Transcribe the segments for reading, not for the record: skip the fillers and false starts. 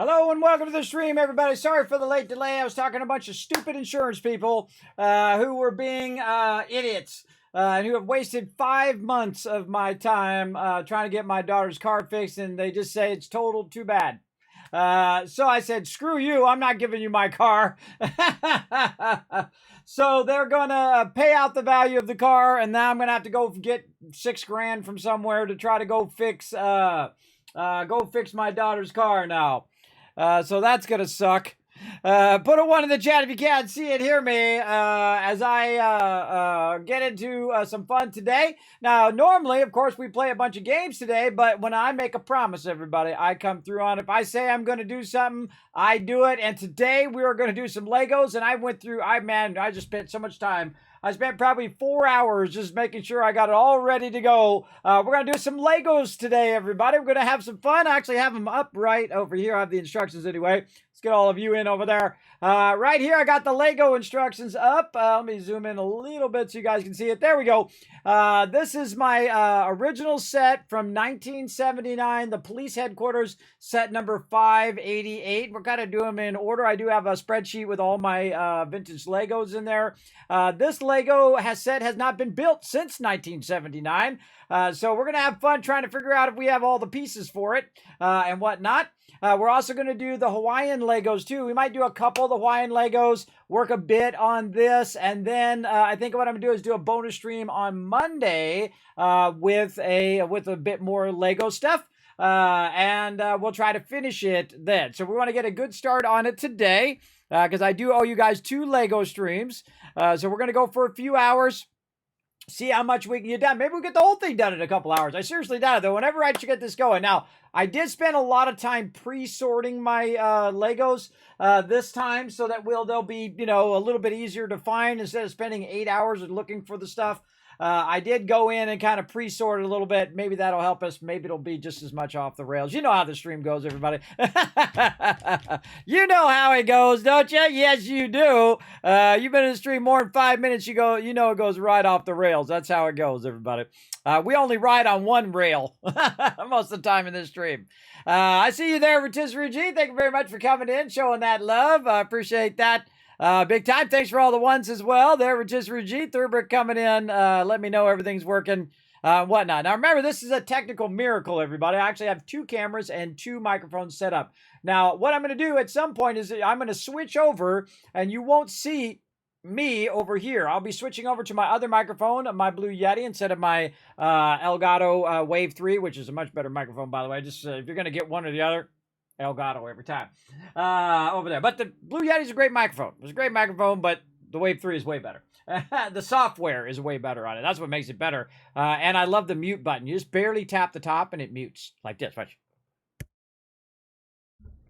Hello and welcome to the stream, everybody. Sorry for the late delay. I was talking to a bunch of stupid insurance people who were being idiots and who have wasted 5 months of my time trying to get my daughter's car fixed, and they just say it's totaled too bad. So I said, screw you, I'm not giving you my car. So they're going to pay out the value of the car, and now I'm going to have to go get $6,000 from somewhere to try to go fix my daughter's car now. So that's going to suck. Put a 1 in the chat if you can't see it, hear me, as I get into some fun today. Now, normally, of course, we play a bunch of games today, but when I make a promise, everybody, I come through on it. If I say I'm going to do something, I do it. And today, we are going to do some Legos, and I went through, I just spent so much time. I spent probably 4 hours just making sure I got it all ready to go. We're going to do some Legos today, everybody. We're going to have some fun. I actually have them up right over here. I have the instructions anyway. Let's get all of you in over there. Right here, I got the Lego instructions up. Let me zoom in a little bit so you guys can see it. There we go. This is my original set from 1979, the police headquarters set number 588. We're kind of doing them in order. I do have a spreadsheet with all my vintage Legos in there. This Lego set has not been built since 1979. So we're going to have fun trying to figure out if we have all the pieces for it and whatnot. We're also going to do the Hawaiian Legos too. We might do a couple of the Hawaiian Legos, work a bit on this, and then I think what I'm going to do is do a bonus stream on Monday with a bit more Lego stuff. And we'll try to finish it then. So we want to get a good start on it today because I do owe you guys 2 Lego streams. So we're going to go for a few hours. See how much we can get done. Maybe we'll get the whole thing done in a couple hours. I seriously doubt it, though. Whenever I should get this going. Now, I did spend a lot of time pre-sorting my Legos this time so that they'll be, a little bit easier to find instead of spending 8 hours looking for the stuff. I did go in and kind of pre-sort it a little bit. Maybe that'll help us. Maybe it'll be just as much off the rails. You know how the stream goes, everybody. You know how it goes, don't you? Yes, you do. You've been in the stream more than 5 minutes. It goes right off the rails. That's how it goes, everybody. We only ride on one rail most of the time in this stream. I see you there, Rotisserie G. Thank you very much for coming in, showing that love. I appreciate that. Big time. Thanks for all the ones as well. There, Rotisserie G. Thurbrick coming in. Let me know everything's working. Whatnot. Now, remember, this is a technical miracle, everybody. I actually have 2 cameras and 2 microphones set up. Now, what I'm going to do at some point is I'm going to switch over, and you won't see me over here. I'll be switching over to my other microphone, my Blue Yeti, instead of my Elgato Wave 3, which is a much better microphone, by the way. Just if you're going to get one or the other, Elgato every time over there. But the Blue Yeti is a great microphone. It's a great microphone, but the Wave 3 is way better. The software is way better on it. That's what makes it better. And I love the mute button. You just barely tap the top and it mutes like this. Watch.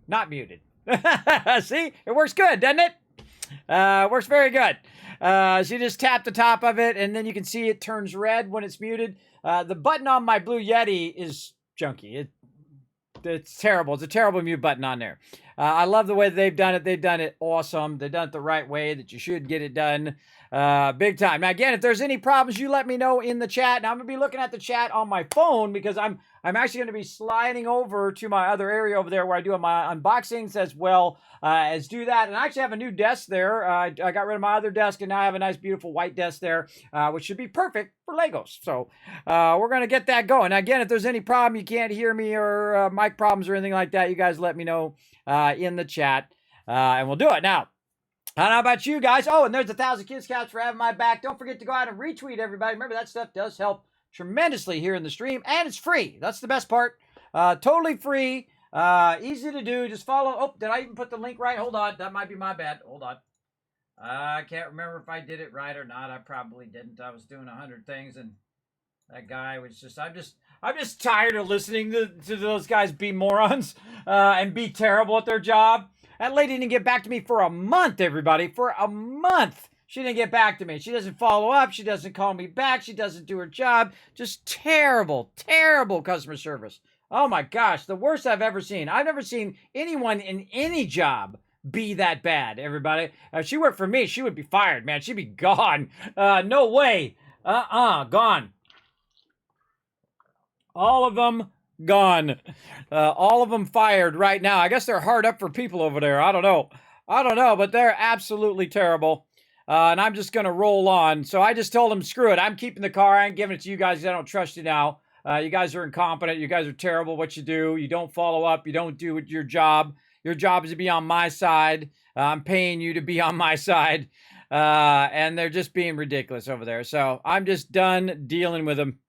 Not muted. See? It works good, doesn't it? Works very good. So you just tap the top of it and then you can see it turns red when it's muted. The button on my Blue Yeti is junky. It's terrible. It's a terrible mute button on there. I love the way they've done it. They've done it awesome. They've done it the right way that you should get it done. Big time. Now, again, if there's any problems, you let me know in the chat. Now, I'm going to be looking at the chat on my phone because I'm actually going to be sliding over to my other area over there where I do my unboxings as well as do that. And I actually have a new desk there. I got rid of my other desk, and now I have a nice, beautiful white desk there, which should be perfect for Legos. So we're going to get that going. Now, again, if there's any problem, you can't hear me or mic problems or anything like that, you guys let me know in the chat, and we'll do it. Now, how about you guys? Oh, and there's 1,000 Kids Cats for having my back. Don't forget to go out and retweet, everybody. Remember, that stuff does help tremendously here in the stream, and it's free. That's the best part. Totally free. Easy to do. Just follow. Oh, did I even put the link right? Hold on. That might be my bad. Hold on. I can't remember if I did it right or not. I probably didn't. I was doing 100 things, and that guy was just... I'm just tired of listening to those guys be morons and be terrible at their job. That lady didn't get back to me for a month, everybody. For a month. She didn't get back to me. She doesn't follow up. She doesn't call me back. She doesn't do her job. Just terrible, terrible customer service. Oh my gosh, the worst I've ever seen. I've never seen anyone in any job be that bad, everybody. If she worked for me, she would be fired, man. She'd be gone. No way. Gone. All of them gone. All of them fired right now. I guess they're hard up for people over there. I don't know. But they're absolutely terrible. And I'm just going to roll on. So I just told them, screw it. I'm keeping the car. I ain't giving it to you guys because I don't trust you now. You guys are incompetent. You guys are terrible what you do. You don't follow up. You don't do your job. Your job is to be on my side. I'm paying you to be on my side. And they're just being ridiculous over there. So I'm just done dealing with them.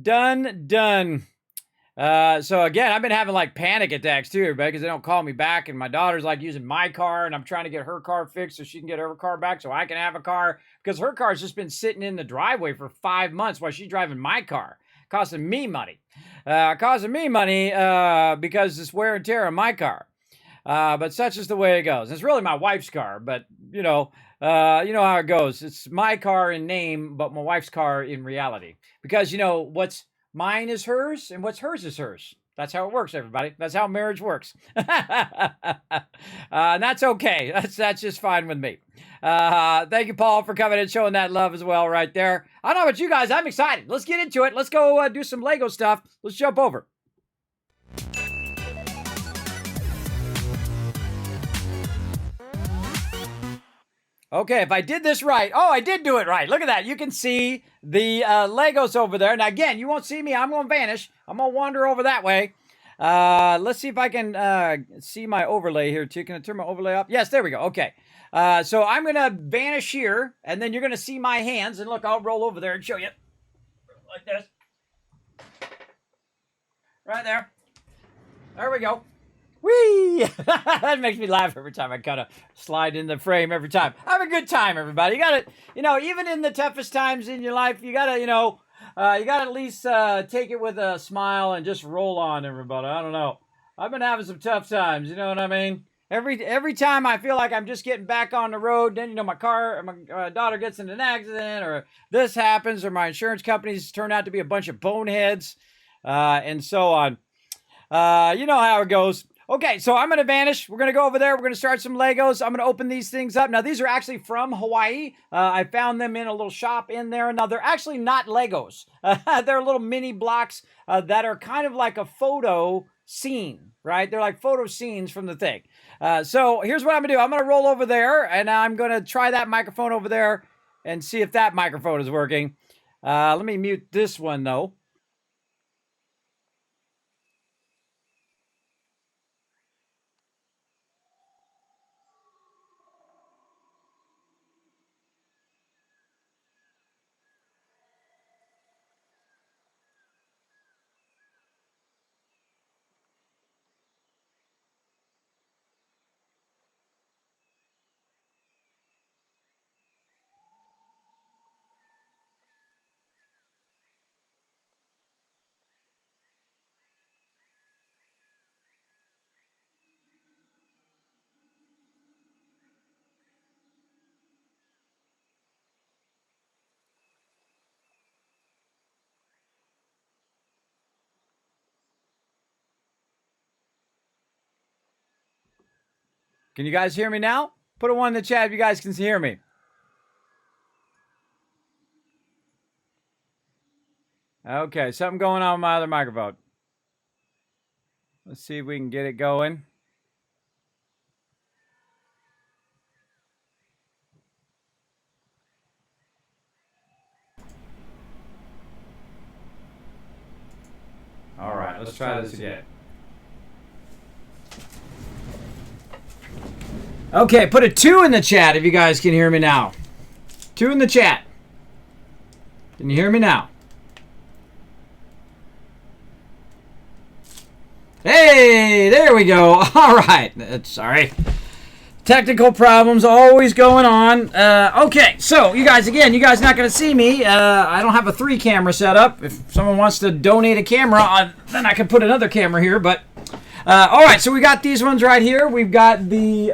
Done. So again, I've been having like panic attacks too, everybody, because they don't call me back. And my daughter's like using my car, and I'm trying to get her car fixed so she can get her car back so I can have a car, because her car's just been sitting in the driveway for 5 months while she's driving my car, costing me money. Because it's wear and tear on my car. But such is the way it goes. It's really my wife's car, but you know how it goes. It's my car in name, but my wife's car in reality. Because what's mine is hers, and what's hers is hers. That's how it works, everybody. That's how marriage works. And that's okay. That's just fine with me. Thank you, Paul, for coming and showing that love as well right there. I don't know about you guys. I'm excited. Let's get into it. Let's go do some Lego stuff. Let's jump over. Okay, if I did this right. Oh, I did do it right. Look at that. You can see the Legos over there. Now, again, you won't see me. I'm going to vanish. I'm going to wander over that way. Let's see if I can see my overlay here, too. Can I turn my overlay up? Yes, there we go. Okay. So I'm going to vanish here, and then you're going to see my hands. And look, I'll roll over there and show you. Like this. Right there. There we go. Whee! That makes me laugh every time I kind of slide in the frame every time. Have a good time, everybody. You got to, even in the toughest times in your life, you got to, you got to at least take it with a smile and just roll on, everybody. I don't know. I've been having some tough times, you know what I mean? Every time I feel like I'm just getting back on the road, then, my daughter gets in an accident, or this happens, or my insurance companies turn out to be a bunch of boneheads, and so on. You know how it goes. Okay, so I'm going to vanish. We're going to go over there. We're going to start some Legos. I'm going to open these things up. Now, these are actually from Hawaii. I found them in a little shop in there. Now, they're actually not Legos. They're little mini blocks that are kind of like a photo scene, right? They're like photo scenes from the thing. So here's what I'm going to do. I'm going to roll over there, and I'm going to try that microphone over there and see if that microphone is working. Let me mute this one, though. Can you guys hear me now? Put a 1 in the chat if you guys can hear me. Okay, something going on with my other microphone. Let's see if we can get it going. All right, let's try this again. Okay, put a 2 in the chat if you guys can hear me now. 2 in the chat. Can you hear me now? Hey, there we go. All right. Sorry. Technical problems always going on. Okay, so you guys not going to see me. I don't have a 3 camera set up. If someone wants to donate a camera, then I can put another camera here, but... all right, so we got these ones right here. We've got the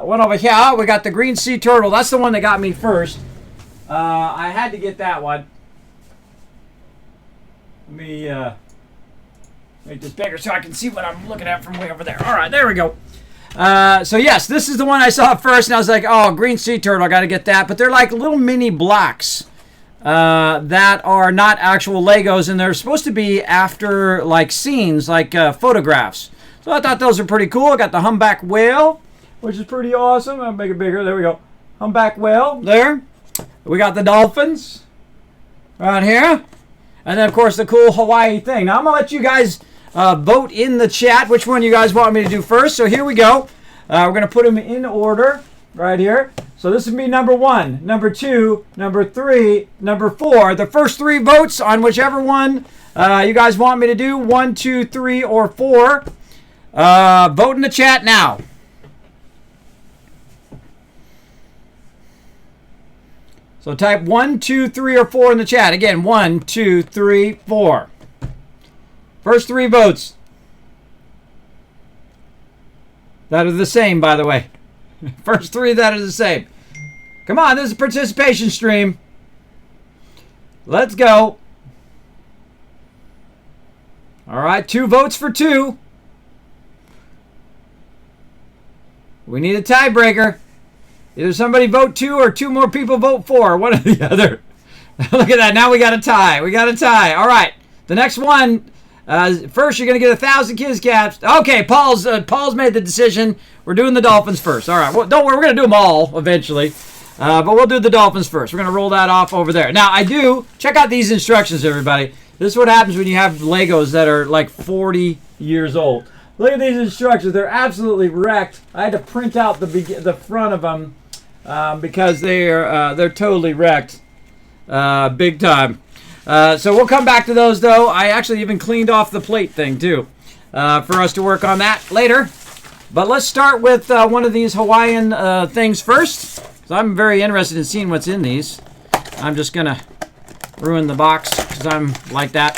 one over here. We got the green sea turtle. That's the one that got me first. I had to get that one. Let me make this bigger so I can see what I'm looking at from way over there. All right, there we go. So yes, this is the one I saw first, and I was like, oh, green sea turtle, I got to get that. But they're like little mini blocks. that are not actual Legos, and they're supposed to be after like scenes, like photographs. So I thought those are pretty cool. I got the humpback whale, which is pretty awesome. I'll make it bigger. There we go. Humpback whale there. We got the dolphins right here. And then, of course, the cool Hawaii thing. Now, I'm going to let you guys vote in the chat which one you guys want me to do first. So here we go. We're going to put them in order right here. So this would be number 1, number 2, number 3, number 4. The first 3 votes on whichever one you guys want me to do, 1, 2, 3, or 4. Vote in the chat now. So type 1, 2, 3, or 4 in the chat. Again, 1, 2, 3, 4. First 3 votes. That are the same, by the way. First 3 that are the same. Come on, this is a participation stream. Let's go. All right, 2 votes for 2. We need a tiebreaker. Either somebody vote 2 or 2 more people vote 4. One or the other. Look at that. Now we got a tie. We got a tie. All right. The next one. First, you're going to get 1,000 kids caps. Okay, Paul's made the decision. We're doing the Dolphins first. All right. Well, don't worry. We're going to do them all eventually. But we'll do the Dolphins first. We're going to roll that off over there. Now, check out these instructions, everybody. This is what happens when you have Legos that are like 40 years old. Look at these instructions. They're absolutely wrecked. I had to print out the front of them because they're totally wrecked, big time. So we'll come back to those, though. I actually even cleaned off the plate thing, too, for us to work on that later. But let's start with one of these Hawaiian things first. So I'm very interested in seeing what's in these. I'm just going to ruin the box because I'm like that.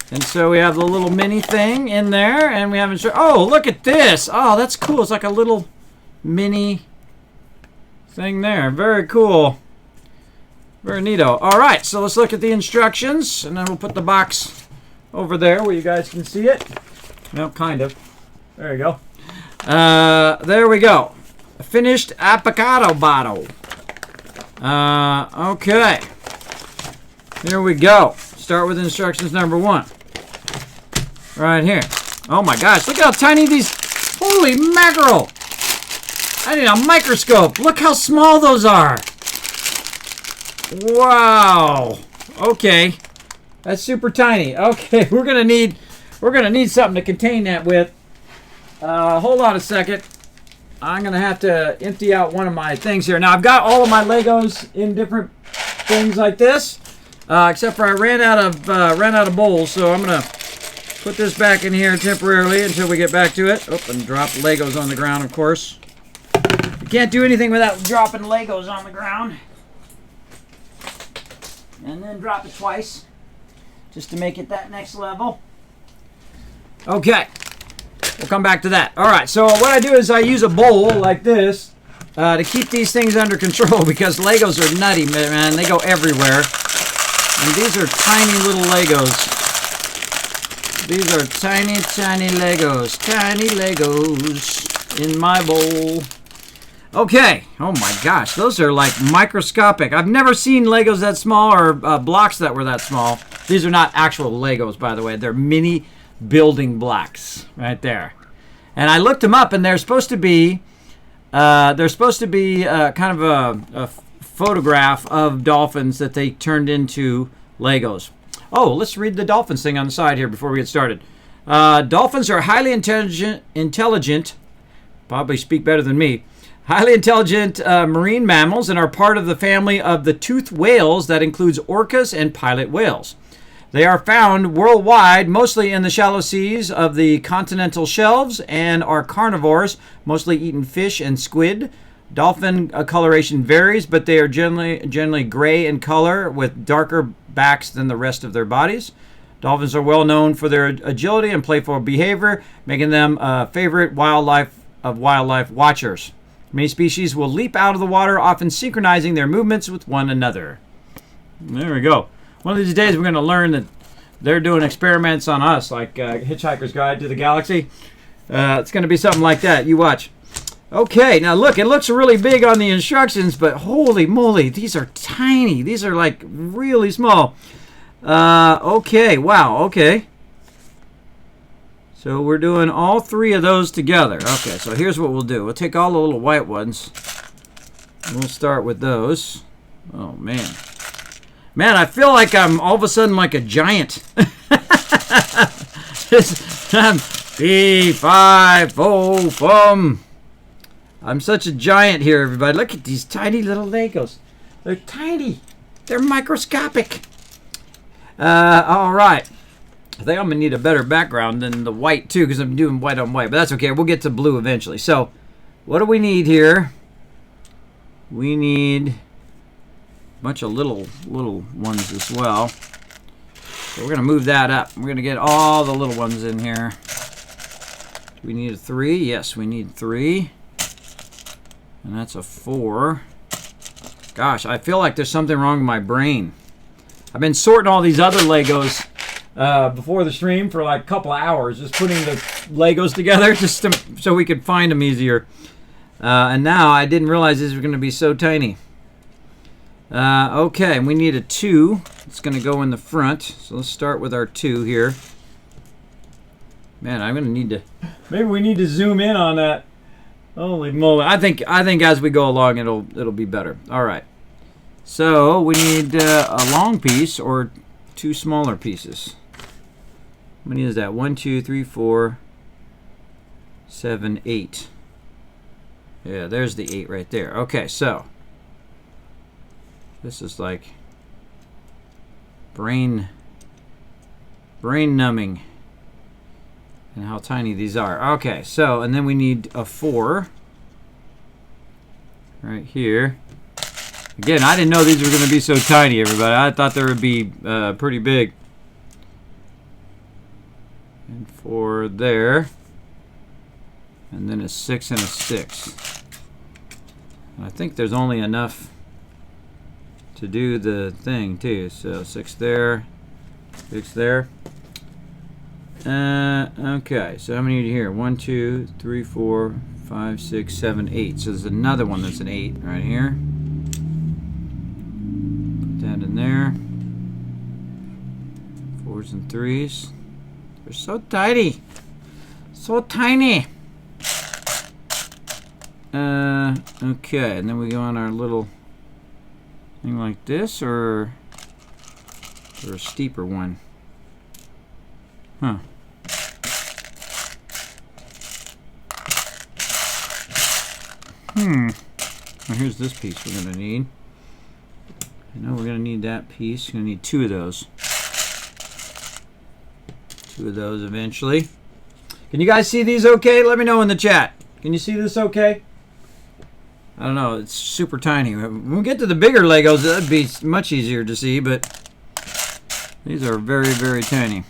And so we have the little mini thing in there, and we have oh, look at this. Oh, that's cool. It's like a little mini thing there. Very cool. Very neato. All right, so let's look at the instructions, and then we'll put the box over there where you guys can see it. No, kind of. There you go. There we go. A finished avocado bottle. Okay. Here we go. Start with instructions number 1. Right here. Oh my gosh, look how tiny these, holy mackerel. I need a microscope. Look how small those are. Wow. Okay. That's super tiny. Okay, we're gonna need something to contain that with. Hold on a second. I'm gonna have to empty out one of my things here. Now I've got all of my Legos in different things like this, except for I ran out of bowls, so I'm gonna put this back in here temporarily until we get back to it. Oh, and drop Legos on the ground, of course. You can't do anything without dropping Legos on the ground. And then drop it twice, just to make it that next level. Okay, we'll come back to that. All right, so what I do is I use a bowl like this to keep these things under control because Legos are nutty, man. They go everywhere. And these are tiny little Legos. These are tiny, tiny Legos. Tiny Legos in my bowl. Okay. Oh my gosh. Those are like microscopic. I've never seen Legos that small or blocks that were that small. These are not actual Legos, by the way. They're mini building blocks right there. And I looked them up, and they're supposed to be kind of a photograph of dolphins that they turned into Legos. Oh, let's read the dolphins thing on the side here before we get started. Dolphins are highly intelligent, probably speak better than me, highly intelligent marine mammals and are part of the family of the toothed whales that includes orcas and pilot whales. They are found worldwide, mostly in the shallow seas of the continental shelves, and are carnivores, mostly eating fish and squid. Dolphin coloration varies, but they are generally gray in color with darker backs than the rest of their bodies. Dolphins are well known for their agility and playful behavior, making them a favorite wildlife watchers. Many species will leap out of the water, often synchronizing their movements with one another. There we go. One of these days we're going to learn that they're doing experiments on us, like Hitchhiker's Guide to the Galaxy. It's going to be something like that. You watch. Okay, now look, it looks really big on the instructions, but holy moly, these are tiny. These are like really small. Okay, wow, okay. So we're doing all 3 of those together. Okay, so here's what we'll do. We'll take all the little white ones. We'll start with those. Oh, man. Man, I feel like I'm all of a sudden like a giant. I'm B5O. I'm such a giant here, everybody. Look at these tiny little Legos. They're tiny. They're microscopic. All right. I think I'm going to need a better background than the white, too, because I'm doing white on white. But that's okay. We'll get to blue eventually. So, what do we need here? We need a bunch of little ones as well. So, we're going to move that up. We're going to get all the little ones in here. Do we need a 3? Yes, we need 3. And that's a 4. Gosh, I feel like there's something wrong with my brain. I've been sorting all these other Legos before the stream for like a couple of hours, just putting the Legos together just so we could find them easier. And now I didn't realize these were going to be so tiny. Okay, we need a 2. It's going to go in the front. So let's start with our 2 here. Man, I'm going to need to... Maybe we need to zoom in on that. Holy moly. I think as we go along, it'll be better. All right. So we need a long piece or 2 smaller pieces. How many is that? 1, 2, 3, 4, 7, 8. Yeah, there's the 8 right there. Okay, so this is like brain numbing and how tiny these are. Okay, so and then we need a 4 right here. Again, I didn't know these were going to be so tiny, everybody. I thought they would be pretty big. And 4 there. And then a 6 and a 6. And I think there's only enough to do the thing, too. So 6 there, 6 there. Okay, so how many here? 1, 2, 3, 4, 5, 6, 7, 8. So there's another one that's an 8 right here. That in there. 4s and 3s. They're so tiny. So tiny. Okay, and then we go on our little thing like this, or a steeper one. Huh. Well, here's this piece we're going to need. I know we're going to need that piece. We're going to need 2 of those. 2 of those eventually. Can you guys see these okay? Let me know in the chat. Can you see this okay? I don't know. It's super tiny. When we get to the bigger Legos, that'd be much easier to see, but these are very, very tiny.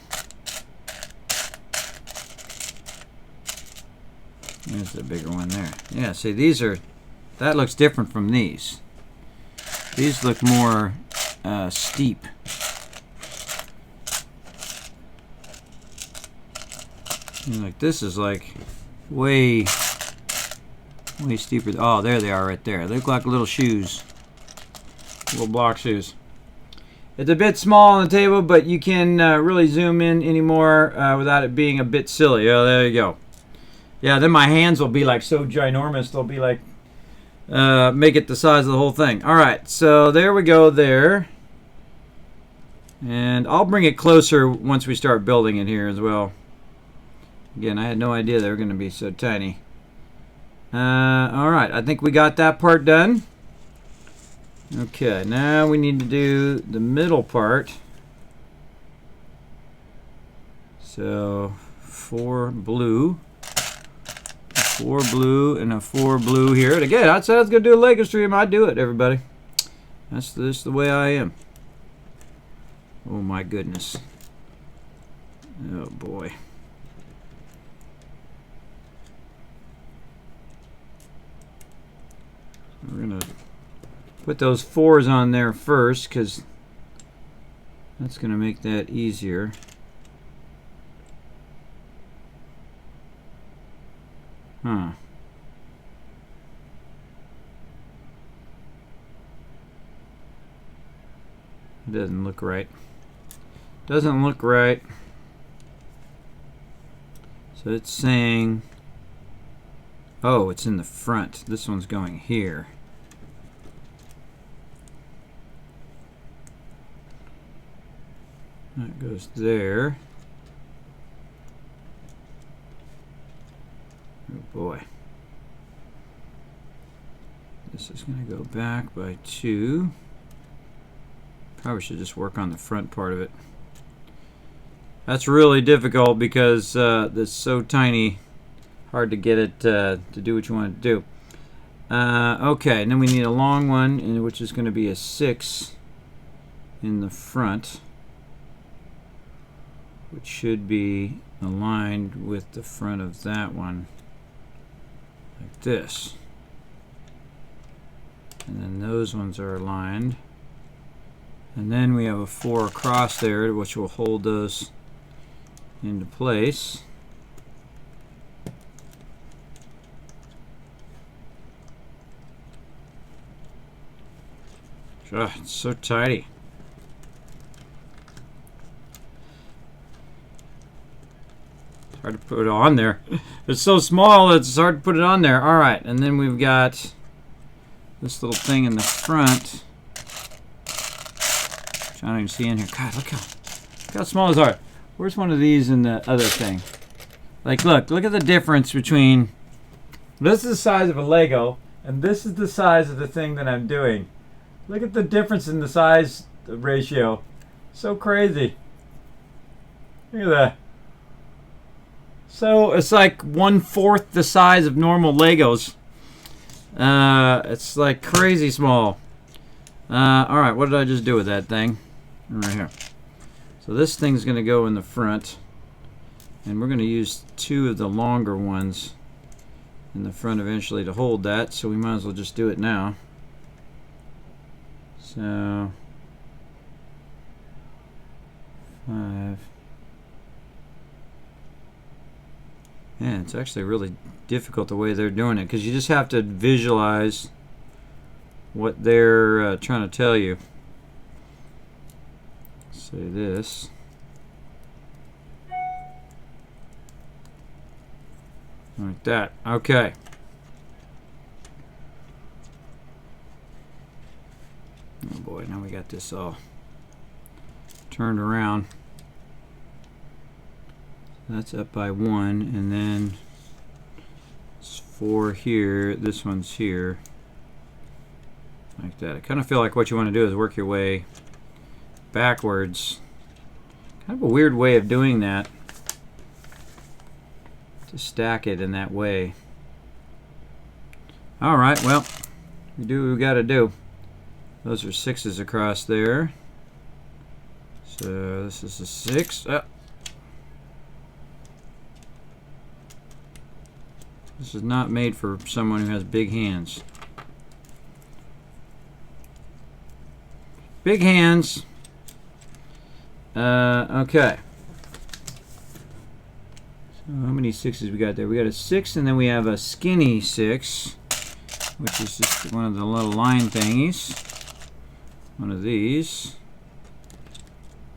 There's the bigger one there. Yeah, see, these are... That looks different from these. These look more steep. And like this is like way steeper. Oh, there they are right there. They look like little shoes. Little block shoes. It's a bit small on the table, but you can really zoom in anymore without it being a bit silly. Oh, there you go. Yeah, then my hands will be like so ginormous. They'll be like, make it the size of the whole thing. All right, so there we go there. And I'll bring it closer once we start building it here as well. Again, I had no idea they were going to be so tiny. All right, I think we got that part done. Okay, now we need to do the middle part. So 4 blue. 4 blue and a 4 blue here. And again, I said I was going to do a Lego stream. I'd do it, everybody. That's just the way I am. Oh, my goodness. Oh, boy. We're going to put those 4s on there first because that's going to make that easier. Huh. It doesn't look right. Doesn't look right. So it's saying, oh, it's in the front. This one's going here. That goes there. Oh boy. This is going to go back by 2. Probably should just work on the front part of it. That's really difficult because it's so tiny. Hard to get it to do what you want it to do. Okay, and then we need a long one, which is going to be a 6 in the front, which should be aligned with the front of that one, like this. And then those ones are aligned. And then we have a 4 across there, which will hold those into place. Ugh, it's so tidy. It's hard to put it on there. It's so small it's hard to put it on there. All right, and then we've got this little thing in the front. Which I don't even see in here. God, look how small these are. Where's one of these in the other thing? Like, look at the difference between this is the size of a Lego and this is the size of the thing that I'm doing. Look at the difference in the size ratio. So crazy. Look at that. So it's like 1/4 the size of normal Legos. It's like crazy small. All right, what did I just do with that thing? Right here. So this thing's going to go in the front, and we're going to use 2 of the longer ones in the front eventually to hold that, so we might as well just do it now. So 5. Yeah, it's actually really difficult the way they're doing it, because you just have to visualize what they're trying to tell you. Say this. Like that. Okay. Oh boy, now we got this all turned around. That's up by 1, and then it's 4 here. This one's here. Like that. I kind of feel like what you want to do is work your way backwards. Kind of a weird way of doing that, to stack it in that way. Alright, well, we do what we got to do. Those are 6s across there. So this is a 6. This is not made for someone who has big hands. Big hands. Okay. So how many 6s we got there? We got a 6, and then we have a skinny 6, which is just one of the little line thingies. One of these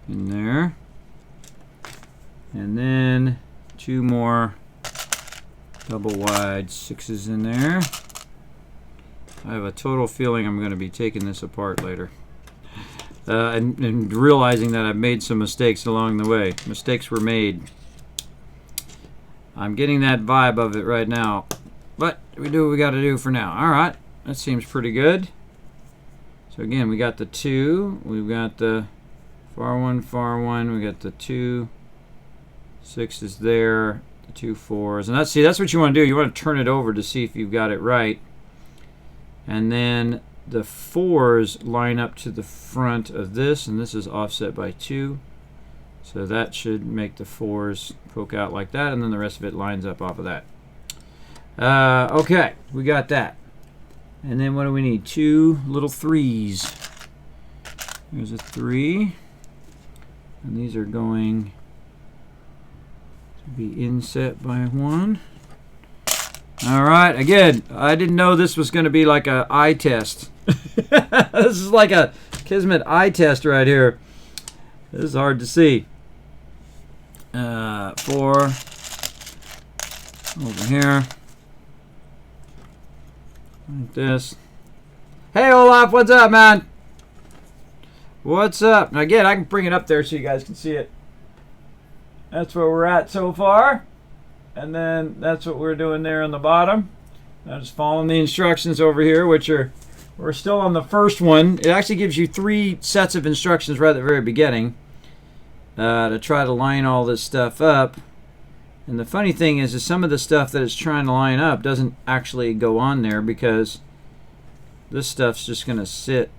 in there. And then 2 more double wide 6s in there. I have a total feeling I'm going to be taking this apart later. And realizing that I've made some mistakes along the way. Mistakes were made. I'm getting that vibe of it right now. But we do what we got to do for now. Alright, that seems pretty good. So again, we got the 2. We've got the far one. We got the 2 6s there. The 2 4s. And that's what you want to do. You want to turn it over to see if you've got it right. And then the 4s line up to the front of this, and this is offset by 2. So that should make the 4s poke out like that, and then the rest of it lines up off of that. Okay, we got that. And then what do we need? 2 little 3s. Here's a 3. And these are going to be inset by 1. Alright, again, I didn't know this was going to be like an eye test. This is like a Kismet eye test right here. This is hard to see. 4 over here. Like this. Hey Olaf, what's up, man? What's up? Now again, I can bring it up there so you guys can see it. That's where we're at so far. And then that's what we're doing there on the bottom. Now just following the instructions over here, which are, we're still on the first one. It actually gives you 3 sets of instructions right at the very beginning to try to line all this stuff up. And the funny thing is some of the stuff that it's trying to line up doesn't actually go on there because this stuff's just going to sit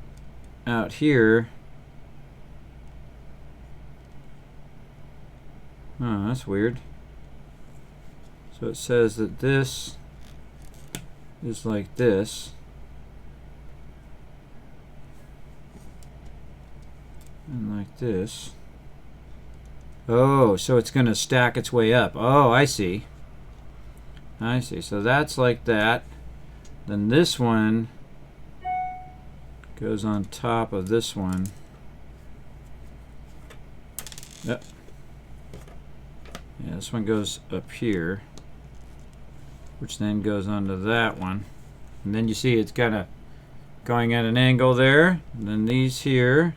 out here. Oh, that's weird. So it says that this is like this. And like this. Oh, so it's going to stack its way up. Oh, I see. I see. So that's like that. Then this one goes on top of this one. Yep. Yeah, this one goes up here, which then goes onto that one. And then you see it's kind of going at an angle there. And then these here.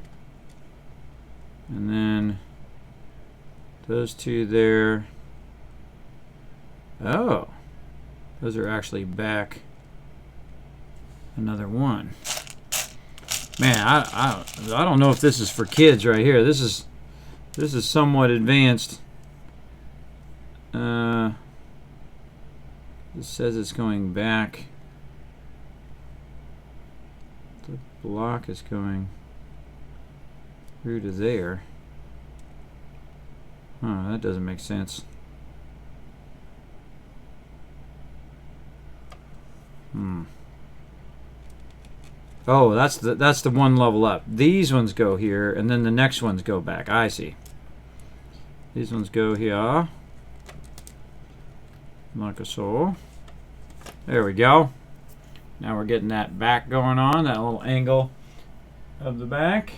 And then those 2 there. Oh, those are actually back another one. Man, I don't know if this is for kids right here. This is somewhat advanced. It says it's going back. The block is going through to there. Huh, that doesn't make sense. Oh, that's the one level up. These ones go here, and then the next ones go back. I see. These ones go here. Like so. There we go. Now we're getting that back going on, that little angle of the back.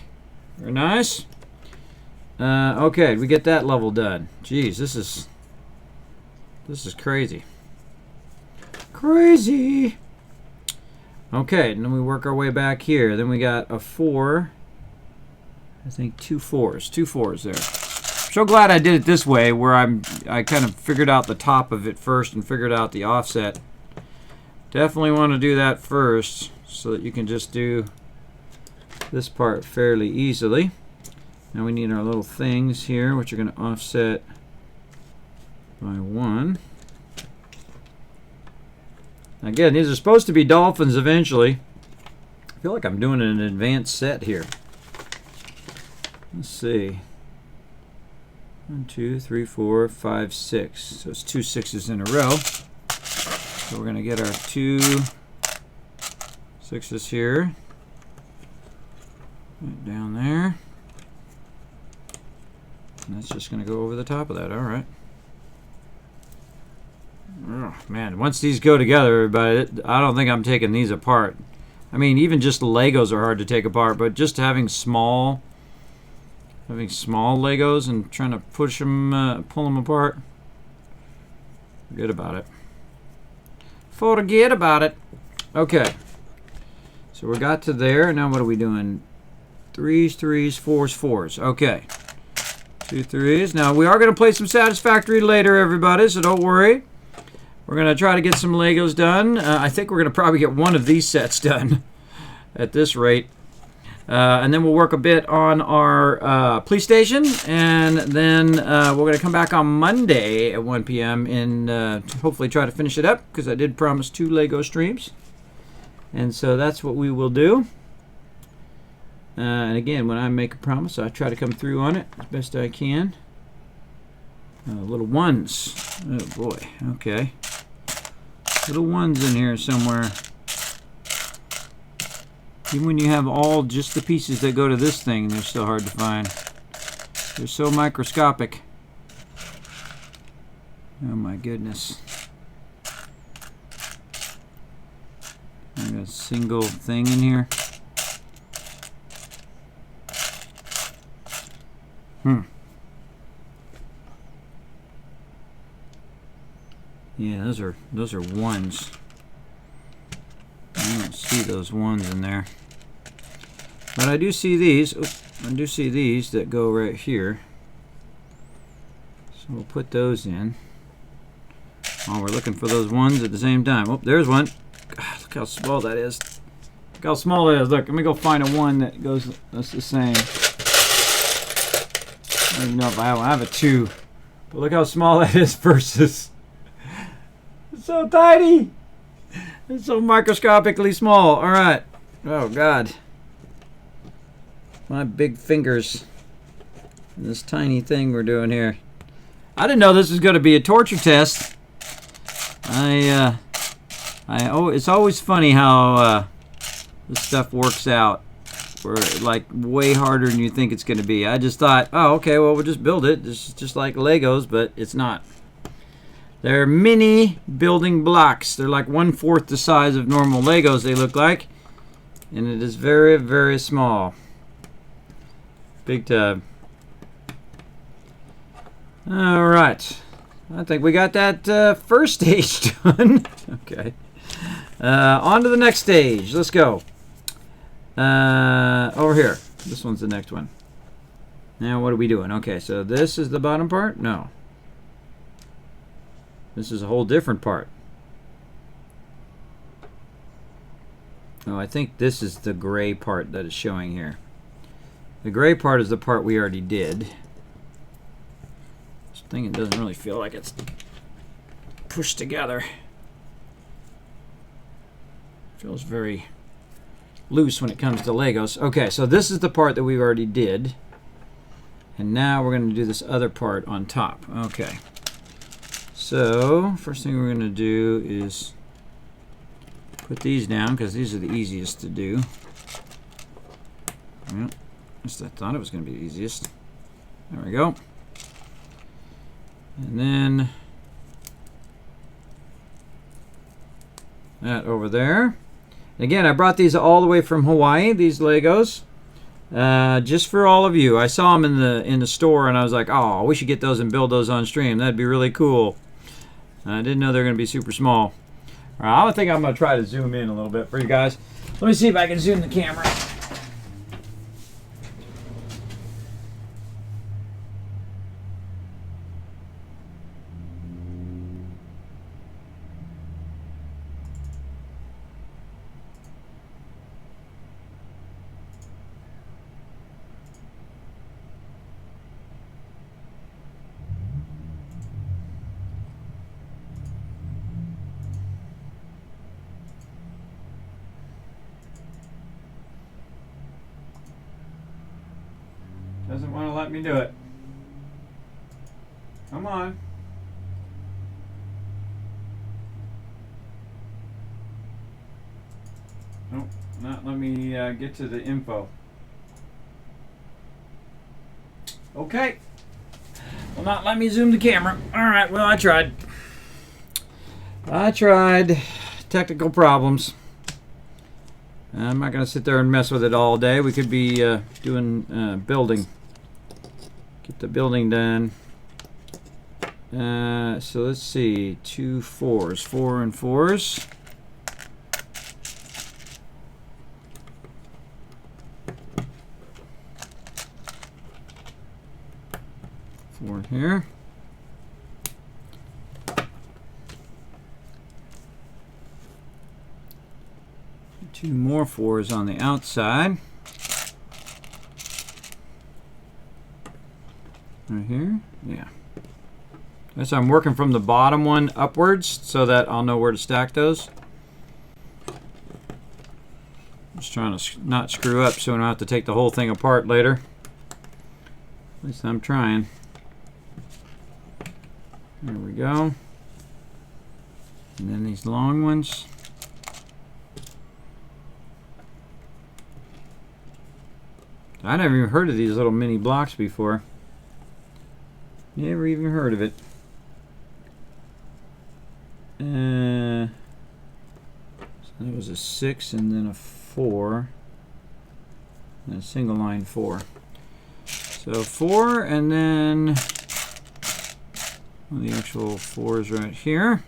Very nice. Okay, we get that level done. Jeez, this is crazy. Crazy. Okay, and then we work our way back here. Then we got a 4. I think 2 4s. 2 4s there. So glad I did it this way, where I kind of figured out the top of it first and figured out the offset. Definitely want to do that first so that you can just do this part fairly easily. Now we need our little things here, which are going to offset by 1. Again, these are supposed to be dolphins eventually. I feel like I'm doing an advanced set here. Let's see. 1, 2, 3, 4, 5, 6. So it's 2 6s in a row. So we're going to get our 2 6s here. Right down there. And that's just going to go over the top of that. All right. Oh, man, once these go together, everybody, I don't think I'm taking these apart. I mean, even just the Legos are hard to take apart, but just having small Legos and trying to push them, pull them apart, forget about it. Forget about it. Okay, so we got to there. Now what are we doing? 3s, 3s, 4s, 4s. Okay, 2 3s. Now we are going to play some Satisfactory later, everybody, so don't worry. We're going to try to get some Legos done. I think we're going to probably get one of these sets done at this rate. And then we'll work a bit on our police station. And then we're going to come back on Monday at 1 p.m. and hopefully try to finish it up, because I did promise 2 Lego streams. And so that's what we will do. And again, when I make a promise, I try to come through on it as best I can. Little ones. Oh boy. Okay. Little ones in here somewhere. Even when you have all just the pieces that go to this thing, they're still hard to find. They're so microscopic. Oh my goodness. I got a single thing in here. Yeah, those are ones. I don't see those ones in there. But I do see these. Oops, I do see these that go right here. So we'll put those in. Oh, we're looking for those ones at the same time. Oh, there's one. God, look how small that is. Look how small it is. Look, let me go find a one that goes that's the same. I don't even know if I have a 2. But look how small that is versus... It's so tiny. It's so microscopically small. All right. Oh, God. My big fingers. This tiny thing we're doing here. I didn't know this was going to be a torture test. It's always funny how this stuff works out. We're like way harder than you think it's going to be. I just thought, oh, okay, well, we'll just build it. This is just like Legos, but it's not. They're mini building blocks. They're like 1/4 the size of normal Legos, they look like. And it is very, very small. Big tub. All right. I think we got that first stage done. Okay. On to the next stage. Let's go. Over here. This one's the next one. Now, what are we doing? Okay, so this is the bottom part? No. This is a whole different part. Oh, I think this is the gray part that is showing here. The gray part is the part we already did. This thing, it doesn't really feel like it's pushed together. Feels very loose when it comes to Legos. Okay, so this is the part that we already did. And now we're going to do this other part on top. Okay. So, first thing we're going to do is put these down because these are the easiest to do. Well, at least I thought it was going to be the easiest. There we go. And then that over there. Again, I brought these all the way from Hawaii, these Legos, just for all of you. I saw them in the store, and I was like, oh, we should get those and build those on stream. That'd be really cool. I didn't know they were going to be super small. All right, I think I'm going to try to zoom in a little bit for you guys. Let me see if I can zoom the camera. Doesn't want to let me do it. Come on. Nope, not let me get to the info. Okay. Will not let me zoom the camera. Alright, well, I tried. Technical problems. I'm not going to sit there and mess with it all day. We could be doing building. Get the building done. So let's see. 2 4s. 4 and 4s. Four here. Two more 4s on the outside. Right here, yeah. So I'm working from the bottom one upwards so that I'll know where to stack those. Just trying to not screw up so I don't have to take the whole thing apart later. At least I'm trying. There we go. And then these long ones. I never even heard of these little mini blocks before. Never even heard of it. So that was a 6 and then a 4. And a single line 4. So So 4, and then well, the actual 4 is right here.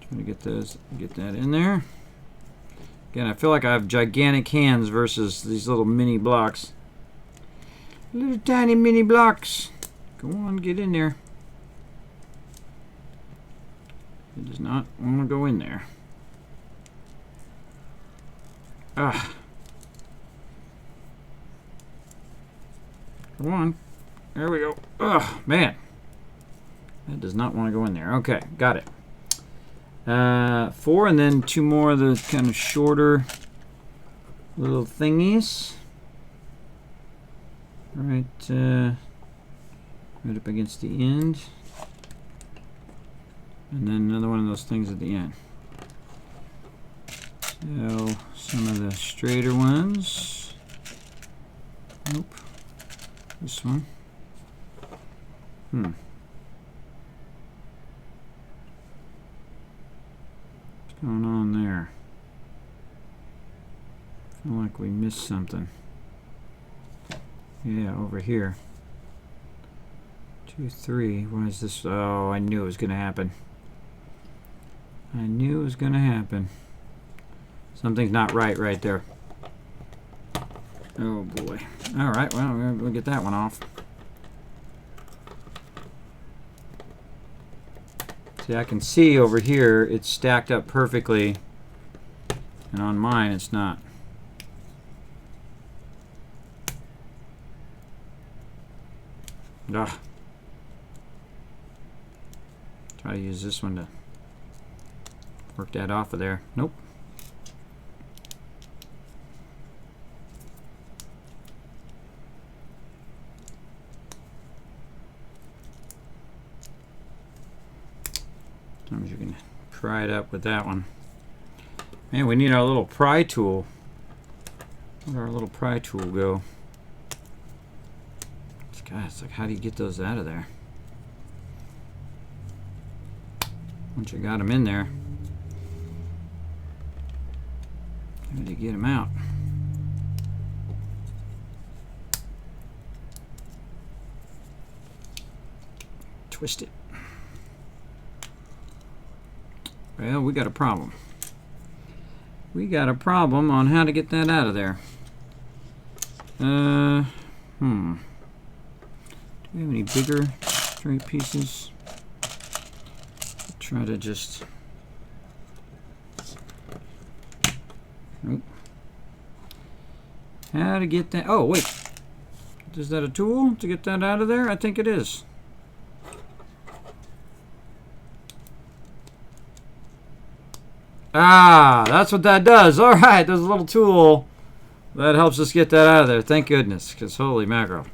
Trying to get that in there. Again, I feel like I have gigantic hands versus these little mini blocks. Little tiny mini blocks. Go on, get in there. It does not want to go in there. Ah. Come on. There we go. Oh, man. That does not want to go in there. Okay, got it. 4, and then 2 more of the kind of shorter little thingies. Right up against the end. And then another one of those things at the end. So, some of the straighter ones. Nope. This one. What's going on there? I feel like we missed something. Yeah, over here. 2, 3. Why is this? Oh, I knew it was going to happen. I knew it was going to happen. Something's not right there. Oh boy. Alright, well, we'll get that one off. See, I can see over here it's stacked up perfectly, and on mine it's not. Ugh. Try to use this one to work that off of there. Nope. Sometimes you can pry it up with that one. Man, we need our little pry tool. Where'd our little pry tool go? God, it's like, how do you get those out of there? Once you got them in there, how do you get them out? Twist it. Well, we got a problem. We got a problem on how to get that out of there. Do we have any bigger straight pieces? Try to just... Nope. How to get that... Oh, wait. Is that a tool to get that out of there? I think it is. Ah, that's what that does. All right, there's a little tool that helps us get that out of there. Thank goodness, because holy mackerel.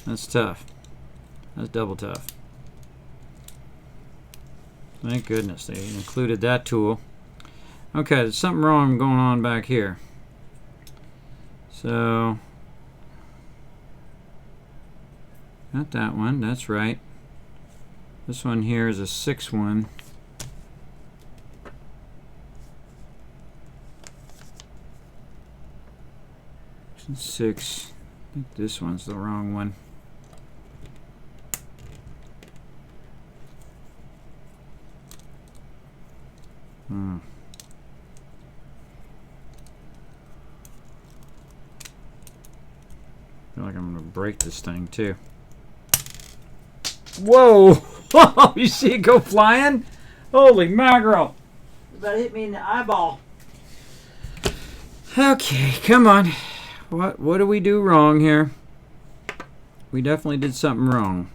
That's tough. That's double tough. Thank goodness they included that tool. Okay, there's something wrong going on back here. So, not that one, that's right. This one here is a 6 one. Six. I think this one's the wrong one. I feel like I'm gonna break this thing too. Whoa! You see it go flying? Holy mackerel! That hit me in the eyeball. Okay, come on. What do we do wrong here? We definitely did something wrong.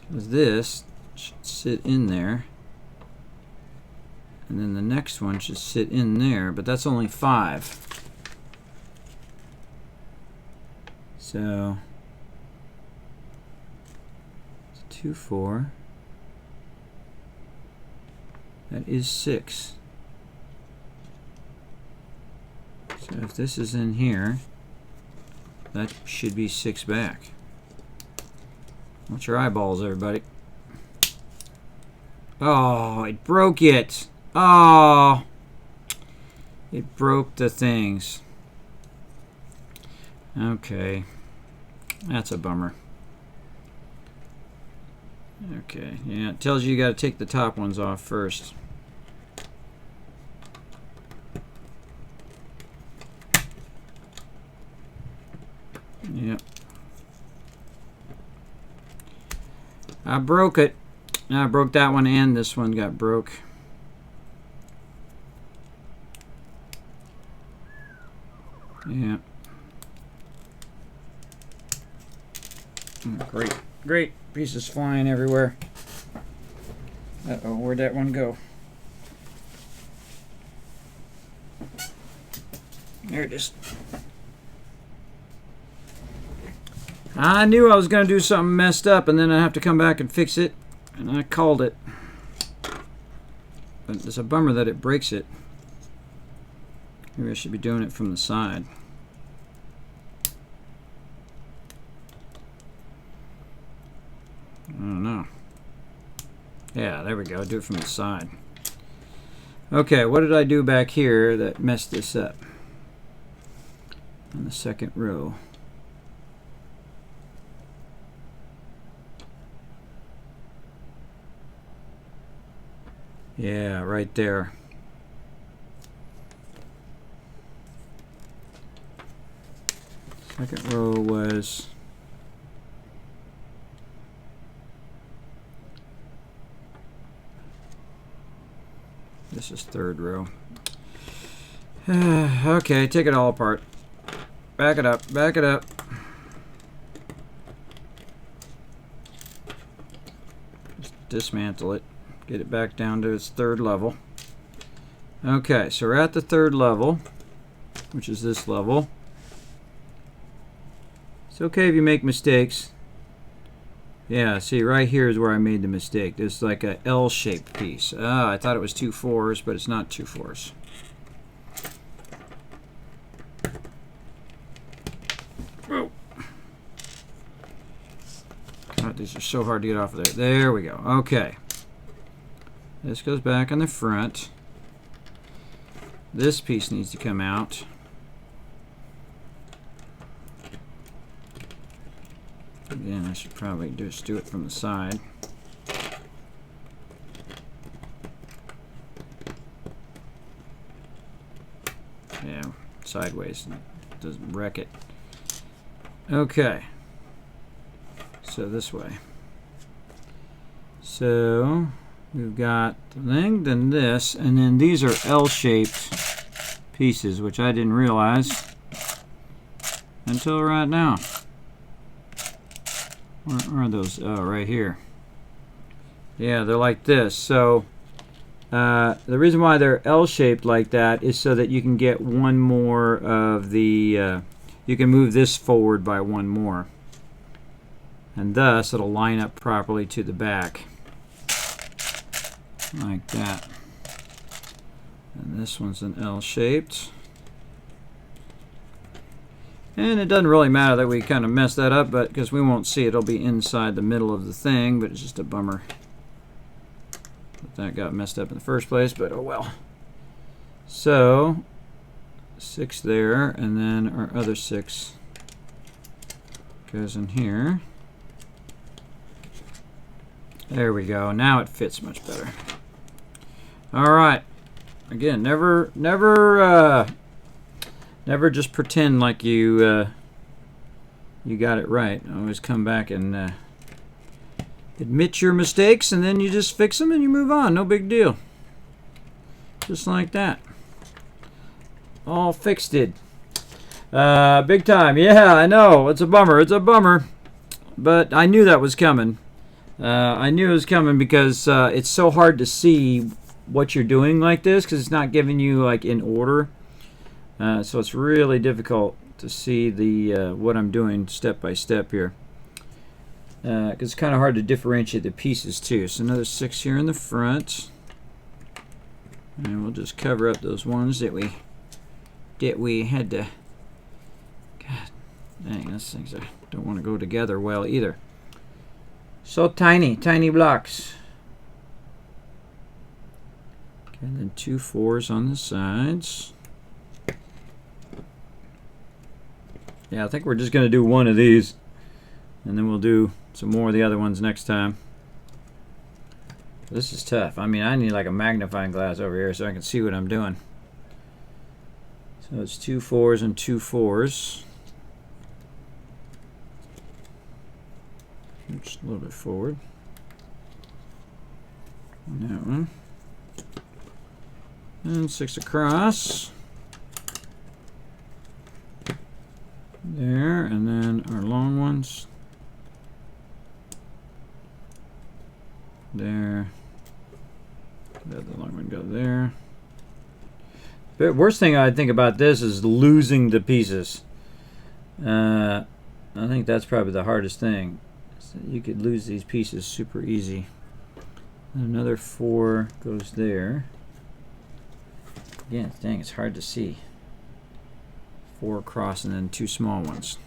Because this should sit in there. And then the next one should sit in there, but that's only 5. So, it's 2, 4. That is 6. So if this is in here, that should be 6 back. Watch your eyeballs, everybody. Oh, it broke it. Oh, it broke the things. Okay, that's a bummer. Okay, yeah, it tells you got to take the top ones off first. Yep. I broke it. I broke that one and this one got broke. Yeah. Great. Great. Pieces flying everywhere. Uh-oh, where'd that one go? There it is. I knew I was going to do something messed up and then I have to come back and fix it. And I called it. But it's a bummer that it breaks it. Maybe I should be doing it from the side. I don't know. Yeah, there we go. Do it from the side. Okay, what did I do back here that messed this up? On the second row. Yeah, right there. Second row was this is third row. Okay, take it all apart. Back it up, back it up. Just dismantle it. Get it back down to its third level. Okay, so we're at the third level, which is this level. It's okay if you make mistakes. Yeah, see, right here is where I made the mistake. This is like a L-shaped piece. I thought it was 2 4s, but it's not 2 4s. Whoa. God, these are so hard to get off of there. There we go. Okay. This goes back on the front. This piece needs to come out. Again, I should probably just do it from the side. Yeah, sideways. It doesn't wreck it. Okay. So this way. So we've got the thing, then this, and then these are L-shaped pieces, which I didn't realize until right now. Where are those? Oh, right here. Yeah, they're like this. So the reason why they're L-shaped like that is so that you can get one more of the, you can move this forward by one more. And thus it'll line up properly to the back. Like that. And this one's an L-shaped. And it doesn't really matter that we kind of messed that up, but because we won't see it, it'll be inside the middle of the thing, but it's just a bummer that got messed up in the first place, but oh well. So 6 there, and then our other 6 goes in here. There we go. Now it fits much better. All right. Again, never just pretend like you got it right. Always come back and admit your mistakes, and then you just fix them and you move on. No big deal. Just like that. All fixed it. Big time. Yeah, I know. It's a bummer. It's a bummer. But I knew that was coming. I knew it was coming because it's so hard to see what you're doing like this because it's not giving you like in order. So it's really difficult to see the what I'm doing step by step here. Because it's kind of hard to differentiate the pieces too. So another 6 here in the front. And we'll just cover up those ones that we had to. God dang, those things don't want to go together well either. So tiny blocks. Okay, and then 2 4s on the sides. Yeah, I think we're just going to do one of these. And then we'll do some more of the other ones next time. This is tough. I mean, I need like a magnifying glass over here so I can see what I'm doing. So it's 2 4s and 2 4s. Just a little bit forward. And that one. And 6 across. There, and then our long ones. There. Let the long one go there. The worst thing I think about this is losing the pieces. I think that's probably the hardest thing. So you could lose these pieces super easy. Another 4 goes there. Again, dang, it's hard to see. 4 across and then 2 small ones.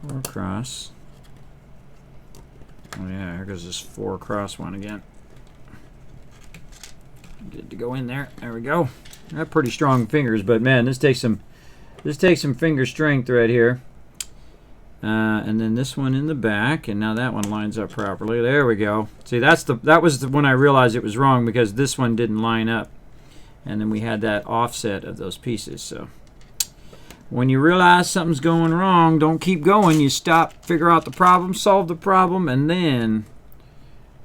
4 across. Oh yeah, here goes this 4 across one again. Good to go in there. There we go. I have pretty strong fingers, but man, this takes some finger strength right here. And then this one in the back, and now that one lines up properly. There we go. See, that was when I realized it was wrong, because this one didn't line up, and then we had that offset of those pieces. So when you realize something's going wrong, don't keep going. You stop, figure out the problem, solve the problem, and then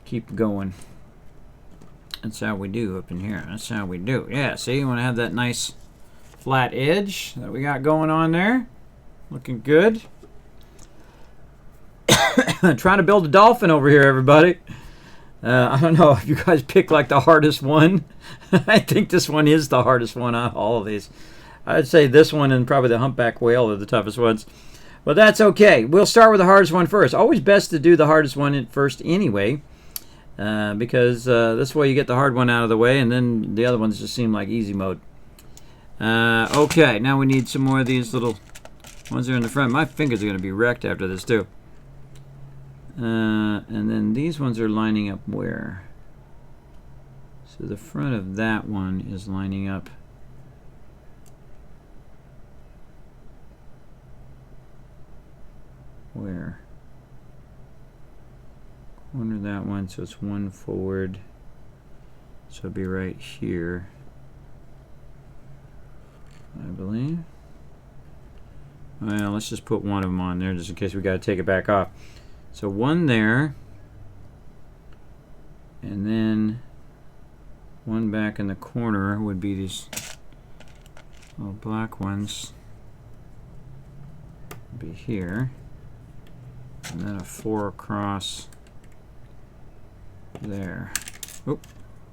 keep going. That's how we do up in here. That's how we do. Yeah, see, you want to have that nice flat edge that we got going on there. Looking good. Trying to build a dolphin over here, everybody. I don't know if you guys pick like the hardest one. I think this one is the hardest one out of all of these. I'd say this one and probably the humpback whale are the toughest ones. But that's okay. We'll start with the hardest one first. Always best to do the hardest one first anyway. Because this way you get the hard one out of the way, and then the other ones just seem like easy mode. Okay, now we need some more of these little ones that are in the front. My fingers are going to be wrecked after this too. And then these ones are lining up where? So the front of that one is lining up where? Corner that one, so it's 1 forward. So it'll be right here, I believe. Well, let's just put one of them on there just in case we got to take it back off. So 1 there, and then 1 back in the corner would be these little black ones. Be here, and then a 4 across there. Oh,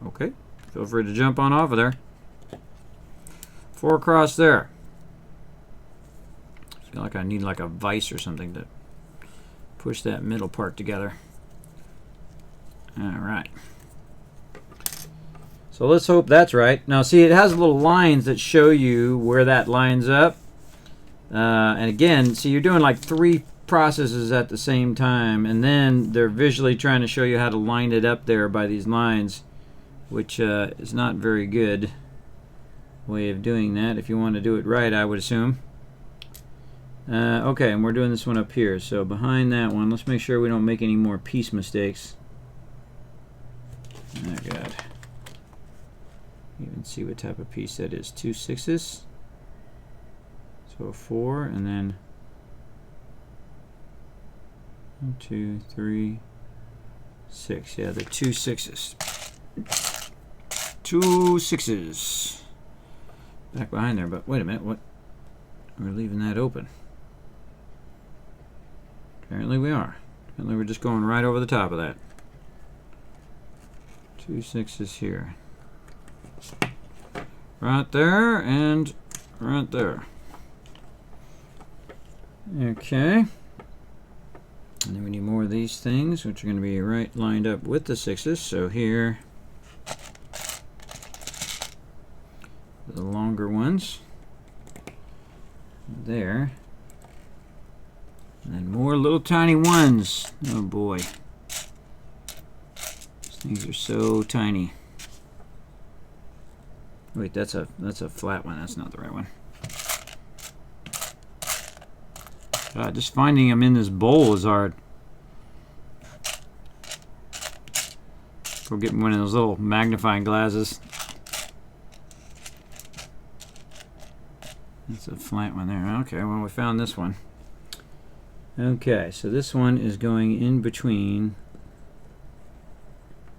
okay. Feel free to jump on off of there. 4 across there. I feel like I need like a vise or something to push that middle part together. Alright. So let's hope that's right. Now see, it has little lines that show you where that lines up. And again, see, you're doing like 3 processes at the same time, and then they're visually trying to show you how to line it up there by these lines, which is not very good way of doing that if you want to do it right, I would assume. Okay, and we're doing this one up here. So behind that one, let's make sure we don't make any more piece mistakes. Oh God. Even see what type of piece that is. 2 6s. So a 4, and then 1, 2, 3, 6. Yeah, they're 2 6s. 2 6s. Back behind there, but wait a minute, what? We're leaving that open. Apparently we are. Apparently we're just going right over the top of that. 2 6s here. Right there and right there. Okay. And then we need more of these things, which are going to be right lined up with the 6s. So here, the longer ones. There. And then more little tiny ones. Oh boy. These things are so tiny. Wait, that's a flat one. That's not the right one. Just finding them in this bowl is hard. We'll get one of those little magnifying glasses. That's a flat one there. Okay, well, we found this one. Okay, so this one is going in between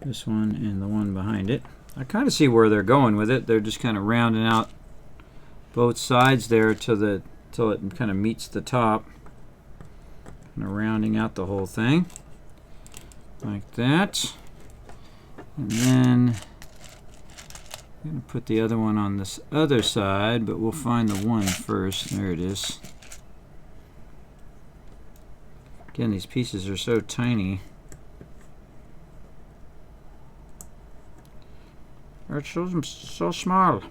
this one and the one behind it. I kind of see where they're going with it. They're just kind of rounding out both sides there till it kind of meets the top. Kind of rounding out the whole thing like that. And then I'm going to put the other one on this other side, but we'll find the one first. There it is. Again, these pieces are so tiny. They're so small.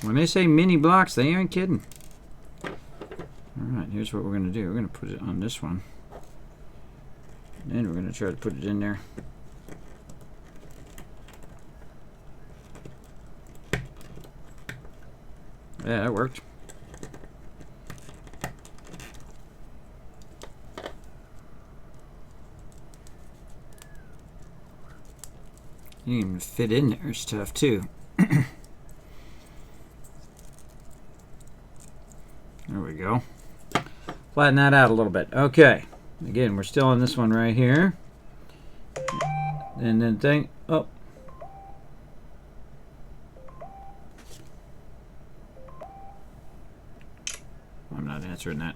When they say mini blocks, they ain't kidding. Alright, here's what we're going to do. We're going to put it on this one. And we're going to try to put it in there. Yeah, that worked. You can even fit in there. It's tough too. There we go. Flatten that out a little bit. Okay. Again, we're still on this one right here. And then oh. I'm not answering that.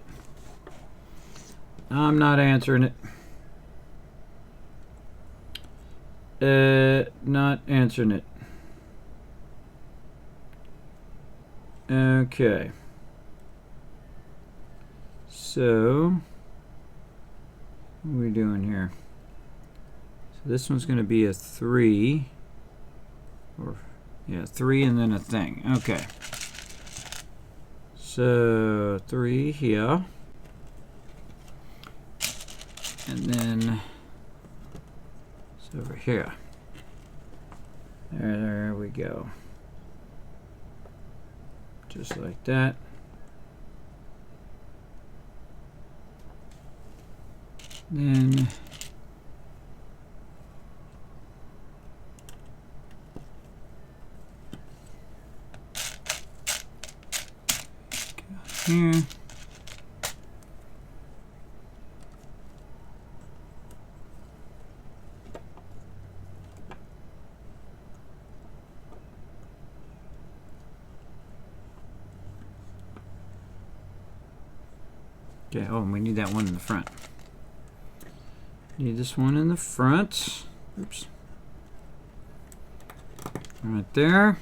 I'm not answering it. Not answering it. Okay. So, what are we doing here? So this one's going to be a 3. Or, yeah, 3 and then a thing. Okay. So 3 here, and then it's over here. There we go. Just like that. Then here. Okay, oh, and we need that one in the front. Need this one in the front. Oops. Right there.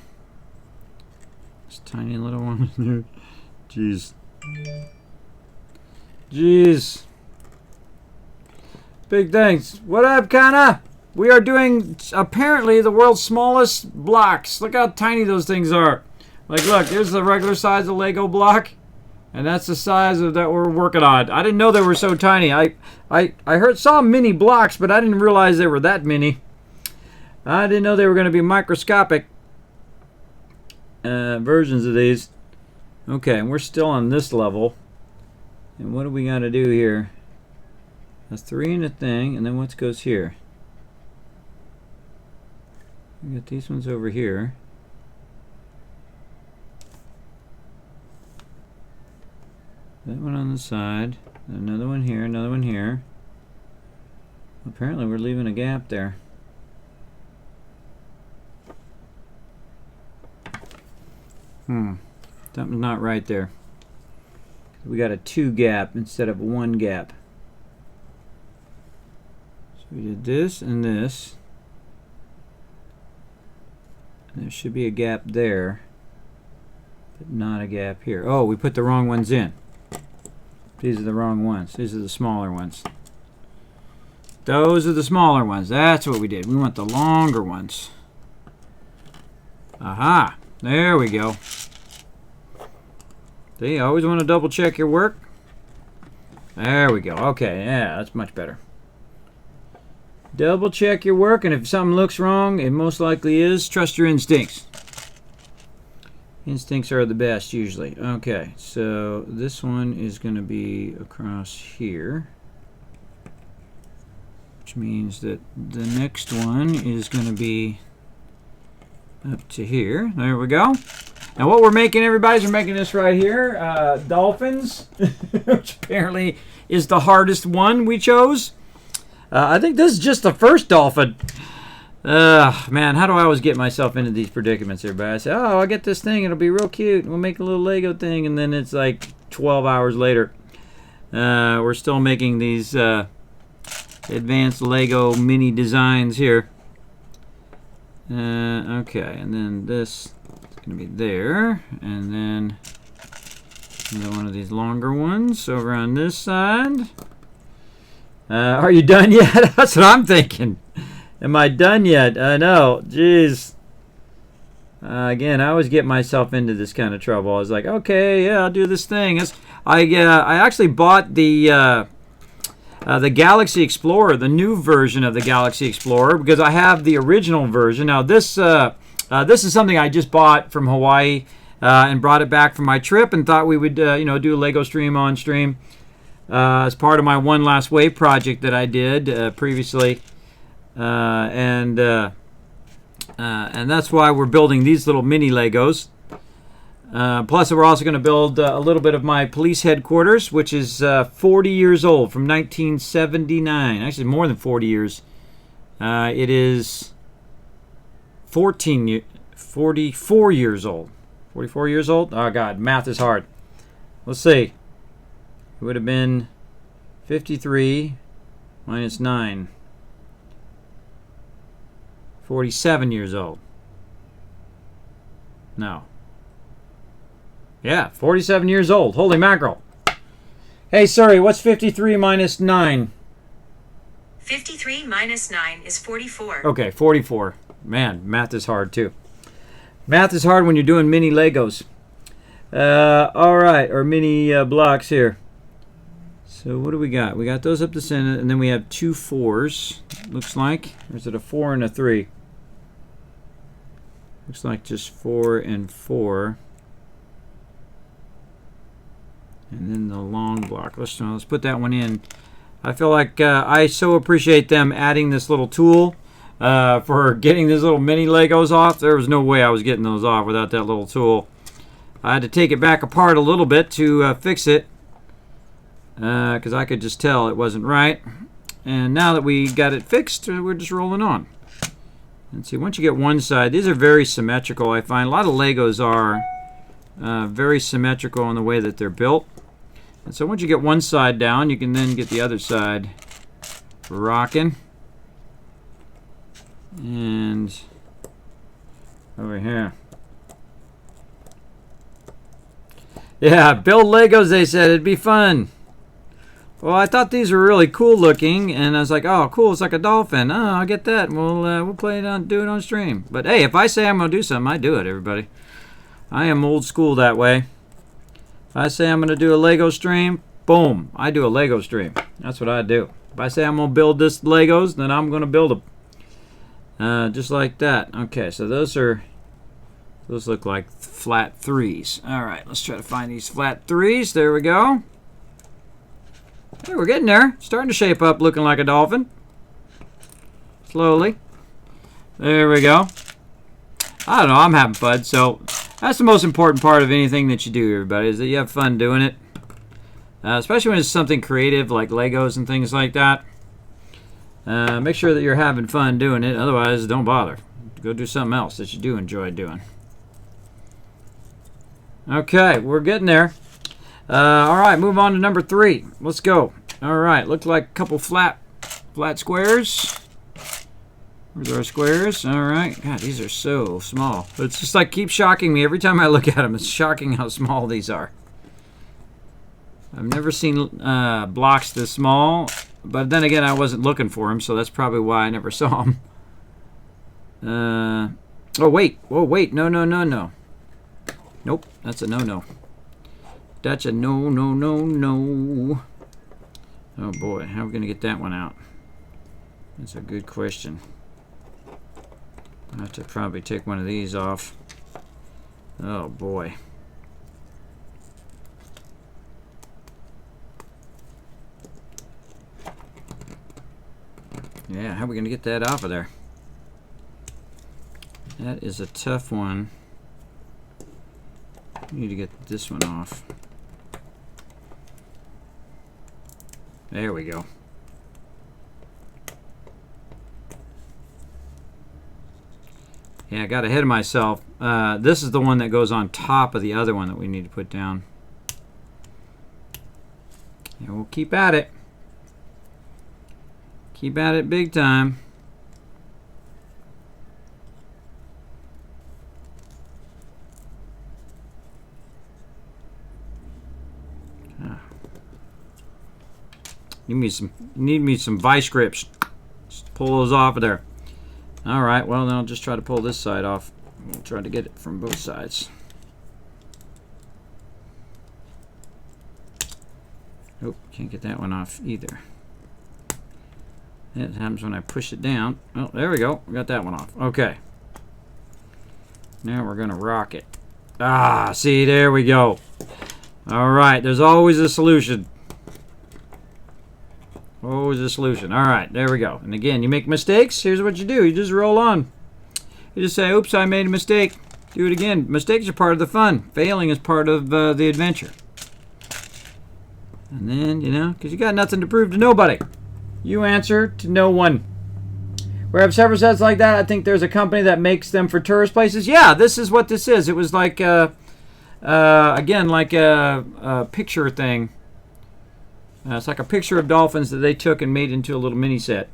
This tiny little one in there. Jeez. Jeez. Big thanks. What up, Kana? We are doing apparently the world's smallest blocks. Look how tiny those things are. Like, look, here's the regular size of Lego block. And that's the size of that we're working on. I didn't know they were so tiny. I saw mini blocks, but I didn't realize they were that mini. I didn't know they were going to be microscopic versions of these. Okay, and we're still on this level. And what do we got to do here? A 3 and a thing, and then what goes here? We got these ones over here. That one on the side, another one here, another one here. Apparently we're leaving a gap there. Something's not right there. We got a 2 gap instead of 1 gap. So we did this and this. And there should be a gap there, but not a gap here. Oh, we put the wrong ones in. These are the wrong ones. These are the smaller ones. Those are the smaller ones. That's what we did. We want the longer ones. Aha! There we go. See, you always want to double check your work. There we go. Okay, yeah, that's much better. Double check your work, and if something looks wrong, it most likely is. Trust your instincts. Instincts are the best usually. Okay, so this one is going to be across here, which means that the next one is going to be up to here. There we go. Now what we're making, everybody, is we're making this right here, dolphins, which apparently is the hardest one we chose. I think this is just the first dolphin. Man, how do I always get myself into these predicaments, everybody? I say, oh, I'll get this thing. It'll be real cute. We'll make a little Lego thing. And then it's like 12 hours later. We're still making these advanced Lego mini designs here. Okay, and then this is going to be there. And then one of these longer ones over on this side. Are you done yet? That's what I'm thinking. Am I done yet? I know. Jeez. Again, I always get myself into this kind of trouble. I was like, okay, yeah, I'll do this thing. I actually bought the Galaxy Explorer, the new version of the Galaxy Explorer, because I have the original version. Now, this is something I just bought from Hawaii and brought it back from my trip and thought we would, do a Lego stream on stream as part of my One Last Wave project that I did previously. And that's why we're building these little mini Legos. Plus, we're also going to build a little bit of my police headquarters, which is 40 years old, from 1979. Actually, more than 40 years. It is 44 years old. 44 years old? Oh, God, math is hard. Let's see. It would have been 53 minus 9. 47 years old. No. Yeah, 47 years old. Holy mackerel. Hey, sorry, what's 53 minus 9? 53 minus 9 is 44. Okay, 44. Man, math is hard too. Math is hard when you're doing mini Legos. All right, or mini blocks here. So what do we got? We got those up the center, and then we have 2 4s, looks like. Or is it a 4 and a 3? Looks like just 4 and 4. And then the long block. Let's put that one in. I feel like I so appreciate them adding this little tool for getting these little mini Legos off. There was no way I was getting those off without that little tool. I had to take it back apart a little bit to fix it because I could just tell it wasn't right. And now that we got it fixed, we're just rolling on. And see, once you get one side, these are very symmetrical, I find. A lot of Legos are very symmetrical in the way that they're built. And so once you get one side down, you can then get the other side rocking. And over here. Yeah, build Legos, they said. It'd be fun. Well, I thought these were really cool looking, and I was like, oh, cool, it's like a dolphin. Oh, I'll get that. We'll play it on, do it on stream. But hey, if I say I'm going to do something, I do it, everybody. I am old school that way. If I say I'm going to do a Lego stream, boom, I do a Lego stream. That's what I do. If I say I'm going to build this Legos, then I'm going to build them. Just like that. Okay, so those look like flat 3s. All right, let's try to find these flat 3s. There we go. Hey, we're getting there. Starting to shape up looking like a dolphin. Slowly. There we go. I don't know, I'm having fun. So that's the most important part of anything that you do, everybody, is that you have fun doing it. Especially when it's something creative like Legos and things like that. Make sure that you're having fun doing it. Otherwise, don't bother. Go do something else that you do enjoy doing. Okay, we're getting there. All right, move on to number 3. Let's go. All right, looks like a couple flat squares. Where's our squares? All right. God, these are so small. It's just like keeps shocking me every time I look at them. It's shocking how small these are. I've never seen blocks this small, but then again, I wasn't looking for them, so that's probably why I never saw them. Oh wait. Oh wait. No. Nope. That's a no. That's a no. Oh boy, how are we gonna get that one out? That's a good question. I have to probably take one of these off. Oh boy. Yeah, how are we going to get that off of there? That is a tough one. We need to get this one off. There we go. Yeah, I got ahead of myself. This is the one that goes on top of the other one that we need to put down. And we'll keep at it. Keep at it big time. Need me some vice grips. Just pull those off of there. All right, well, then I'll just try to pull this side off. We'll try to get it from both sides. Nope, can't get that one off either. That happens when I push it down. Oh, there we go. We got that one off. Okay. Now we're going to rock it. Ah, see, there we go. All right, there's always a solution. Always a solution. All right, there we go. And again, you make mistakes, here's what you do. You just roll on. You just say, oops, I made a mistake. Do it again. Mistakes are part of the fun. Failing is part of the adventure. And then, you know, because you got nothing to prove to nobody. You answer to no one. We have several sets like that. I think there's a company that makes them for tourist places. Yeah, this is what this is. It was like, again, like a picture thing. It's like a picture of dolphins that they took and made into a little mini set,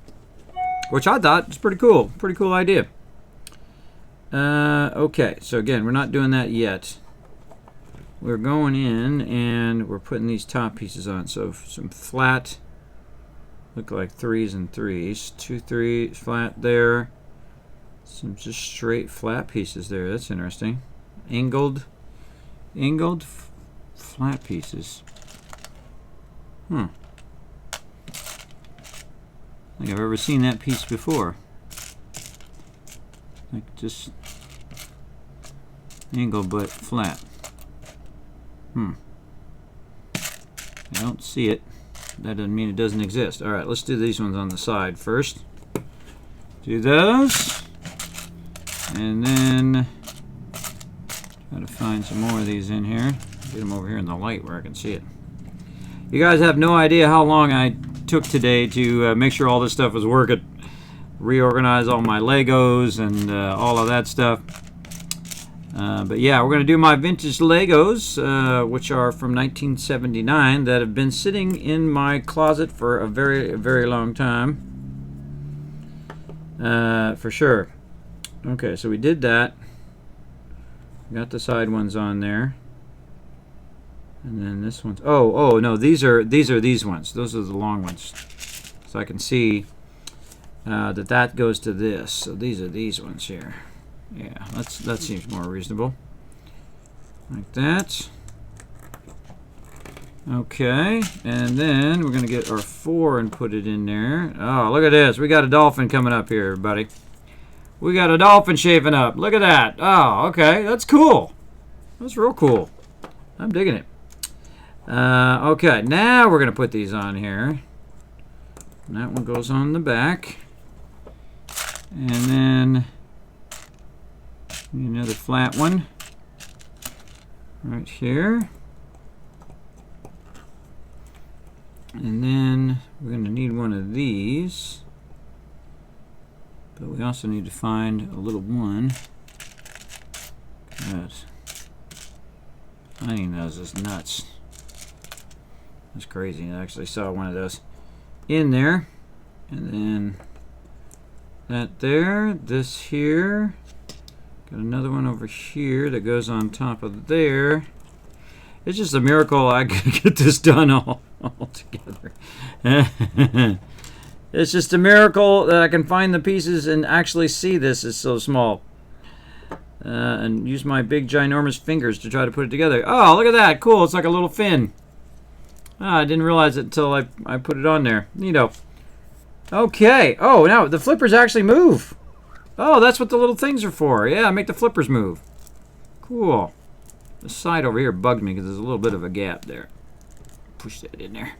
which I thought was pretty cool. Pretty cool idea. Okay, so again, we're not doing that yet. We're going in and we're putting these top pieces on. So some flat, look like 3s and 3s. 2 3s flat there. Some just straight flat pieces there. That's interesting. Angled flat pieces. I think I've ever seen that piece before. Like just angled but flat. I don't see it. That doesn't mean it doesn't exist. Alright, let's do these ones on the side first. Do those. And then try to find some more of these in here. Get them over here in the light where I can see it. You guys have no idea how long I took today to make sure all this stuff was working. Reorganize all my Legos and all of that stuff. But yeah, we're going to do my vintage Legos, which are from 1979, that have been sitting in my closet for a very, very long time. For sure. Okay, so we did that. Got the side ones on there. And then this one's, oh no, these are these ones. Those are the long ones. So I can see that goes to this. So these are these ones here. Yeah, that seems more reasonable. Like that. Okay, and then we're gonna get our 4 and put it in there. Oh, look at this. We got a dolphin coming up here, everybody. We got a dolphin shaving up. Look at that. Oh, okay, that's cool. That's real cool. I'm digging it. Okay, now we're gonna put these on here. And that one goes on the back. And then another flat one right here. And then we're going to need one of these. But we also need to find a little one. God, finding those is nuts. That's crazy. I actually saw one of those in there. And then that there, this here. Got another one over here that goes on top of there. It's just a miracle I can get this done all together. It's just a miracle that I can find the pieces and actually see this is so small. And use my big ginormous fingers to try to put it together. Oh, look at that. Cool. It's like a little fin. I didn't realize it until I put it on there. Neato. Okay. Oh, now the flippers actually move. Oh, that's what the little things are for. Yeah, make the flippers move. Cool. The side over here bugged me because there's a little bit of a gap there. Push that in there.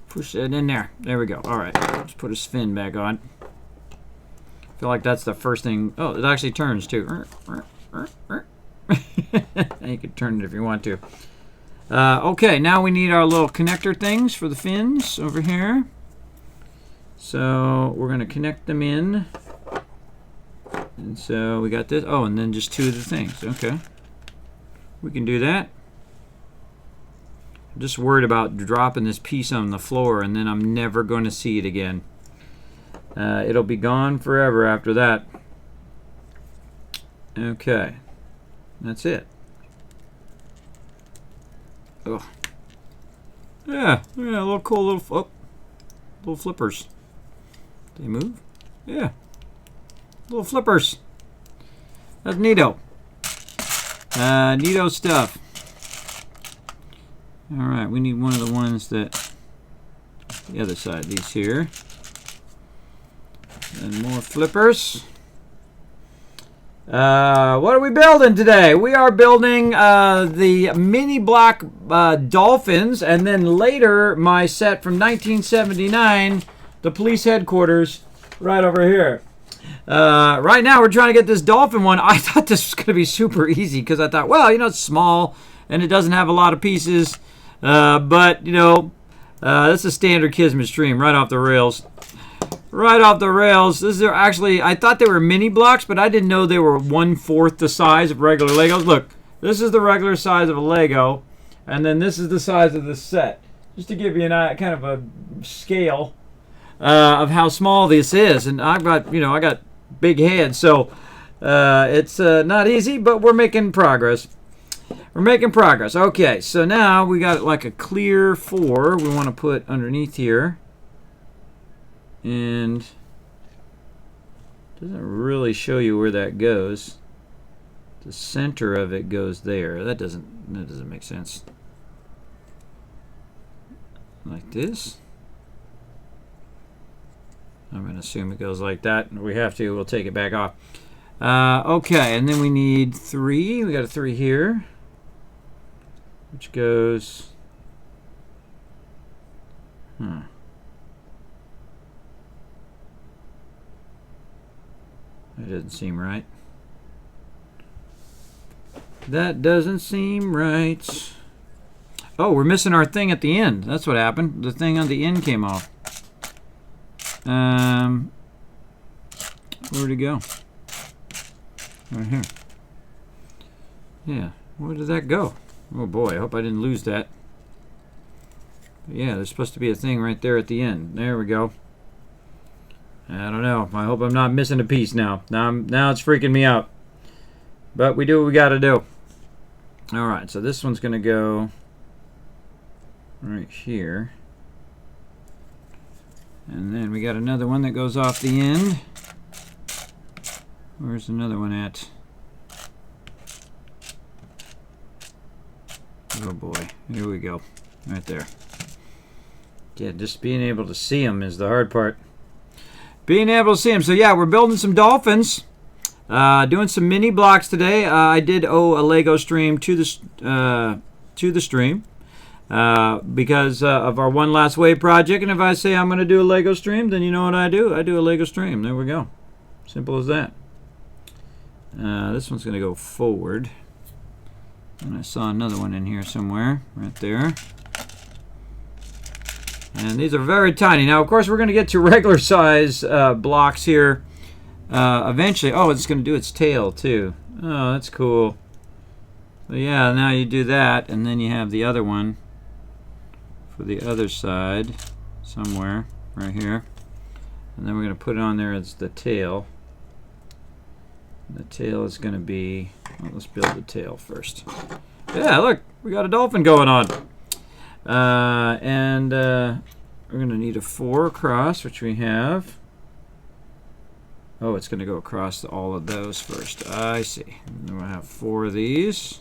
Push that in there. There we go. All right. Let's put his fin back on. I feel like that's the first thing. Oh, it actually turns too. You can turn it if you want to. Okay, now we need our little connector things for the fins over here. So we're going to connect them in. And so we got this. Oh, and then just two of the things. Okay. We can do that. I'm just worried about dropping this piece on the floor and then I'm never going to see it again. It'll be gone forever after that. Okay. That's it. Oh. Yeah, a little cool little flippers. They move? Yeah. Little flippers. That's neato. Neato stuff. Alright, we need one of the ones that the other side, these here. And more flippers. What are we building today? We are building the mini block dolphins, and then later my set from 1979, the police headquarters, right over here. Right now we're trying to get this dolphin one. I thought this was going to be super easy because I thought, well, you know, it's small and it doesn't have a lot of pieces. But, you know, this is a standard Kismet stream right off the rails. Right off the rails. This is actually, I thought they were mini blocks, but I didn't know they were 1/4 the size of regular Legos. Look, this is the regular size of a Lego, and then this is the size of the set. Just to give you an kind of a scale of how small this is. And I've got, you know, I got big heads, so it's not easy, but we're making progress. We're making progress. Okay, so now we got like a clear 4 we want to put underneath here. And doesn't really show you where that goes. The center of it goes there. That doesn't make sense. Like this. I'm going to assume it goes like that. If we have to, we'll take it back off. Okay, and then we need 3. We got a 3 here, which goes. That doesn't seem right. That doesn't seem right. Oh, we're missing our thing at the end. That's what happened. The thing on the end came off. Where'd it go? Right here. Yeah. Where did that go? Oh boy, I hope I didn't lose that. But yeah, there's supposed to be a thing right there at the end. There we go. I don't know. I hope I'm not missing a piece now. Now it's freaking me out. But we do what we got to do. All right, so this one's going to go right here. And then we got another one that goes off the end. Where's another one at? Oh boy. Here we go. Right there. Yeah, just being able to see them is the hard part. Being able to see them. So yeah, we're building some dolphins. Doing some mini blocks today. I did owe a Lego stream to the stream because of our One Last Wave project. And if I say I'm going to do a Lego stream, then you know what I do. I do a Lego stream. There we go. Simple as that. This one's going to go forward. And I saw another one in here somewhere. Right there. And these are very tiny. Now, of course, we're going to get to regular size blocks here eventually. Oh, it's going to do its tail, too. Oh, that's cool. So, yeah, now you do that, and then you have the other one for the other side somewhere right here. And then we're going to put it on there as the tail. And the tail is going to be... Well, let's build the tail first. Yeah, look, we got a dolphin going on. We're going to need a 4 across, which we have. Oh, it's going to go across all of those first. I see. And then we'll have 4 of these.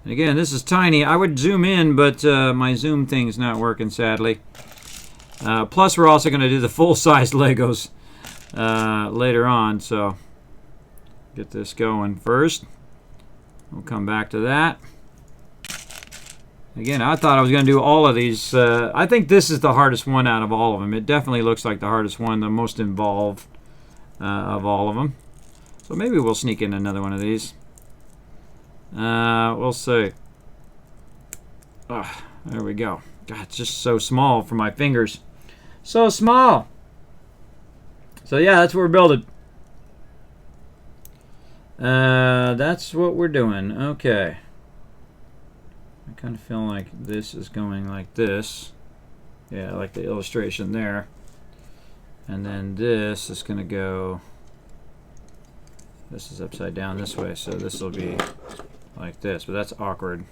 And again, this is tiny. I would zoom in, but my zoom thing's not working, sadly. Plus, we're also going to do the full-size Legos later on, so get this going first. We'll come back to that. Again, I thought I was going to do all of these. I think this is the hardest one out of all of them. It definitely looks like the hardest one, the most involved of all of them. So maybe we'll sneak in another one of these. We'll see. There we go. God, it's just so small for my fingers. So small. So yeah, that's what we're building. That's what we're doing. Okay. I kind of feel like this is going like this. Yeah, like the illustration there. And then this is going to go... This is upside down this way, so this will be like this. But that's awkward.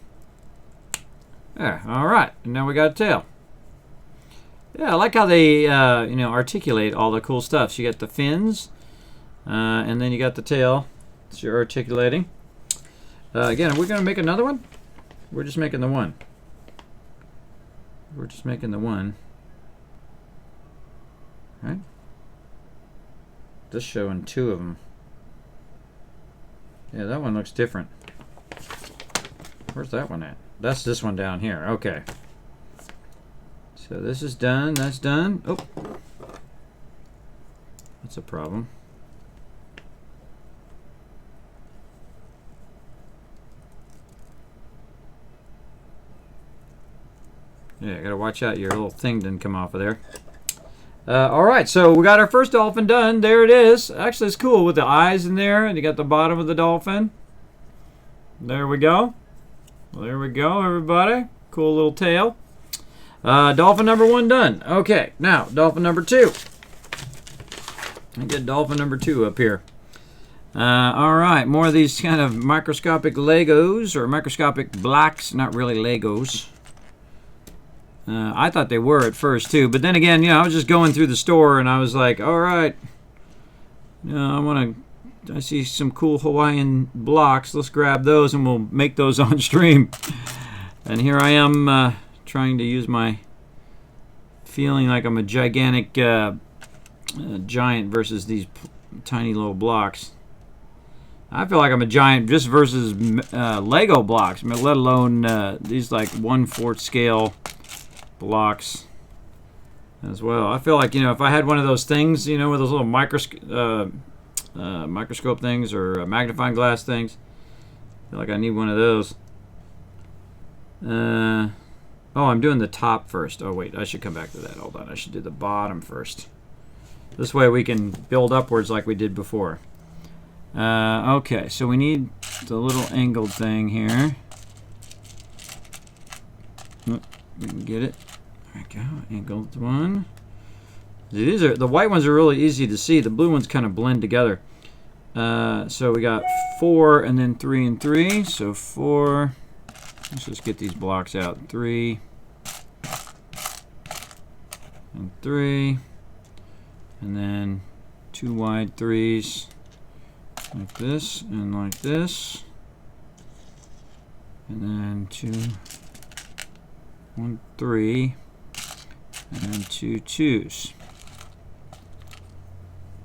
There. All right. And now we got a tail. Yeah, I like how they, you know, articulate all the cool stuff. So you got the fins, and then you got the tail. So you're articulating. Again, are we going to make another one? We're just making the one. We're just making the one. Right? This showing two of them. Yeah, that one looks different. Where's that one at? That's this one down here. Okay. So this is done. That's done. Oh. That's a problem. Yeah, gotta watch out. Your little thing didn't come off of there. Alright, so we got our first dolphin done. There it is. Actually, it's cool with the eyes in there, and you got the bottom of the dolphin. There we go. There we go, everybody. Cool little tail. Dolphin number 1 done. Okay, now, dolphin number 2. Let me get dolphin number 2 up here. Alright, more of these kind of microscopic Legos, or microscopic blocks, not really Legos. I thought they were at first too, but then again, you know, I was just going through the store and I was like, all right, you know, I see some cool Hawaiian blocks. Let's grab those and we'll make those on stream. And here I am trying to use my feeling like I'm a gigantic giant versus these tiny little blocks. I feel like I'm a giant just versus Lego blocks, let alone these like 1/4 scale blocks as well. I feel like, you know, if I had one of those things, you know, with those little microscope things or magnifying glass things, I feel like I need one of those. Oh, I'm doing the top first. Oh wait, I should come back to that. Hold on, I should do the bottom first. This way we can build upwards like we did before. Okay, so we need the little angled thing here. Oh, we can get it. There we go, angled one. These are, the white ones are really easy to see. The blue ones kind of blend together. So we got 4 and then 3 and 3. So 4. Let's just get these blocks out. 3 and 3. And then 2 wide 3s. Like this and like this. And then 2, 1, 3. And 2 2s.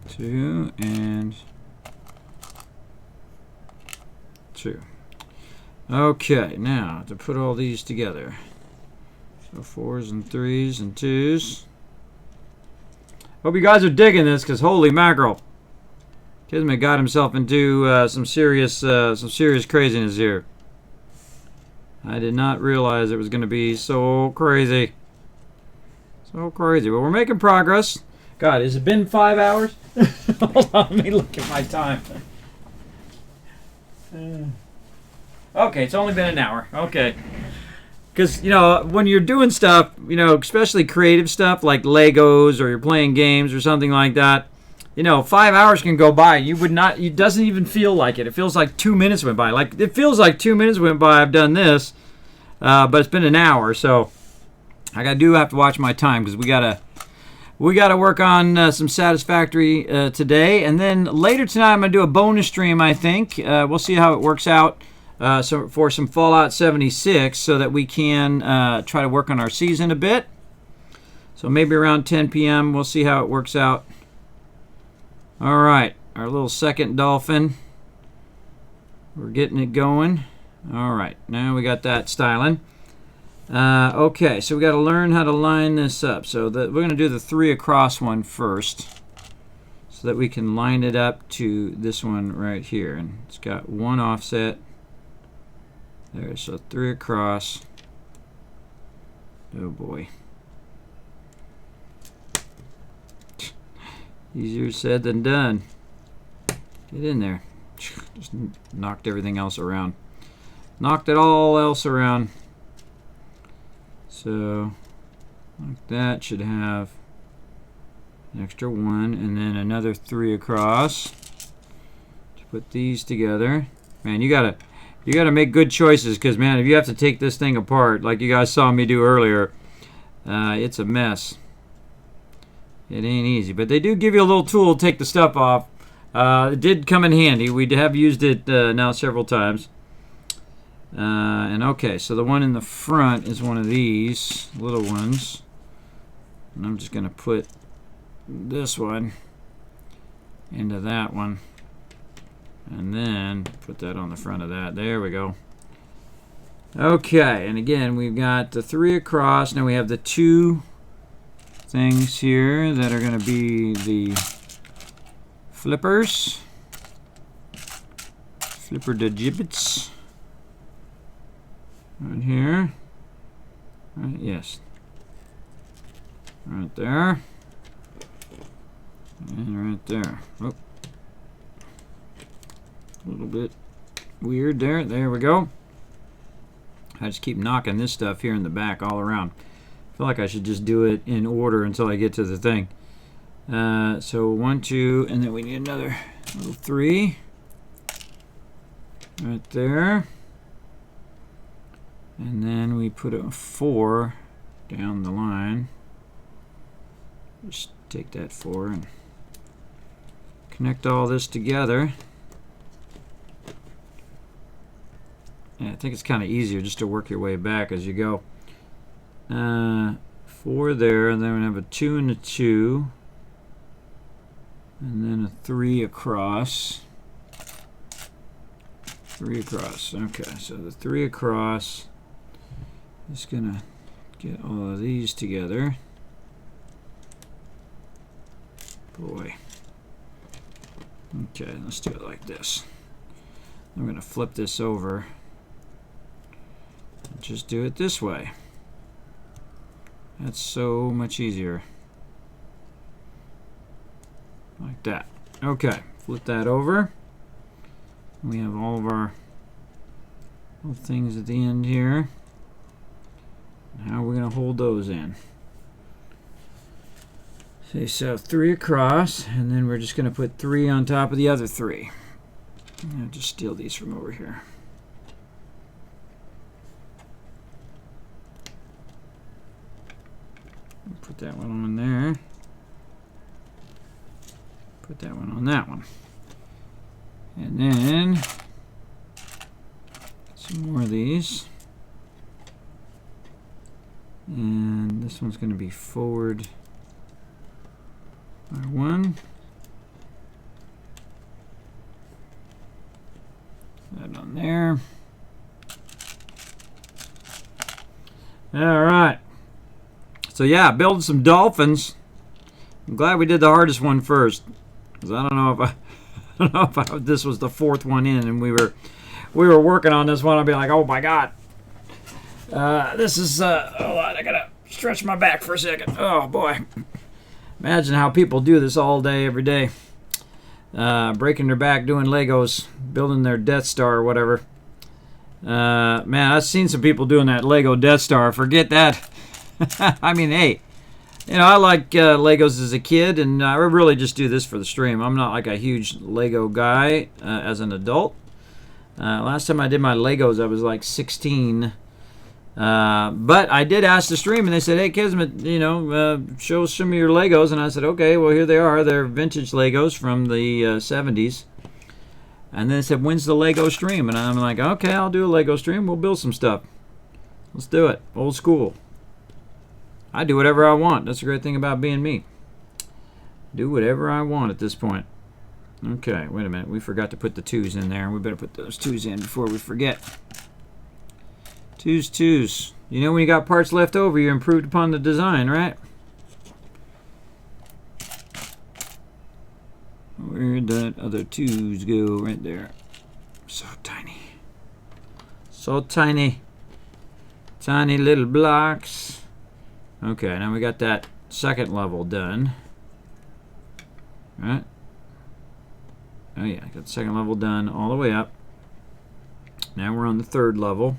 2 and 2. Okay, now to put all these together. So 4s and 3s and 2s. Hope you guys are digging this, because holy mackerel. Kismet got himself into some serious craziness here. I did not realize it was going to be so crazy. So crazy. But we're making progress. God, has it been 5 hours? Hold on, let me look at my time. Okay, it's only been an hour. Okay. Because, you know, when you're doing stuff, you know, especially creative stuff like Legos or you're playing games or something like that, you know, 5 hours can go by. You would not, it doesn't even feel like it. It feels like 2 minutes went by. Like, it feels like 2 minutes went by. I've done this, but it's been an hour. So I do have to watch my time because we gotta work on some Satisfactory today. And then later tonight, I'm going to do a bonus stream, I think. We'll see how it works out. So for some Fallout 76 so that we can try to work on our season a bit. So maybe around 10 p.m. we'll see how it works out. All right, our little second dolphin. We're getting it going. All right, now we got that styling. Okay, so we got to learn how to line this up. So we're going to do the 3 across one first, so that we can line it up to this one right here. And it's got 1 offset. There, so 3 across. Oh boy. Easier said than done. Get in there. Just knocked everything else around. Knocked it all else around. So, like that, should have an extra 1 and then another 3 across to put these together. Man, you gotta make good choices, because man, if you have to take this thing apart like you guys saw me do earlier, it's a mess. It ain't easy, but they do give you a little tool to take the stuff off. It did come in handy. We have used it now several times. And okay, so the one in the front is one of these little ones. And I'm just going to put this one into that one. And then put that on the front of that. There we go. Okay, and again, we've got the 3 across. Now we have the 2 things here that are going to be the flippers. Flipper the gibbets. Right here. Right, yes. Right there. And right there. Oh. A little bit weird there. There we go. I just keep knocking this stuff here in the back all around. I feel like I should just do it in order until I get to the thing. So 1, 2, and then we need another little 3. Right there. And then we put a 4 down the line. Just take that 4 and connect all this together. Yeah, I think it's kind of easier just to work your way back as you go. 4 there, and then we have a 2 and a 2. And then a 3 across. 3 across. Okay, so the 3 across. Just gonna get all of these together. Boy. Okay, let's do it like this. I'm gonna flip this over. Just do it this way. That's so much easier. Like that. Okay, flip that over. We have all of our little things at the end here. How are we going to hold those in? Okay, so 3 across, and then we're just going to put 3 on top of the other 3. I'll just steal these from over here. Put that one on there. Put that one on that one. And then some more of these. And this one's going to be forward by 1. That on there. All right. So yeah, building some dolphins. I'm glad we did the hardest one first, because I don't know if this was the 4th one in, and we were working on this one. I'd be like, oh my god. This is a lot. I gotta stretch my back for a second. Oh boy. Imagine how people do this all day, every day. Breaking their back doing Legos, building their Death Star or whatever. Man, I've seen some people doing that Lego Death Star. Forget that. I mean, hey, you know, I like Legos as a kid, and I really just do this for the stream. I'm not like a huge Lego guy as an adult. Last time I did my Legos, I was like 16. But I did ask the stream, and they said, hey, Kismet, you know, show us some of your Legos. And I said, okay, well, here they are. They're vintage Legos from the 70s. And then they said, when's the Lego stream? And I'm like, okay, I'll do a Lego stream. We'll build some stuff. Let's do it. Old school. I do whatever I want. That's the great thing about being me. Do whatever I want at this point. Okay, wait a minute. We forgot to put the 2s in there. We better put those 2s in before we forget. 2s, 2s. You know when you got parts left over, you improved upon the design, right? Where'd that other 2s go? Right there. So tiny. So tiny. Tiny little blocks. Okay, now we got that second level done. Right? Oh yeah, got the second level done all the way up. Now we're on the third level.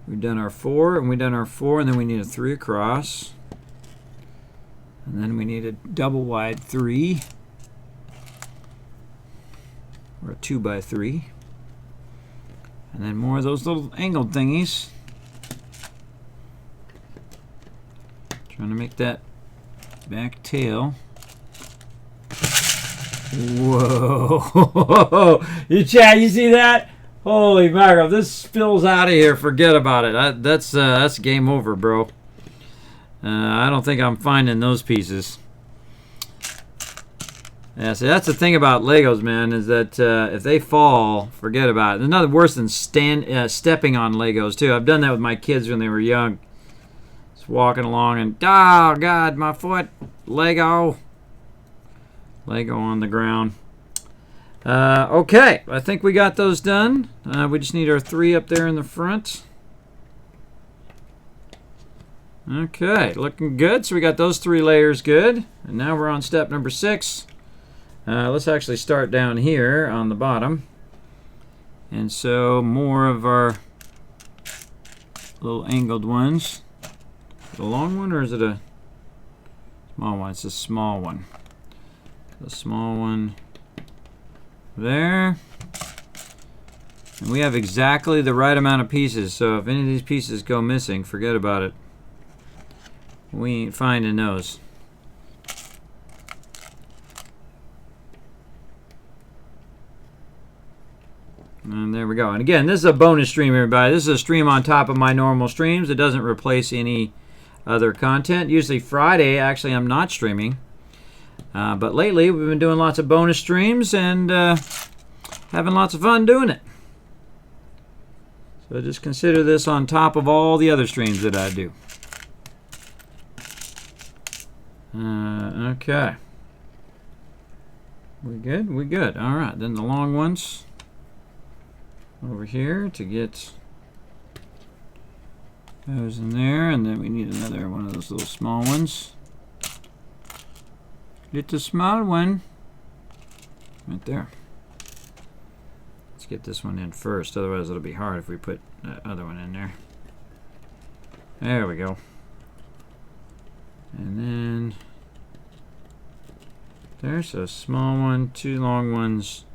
We've done our 4, and we've done our 4, and then we need a 3 across. And then we need a double wide 3. Or a 2x3. And then more of those little angled thingies. Trying to make that back tail. Whoa! You see that? Holy mackerel! This spills out of here. Forget about it. That's game over, bro. I don't think I'm finding those pieces. Yeah, see, that's the thing about Legos, man, is that if they fall, forget about it. There's nothing worse than stepping on Legos, too. I've done that with my kids when they were young. Just walking along and, oh, God, my foot. Lego on the ground. Okay, I think we got those done. We just need our 3 up there in the front. Okay, looking good. So we got those 3 layers good. And now we're on step number 6. Let's actually start down here on the bottom. And so more of our little angled ones. Is it a long one or is it a small one? It's a small one. The small one there. And we have exactly the right amount of pieces, so if any of these pieces go missing, forget about it. We ain't finding those. And there we go. And again, this is a bonus stream, everybody. This is a stream on top of my normal streams. It doesn't replace any other content. Usually Friday, actually, I'm not streaming. But lately, we've been doing lots of bonus streams and having lots of fun doing it. So just consider this on top of all the other streams that I do. Okay. We good? We good. All right. Then the long ones over here to get those in there. And then we need another one of those little small ones. Get the small one. Right there. Let's get this one in first. Otherwise, it'll be hard if we put that other one in there. There we go. And then there's a small one, 2 long ones,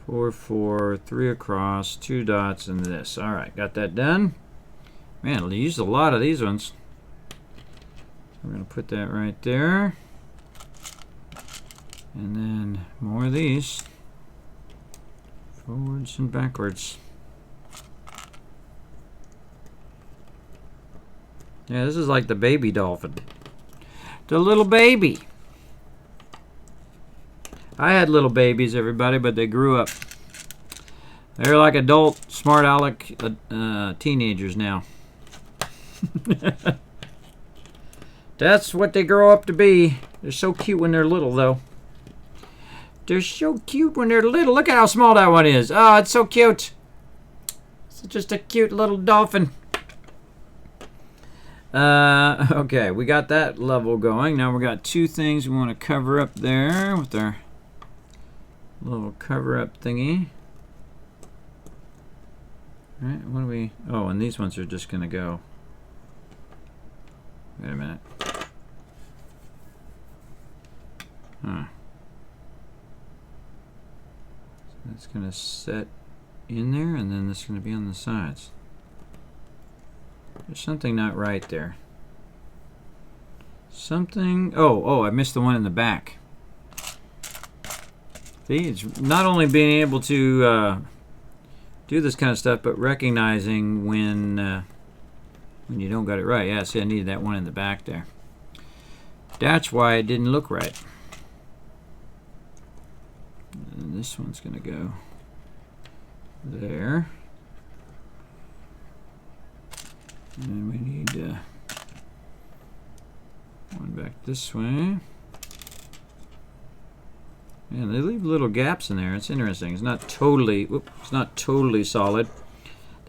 4, 4, 3 across, 2 dots, and this. All right, got that done. Man, we used a lot of these ones. We're going to put that right there. And then more of these. Forwards and backwards. Yeah, this is like the baby dolphin. The little baby. I had little babies, everybody, but they grew up. They're like adult, smart aleck teenagers now. That's what they grow up to be. They're so cute when they're little, though. They're so cute when they're little. Look at how small that one is. Oh, it's so cute. It's just a cute little dolphin. Okay, we got that level going. Now we got 2 things we want to cover up there with our little cover-up thingy. All right, what do we... Oh, and these ones are just going to go... Wait a minute. Huh. So that's going to set in there, and then this is going to be on the sides. There's something not right there. Something... Oh, I missed the one in the back. See, it's not only being able to do this kind of stuff, but recognizing when you don't got it right. Yeah, see, I needed that one in the back there. That's why it didn't look right. this one's going to go there. And we need one back this way. And they leave little gaps in there. It's interesting. It's not totally, it's not totally solid.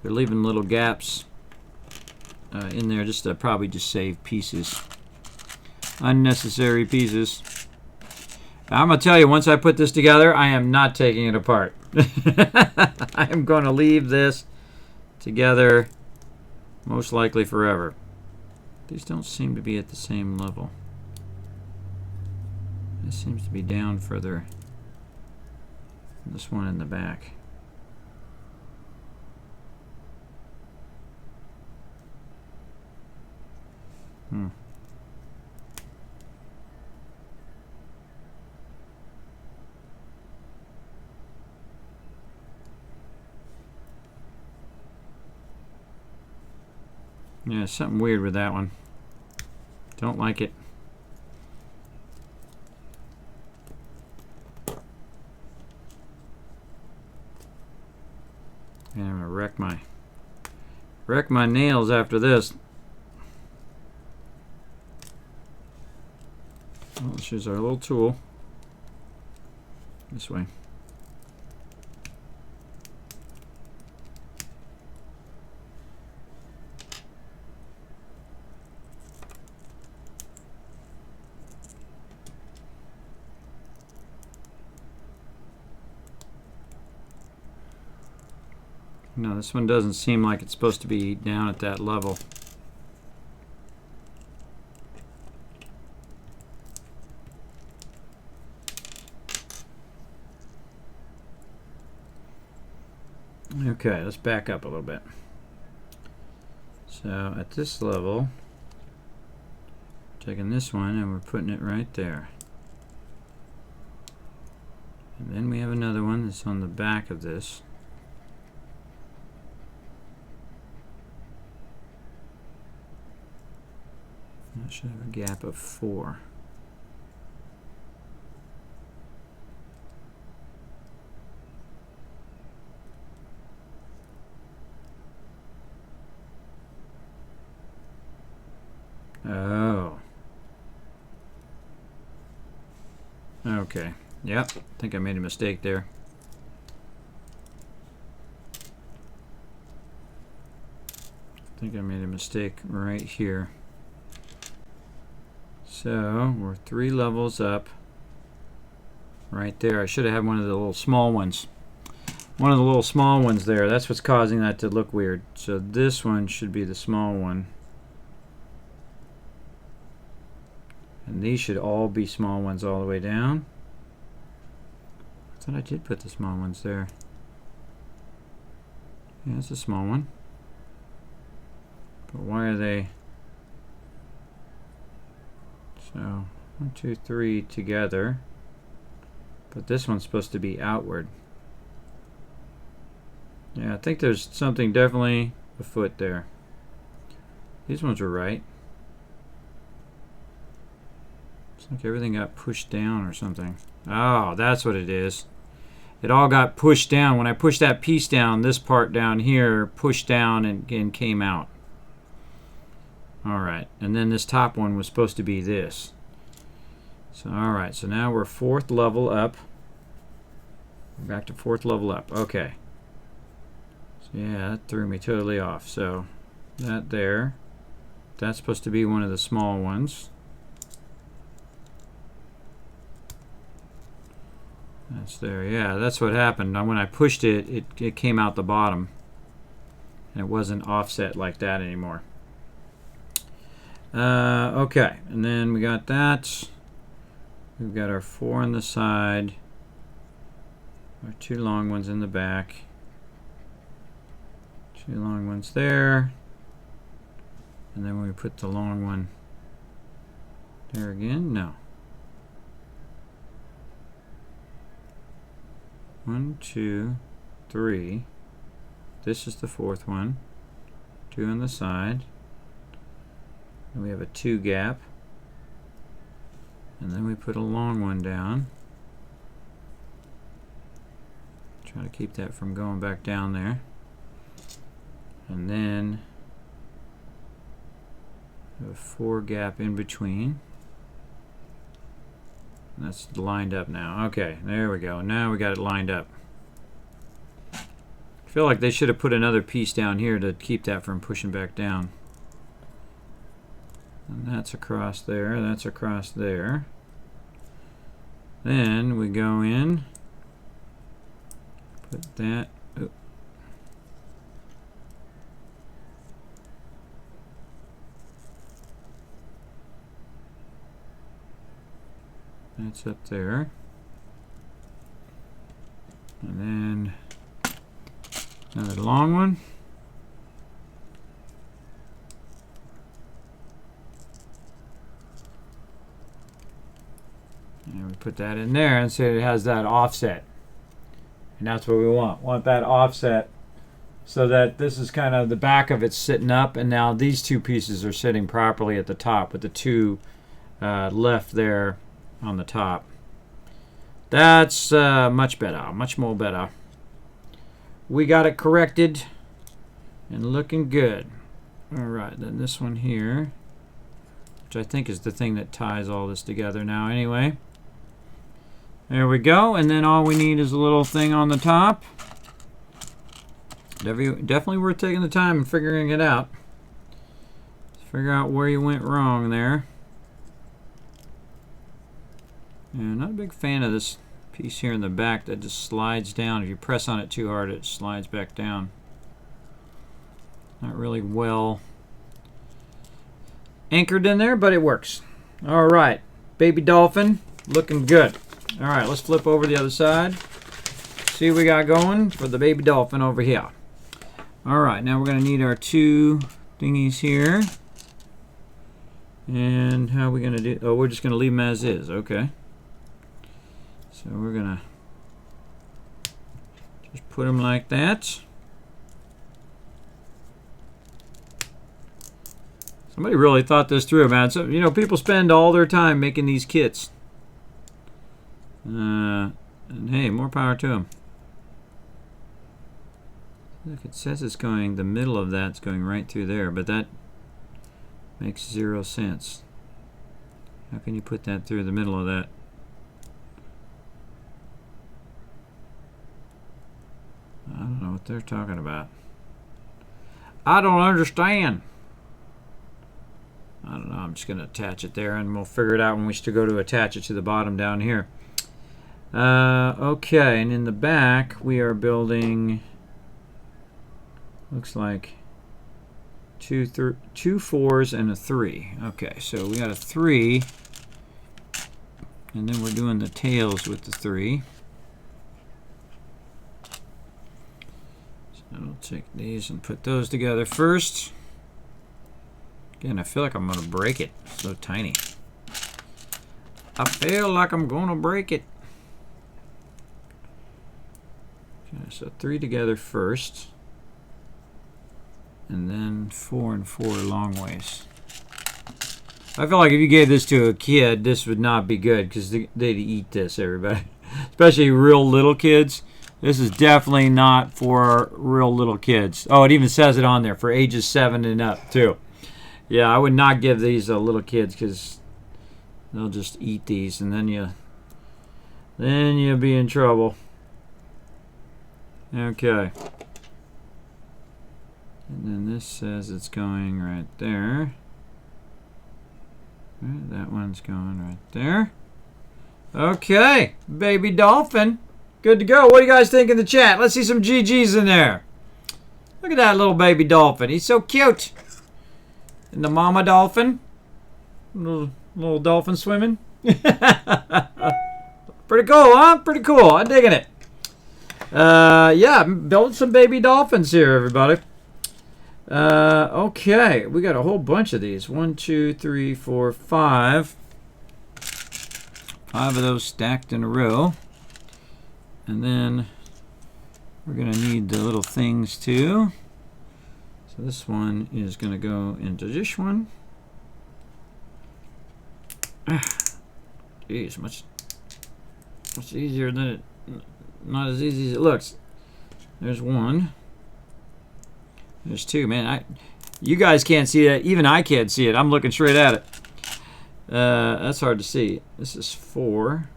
They're leaving little gaps in there just to probably just save pieces, unnecessary pieces. I'm gonna tell you, once I put this together, I am not taking it apart. I am going to leave this together most likely forever. These don't seem to be at the same level. This seems to be down further. This one in the back. Yeah, something weird with that one. Don't like it. And I'm gonna wreck my nails after this. Well, let's use our little tool. This way. No, this one doesn't seem like it's supposed to be down at that level. Okay, let's back up a little bit. So at this level, taking this one and we're putting it right there. And then we have another one that's on the back of this. That should have a gap of 4. Oh. Okay. Yep. I think I made a mistake there. I think I made a mistake right here. So we're 3 levels up right there. I should have had one of the little small ones. One of the little small ones there. That's what's causing that to look weird. So this one should be the small one. And these should all be small ones all the way down. I thought I did put the small ones there. Yeah, that's a small one. But why are they... So 1, 2, 3 together, but this one's supposed to be outward. Yeah, I think there's something definitely afoot there. These ones were right. It's like everything got pushed down or something. Oh, that's what it is. It all got pushed down. When I pushed that piece down, this part down here pushed down and came out. Alright, and then this top one was supposed to be this. So, alright, so now we're 4th level up. We're back to 4th level up. Okay. So, yeah, that threw me totally off. So, that there. That's supposed to be one of the small ones. That's there. Yeah, that's what happened. Now, when I pushed it, it came out the bottom. And it wasn't offset like that anymore. Okay, and then we got that. We've got our 4 on the side, our 2 long ones in the back, 2 long ones there, and then we put the long one there again. No. 1, 2, 3. This is the 4th one. 2 on the side. And we have a 2 gap, and then we put a long one down, Try to keep that from going back down there. And then a 4 gap in between. And that's lined up now. Okay, there we go. Now we got it lined up. I feel like they should have put another piece down here to keep that from pushing back down. And that's across there. That's across there. Then we go in, put that. Oh. That's up there. And then another long one. And we put that in there and say it has that offset. And that's what we want. Want that offset so that this is kind of the back of it sitting up, and now these two pieces are sitting properly at the top with the two left there on the top. That's much better, much more better. We got it corrected and looking good. All right, then this one here, which I think is the thing that ties all this together now anyway. There we go, and then all we need is a little thing on the top. Definitely worth taking the time and figuring it out. Figure out where you went wrong there. Yeah, not a big fan of this piece here in the back that just slides down. If you press on it too hard, it slides back down. Not really well anchored in there, but it works. All right, baby dolphin, looking good. All right, let's flip over the other side. See what we got going for the baby dolphin over here. All right, now we're going to need our two thingies here. And how are we going to do? Oh, we're just going to leave them as is. Okay. So we're going to just put them like that. Somebody really thought this through, man. So, you know, people spend all their time making these kits. And hey, more power to them. Look, it says it's going, the middle of that's going right through there, but that makes 0 sense. How can you put that through the middle of that? I don't know what they're talking about. I don't understand. I don't know, I'm just going to attach it there and we'll figure it out when we still go to attach it to the bottom down here. Okay, and in the back we are building, looks like two 4s and a 3. Okay, so we got a 3, and then we're doing the tails with the 3. So I'll take these and put those together first. Again, I feel like I'm gonna break it. It's so tiny. I feel like I'm gonna break it. Okay, so 3 together first, and then 4 and 4 long ways. I feel like if you gave this to a kid, this would not be good because they'd eat this, everybody. Especially real little kids. This is definitely not for real little kids. Oh, it even says it on there, for ages 7 and up, too. Yeah, I would not give these to little kids because they'll just eat these, and then you'll be in trouble. Okay. And then this says it's going right there. Right, that one's going right there. Okay, baby dolphin. Good to go. What do you guys think in the chat? Let's see some GGs in there. Look at that little baby dolphin. He's so cute. And the mama dolphin. Little dolphin swimming. Pretty cool, huh? Pretty cool. I'm digging it. Yeah, building some baby dolphins here, everybody. Okay, we got a whole bunch of these. 1, 2, 3, 4, 5. 5 of those stacked in a row. And then we're going to need the little things too. So this one is going to go into this one. Geez, much easier than it. Not as easy as it looks. There's one. There's two. Man, you guys can't see it. Even I can't see it. I'm looking straight at it. That's hard to see. This is 4.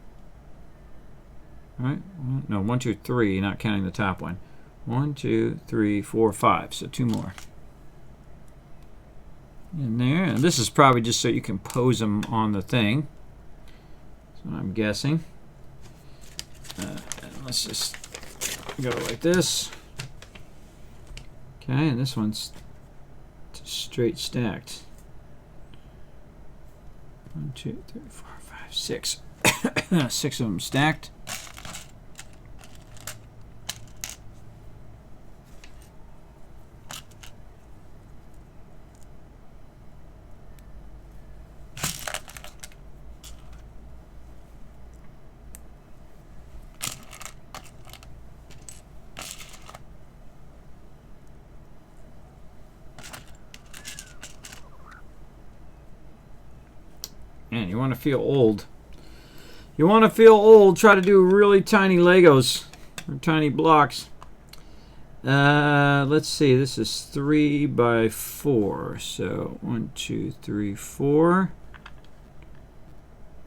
Right? No, 1, 2, 3, not counting the top one. 1, 2, 3, 4, 5. So 2 more. In there. And this is probably just so you can pose them on the thing. That's what I'm guessing. And let's just go like this. Okay, and this one's straight stacked. 1, 2, 3, 4, 5, 6. 6 of them stacked. Man, you want to feel old. You want to feel old, try to do really tiny Legos or tiny blocks. Let's see, this is 3 by 4. So 1, 2, 3, 4.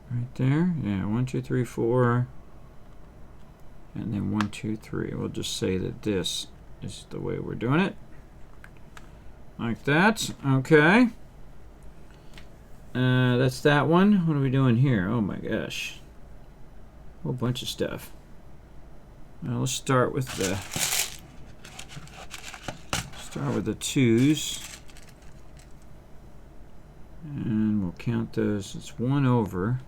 Right there. Yeah, 1, 2, 3, 4. And then 1, 2, 3. We'll just say that this is the way we're doing it. Like that. Okay. That's that one. What are we doing here? Oh my gosh. A whole bunch of stuff. Well, let's start with the 2s. And we'll count those. It's 1 over.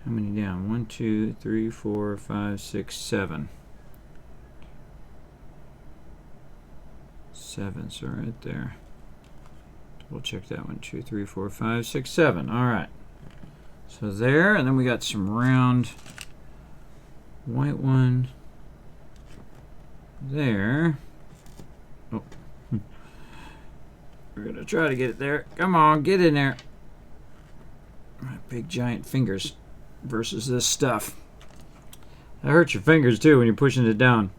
How many down? 1, 2, 3, 4, 5, 6, 7. 7, so right there. We'll check that one. 2, 3, 4, 5, 6, 7. All right. So there, and then we got some round white one there. Oh. We're going to try to get it there. Come on, get in there. My big giant fingers versus this stuff. That hurts your fingers too when you're pushing it down.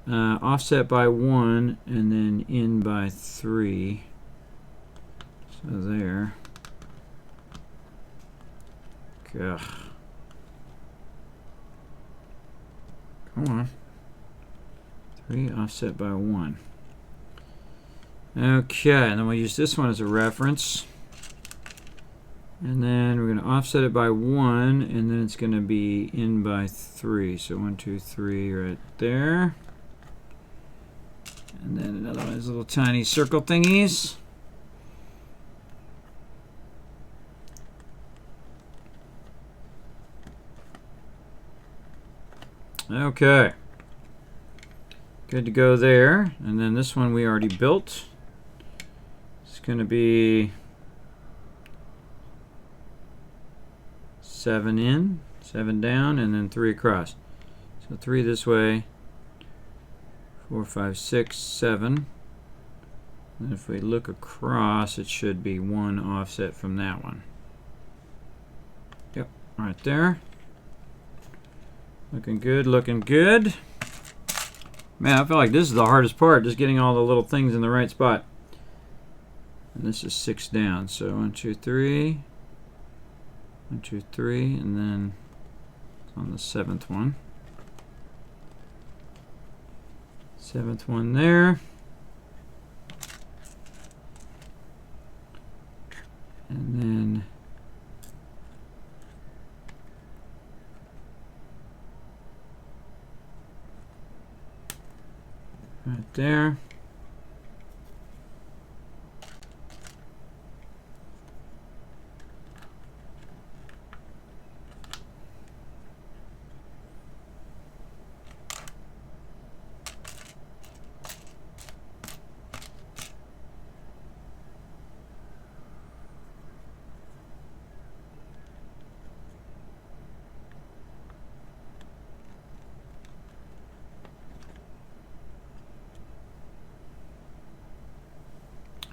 Offset by 1 and then in by 3. So there. Ugh. Come on. 3 offset by 1. Okay, and then we'll use this one as a reference. And then we're going to offset it by 1, and then it's going to be in by 3. So 1, 2, 3 right there. And then another one of those little tiny circle thingies. Okay. Good to go there. And then this one we already built. It's going to be 7 in, 7 down, and then 3 across. So 3 this way, 4, 5, 6, 7. And if we look across, it should be 1 offset from that one. Yep, right there. Looking good, looking good. Man, I feel like this is the hardest part, just getting all the little things in the right spot. And this is 6 down, so 1, 2, 3. 1, 2, 3, and then it's on the 7th one. 7th one there. And then right there.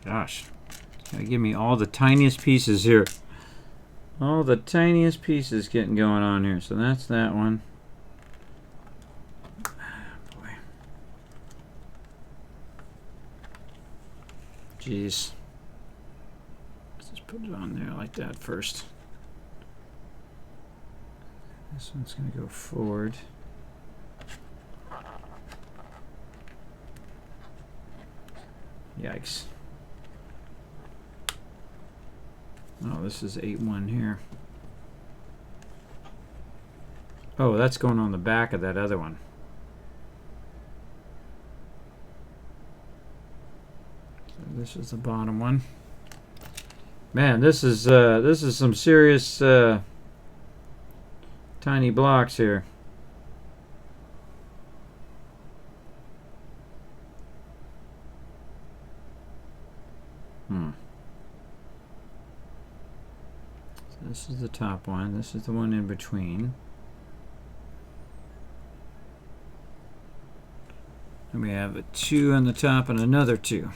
Gosh, it's gotta give me all the tiniest pieces here. All the tiniest pieces getting going on here. So that's that one. Boy. Jeez. Let's just put it on there like that first. This one's going to go forward. Yikes. Oh, this is 8-1 here. Oh, that's going on the back of that other one. So this is the bottom one. Man, this is some serious tiny blocks here. So this is the top one. This is the one in between. And we have a 2 on the top and another 2.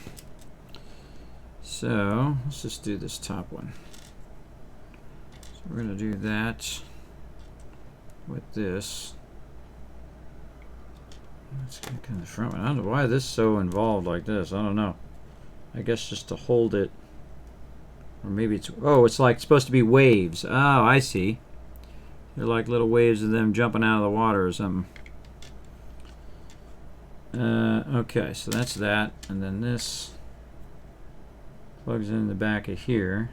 So let's just do this top one. So we're going to do that with this. Let's get kind of the front one. I don't know why this is so involved like this. I don't know. I guess just to hold it. Or maybe it's, oh, it's like supposed to be waves. Oh, I see. They're like little waves of them jumping out of the water or something. Okay, so that's that. And then this plugs in the back of here.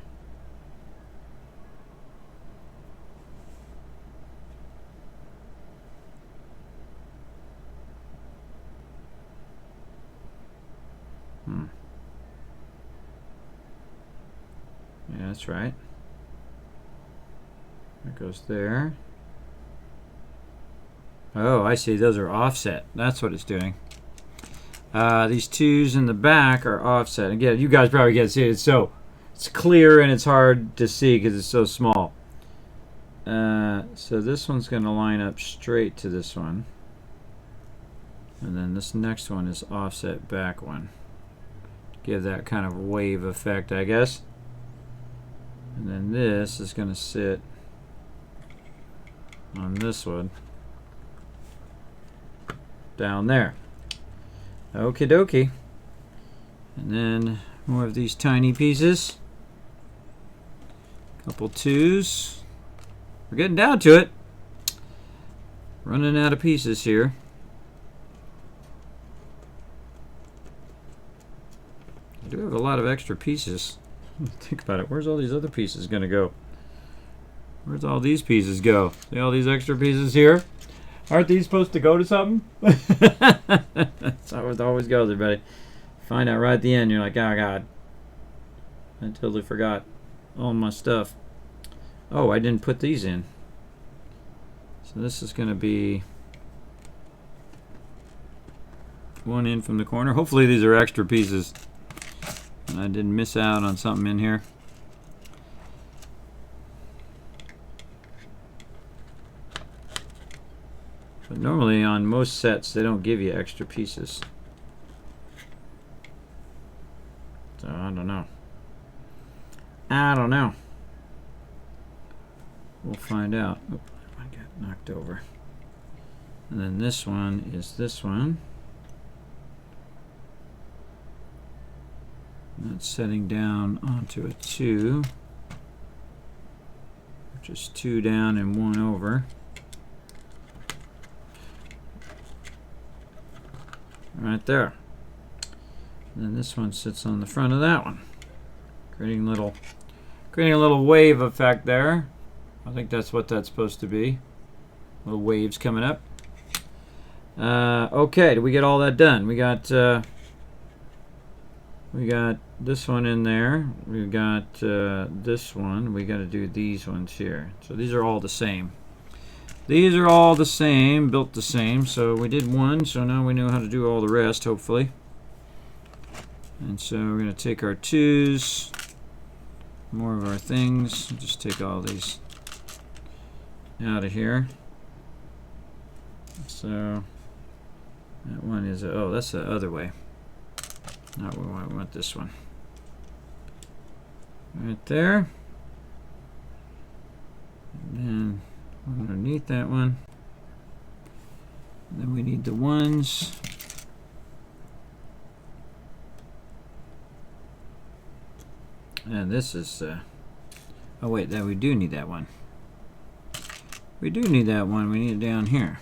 Yeah, that's right. That goes there. Oh, I see. Those are offset. That's what it's doing. These 2s in the back are offset. Again, you guys probably can't see it. It's clear and it's hard to see because it's so small. So this one's going to line up straight to this one. And then this next one is offset back one. Give that kind of wave effect, I guess. And then this is going to sit on this one down there. Okie dokie. And then more of these tiny pieces. Couple 2s. We're getting down to it. Running out of pieces here. I do have a lot of extra pieces. Think about it. Where's all these other pieces going to go? Where's all these pieces go? See all these extra pieces here? Aren't these supposed to go to something? That's how it always goes, everybody. Find out right at the end. You're like, oh, God. I totally forgot all my stuff. Oh, I didn't put these in. So this is going to be one in from the corner. Hopefully these are extra pieces. And I didn't miss out on something in here. But normally on most sets they don't give you extra pieces. So I don't know. I don't know. We'll find out. Oop, I got knocked over. And then this one is this one. That's setting down onto a 2, which is 2 down and 1 over. Right there. And then this one sits on the front of that one, creating a little wave effect there. I think that's what that's supposed to be. Little waves coming up. Okay, did we get all that done? We got this one in there. We got this one. We got to do these ones here. So these are all the same. These are all the same, built the same. So we did one, so now we know how to do all the rest, hopefully. And so we're going to take our 2s, more of our things. Just take all these out of here. So that one is, oh, that's the other way. Not what I want, this one. Right there. And then underneath that one. And then we need the 1s. And this is, oh wait, that we do need that one. We do need that one. We need it down here.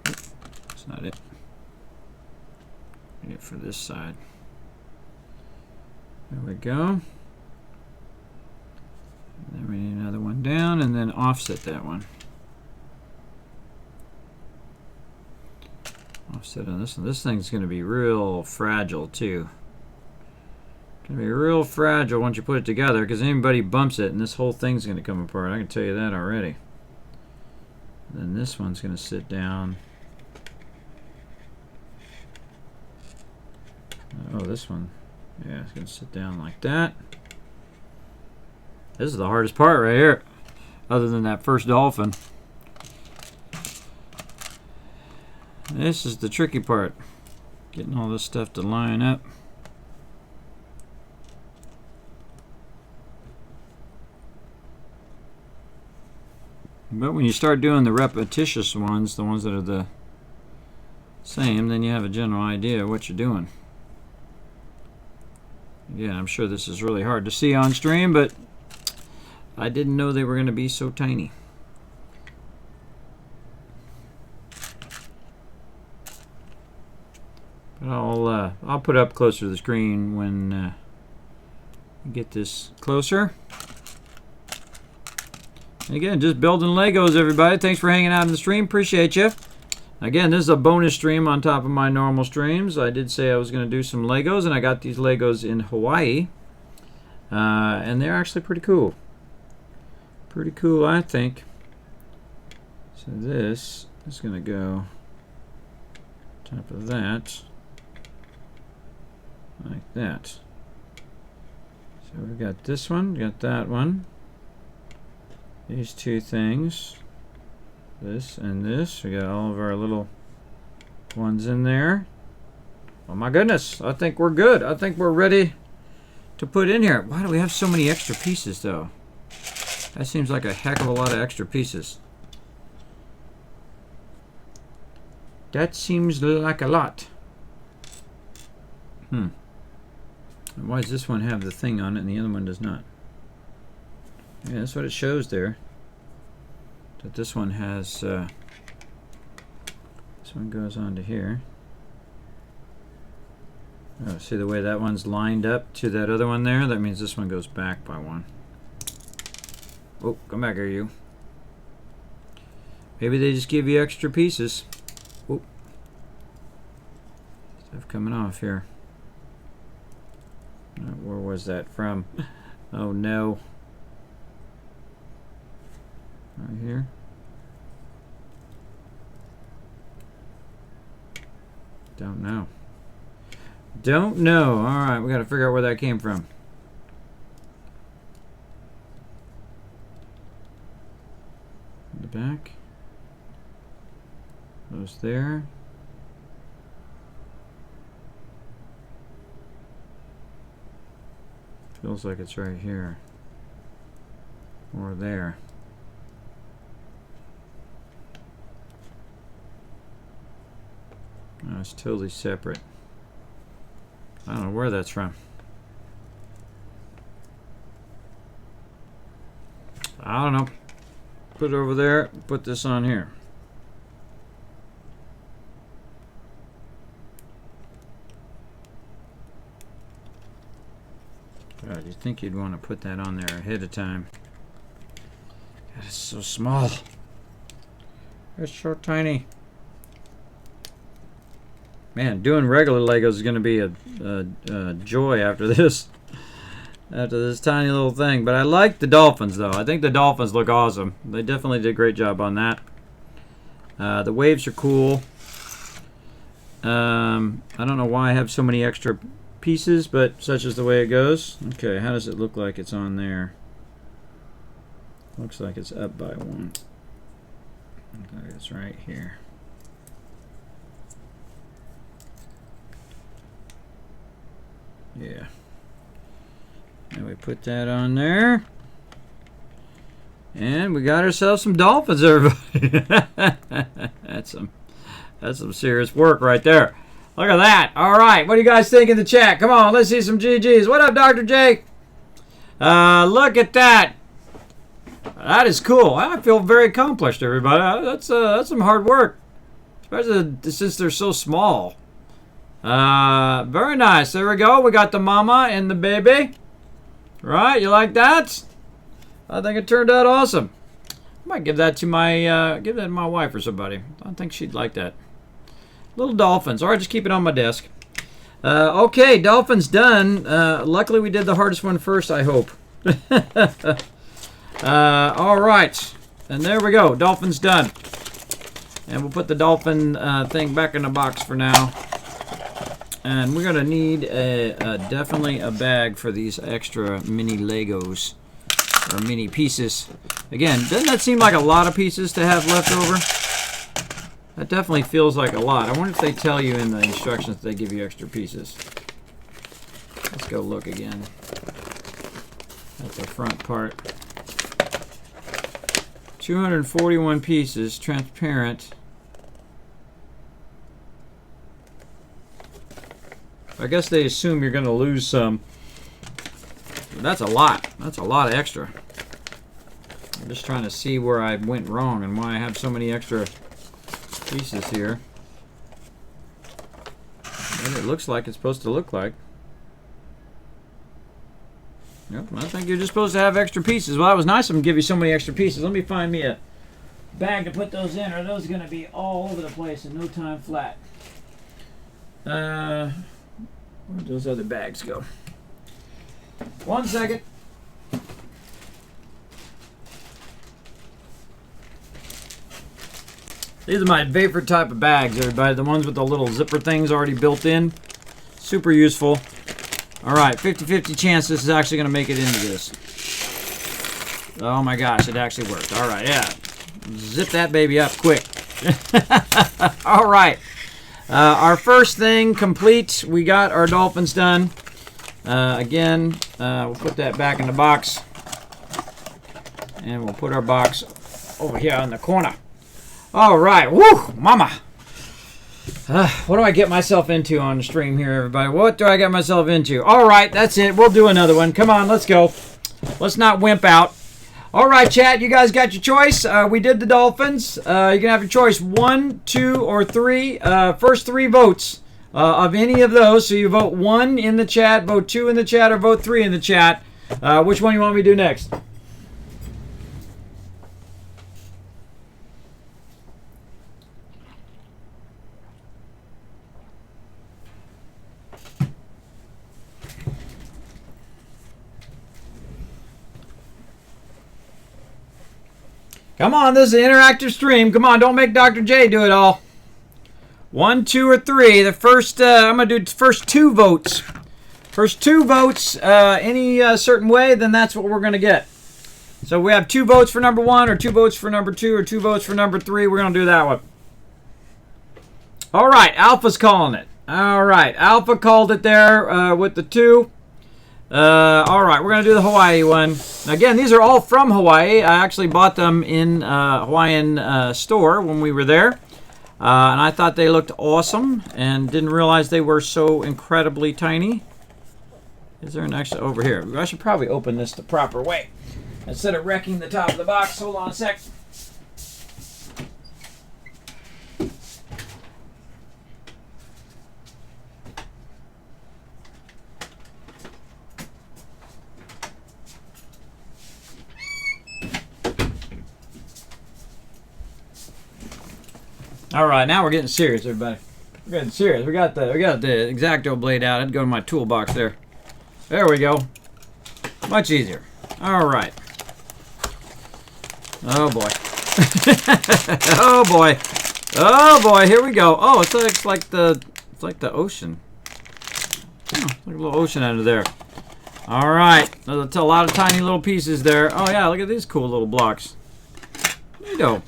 That's not it. We need it for this side. There we go. And then we need another one down, and then offset that one. Offset on this one. This thing's going to be real fragile too. Going to be real fragile once you put it together, because anybody bumps it and this whole thing's going to come apart. I can tell you that already. Then this one's going to sit down. Oh, this one. Yeah, it's going to sit down like that. This is the hardest part right here, other than that first dolphin. This is the tricky part, getting all this stuff to line up. But when you start doing the repetitious ones, the ones that are the same, then you have a general idea of what you're doing. Again, I'm sure this is really hard to see on stream, but I didn't know they were going to be so tiny. But I'll put it up closer to the screen when we get this closer. And again, just building Legos, everybody. Thanks for hanging out in the stream. Appreciate you. Again, this is a bonus stream on top of my normal streams. I did say I was going to do some Legos, and I got these Legos in Hawaii. And they're actually pretty cool. Pretty cool, I think. So this is going to go on top of that. Like that. So we've got this one, got that one. These two things. This and this. We got all of our little ones in there. Oh my goodness, I think we're good. I think we're ready to put in here. Why do we have so many extra pieces though? That seems like a heck of a lot of extra pieces. That seems like a lot. And why does this one have the thing on it and the other one does not? Yeah, that's what it shows there. That this one has, this one goes onto here. Oh, see the way that one's lined up to that other one there? That means this one goes back by one. Oh, come back here, you. Maybe they just give you extra pieces. Oh. Stuff coming off here. Where was that from? Oh no. Right here. Don't know. Don't know. Alright, we got to figure out where that came from. In the back. Goes there. Feels like it's right here. Or there. No, it's totally separate. I don't know where that's from. I don't know. Put it over there. Put this on here. God, you'd think you'd want to put that on there ahead of time. God, it's so small. It's so tiny. Man, doing regular Legos is going to be a joy after this. After this tiny little thing. But I like the dolphins, though. I think the dolphins look awesome. They definitely did a great job on that. The waves are cool. I don't know why I have so many extra pieces, but such is the way it goes. Okay, how does it look like it's on there? Looks like it's up by one. Looks like it's right here. Yeah. And we put that on there. And we got ourselves some dolphins, everybody. That's some serious work right there. Look at that. All right. What do you guys think in the chat? Come on. Let's see some GGs. What up, Dr. Jake? Look at that. That is cool. I feel very accomplished, everybody. That's some hard work. Especially since they're so small. Very nice. There we go. We got the mama and the baby. Right? You like that? I think it turned out awesome. I might give that to my wife or somebody. I think she'd like that. Little dolphins. All right, just keep it on my desk. Okay, dolphins done. Luckily, we did the hardest one first, I hope. All right. And there we go. Dolphins done. And we'll put the dolphin thing back in the box for now. And we're going to need definitely a bag for these extra mini Legos. Or mini pieces. Again, doesn't that seem like a lot of pieces to have left over? That definitely feels like a lot. I wonder if they tell you in the instructions that they give you extra pieces. Let's go look again. At the front part. 241 pieces, transparent. I guess they assume you're going to lose some. That's a lot. That's a lot of extra. I'm just trying to see where I went wrong and why I have so many extra pieces here. And it looks like it's supposed to look like. Yep, I think you're just supposed to have extra pieces. Well, that was nice of them to give you so many extra pieces. Let me find me a bag to put those in, or those are going to be all over the place in no time flat. Where'd those other bags go? 1 second. These are my favorite type of bags, everybody. The ones with the little zipper things already built in. Super useful. All right, 50-50 chance this is actually going to make it into this. Oh my gosh, it actually worked. All right, yeah. Zip that baby up quick. All right. Our first thing complete. We got our dolphins done. Again, we'll put that back in the box. And we'll put our box over here in the corner. All right. Woo, mama. What do I get myself into on the stream here, everybody? What do I get myself into? All right, that's it. We'll do another one. Come on, let's go. Let's not wimp out. All right, chat, you guys got your choice. We did the dolphins. You can have your choice 1, 2, or 3. First 3 votes of any of those. So you vote 1 in the chat, vote 2 in the chat, or vote 3 in the chat. Which one you want me to do next? Come on, this is an interactive stream. Come on, don't make Dr. J do it all. 1, 2, or 3. The first, I'm going to do first 2 votes. First 2 votes any certain way, then that's what we're going to get. So we have 2 votes for number 1, or 2 votes for number 2, or 2 votes for number 3. We're going to do that one. All right, Alpha's calling it. All right, Alpha called it there with the 2. All right, we're going to do the Hawaii one. Again, these are all from Hawaii. I actually bought them in Hawaiian store when we were there. And I thought they looked awesome and didn't realize they were so incredibly tiny. Is there an extra over here? I should probably open this the proper way instead of wrecking the top of the box. Hold on a sec. All right, now we're getting serious, everybody. We're getting serious. We got the X-Acto blade out. I'd go to my toolbox there. There we go. Much easier. All right. Oh boy. Oh boy. Oh boy. Here we go. Oh, it's like the ocean. Oh, like a little ocean under there. All right. There's a lot of tiny little pieces there. Oh yeah, look at these cool little blocks. Neato.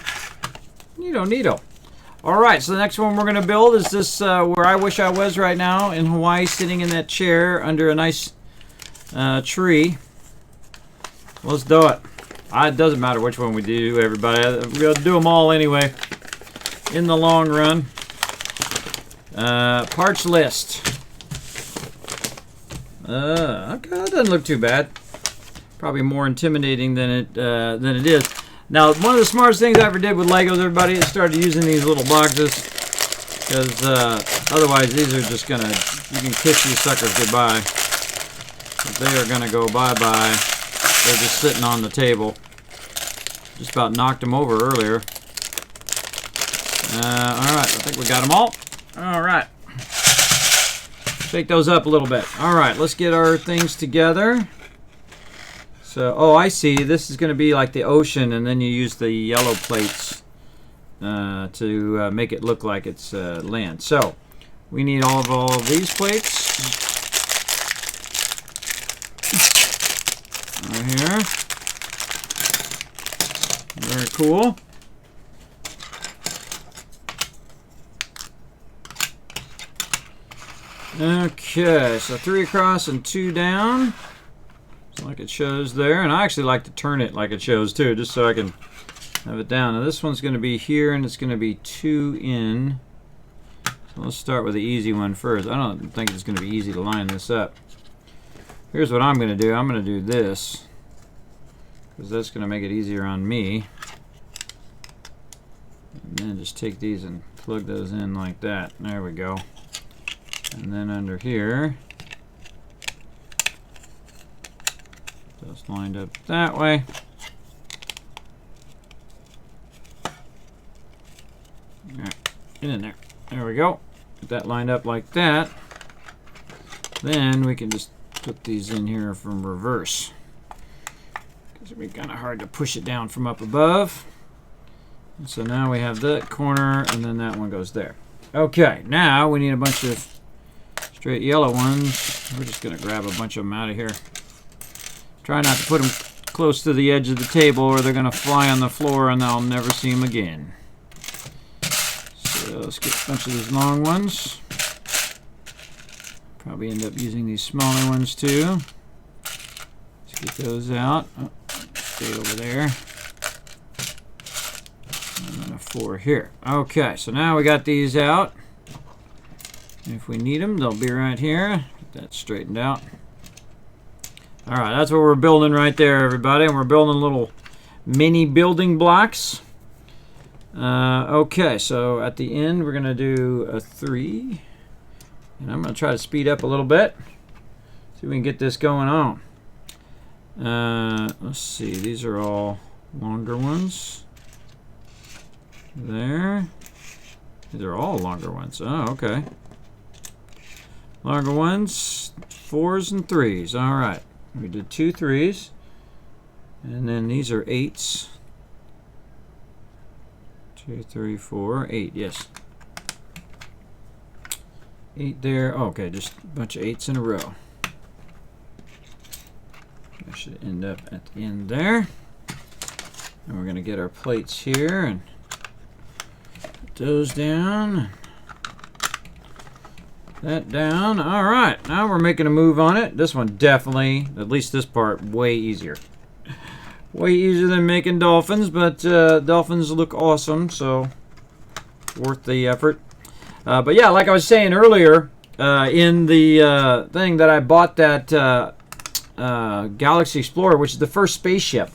Neato, neato. All right, so the next one we're going to build is this where I wish I was right now in Hawaii, sitting in that chair under a nice tree. Let's do it. It doesn't matter which one we do, everybody. We'll do them all anyway in the long run. Parts list. Okay, that doesn't look too bad. Probably more intimidating than it is. Now, one of the smartest things I ever did with Legos, everybody, is started using these little boxes. Because otherwise, these are just gonna, you can kiss these suckers goodbye. They are gonna go bye-bye. They're just sitting on the table. Just about knocked them over earlier. Alright, I think we got them all. Alright. Shake those up a little bit. Alright, let's get our things together. So, oh, I see. This is going to be like the ocean, and then you use the yellow plates to make it look like it's land. So, we need all of these plates. Right here. Very cool. Okay, so 3 across and 2 down. Just like it shows there. And I actually like to turn it like it shows too, just so I can have it down. Now this one's going to be here, and it's going to be 2 in. So let's start with the easy one first. I don't think it's going to be easy to line this up. Here's what I'm going to do. I'm going to do this, because that's going to make it easier on me. And then just take these and plug those in like that. There we go. And then under here, just lined up that way. Alright, get in there. There we go. Get that lined up like that. Then we can just put these in here from reverse, because it'd be kind of hard to push it down from up above. And so now we have that corner, and then that one goes there. Okay, now we need a bunch of straight yellow ones. We're just going to grab a bunch of them out of here. Try not to put them close to the edge of the table, or they're going to fly on the floor and I'll never see them again. So let's get a bunch of these long ones. Probably end up using these smaller ones too. Let's get those out. Oh, stay over there. And then a 4 here. Okay, so now we got these out. If we need them, they'll be right here. Get that straightened out. Alright, that's what we're building right there, everybody. And we're building little mini building blocks. Okay, so at the end, we're going to do a 3. And I'm going to try to speed up a little bit. See if we can get this going on. Let's see, these are all longer ones. There. These are all longer ones. Oh, okay. Longer ones, 4s and 3s. All right, we did 2 3s, and then these are 8s. 2, 3, 4, 8. Yes, 8 there. Oh, okay, just a bunch of 8s in a row. That should end up at the end there. And we're gonna get our plates here and put those down. That down. All right, now we're making a move on it. This one definitely, at least this part, way easier. Way easier than making dolphins, but dolphins look awesome, so worth the effort. But yeah, like I was saying earlier, in the thing that I bought that Galaxy Explorer, which is the first spaceship.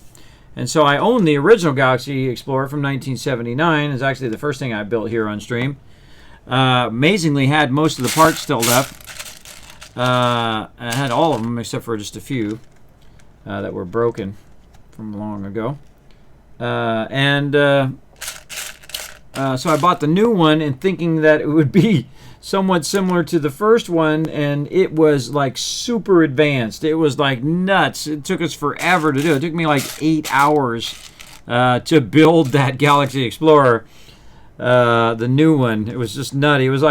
And so I own the original Galaxy Explorer from 1979. It's actually the first thing I built here on stream. Amazingly had most of the parts still left. I had all of them except for just a few that were broken from long ago. So I bought the new one and thinking that it would be somewhat similar to the first one, and it was like super advanced. It was like nuts. It took us forever to do. It took me like 8 hours to build that Galaxy Explorer. The new one, it was just nutty. It was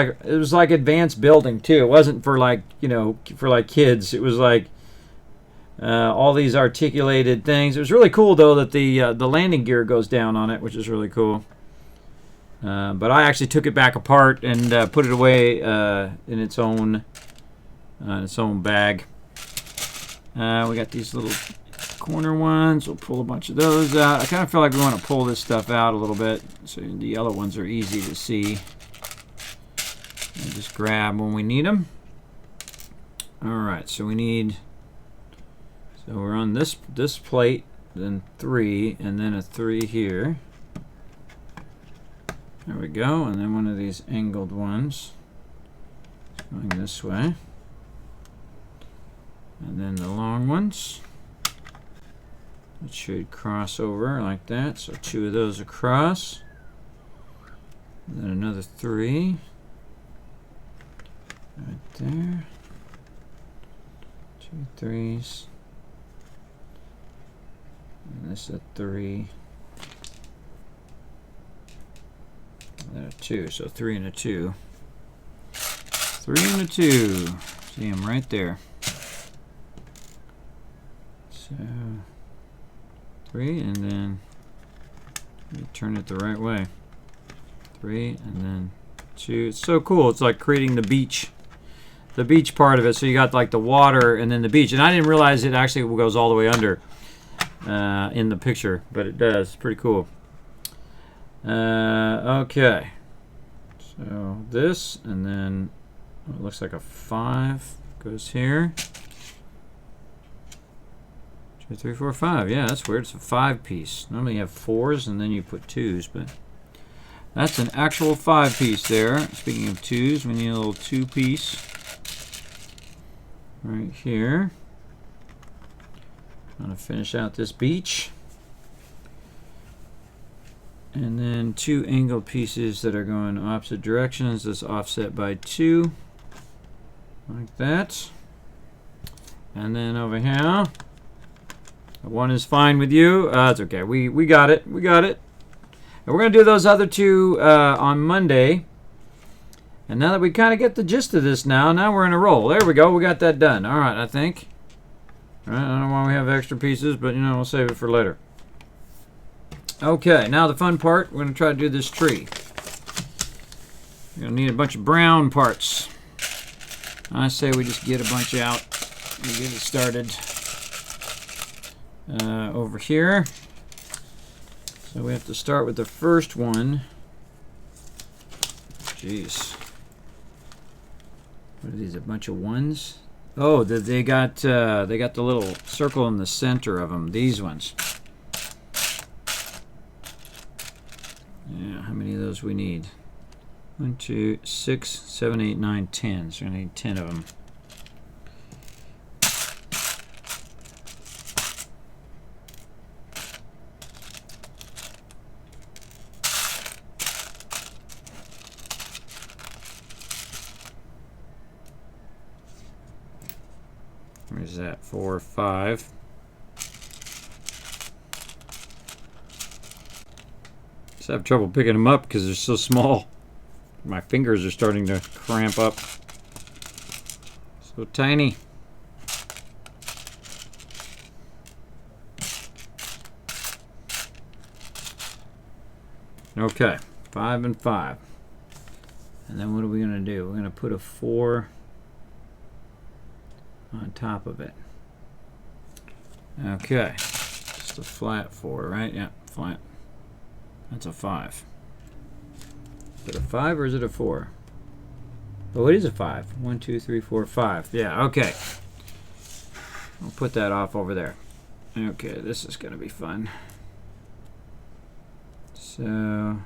like advanced building too. It wasn't for like, you know, for like kids. It was like all these articulated things. It was really cool though that the landing gear goes down on it, which is really cool. But I actually took it back apart and put it away in its own bag. We got these little corner ones. We'll pull a bunch of those out. I kind of feel like we want to pull this stuff out a little bit so the yellow ones are easy to see. And just grab when we need them. Alright, so we need, so we're on this plate, then 3, and then a 3 here. There we go, and then one of these angled ones going this way. And then the long ones. It should cross over like that, so 2 of those across. And then another 3. Right there. 2 3s. And this is a 3. And then a 2, so 3 and a 2. 3 and a 2. See them right there. So 3, and then you turn it the right way. 3, and then 2. It's so cool. It's like creating the beach part of it. So you got like the water and then the beach. And I didn't realize it actually goes all the way under in the picture, but it does. It's pretty cool. Okay. So this, and then it looks like a 5 goes here. 2, 3, 4, 5. Yeah, that's weird. It's a 5 piece. Normally you have 4s and then you put 2s, but that's an actual 5 piece there. Speaking of 2s, we need a little 2 piece right here. I'm going to finish out this beach. And then 2 angled pieces that are going opposite directions. This offset by 2. Like that. And then over here. 1 is fine with you. It's okay. We got it. We got it. And we're going to do those other 2 on Monday. And now that we kind of get the gist of this now we're in a roll. There we go. We got that done. All right, I think. All right, I don't know why we have extra pieces, but, we'll save it for later. Okay, now the fun part. We're going to try to do this tree. You're going to need a bunch of brown parts. I say we just get a bunch out and get it started over here. So we have to start with the first one. Jeez. What are these, a bunch of 1s? Oh, they got the little circle in the center of them. These ones. Yeah, how many of those we need? 1, 2, 6, 7, 8, 9, 10. So we need 10 of them. Where's that? 4, 5. Just have trouble picking them up because they're so small. My fingers are starting to cramp up. So tiny. Okay, 5 and 5. And then what are we going to do? We're going to put a 4 on top of it. Okay, just a flat 4, right? Yeah, flat. That's a 5. Is it a 5 or is it a 4? Oh, it is a 5. 1, 2, 3, 4, 5. Yeah, okay. I'll put that off over there. Okay, this is going to be fun. So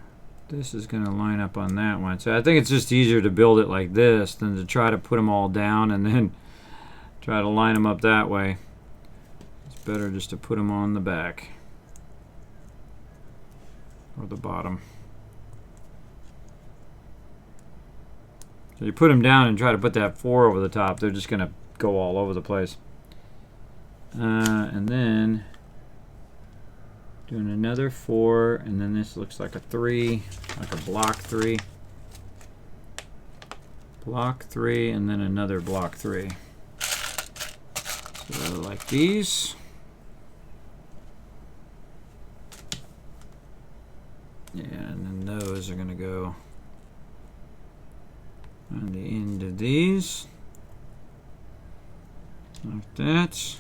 this is going to line up on that one. So I think it's just easier to build it like this than to try to put them all down and then try to line them up that way. It's better just to put them on the back or the bottom. So you put them down and try to put that 4 over the top, they're just going to go all over the place. And then doing another 4, and then this looks like a 3, like a block 3. Block 3, and then another block 3. So like these. Yeah, and then those are going to go on the end of these. Like that.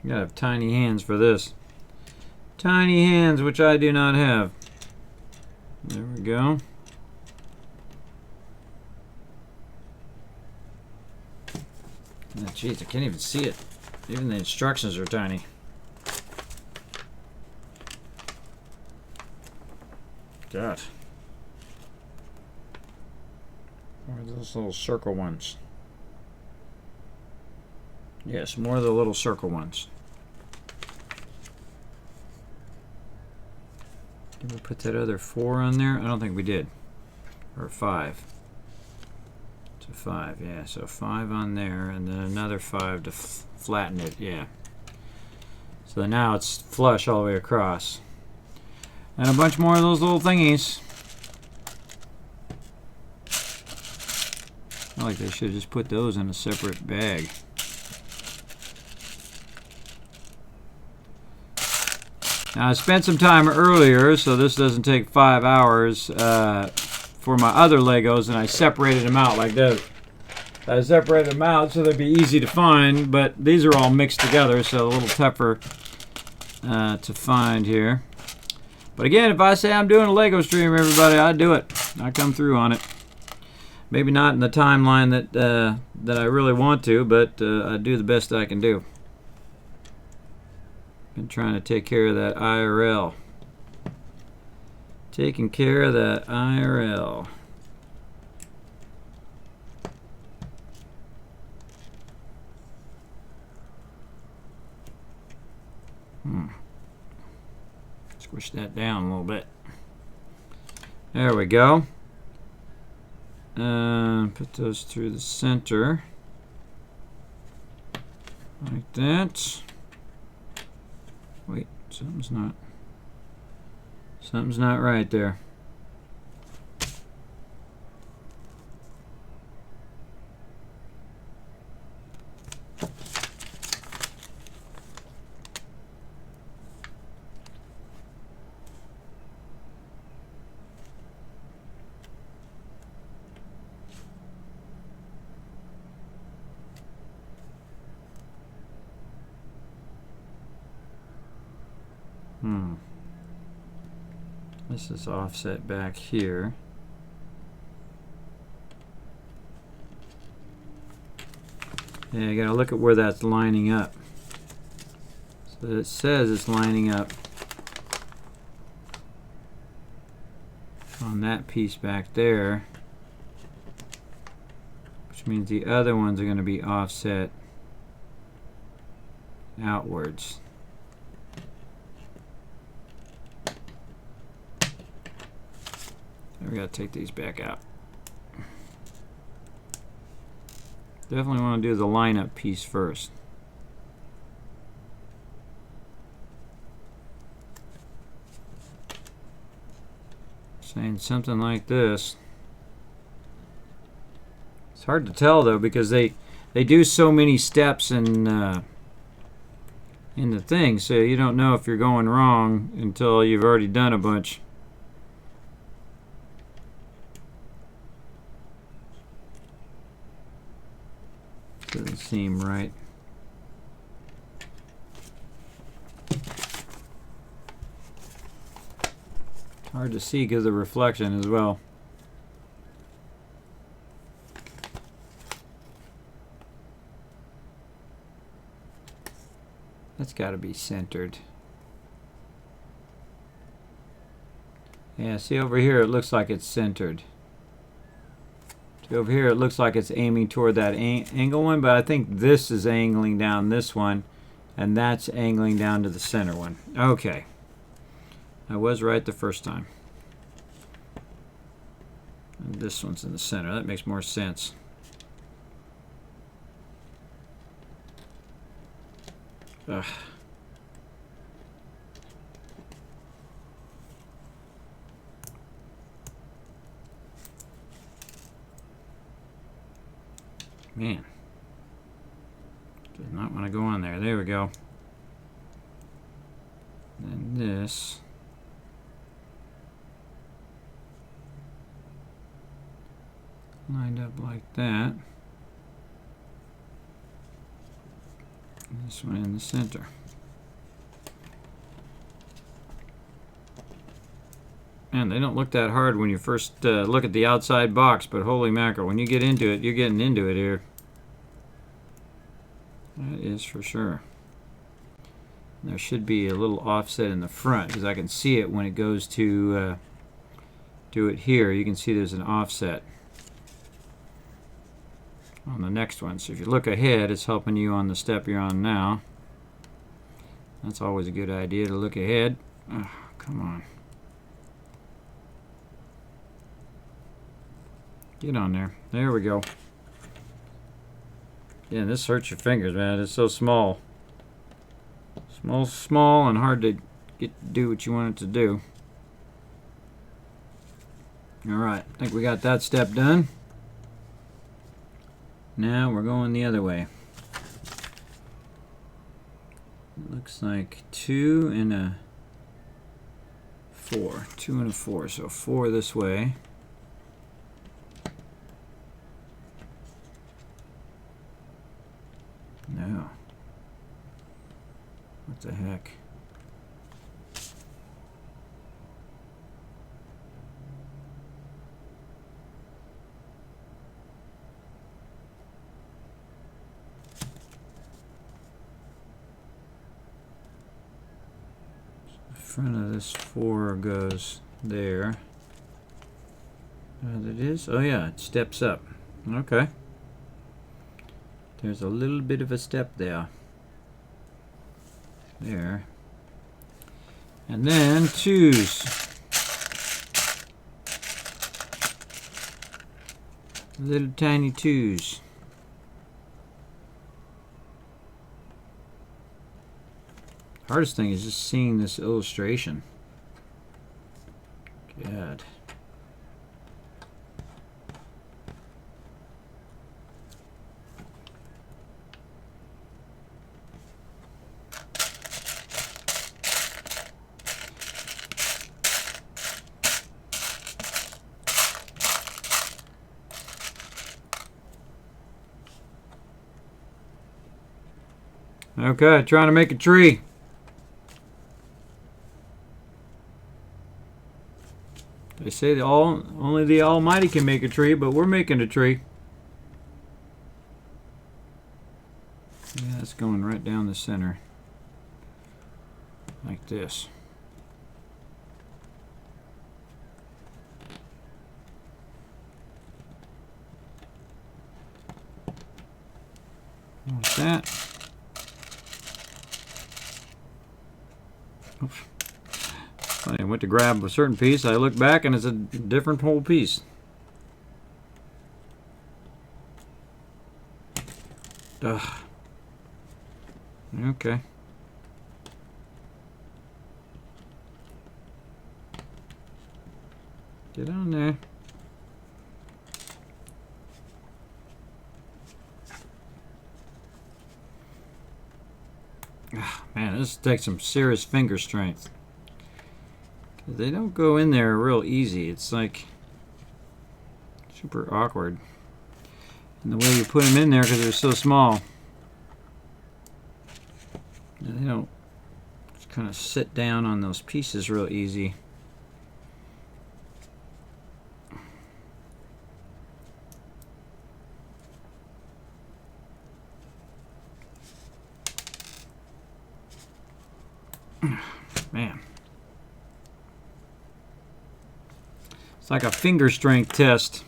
You gotta have tiny hands for this. tiny hands, which I do not have. There we go. Oh, jeez, I can't even see it. Even the instructions are tiny. God. What are those little circle ones? Yes, more of the little circle ones. Did we put that other 4 on there? I don't think we did. Or 5. So 5, yeah. So 5 on there, and then another 5 to flatten it, yeah. So now it's flush all the way across. And a bunch more of those little thingies. I feel like they should have just put those in a separate bag. Now I spent some time earlier, so this doesn't take 5 hours for my other Legos, and I separated them out like this. I separated them out so they'd be easy to find, but these are all mixed together, so a little tougher to find here. But again, if I say I'm doing a Lego stream, everybody, I do it. I come through on it. Maybe not in the timeline that I really want to, but I do the best I can do. Been trying to take care of that IRL. Taking care of that IRL. Squish that down a little bit. There we go. Put those through the center. Like that. Wait, something's not right there. This is offset back here. Yeah, you gotta look at where that's lining up. So it says it's lining up on that piece back there, which means the other ones are gonna be offset outwards. We gotta take these back out. Definitely want to do the lineup piece first. Saying something like this. It's hard to tell though, because they do so many steps in the thing, so you don't know if you're going wrong until you've already done a bunch. Doesn't seem right. Hard to see because of the reflection as well. That's got to be centered. Yeah, see over here it looks like it's centered. Over here it looks like it's aiming toward that angle one, but I think this is angling down this one, and that's angling down to the center one. Okay. I was right the first time. And this one's in the center. That makes more sense. Ugh. Man, does not want to go on there. There we go. And this. Lined up like that. And this one in the center. Man, they don't look that hard when you first look at the outside box, but holy mackerel, when you get into it, you're getting into it here. That is for sure. There should be a little offset in the front because I can see it when it goes to do it here. You can see there's an offset on the next one. So if you look ahead, it's helping you on the step you're on now. That's always a good idea to look ahead. Oh, come on. Get on there. There we go. Yeah, this hurts your fingers, man. It's so small. Small, and hard to get to do what you want it to do. Alright, I think we got that step done. Now we're going the other way. It looks like 2 and a 4. 2 and a 4, so 4 this way. No. What the heck? The front of this 4 goes there. It is? Oh yeah, it steps up. Okay. There's a little bit of a step there. There. And then 2s. Little tiny 2s. Hardest thing is just seeing this illustration. God. Okay, trying to make a tree. They say only the Almighty can make a tree, but we're making a tree. Yeah, it's going right down the center. Like this. Like that. I went to grab a certain piece, I look back and it's a different whole piece. Ugh. Okay. Get on there. Man, this takes some serious finger strength. They don't go in there real easy. It's like super awkward. And the way you put them in there because they're so small. And they don't just kind of sit down on those pieces real easy. Man. It's like a finger strength test.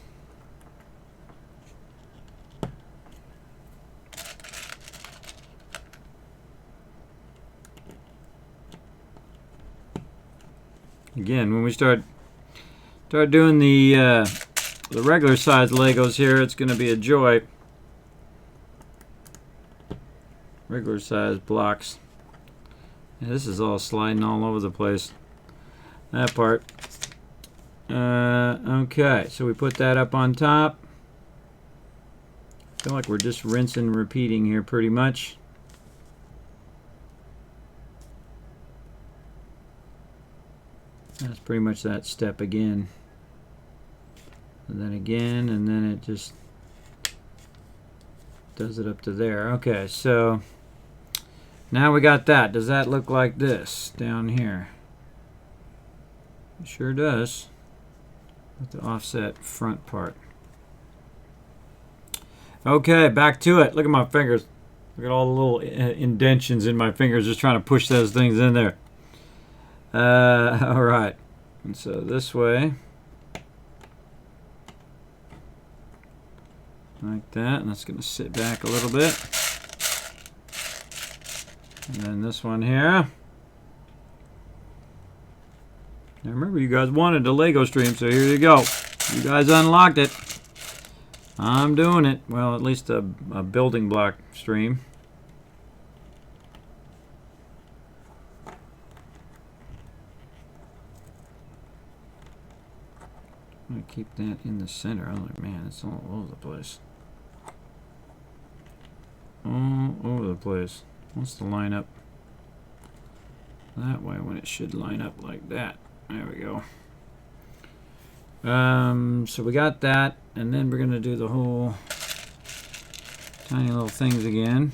Again, when we start doing the regular size Legos here, it's going to be a joy. Regular size blocks. Yeah, this is all sliding all over the place. That part. Okay, so we put that up on top. I feel like we're just rinsing and repeating here pretty much. That's pretty much that step again. And then again, and then it just does it up to there. Okay, so now we got that. Does that look like this down here? It sure does. With the offset front part. Okay, back to it. Look at my fingers. Look at all the little indentions in my fingers just trying to push those things in there. All right. And so this way. Like that. And that's going to sit back a little bit. And then this one here. Now remember, you guys wanted the Lego stream, so here you go. You guys unlocked it. I'm doing it. Well, at least a building block stream. I'm going to keep that in the center. Oh, man, it's all over the place. All over the place. Wants to line up that way when it should line up like that. There we go. So we got that, and then we're going to do the whole tiny little things again.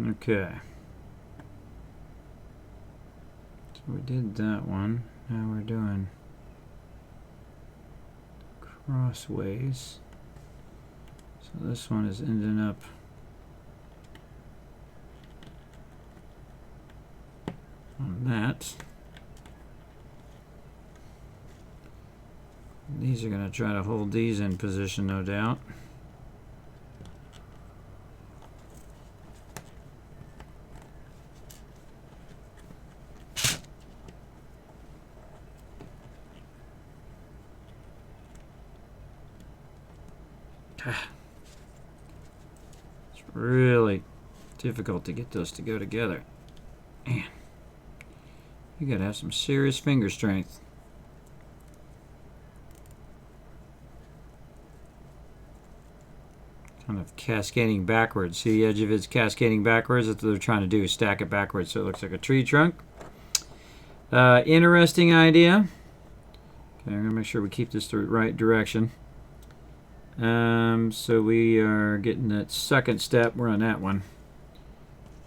Okay. So we did that one. Now we're doing crossways. So this one is ending up on that. These are going to try to hold these in position, no doubt. It's really difficult to get those to go together. Man, you gotta have some serious finger strength. Kind of cascading backwards. See the edge of it's cascading backwards? That's what they're trying to do, stack it backwards so it looks like a tree trunk. Interesting idea. Okay, I'm gonna make sure we keep this the right direction. So we are getting that second step. We're on that one.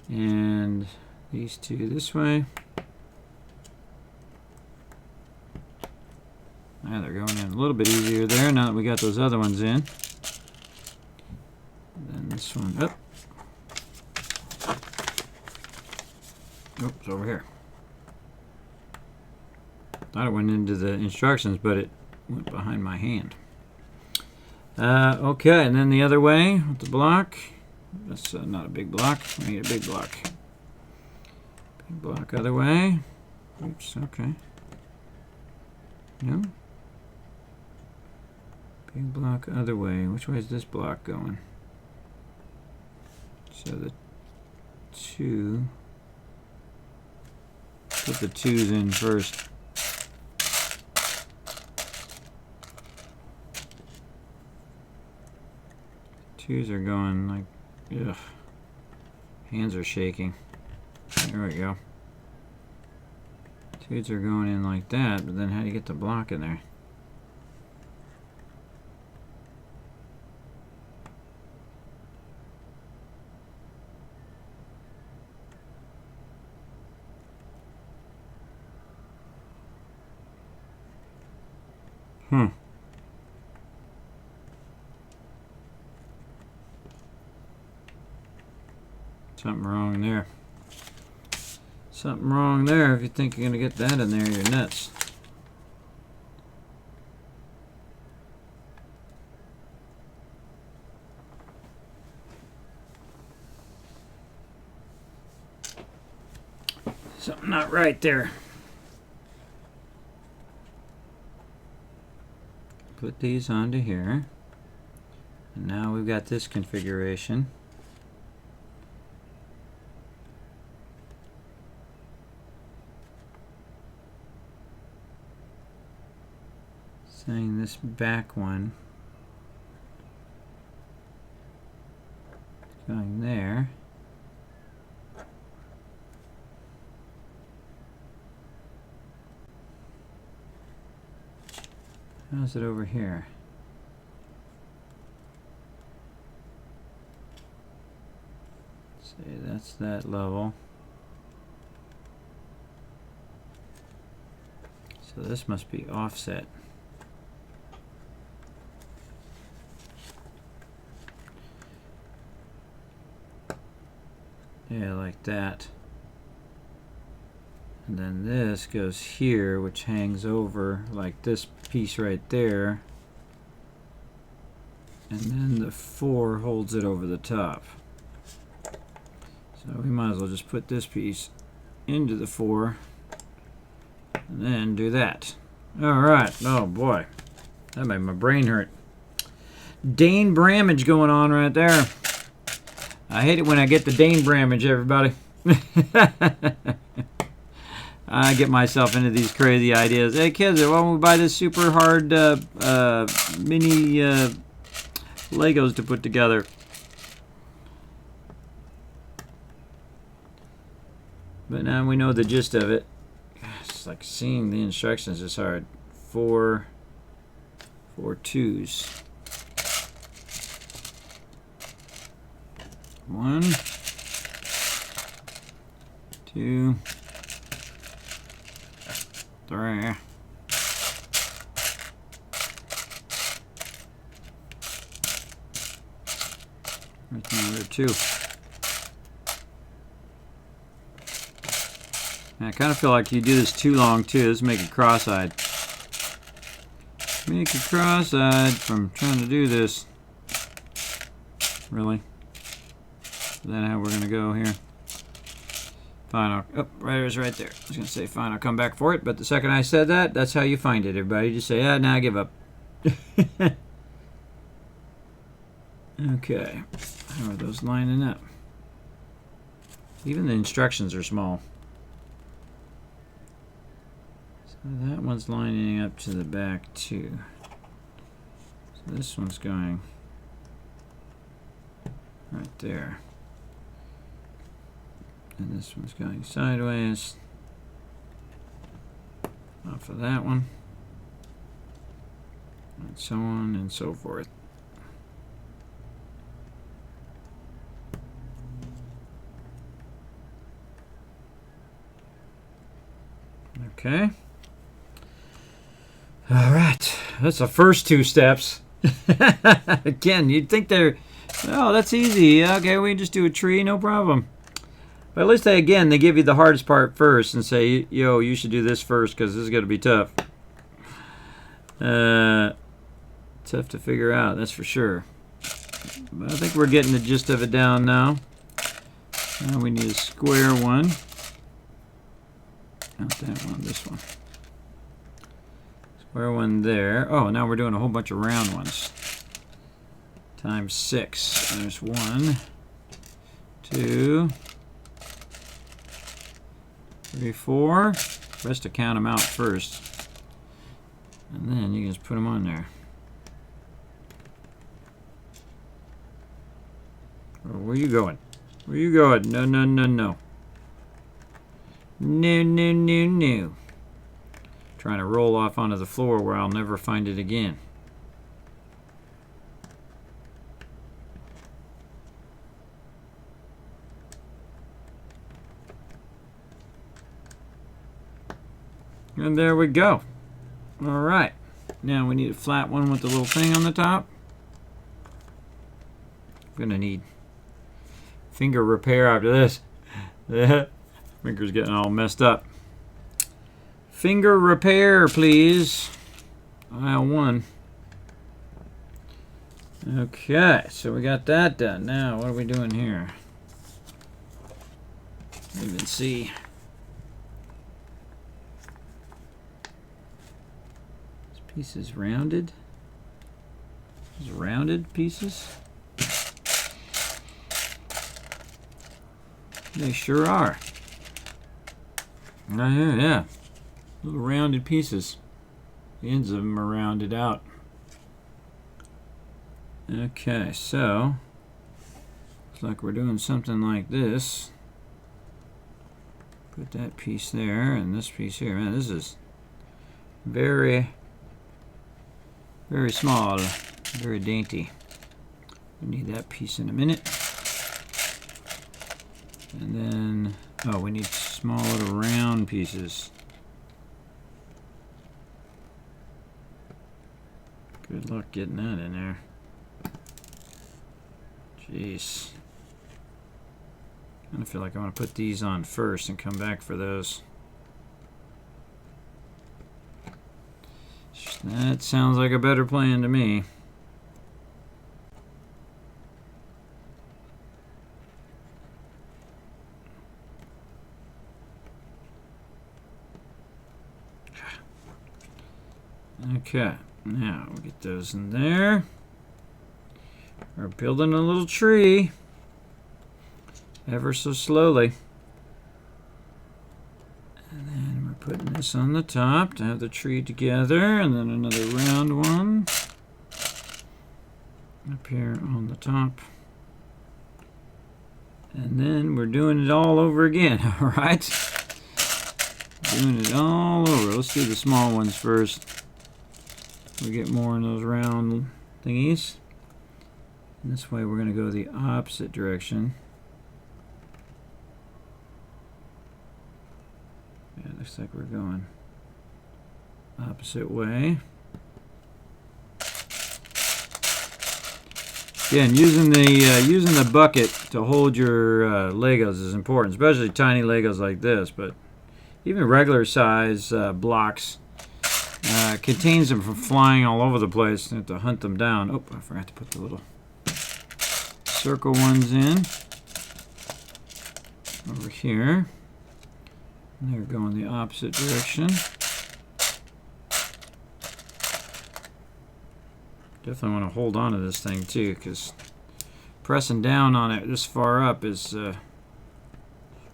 And these two this way. Now they're going in a little bit easier there now that we got those other ones in. And then this one up. Oh, it's over here. Thought it went into the instructions, but it went behind my hand. Okay, and then the other way with the block. That's not a big block. We need a big block. Big block other way. Oops, okay. No. Big block other way. Which way is this block going? So the two. Put the twos in first. Twos are going like, ugh. Hands are shaking. There we go. Twos are going in like that, but then how do you get the block in there? Something wrong there. Something wrong there. If you think you're going to get that in there, you're nuts. Something not right there. Put these onto here. And now we've got this configuration. Saying this back one going there. How's it over here? Let's see, that's that level. So this must be offset. Yeah, like that. And then this goes here, which hangs over like this piece right there. And then the 4 holds it over the top. So we might as well just put this piece into the 4 and then do that. Alright, oh boy. That made my brain hurt. Dane Bramage going on right there. I hate it when I get the Dane Bramage, everybody. I get myself into these crazy ideas. Hey kids, why don't we buy this super hard mini Legos to put together? But now we know the gist of it. It's like seeing the instructions is hard. 4 2s. 1, 2, 3. There's another 2. I kind of feel like you do this too long too. Let's make it cross-eyed. Make it cross-eyed from trying to do this. Really? Is that how we're going to go here? Fine, oh, right, it was right there. I was going to say fine, I'll come back for it, but the second I said that, that's how you find it, everybody. Just say, ah, nah, I give up. Okay, how are those lining up? Even the instructions are small. So that one's lining up to the back too. So this one's going right there. And this one's going sideways off of that one. And so on and so forth. Okay. All right. That's the first 2 steps. Again, you'd think they're, oh, that's easy. Okay, we can just do a tree, no problem. But at least they give you the hardest part first and say, yo, you should do this first because this is going to be tough. Tough to figure out, that's for sure. But I think we're getting the gist of it down now. Now we need a square one. Not that one, this one. Square one there. Oh, now we're doing a whole bunch of round ones. Times 6. There's 1, 2, 3, 4. Best to count them out first. And then you can just put them on there. Oh, where are you going? Where are you going? No, no, no, no. No, no, no, no. Trying to roll off onto the floor where I'll never find it again. And there we go. All right. Now we need a flat one with the little thing on the top. I'm gonna need finger repair after this. Finger's getting all messed up. Finger repair, please. Aisle 1. Okay, so we got that done. Now, what are we doing here? Even see. This piece is rounded. These rounded pieces. They sure are. Yeah. Little rounded pieces. The ends of them are rounded out. Okay, so looks like we're doing something like this. Put that piece there and this piece here. Man, this is very, Very small, very dainty. We need that piece in a minute. And then, oh, we need small little round pieces. Good luck getting that in there. Jeez. I feel like I want to put these on first and come back for those. That sounds like a better plan to me. Okay, now we'll get those in there. We're building a little tree, ever so slowly. And then we're putting this on the top to have the tree together, and then another round one up here on the top. And then we're doing it all over again, all right? Doing it all over. Let's do the small ones first. We get more in those round thingies. And this way we're going to go the opposite direction. Yeah, it looks like we're going opposite way. Again, using the bucket to hold your Legos is important, especially tiny Legos like this. But even regular size blocks contains them from flying all over the place. You have to hunt them down. Oh, I forgot to put the little circle ones in over here. And they're going the opposite direction. Definitely want to hold on to this thing too, because pressing down on it this far up is a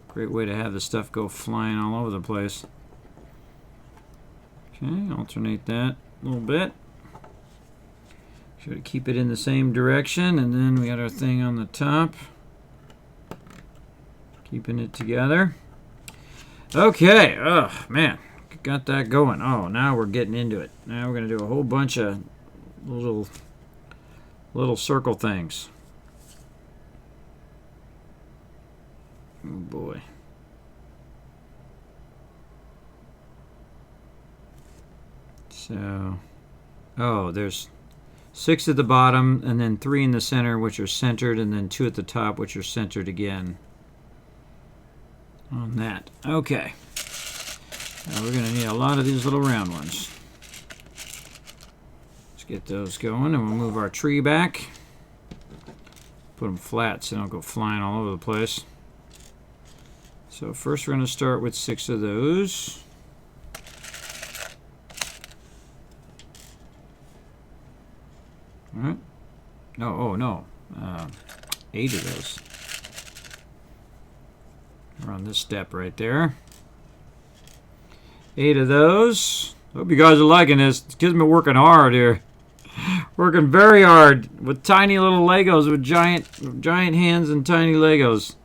great way to have the stuff go flying all over the place. Okay, alternate that a little bit. Try to keep it in the same direction, and then we got our thing on the top. Keeping it together. Okay, oh man, got that going. Oh, now we're getting into it. Now we're going to do a whole bunch of little circle things. Oh boy. So, oh, there's 6 at the bottom, and then 3 in the center, which are centered, and then 2 at the top, which are centered again on that. Okay. Now we're going to need a lot of these little round ones. Let's get those going, and we'll move our tree back. Put them flat so they don't go flying all over the place. So first we're going to start with 6 of those. All right. No, oh no. 8 of those. We're on this step right there. 8 of those. Hope you guys are liking this. Kismet working hard here. Working very hard with tiny little Legos, with giant hands and tiny Legos.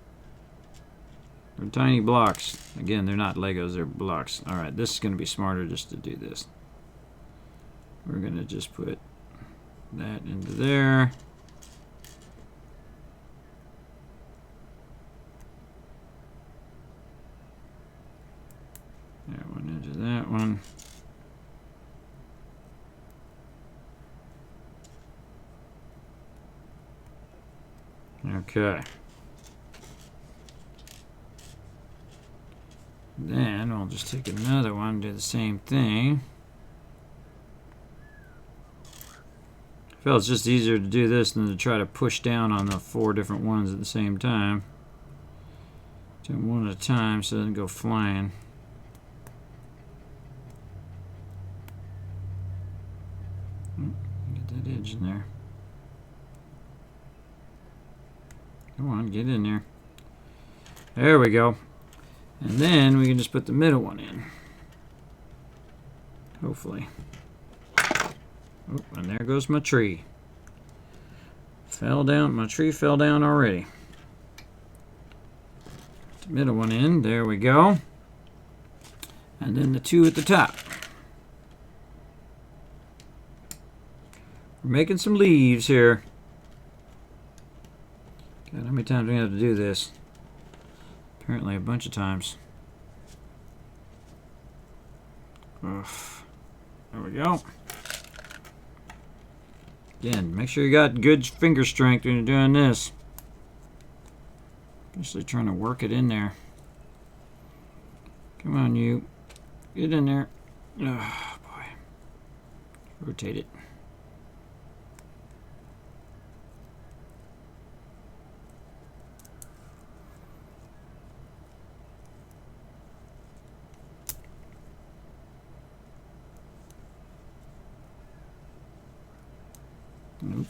Or tiny blocks. Again, they're not Legos, they're blocks. Alright, this is going to be smarter just to do this. We're going to just put that into there. That one into that one. Okay. Then I'll just take another one, do the same thing. I feel it's just easier to do this than to try to push down on the 4 different ones at the same time. Do them one at a time so it doesn't go flying. Get that edge in there. Come on, get in there. There we go. And then we can just put the middle one in. Hopefully. Oh, and there goes my tree. Fell down. My tree fell down already. Put the middle one in. There we go. And then the 2 at the top. We're making some leaves here. God, how many times do we have to do this? Apparently a bunch of times. Oof. There we go. Again, make sure you got good finger strength when you're doing this. Especially trying to work it in there. Come on, you. Get in there. Oh, boy. Rotate it. Nope.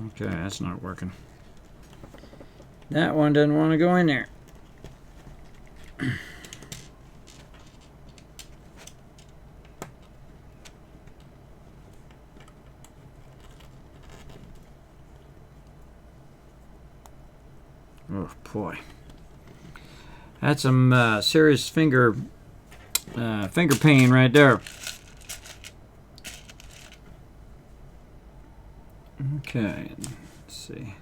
Okay, that's not working. That one doesn't want to go in there. Oh boy, that's some serious finger pain right there. Okay, let's see.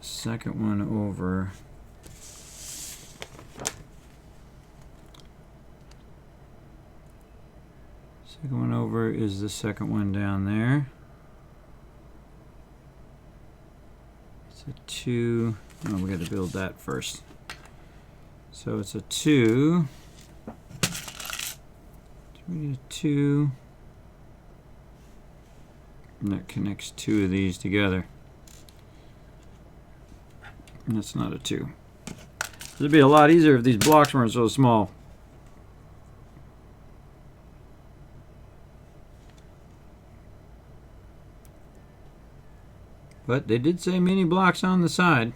Second one over. Second one over is the second one down there. It's a 2. Oh, we got to build that first. So it's a 2. We need a 2. And that connects 2 of these together. And that's not a 2. This would be a lot easier if these blocks weren't so small. But they did say mini blocks on the side.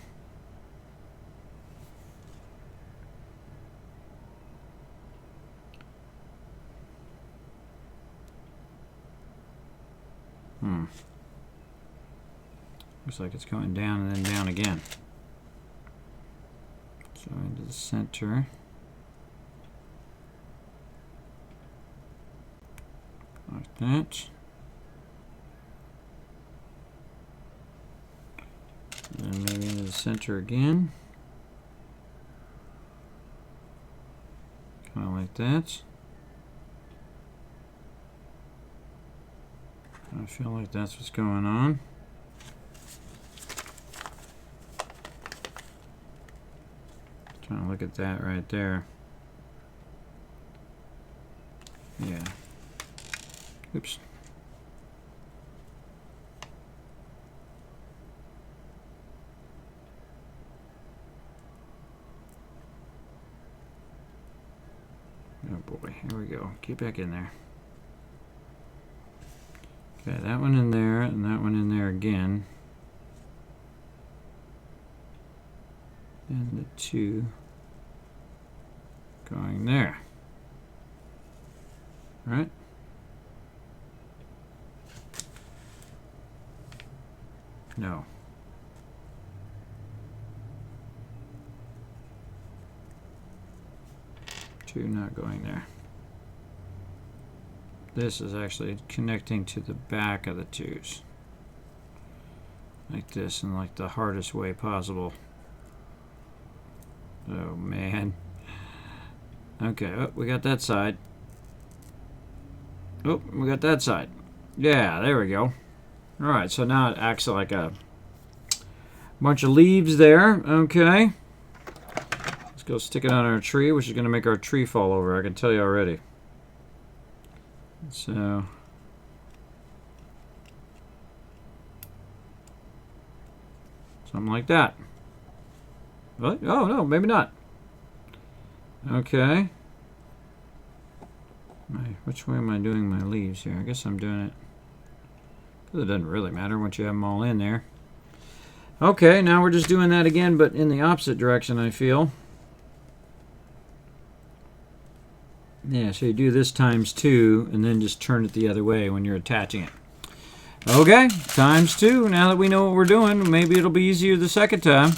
Looks like it's going down and then down again. So into the center. Like that. And then maybe into the center again. Kind of like that. I feel like that's what's going on. Trying to look at that right there. Yeah. Oops. Oh boy, here we go. Get back in there. Okay, that one in there and that one in there again. And the 2 going there. Right? No. Two not going there. This is actually connecting to the back of the 2s. Like this, in like the hardest way possible. Oh man. Okay, oh, we got that side. Oh, we got that side. Yeah, there we go. Alright, so now it acts like a bunch of leaves there. Okay. Let's go stick it on our tree, which is going to make our tree fall over, I can tell you already. So something like that. What? Oh no, maybe not. Okay. Which way am I doing my leaves here? I guess I'm doing it. It doesn't really matter once you have them all in there. Okay, now we're just doing that again, but in the opposite direction, I feel. Yeah, so you do this times 2, and then just turn it the other way when you're attaching it. Okay, times 2. Now that we know what we're doing, maybe it'll be easier the second time.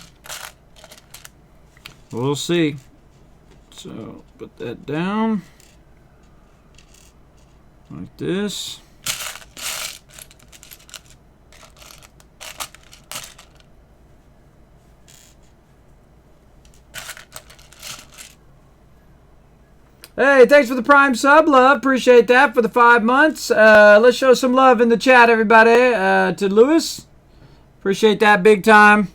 We'll see. So put that down like this. Hey, thanks for the Prime sub, love. Appreciate that for the 5 months. Let's show some love in the chat, everybody. To Lewis. Appreciate that big time.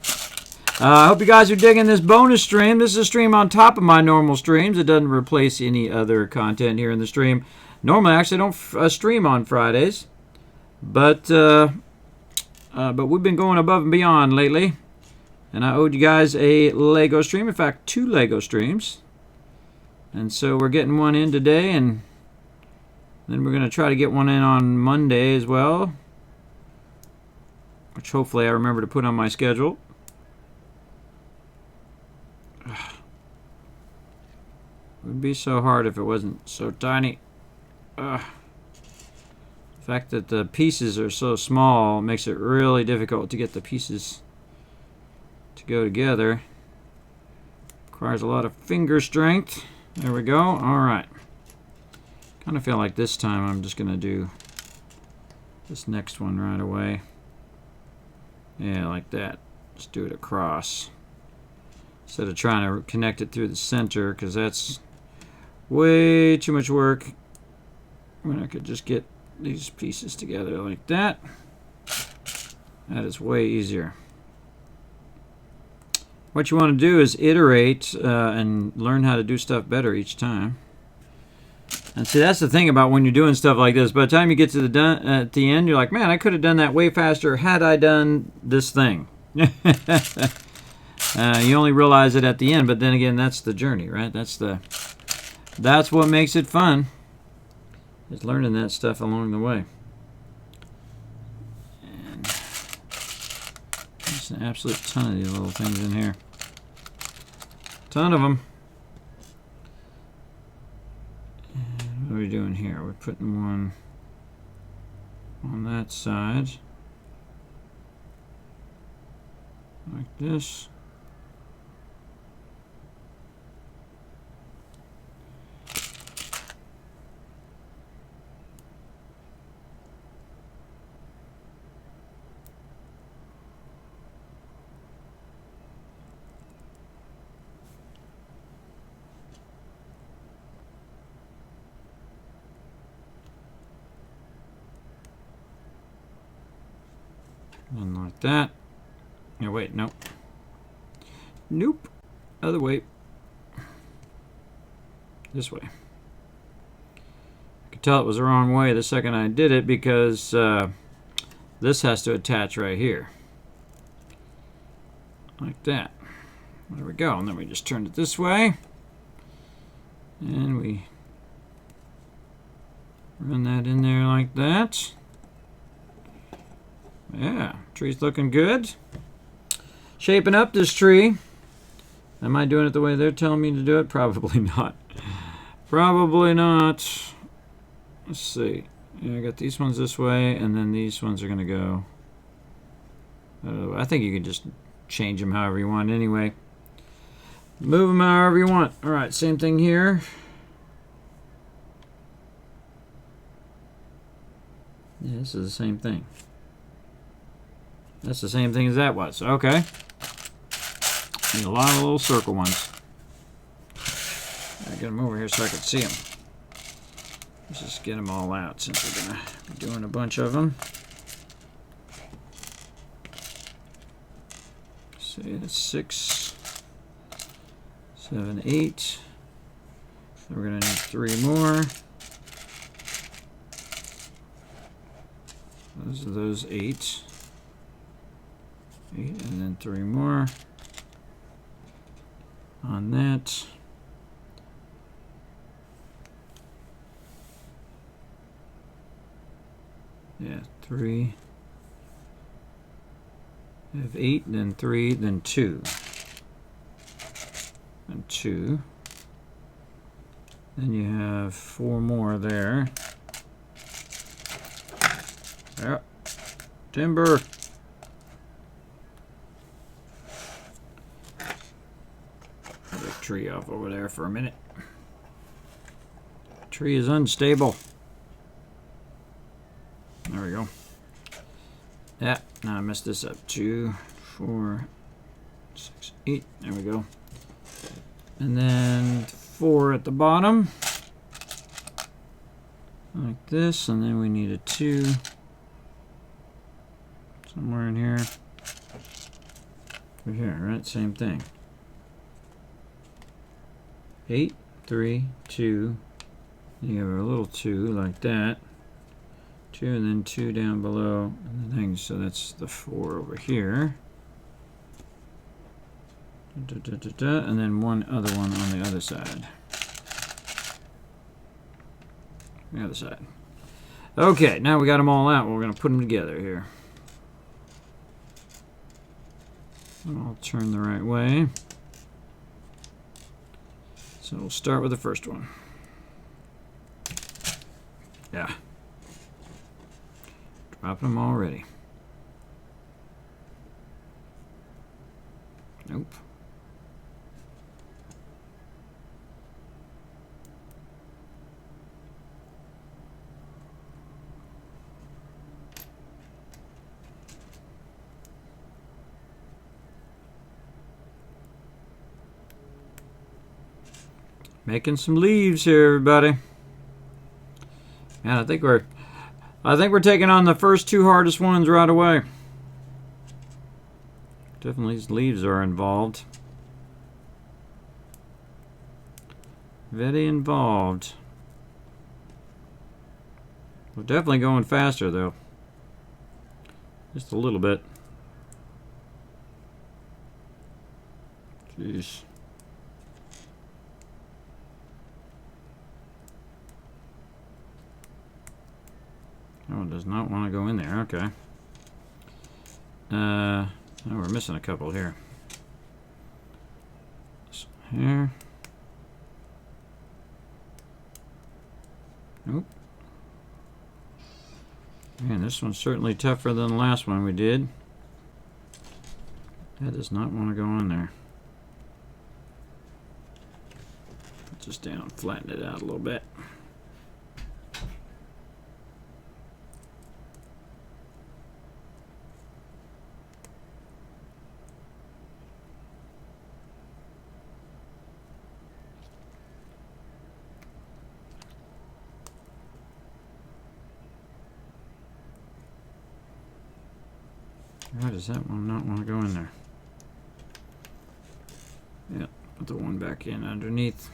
I hope you guys are digging this bonus stream. This is a stream on top of my normal streams. It doesn't replace any other content here in the stream. Normally, actually, I don't stream on Fridays. But we've been going above and beyond lately. And I owed you guys a Lego stream. In fact, 2 Lego streams. And so we're getting one in today, and then we're going to try to get one in on Monday as well, which hopefully I remember to put on my schedule. It would be so hard if it wasn't so tiny. The fact that the pieces are so small makes it really difficult to get the pieces to go together. Requires a lot of finger strength. There we go. All right. Kind of feel like this time I'm just going to do this next one right away. Yeah, like that. Just do it across. Instead of trying to connect it through the center, because that's way too much work. When I could just get these pieces together like that. That is way easier. What you want to do is iterate and learn how to do stuff better each time. And see, that's the thing about when you're doing stuff like this. By the time you get to at the end, you're like, man, I could have done that way faster had I done this thing. You only realize it at the end, but then again, that's the journey, right? That's what makes it fun. Is learning that stuff along the way. And there's an absolute ton of these little things in here. Ton of them. And what are we doing here? We're putting one on that side. Like this. And like that. No, wait, nope. Nope. Other way. This way. I could tell it was the wrong way the second I did it because this has to attach right here. Like that. There we go. And then we just turned it this way. And we run that in there like that. Yeah, tree's looking good. Shaping up this tree. Am I doing it the way they're telling me to do it? Probably not. Probably not. Let's see. Yeah, I got these ones this way, and then these ones are going to go. I think you can just change them however you want anyway. Move them however you want. All right, same thing here. Yeah, this is the same thing. That's the same thing as that was. Okay. Need a lot of little circle ones. I'll get them over here so I can see them. Let's just get them all out since we're going to be doing a bunch of them. See, that's 6, 7, 8. So we're going to need 3 more. Those are those 8. 8 and then 3 more on that. Yeah, 3. I have 8, then 3, then 2. And 2. Then you have 4 more there. Yep. Timber. tree off over there for a minute. Tree is unstable. There we go. Yeah, now I messed this up. 2, 4, 6, 8. There we go. And then 4 at the bottom. Like this. And then we need a 2 somewhere in here. Over here, right? Same thing. 8, 3, 2. You have a little 2 like that. 2 and then 2 down below and the thing. So that's the 4 over here. And then one other one on the other side. The other side. Okay, now we got them all out. We're going to put them together here. I'll turn the right way. So we'll start with the first one. Yeah. Dropping them already. Nope. Making some leaves here, everybody. And I think we're taking on the first 2 hardest ones right away. Definitely these leaves are involved. Very involved. We're definitely going faster though. Just a little bit. Jeez. Oh, it does not want to go in there. Okay. Oh, we're missing a couple here. So here. Nope. Man, this one's certainly tougher than the last one we did. That does not want to go on there. Put this down, flatten it out a little bit. Why does that one not want to go in there? Yeah, put the one back in underneath.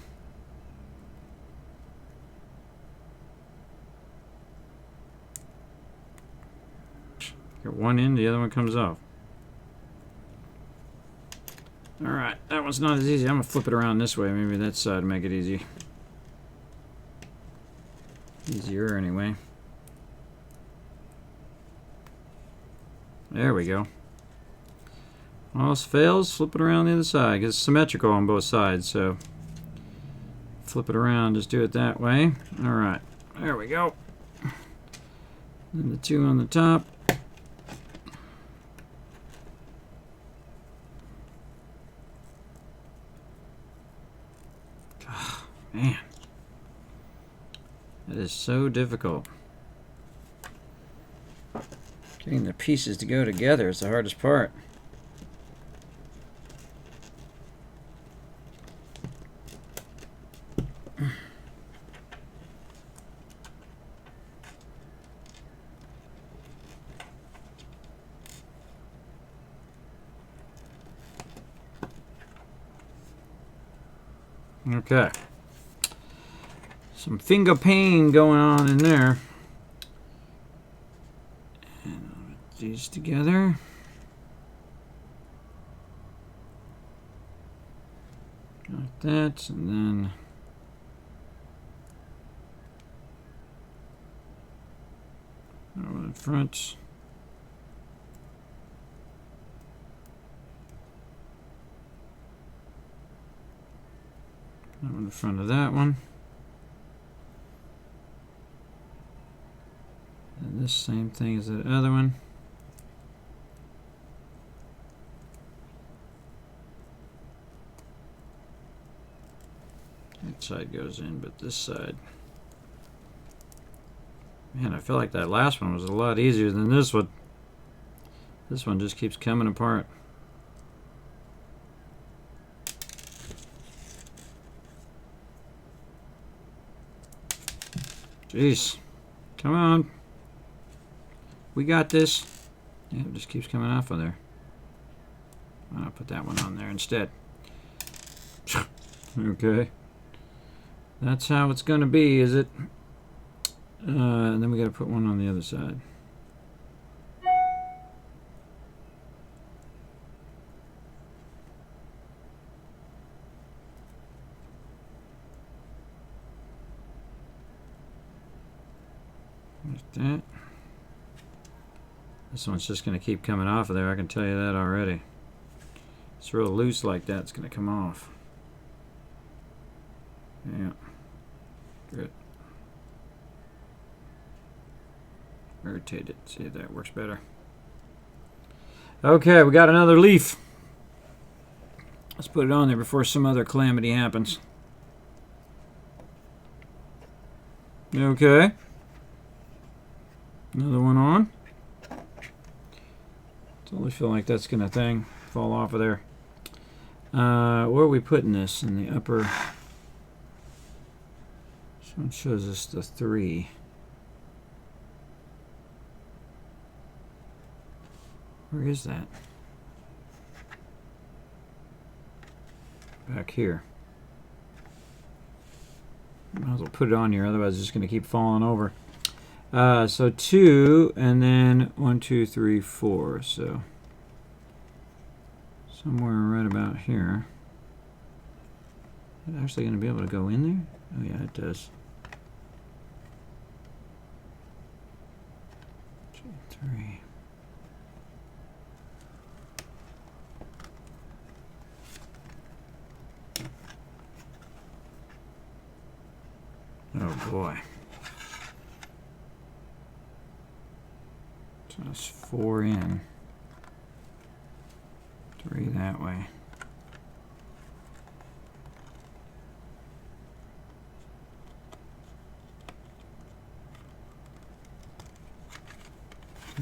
Get one in, the other one comes off. Alright, that one's not as easy. I'm going to flip it around this way. Maybe that side will make it easy. Easier anyway. There we go. All else fails, flip it around the other side. Because it's symmetrical on both sides, so flip it around, just do it that way. Alright, there we go. And the 2 on the top. Oh, man. That is so difficult. Getting the pieces to go together is the hardest part. Okay. Some finger pain going on in there. And I'll put these together. Like that, and then that one in front. That one in front of that one. And this same thing as that other one. side goes in, but this side. Man, I feel like that last one was a lot easier than this one. This one just keeps coming apart. Jeez. Come on. We got this. Yeah, it just keeps coming off of there. I'll put that one on there instead. Okay. That's how it's going to be, is it? And then we got to put one on the other side. Like that. This one's just going to keep coming off of there, I can tell you that already. It's real loose like that, it's going to come off. Yeah. Good. Rotate it, see if that works better. Okay, we got another leaf. Let's put it on there before some other calamity happens. Okay. Another one on. Totally feel like that's gonna fall off of there. Where are we putting this? In the upper. This one shows us the 3. Where is that? Back here. Might as well put it on here, otherwise it's just going to keep falling over. So 2, and then 1, 2, 3, 4. So somewhere right about here. Is it actually going to be able to go in there? Oh yeah, it does. 2, 3. Oh boy. So that's 4 in. 3 that way.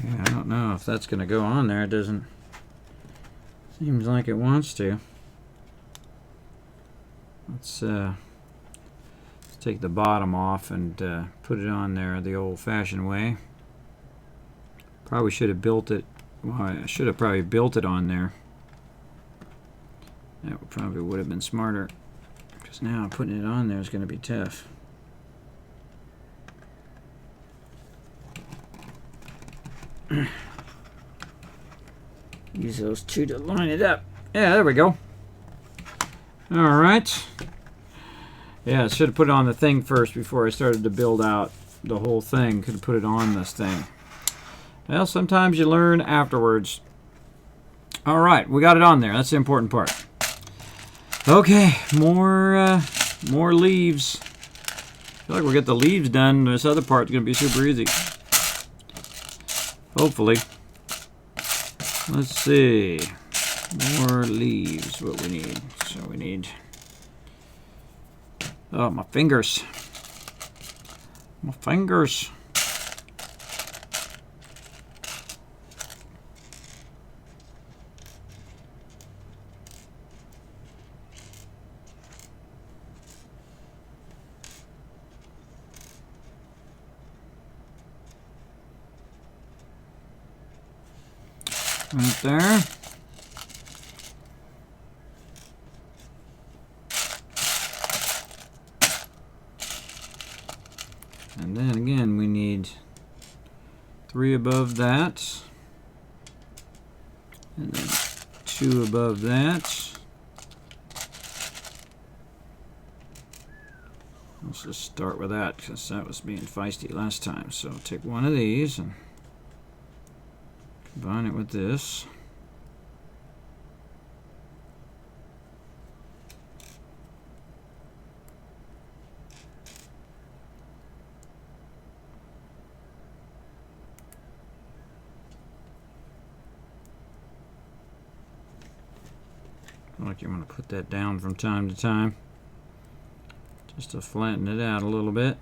Yeah, I don't know if that's going to go on there. It doesn't. Seems like it wants to. Let's take the bottom off and put it on there the old-fashioned way. Probably should have built it. Well, I should have probably built it on there. That probably would have been smarter. Because now putting it on there is going to be tough. Use those 2 to line it up. Yeah, there we go. All right. Yeah, I should have put it on the thing first before I started to build out the whole thing. Could have put it on this thing. Well, sometimes you learn afterwards. All right, we got it on there. That's the important part. Okay, more leaves. I feel like we'll get the leaves done. This other part's going to be super easy. Hopefully. Let's see. More leaves, what we need. So we need... Oh, my fingers. My fingers. Right there. And then again, we need 3 above that. And then 2 above that. Let's just start with that because that was being feisty last time. So take one of these and combine it with this. Like you want to put that down from time to time. just to flatten it out a little bit.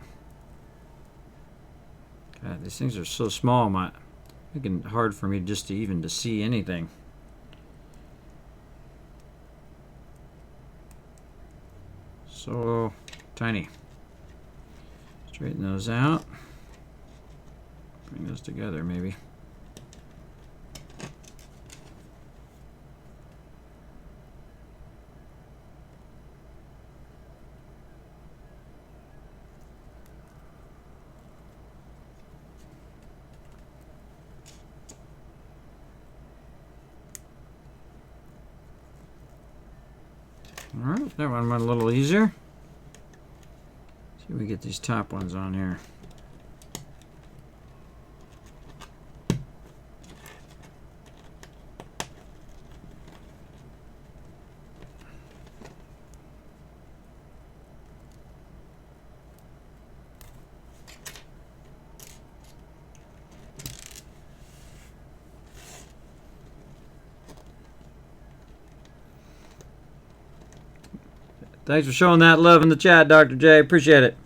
God, these things are so small, making it hard for me just to even see anything. So tiny. Straighten those out. Bring those together, maybe. All right, that one went a little easier. See if we get these top ones on here. Thanks for showing that love in the chat, Dr. J. Appreciate it.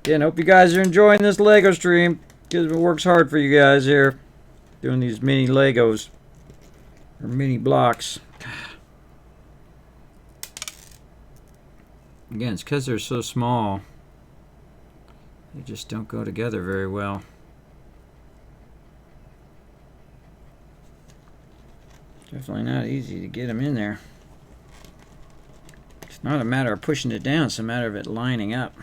Again, hope you guys are enjoying this Lego stream. Because it works hard for you guys here. Doing these mini Legos. Or mini blocks. Again, it's because they're so small. They just don't go together very well. Definitely not easy to get them in there. It's not a matter of pushing it down, it's a matter of it lining up.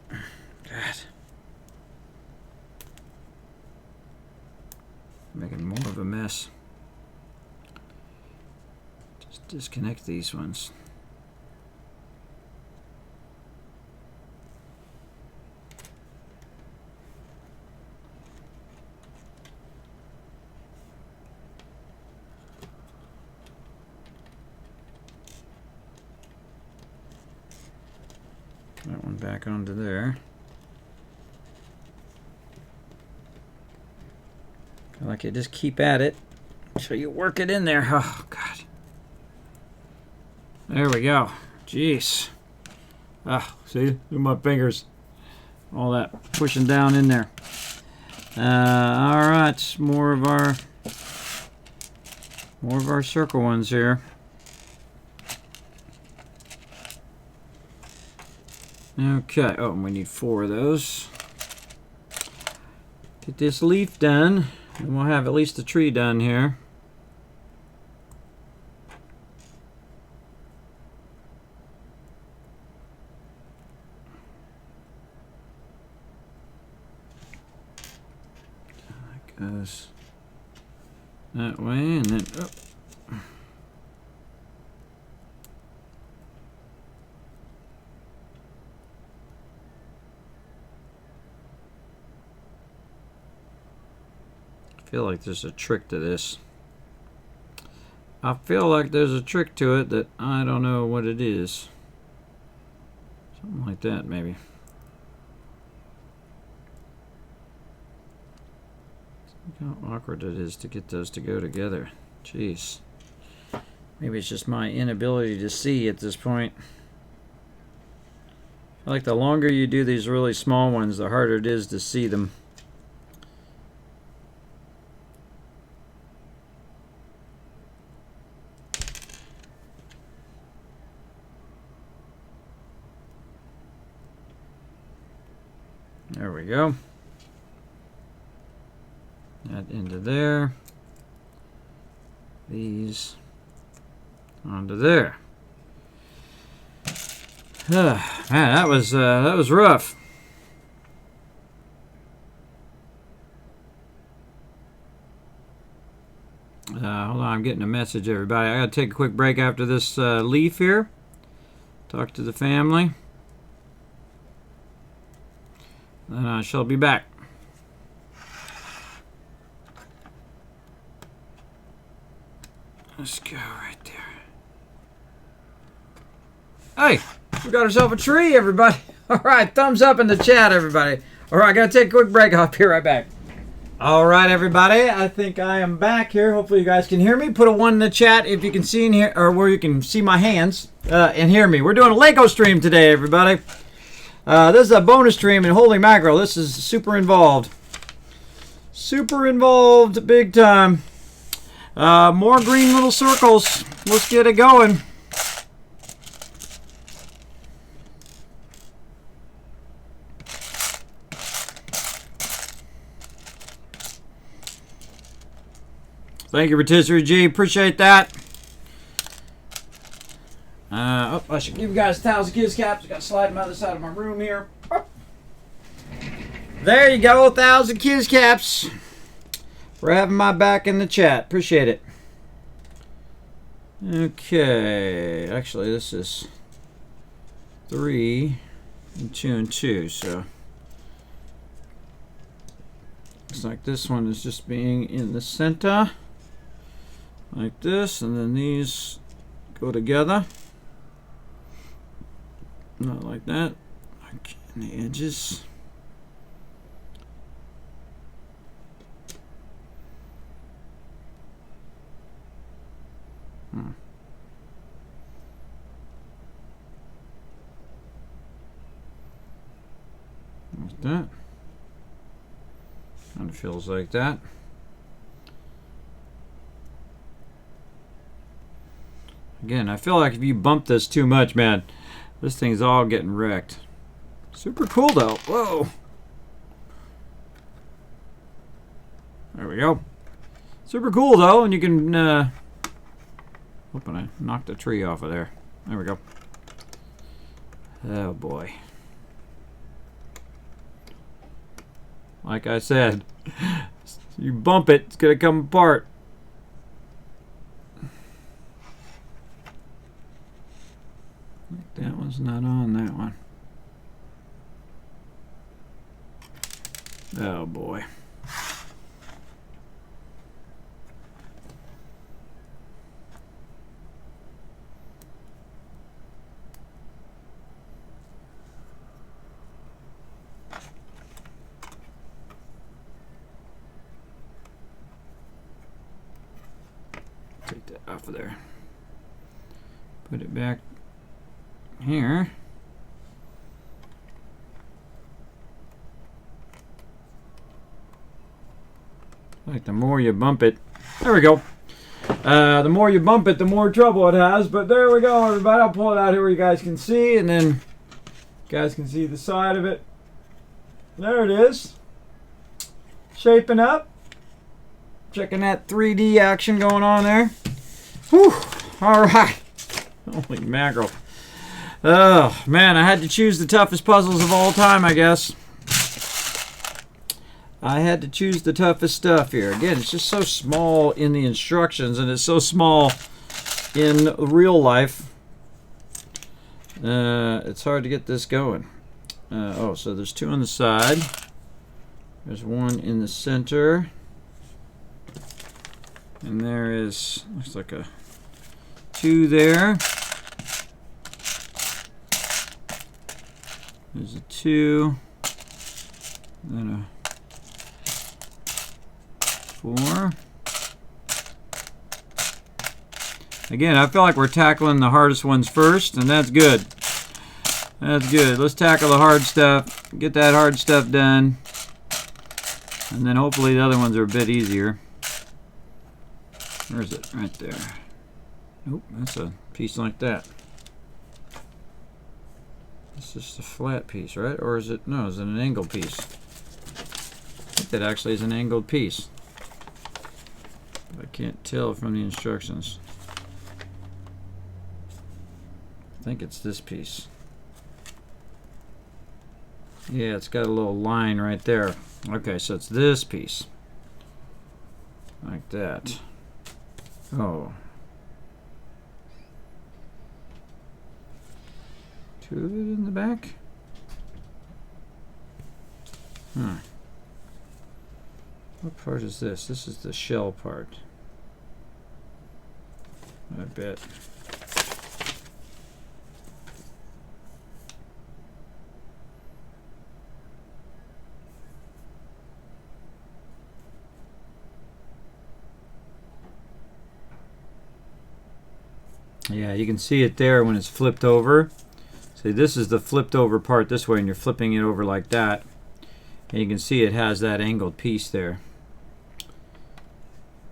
God. Making more of a mess. Just disconnect these ones. That one back onto there. I like it. Just keep at it so you work it in there. Oh, God. There we go. Jeez. Ah, see? Look at my fingers. All that pushing down in there. All right. More of our circle ones here. Okay, oh, and we need 4 of those. Get this leaf done, and we'll have at least the tree done here. That goes that way, and then, oh. I feel like there's a trick to this. I feel like there's a trick to it that I don't know what it is. Something like that, maybe. Look how awkward it is to get those to go together. Jeez. Maybe it's just my inability to see at this point. I feel like the longer you do these really small ones, the harder it is to see them. There we go. That into there. These onto there. Man, that was rough. Hold on, I'm getting a message, everybody. I gotta take a quick break after this leaf here. Talk to the family. Then I shall be back. Let's go right there. Hey, we got ourselves a tree, everybody. All right, thumbs up in the chat, everybody. All right, I got to take a quick break. I'll be right back. All right, everybody. I think I am back here. Hopefully, you guys can hear me. Put a 1 in the chat if you can see in here, or where you can see my hands and hear me. We're doing a Lego stream today, everybody. This is a bonus stream, and holy mackerel, this is super involved. Super involved, big time. More green little circles. Let's get it going. Thank you, Rotisserie G. Appreciate that. I should give you guys 1,000 kids caps. I got to slide them out the side of my room here. Oh. There you go, 1,000 kids caps. For having my back in the chat. Appreciate it. Okay. Actually, this is 3 and 2 and 2. So looks like this one is just being in the center. Like this, and then these go together. Not like that. Okay, and the edges. Like that. Kind of feels like that. Again, I feel like if you bump this too much, man, this thing's all getting wrecked. Super cool, though. Whoa. There we go. Super cool, though, and you can... hoping I knocked a tree off of there. There we go. Oh, boy. Like I said, you bump it, it's going to come apart. That one's not on that one. Oh boy. Take that off of there. Put it back here. Like the more you bump it, there we go. The more you bump it, the more trouble it has. But there we go, everybody. I'll pull it out here where you guys can see, and then you guys can see the side of it. There it is. Shaping up. Checking that 3D action going on there. Whew. All right. Holy mackerel. Oh, man, I had to choose the toughest puzzles of all time, I guess. I had to choose the toughest stuff here. Again, it's just so small in the instructions, and it's so small in real life. It's hard to get this going. Oh, so there's 2 on the side. There's 1 in the center. And there is, looks like a 2 there. There's a 2, then a 4. Again, I feel like we're tackling the hardest ones first, and that's good. That's good. Let's tackle the hard stuff, get that hard stuff done, and then hopefully the other ones are a bit easier. Where is it? Right there. Nope, that's a piece like that. It's just a flat piece, right? Or is it, no, is it an angled piece? I think that actually is an angled piece. But I can't tell from the instructions. I think it's this piece. Yeah, it's got a little line right there. Okay, so it's this piece. Like that. Oh. 2 of it in the back? Huh. What part is this? This is the shell part. I bet. Yeah, you can see it there when it's flipped over. See, this is the flipped over part this way, and you're flipping it over like that. And you can see it has that angled piece there.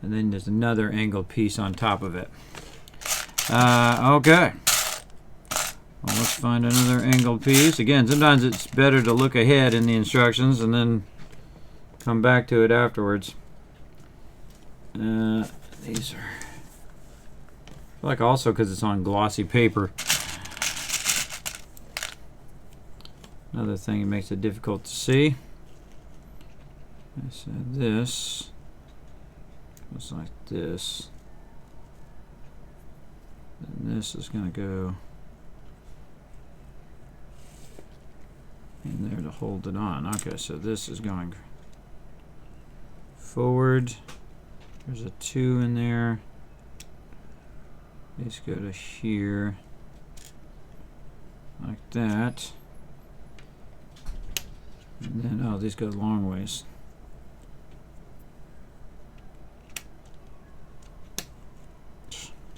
And then there's another angled piece on top of it. Okay. Well, let's find another angled piece. Again, sometimes it's better to look ahead in the instructions and then come back to it afterwards. These are... I feel like also because it's on glossy paper. Another thing that makes it difficult to see. So this goes like this. And this is going to go in there to hold it on. Okay, so this is going forward. There's a 2 in there. These go to here, like that. And then, oh, these go long ways.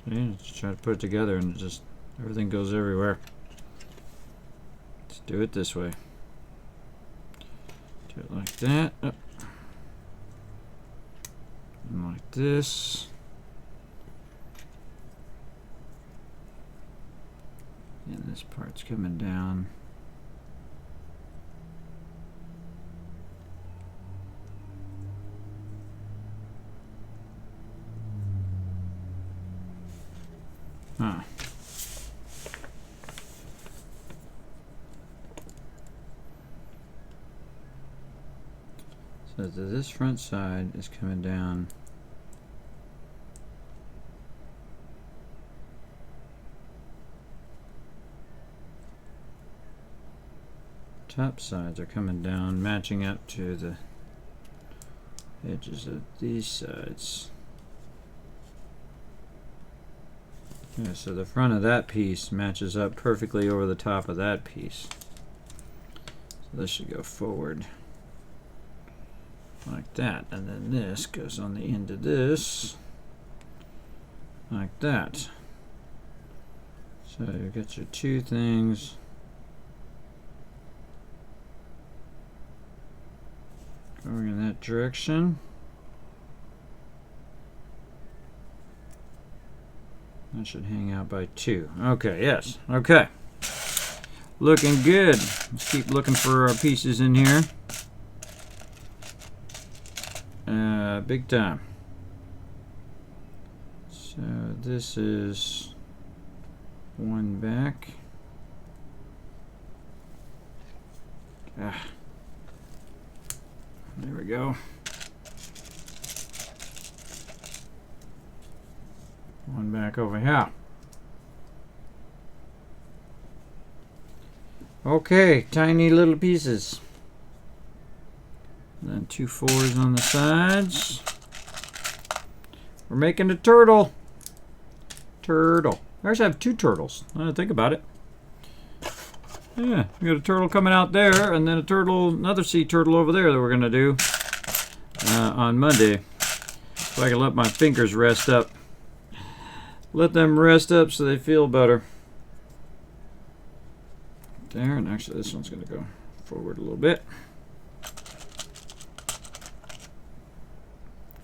See, just try to put it together and just everything goes everywhere. Let's do it this way. Do it like that. Up. And like this. And this part's coming down. Huh. So this front side is coming down. Top sides are coming down, matching up to the edges of these sides. Yeah, so the front of that piece matches up perfectly over the top of that piece. So this should go forward like that, and then this goes on the end of this like that. So you got your 2 things. Going in that direction. That should hang out by 2. Okay, yes. Okay. Looking good. Let's keep looking for our pieces in here. Big time. So this is 1 back. There we go. 1 back over here. Okay, tiny little pieces. And then 2 4s on the sides. We're making a turtle. Turtle. I actually have 2 turtles. I didn't think about it. Yeah, we got a turtle coming out there, and then a turtle, another sea turtle over there that we're gonna do on Monday. So I can let my fingers rest up. Let them rest up so they feel better. There, and actually this one's gonna go forward a little bit.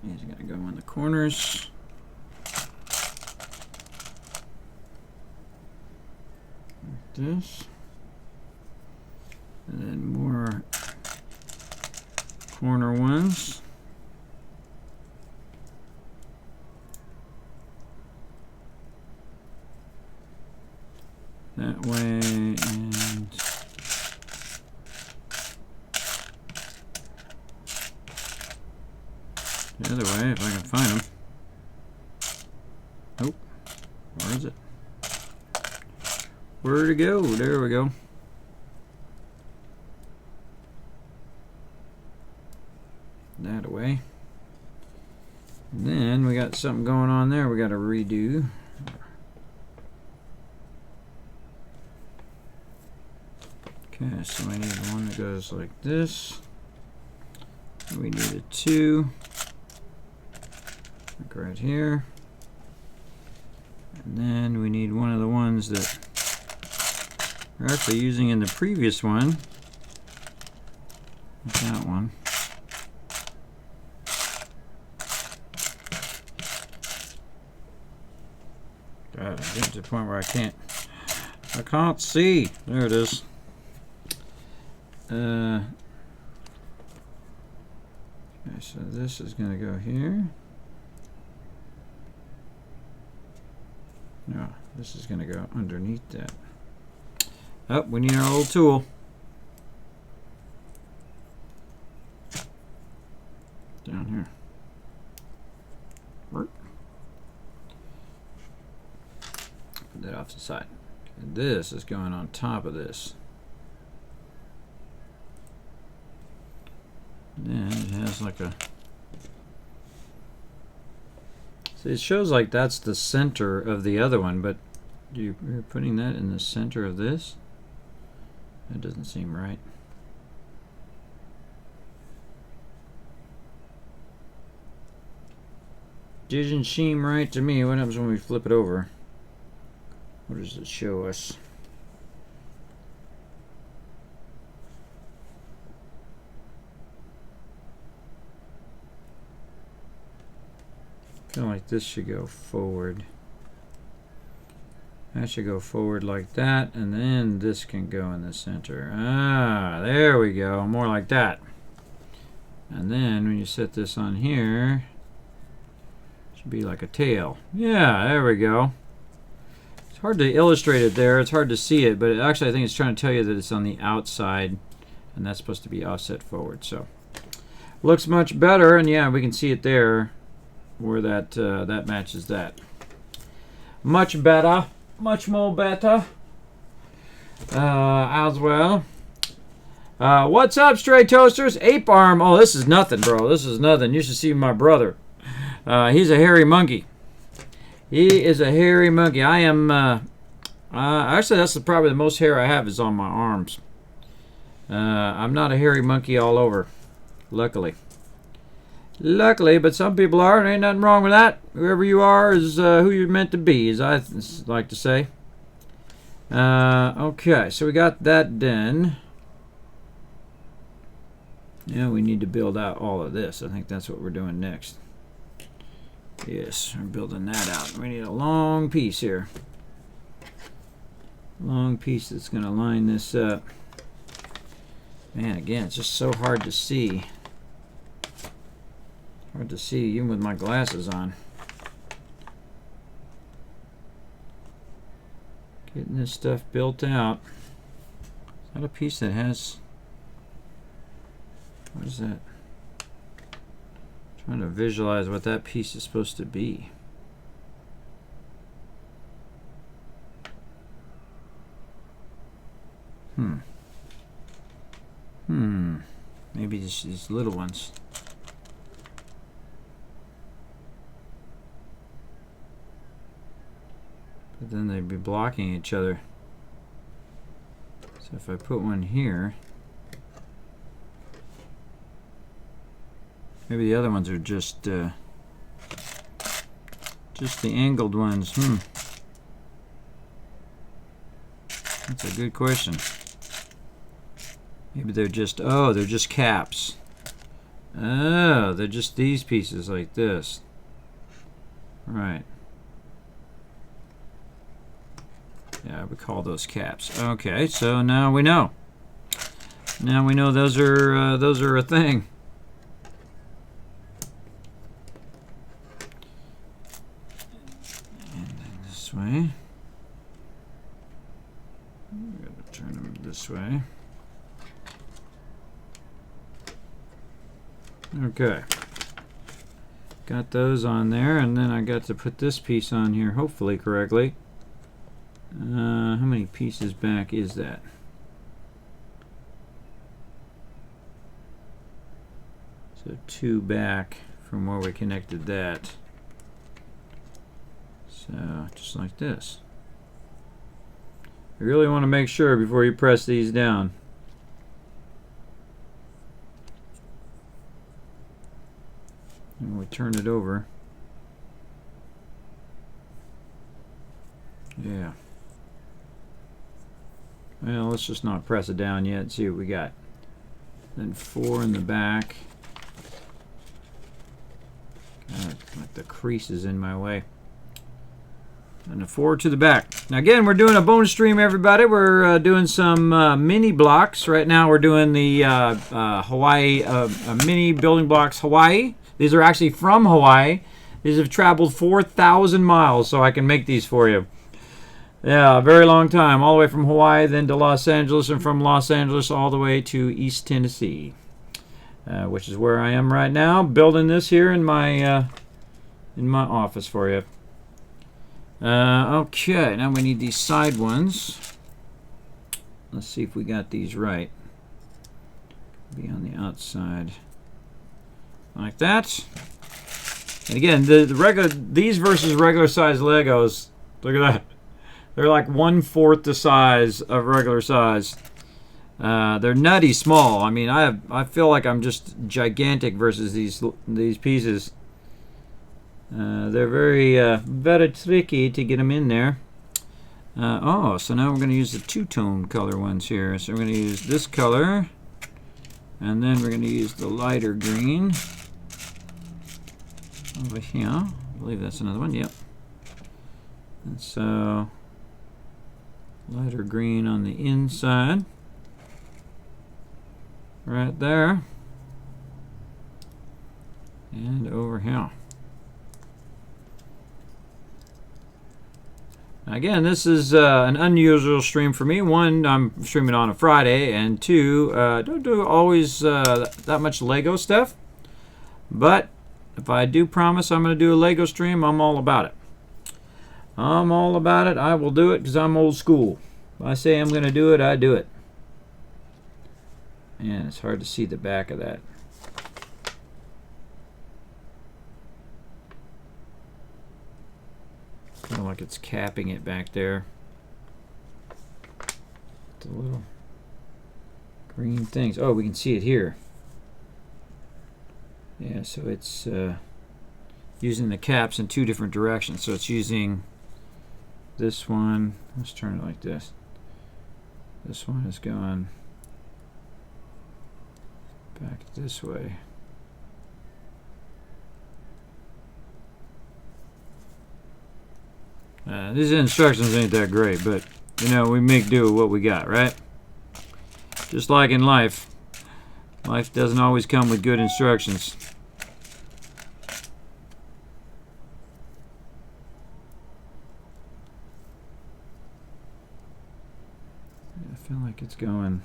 He's gonna go in the corners. Like this. And then more corner ones. That way, and the other way if I can find them. Nope. Where is it? Where'd it go? There we go. That away. And then we got something going on there we got to redo. Okay, so we need one that goes like this. We need a 2. Like right here. And then we need one of the ones that we're actually using in the previous one. That one. God, I'm getting to the point where I can't see. There it is. Okay, so this is going to go here. No, this is going to go underneath that. Oh, we need our old tool. Down here. Put that off the side. And this is going on top of this. And then it has like a... See, it shows like that's the center of the other one, but you're putting that in the center of this? That doesn't seem right. Doesn't seem right to me. What happens when we flip it over? What does it show us? I feel like this should go forward. That should go forward like that, and then this can go in the center. Ah, there we go. More like that. And then when you set this on here, it should be like a tail. Yeah, there we go. It's hard to illustrate it there. It's hard to see it, but actually I think it's trying to tell you that it's on the outside, and that's supposed to be offset forward. So looks much better, and yeah, we can see it there where that that matches that. Much better. Much more better as well. What's up, Stray Toasters? Ape Arm. Oh, this is nothing, bro. This is nothing. You should see my brother. He's a hairy monkey. He is a hairy monkey. I am... actually, that's probably the most hair I have is on my arms. I'm not a hairy monkey all over. Luckily. Luckily, but some people are, and ain't nothing wrong with that. Whoever you are is who you're meant to be, as I like to say. Okay, so we got that done. Now we need to build out all of this. I think that's what we're doing next. Yes, we're building that out. We need a long piece here. Long piece that's going to line this up. Man, again, it's just so hard to see. Hard to see even with my glasses on. Getting this stuff built out. Is that a piece that has... What is that? Trying to visualize what that piece is supposed to be. Maybe just these little ones. But then they'd be blocking each other. So if I put one here, maybe the other ones are just the angled ones. That's a good question. Maybe they're just, oh, they're just caps. Oh, they're just these pieces like this. Right. Yeah, we call those caps. Okay, so now we know. Now we know those are a thing. And then this way. We gotta turn them this way. Okay. Got those on there, and then I got to put this piece on here, hopefully correctly. How many pieces back is that? So 2 back from where we connected that. So just like this. You really want to make sure before you press these down. And we turn it over. Yeah. Well, let's just not press it down yet. See what we got. Then 4 in the back. Like the crease is in my way. And a 4 to the back. Now again, we're doing a bonus stream, everybody. We're doing some mini blocks. Right now we're doing the Hawaii mini building blocks Hawaii. These are actually from Hawaii. These have traveled 4,000 miles, so I can make these for you. Yeah, a very long time. All the way from Hawaii, then to Los Angeles, and from Los Angeles all the way to East Tennessee, which is where I am right now, building this here in my office for you. Okay, now we need these side ones. Let's see if we got these right. Be on the outside, like that. And again, these versus regular size Legos. Look at that. They're like 1/4 the size of regular size. They're nutty small. I mean, I feel like I'm just gigantic versus these pieces. They're very tricky to get them in there. So now we're going to use the two-tone color ones here. So we're going to use this color, and then we're going to use the lighter green over here. I believe that's another one. Yep. And so lighter green on the inside, right there, and over here. Again, this is an unusual stream for me. One, I'm streaming on a Friday, and two, don't do always that much Lego stuff. But if I do promise I'm going to do a Lego stream, I'm all about it. I'm all about it. I will do it because I'm old school. If I say I'm going to do it, I do it. And it's hard to see the back of that. Kind of like it's capping it back there. The little green things. Oh, we can see it here. Yeah, so it's using the caps in 2 different directions. So it's using this one. Let's turn it like this. This one is going back this way. These instructions ain't that great, but you know, we make do with what we got, right? Just like in life. Life doesn't always come with good instructions. I feel like it's going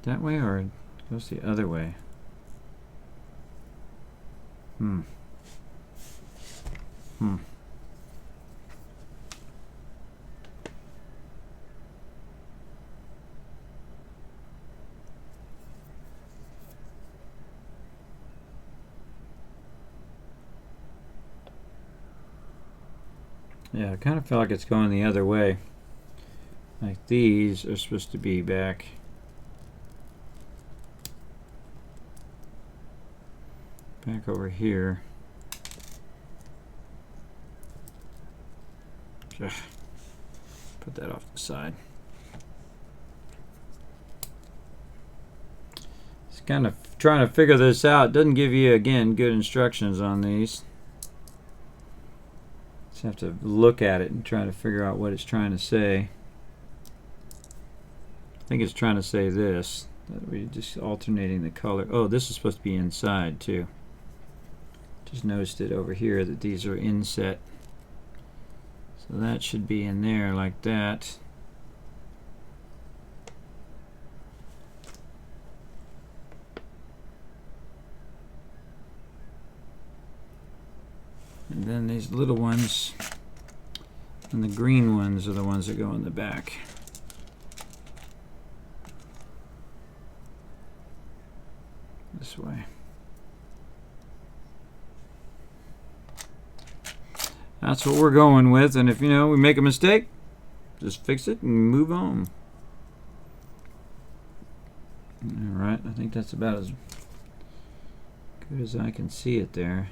that way, or it goes the other way. Yeah, I kind of feel like it's going the other way. Like these are supposed to be back. Back over here. Put that off the side. It's kind of trying to figure this out. It doesn't give you, again, good instructions on these. Just have to look at it and try to figure out what it's trying to say. I think it's trying to say this. That we're just alternating the color. Oh, this is supposed to be inside too. Just noticed it over here that these are inset. So that should be in there like that. And then these little ones and the green ones are the ones that go in the back. This way. That's what we're going with, and if you know we make a mistake, just fix it and move on. Alright, I think that's about as good as I can see it there.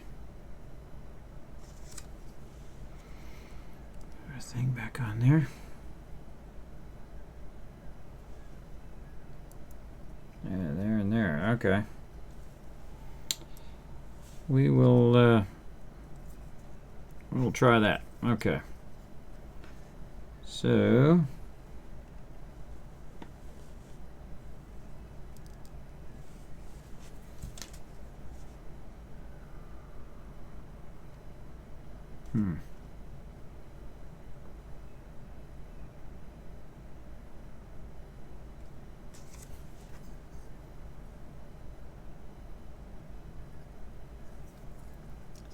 our thing back on there. Yeah, there and there. Okay. We'll try that. Okay. So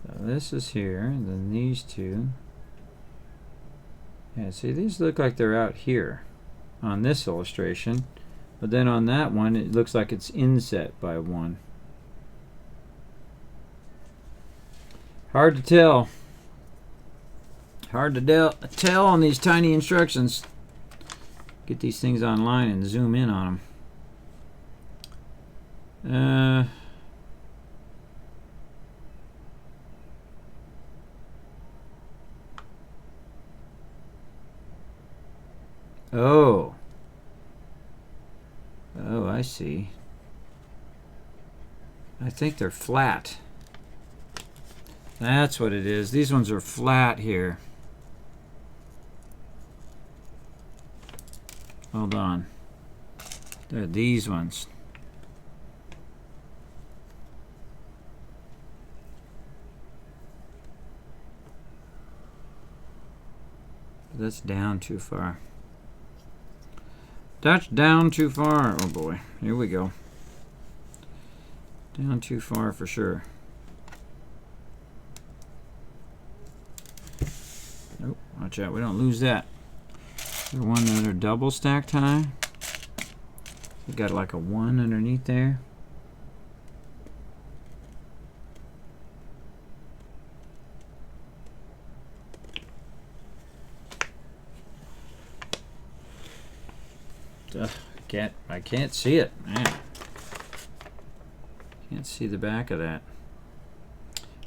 So this is here, and then these two. Yeah, see, these look like they're out here on this illustration, but then on that one it looks like it's inset by 1. Hard to tell. Hard to tell on these tiny instructions. Get these things online and zoom in on them. Oh, I see. I think they're flat. That's what it is. These ones are flat here. Hold on. They're these ones. That's down too far. That's down too far. Oh boy. Here we go. Down too far for sure. Nope. Watch out. We don't lose that. The one that are double stacked high. We got like a 1 underneath there. I can't see it, man. Can't see the back of that.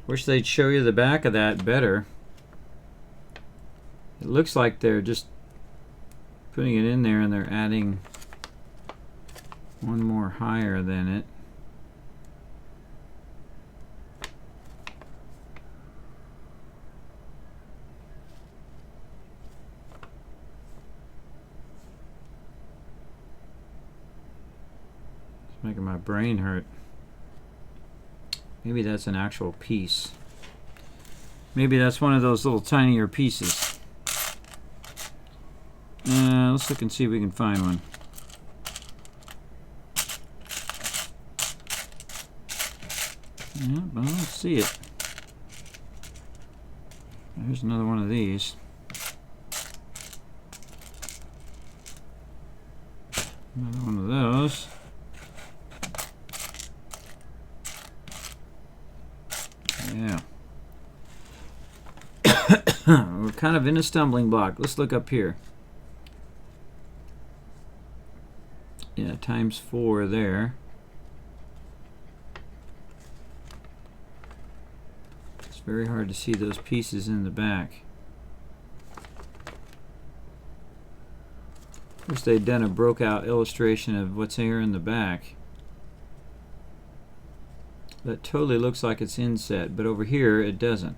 Wish they'd show you the back of that better. It looks like they're just putting it in there and they're adding one more higher than it. Making my brain hurt. Maybe that's an actual piece. Maybe that's one of those little tinier pieces. Let's look and see if we can find one. Yep, I don't see it. There's another one of these. Another one of those. Yeah. We're kind of in a stumbling block. Let's look up here. Yeah, times 4 there. It's very hard to see those pieces in the back. Wish they'd done a broke out illustration of what's here in the back. That totally looks like it's inset, but over here it doesn't.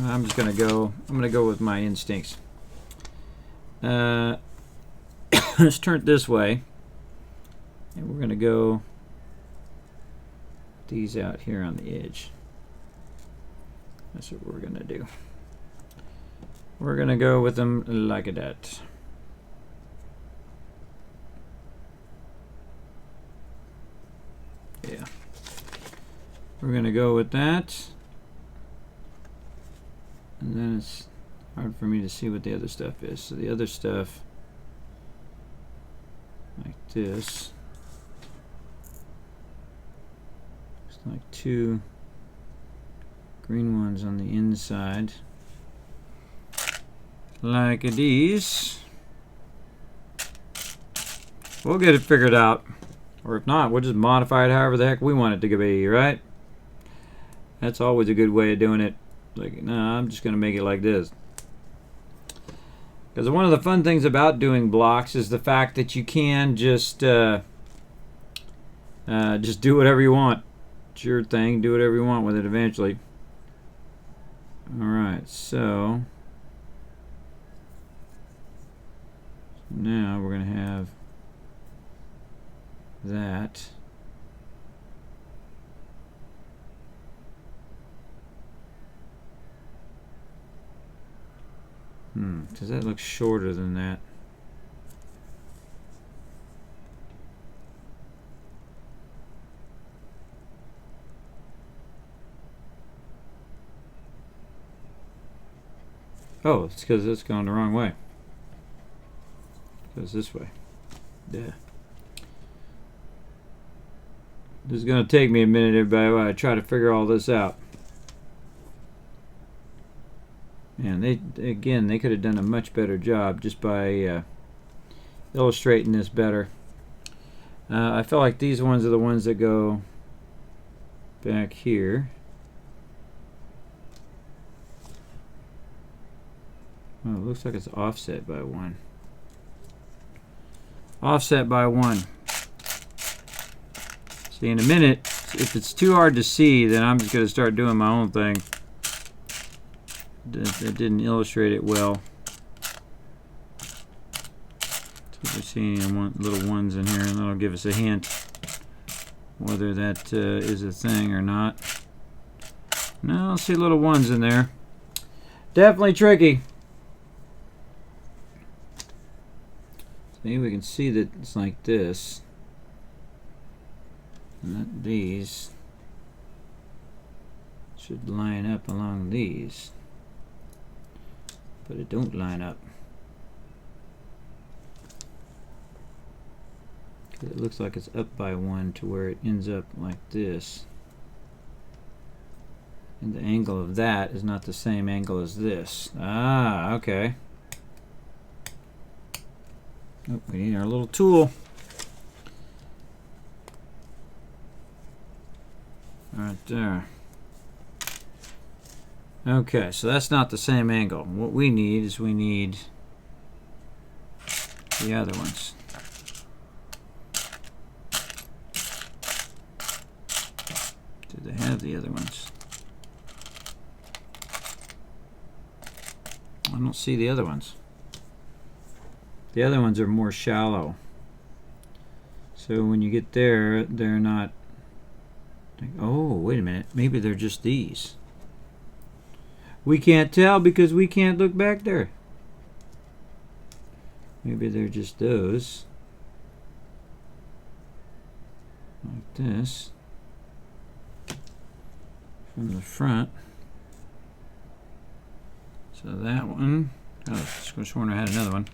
I'm just gonna go. I'm gonna go with my instincts. Let's turn it this way, and we're gonna go these out here on the edge. That's what we're gonna do. We're gonna go with them like that. Yeah. We're gonna go with that. And then it's hard for me to see what the other stuff is. So the other stuff, like this, it's like 2 green ones on the inside. Like these. We'll get it figured out. Or if not, we'll just modify it however the heck we want it to be, right? That's always a good way of doing it. Like, no, I'm just going to make it like this. Because one of the fun things about doing blocks is the fact that you can just do whatever you want. It's your thing. Do whatever you want with it eventually. Alright, so now we're going to have that. Because that looks shorter than that. Oh, it's because it's gone the wrong way. It goes this way. Yeah. This is going to take me a minute, everybody, while I try to figure all this out. Man, they could have done a much better job just by illustrating this better. I feel like these ones are the ones that go back here. Oh, it looks like it's offset by 1. Offset by 1. See, in a minute, if it's too hard to see, then I'm just going to start doing my own thing. That didn't illustrate it well. So we're seeing little ones in here, and that'll give us a hint whether that is a thing or not. No, I see little ones in there. Definitely tricky. Maybe we can see that it's like this. And that these should line up along these. But it don't line up. It looks like it's up by 1 to where it ends up like this. And the angle of that is not the same angle as this. Ah, okay. Oh, we need our little tool. Right there. Okay, so that's not the same angle. What we need is the other ones. Do they have the other ones? I don't see the other ones. The other ones are more shallow. So when you get there, they're not... Oh, wait a minute. Maybe they're just these. We can't tell because we can't look back there. Maybe they're just those. Like this. From the front. So that one. Oh, I could have sworn I had another one.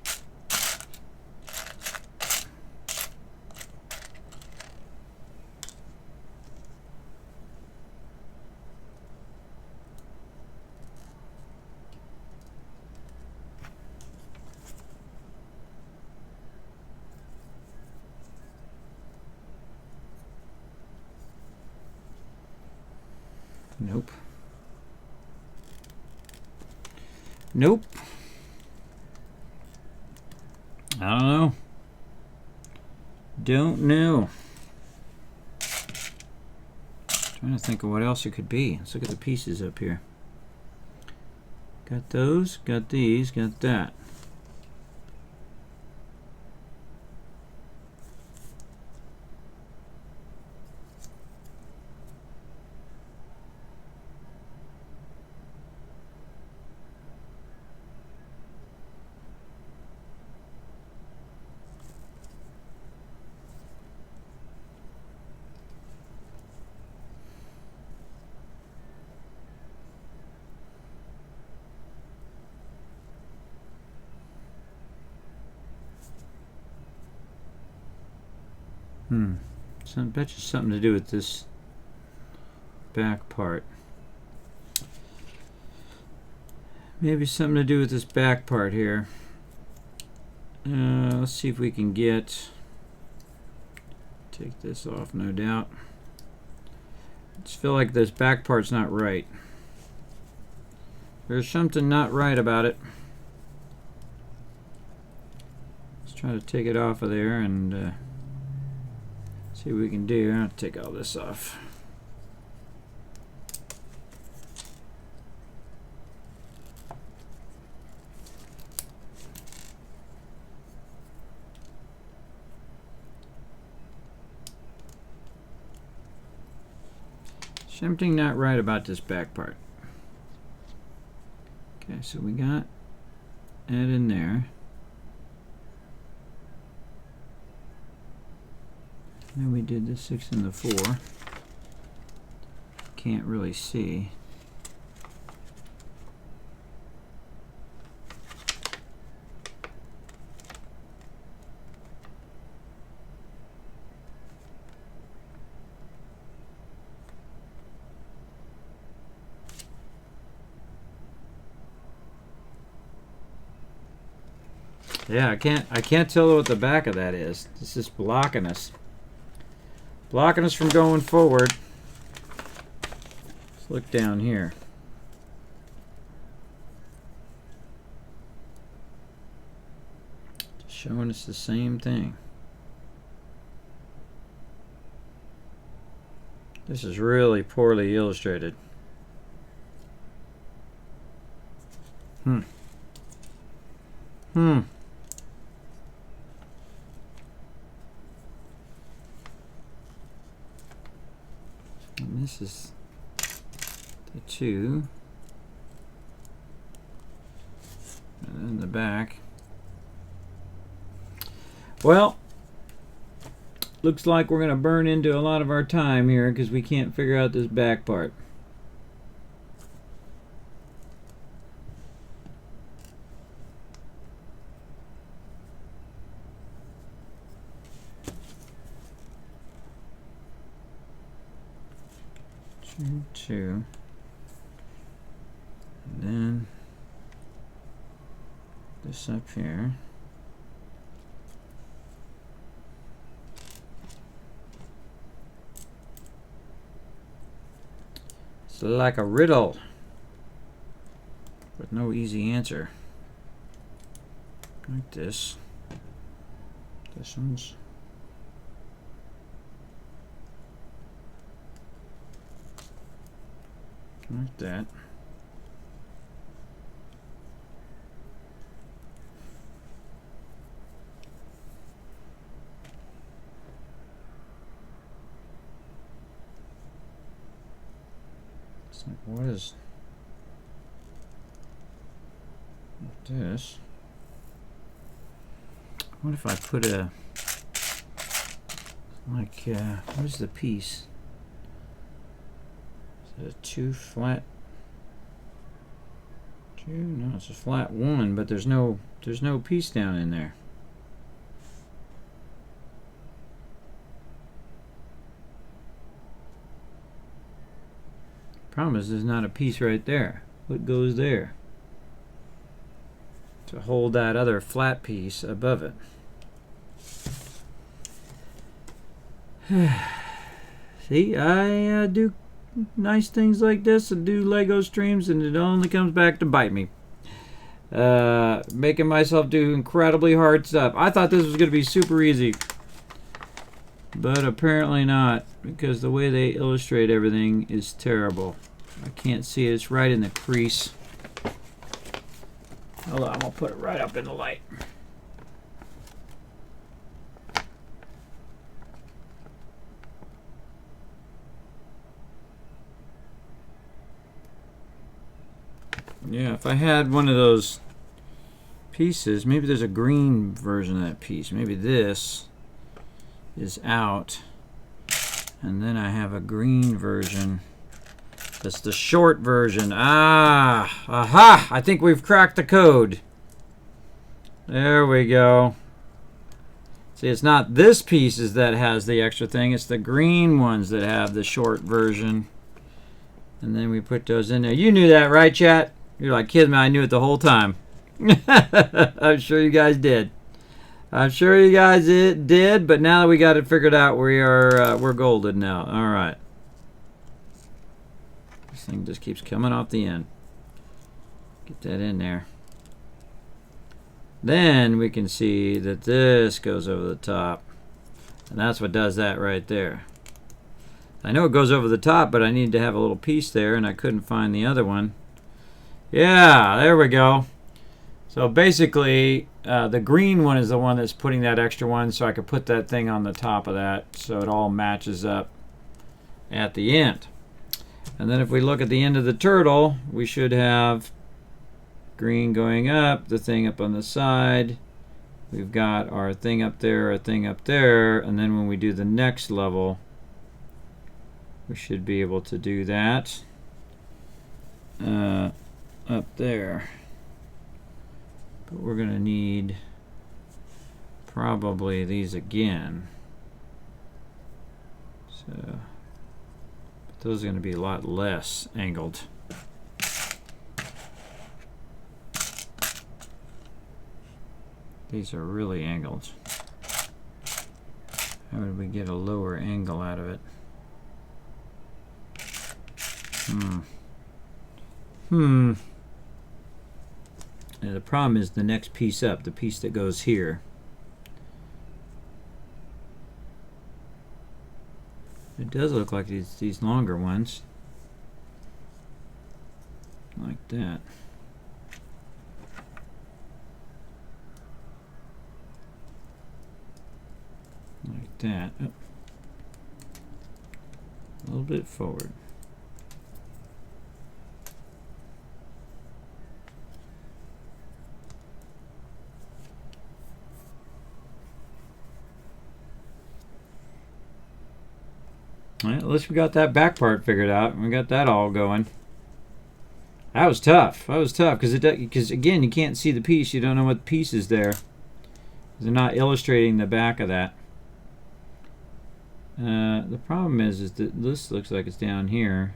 Nope. Nope. I don't know. Don't know. Trying to think of what else it could be. Let's look at the pieces up here. Got those, got these, got that. So I bet you something to do with this back part. Maybe something to do with this back part here. Let's see if we can get Take this off, no doubt. I just feel like this back part's not right. There's something not right about it. Let's try to take it off of there and see what we can do. I'll take all this off. Something not right about this back part. Okay, so we got that in there. Then we did the 6 and the 4. Can't really see. Yeah, I can't tell what the back of that is. It's just blocking us. Blocking us from going forward. Let's look down here. Just showing us the same thing. This is really poorly illustrated. And this is the 2. And then the back. Well, looks like we're going to burn into a lot of our time here because we can't figure out this back part. Two, and then this up here. It's like a riddle with no easy answer. Like this. This one's like that. It's like, what is this? What if I put a like what is the piece? A 2 flat 2? No, it's a flat 1, but there's no piece down in there. Problem is there's not a piece right there. What goes there to hold that other flat piece above it? See, I do nice things like this and do Lego streams, and it only comes back to bite me. Making myself do incredibly hard stuff. I thought this was going to be super easy, but apparently not, because the way they illustrate everything is terrible. I can't see it. It's right in the crease. Hold on, I'm going to put it right up in the light. Yeah, if I had one of those pieces, maybe there's a green version of that piece. Maybe this is out, and then I have a green version. That's the short version. Aha! I think we've cracked the code. There we go. See, it's not this pieces that has the extra thing. It's the green ones that have the short version. And then we put those in there. You knew that, right, chat? You're like, Kismet, I knew it the whole time. I'm sure you guys did. I'm sure you guys did, but now that we got it figured out, we're golden now. All right. This thing just keeps coming off the end. Get that in there. Then we can see that this goes over the top. And that's what does that right there. I know it goes over the top, but I need to have a little piece there, and I couldn't find the other one. Yeah, there we go. So basically, the green one is the one that's putting that extra one, so I could put that thing on the top of that so it all matches up at the end. And then if we look at the end of the turtle, we should have green going up, the thing up on the side. We've got our thing up there, our thing up there, and then when we do the next level, we should be able to do that up there. But we're going to need probably these again. So, but those are going to be a lot less angled. These are really angled. How would we get a lower angle out of it? Now the problem is the next piece up, the piece that goes here. It does look like these longer ones. Like that. Like that. Oh. A little bit forward. Well, at least we got that back part figured out. We got that all going. That was tough. That was tough because again, you can't see the piece. You don't know what piece is there. They're not illustrating the back of that. The problem is that this looks like it's down here.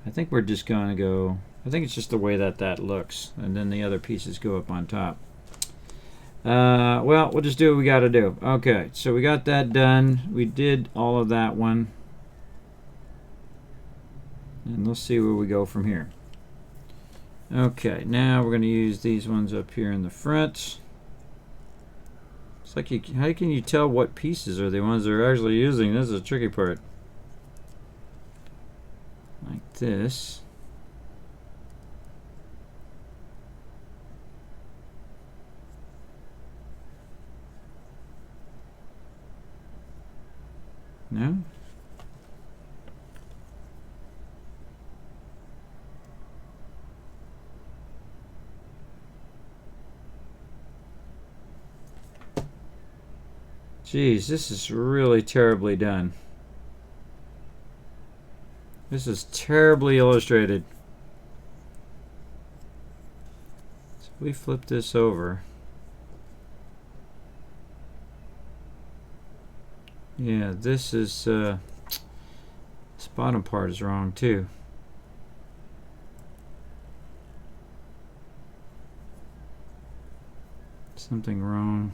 I think we're just going to go. I think it's just the way that looks, and then the other pieces go up on top. Well, we'll just do what we got to do. Okay, so we got that done. We did all of that one. And let's see where we go from here. Okay, now we're going to use these ones up here in the front. It's like, how can you tell what pieces are the ones they're actually using? This is a tricky part. Like this. No? Geez, this is really terribly done. This is terribly illustrated. So we flip this over. Yeah, this is this bottom part is wrong too. Something wrong.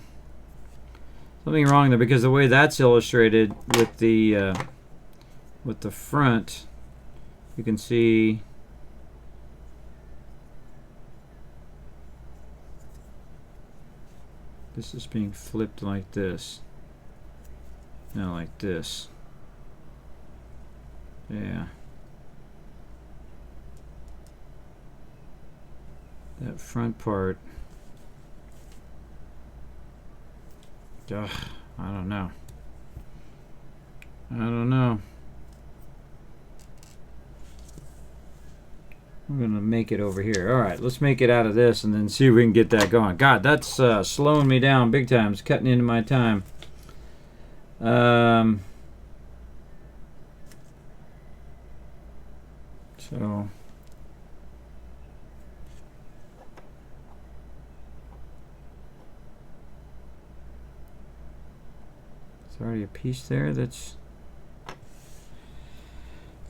Something wrong there because the way that's illustrated with the front, you can see this is being flipped like this. Now like this. Yeah. That front part. Ugh, I don't know. I don't know. I'm gonna make it over here. Alright, let's make it out of this and then see if we can get that going. God, that's slowing me down big time. It's cutting into my time. So there's already a piece there that's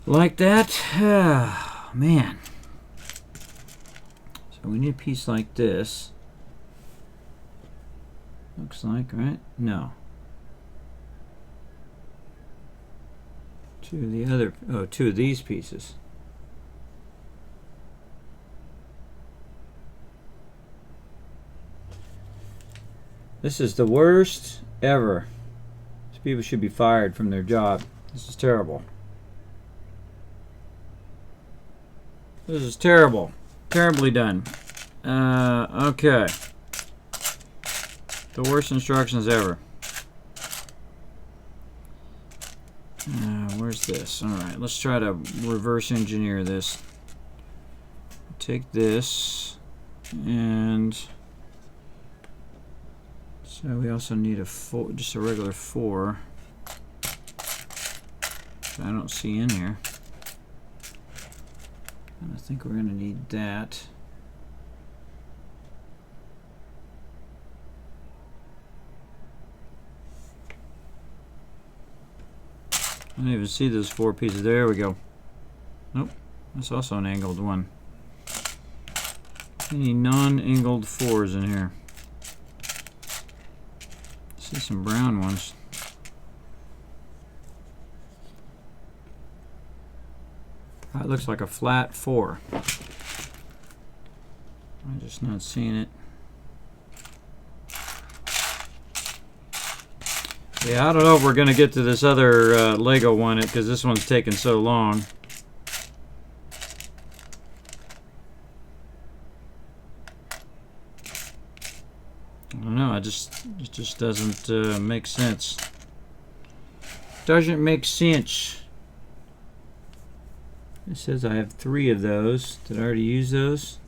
like that. Oh, man. So we need a piece like this. Looks like, right? No. Two of the other, oh, two of these pieces. This is the worst ever. These people should be fired from their job. This is terrible. This is terrible. Terribly done. Okay. The worst instructions ever. Where's this? Alright, let's try to reverse engineer this. Take this, and so we also need a four, just a regular 4. I don't see in here. And I think we're going to need that. I don't even see those 4 pieces. There we go. Nope, that's also an angled one. Any non-angled 4s in here? See some brown ones. That looks like a flat 4. I'm just not seeing it. Yeah, I don't know if we're going to get to this other Lego one because this one's taking so long. I don't know, it just doesn't make sense. Doesn't make sense. It says I have 3 of those. Did I already use those?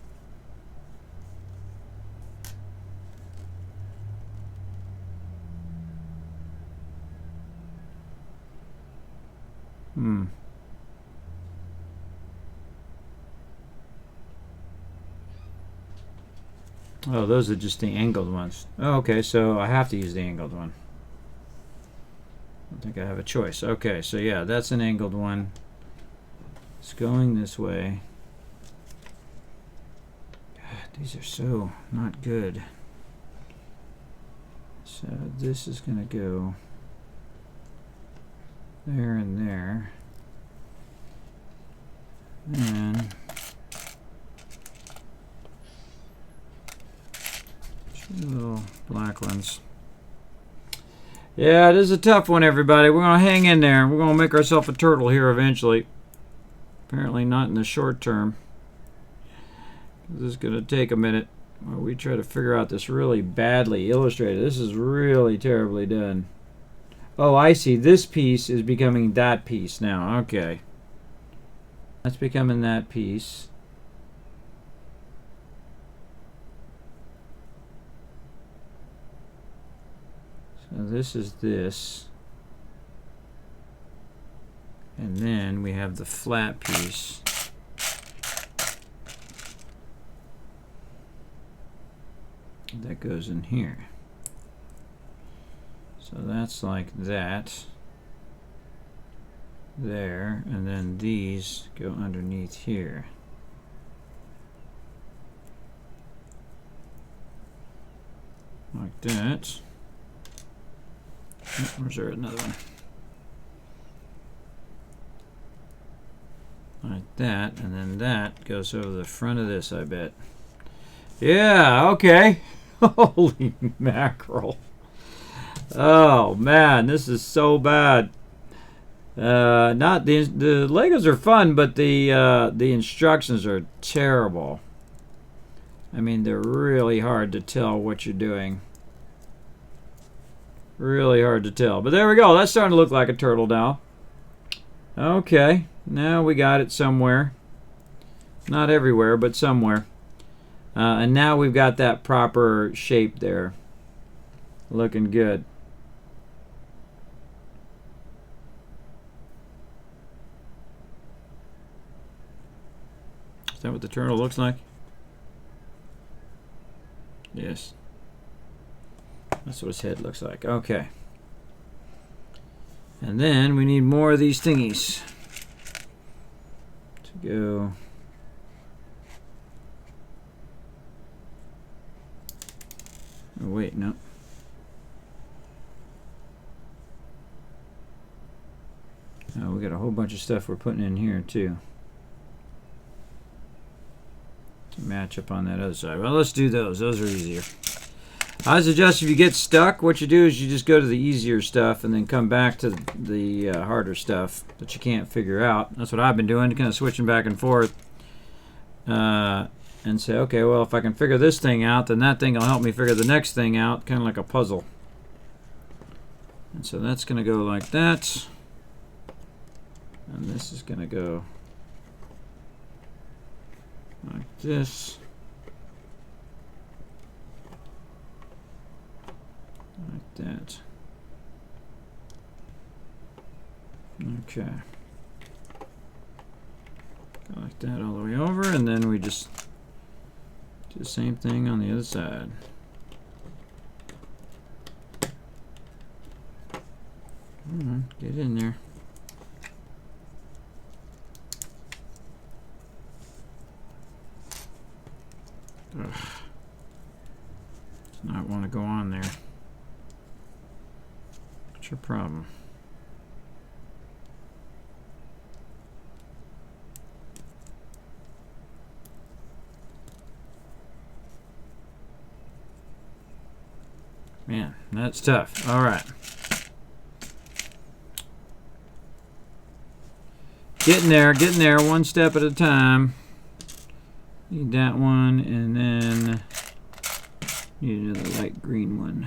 Oh, those are just the angled ones. Oh, okay, so I have to use the angled one. I don't think I have a choice. Okay, so yeah, that's an angled one. It's going this way. God, these are so not good. So this is going to go there and there. And two little black ones. Yeah, it is a tough one, everybody. We're going to hang in there. We're going to make ourselves a turtle here eventually. Apparently not in the short term. This is going to take a minute while we try to figure out this really badly illustrated. This is really terribly done. Oh, I see. This piece is becoming that piece now. Okay. That's becoming that piece. So this is this. And then we have the flat piece. That goes in here. So that's like that. There, and then these go underneath here. Like that. Oh, where's there another one? Like that, and then that goes over the front of this, I bet. Yeah, okay. Holy mackerel. Oh man, this is so bad. Not the Legos are fun, but the instructions are terrible. I mean, they're really hard to tell what you're doing. Really hard to tell. But there we go. That's starting to look like a turtle now. Okay, now we got it somewhere. Not everywhere, but somewhere. And now we've got that proper shape there. Looking good. Is that what the turtle looks like? Yes. That's what his head looks like. Okay. And then we need more of these thingies to go. Oh, wait, no. whole bunch of stuff we're putting in here too to match up on that other side. Well, let's do those. Those are easier. I suggest if you get stuck, what you do is you just go to the easier stuff and then come back to the harder stuff that you can't figure out. That's what I've been doing, kind of switching back and forth. And say, okay, well, if I can figure this thing out, then that thing will help me figure the next thing out, kind of like a puzzle. And so that's going to go like that. And this is going to go like this. Like that. Okay. Go like that all the way over, and then we just do the same thing on the other side. Get in there. Ugh. Does not want to go on there. What's your problem? Man, that's tough. All right. Getting there, one step at a time. Need that one, and then need another light green one.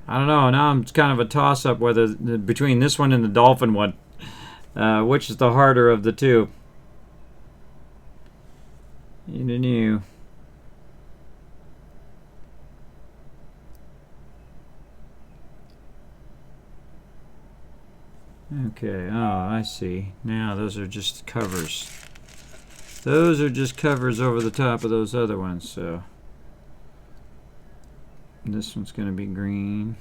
I don't know. Now I'm kind of a toss-up whether between this one and the dolphin one, which is the harder of the two. You knew. Okay, oh, I see. Now those are just covers. Those are just covers over the top of those other ones, so this one's going to be green.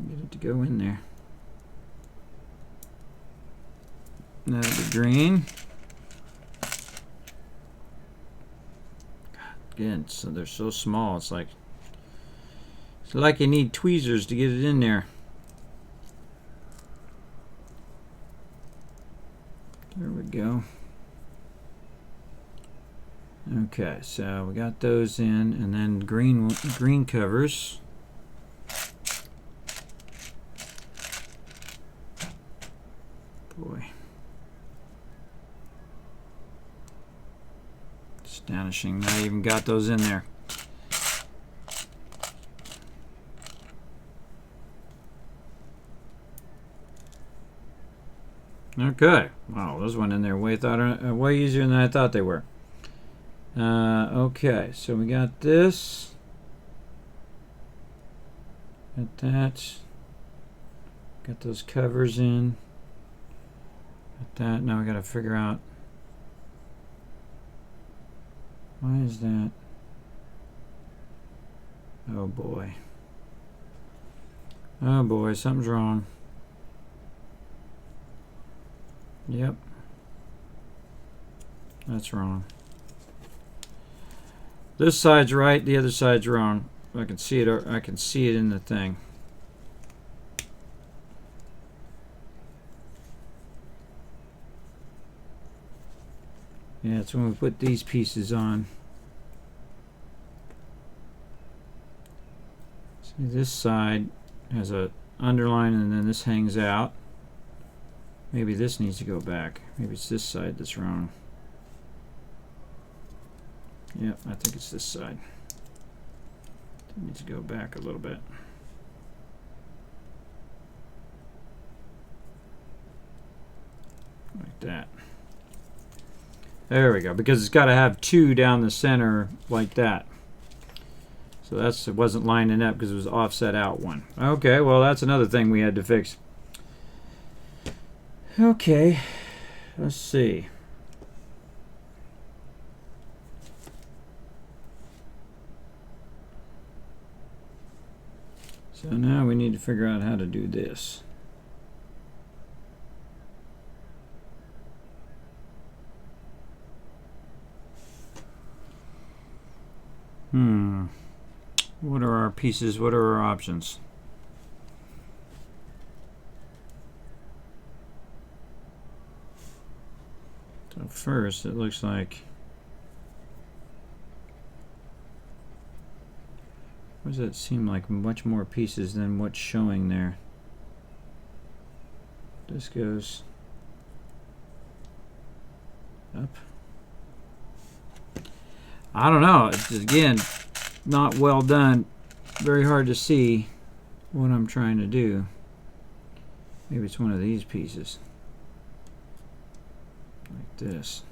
Get it to go in there. That'll be green. Again, so they're so small. It's like you need tweezers to get it in there. There we go. Okay, so we got those in, and then green covers. Boy. Astonishing. I even got those in there. Okay. Wow, those went in there way easier than I thought they were. Okay, so we got this. Got that. Got those covers in. Got that. Now we got to figure out. Why is that? Oh boy. Oh boy, something's wrong. Yep. That's wrong. This side's right, the other side's wrong. I can see it in the thing. Yeah, it's when we put these pieces on. See, this side has a underline and then this hangs out. Maybe this needs to go back. Maybe it's this side that's wrong. Yep, I think it's this side. It needs to go back a little bit. Like that. There we go, because it's got to have two down the center like that. So it wasn't lining up because it was offset out one. Okay, well that's another thing we had to fix. Okay, let's see. So now we need to figure out how to do this. What are our pieces? What are our options? So first, it looks like, what does that seem like? Much more pieces than what's showing there. This goes up. I don't know. It's, again, not well done. Very hard to see what I'm trying to do. Maybe it's one of these pieces. Like this.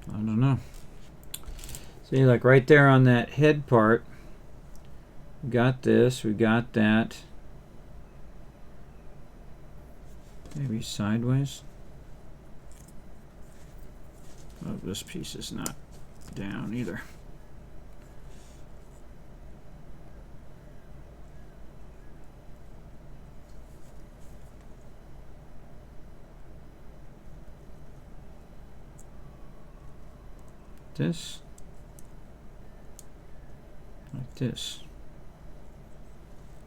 I don't know. See, like right there on that head part, we got this, we got that. Maybe sideways. Oh, this piece is not down either. This, like this.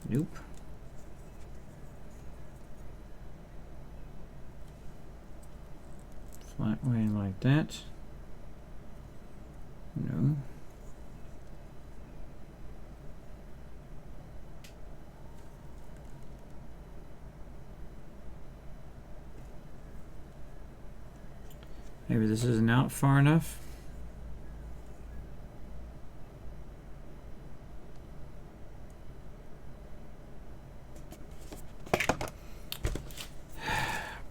Nope. Flat way like that. No. Maybe this isn't out far enough.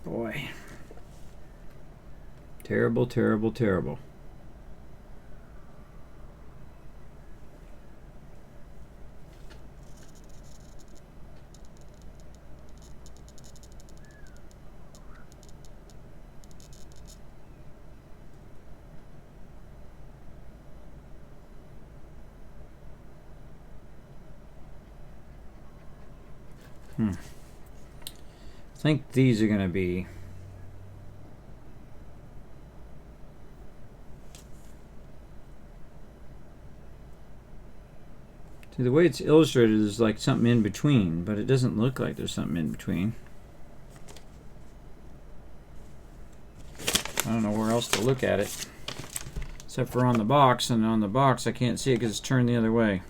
Boy. Terrible, terrible, terrible. I think these are going to be see, the way it's illustrated is like something in between, but it doesn't look like there's something in between. I don't know where else to look at it except for on the box, and on the box I can't see it because it's turned the other way.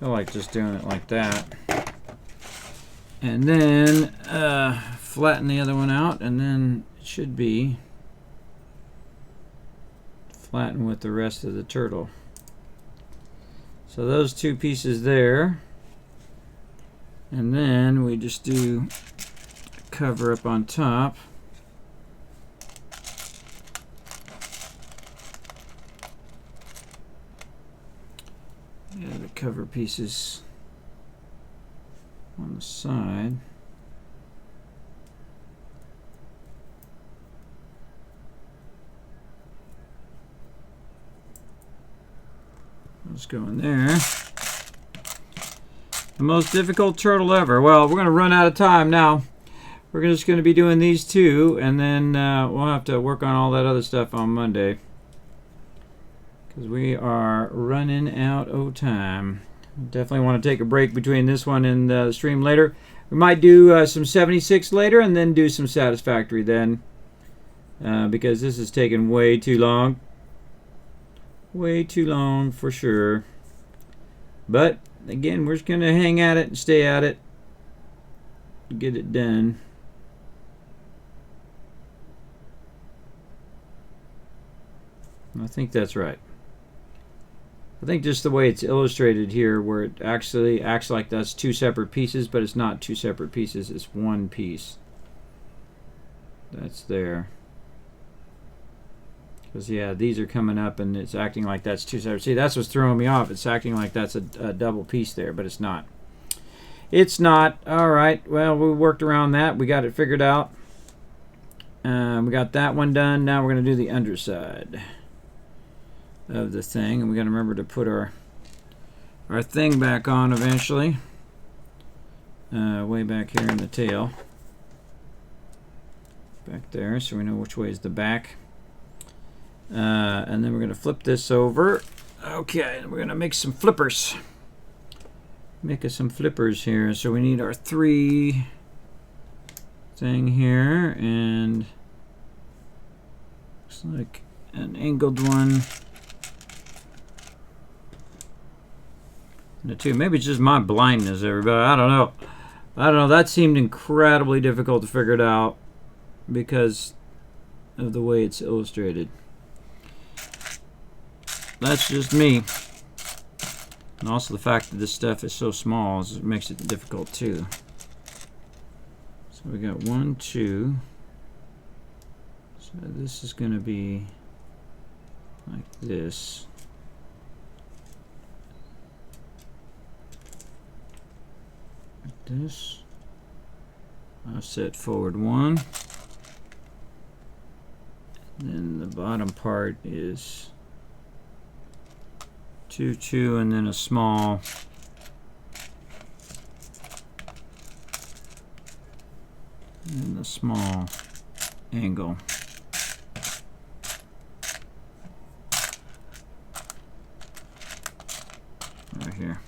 I like just doing it like that, and then flatten the other one out, and then it should be flatten with the rest of the turtle. So those two pieces there, and then we just do cover up on top. The cover pieces on the side. Let's go in there. The most difficult turtle ever. Well, we're going to run out of time now. We're just going to be doing these two, and then we'll have to work on all that other stuff on Monday, because we are running out of time. Definitely want to take a break between this one and the stream later. We might do some 76 later and then do some Satisfactory then, because this is taking way too long. Way too long for sure. But again, we're just going to hang at it and stay at it. Get it done. I think that's right. I think just the way it's illustrated here, where it actually acts like that's two separate pieces, but it's not two separate pieces, it's one piece. That's there. Because, yeah, these are coming up and it's acting like that's two separate. See, that's what's throwing me off. It's acting like that's a double piece there, but it's not. It's not. All right. Well, we worked around that. We got it figured out. We got that one done. Now we're going to do the underside of the thing. And we got to remember to put our thing back on eventually. Way back here in the tail. Back there, so we know which way is the back. And then we're going to flip this over. Okay, we're going to make some flippers. Make us some flippers here. So we need our 3 thing here, and looks like an angled one. And the 2. Maybe it's just my blindness, everybody. I don't know. That seemed incredibly difficult to figure it out because of the way it's illustrated. That's just me. And also the fact that this stuff is so small makes it difficult too. So we got 1, 2. So this is going to be like this. Like this. Offset forward 1. Then the bottom part is 2, 2, and then a small and a small angle. Right here.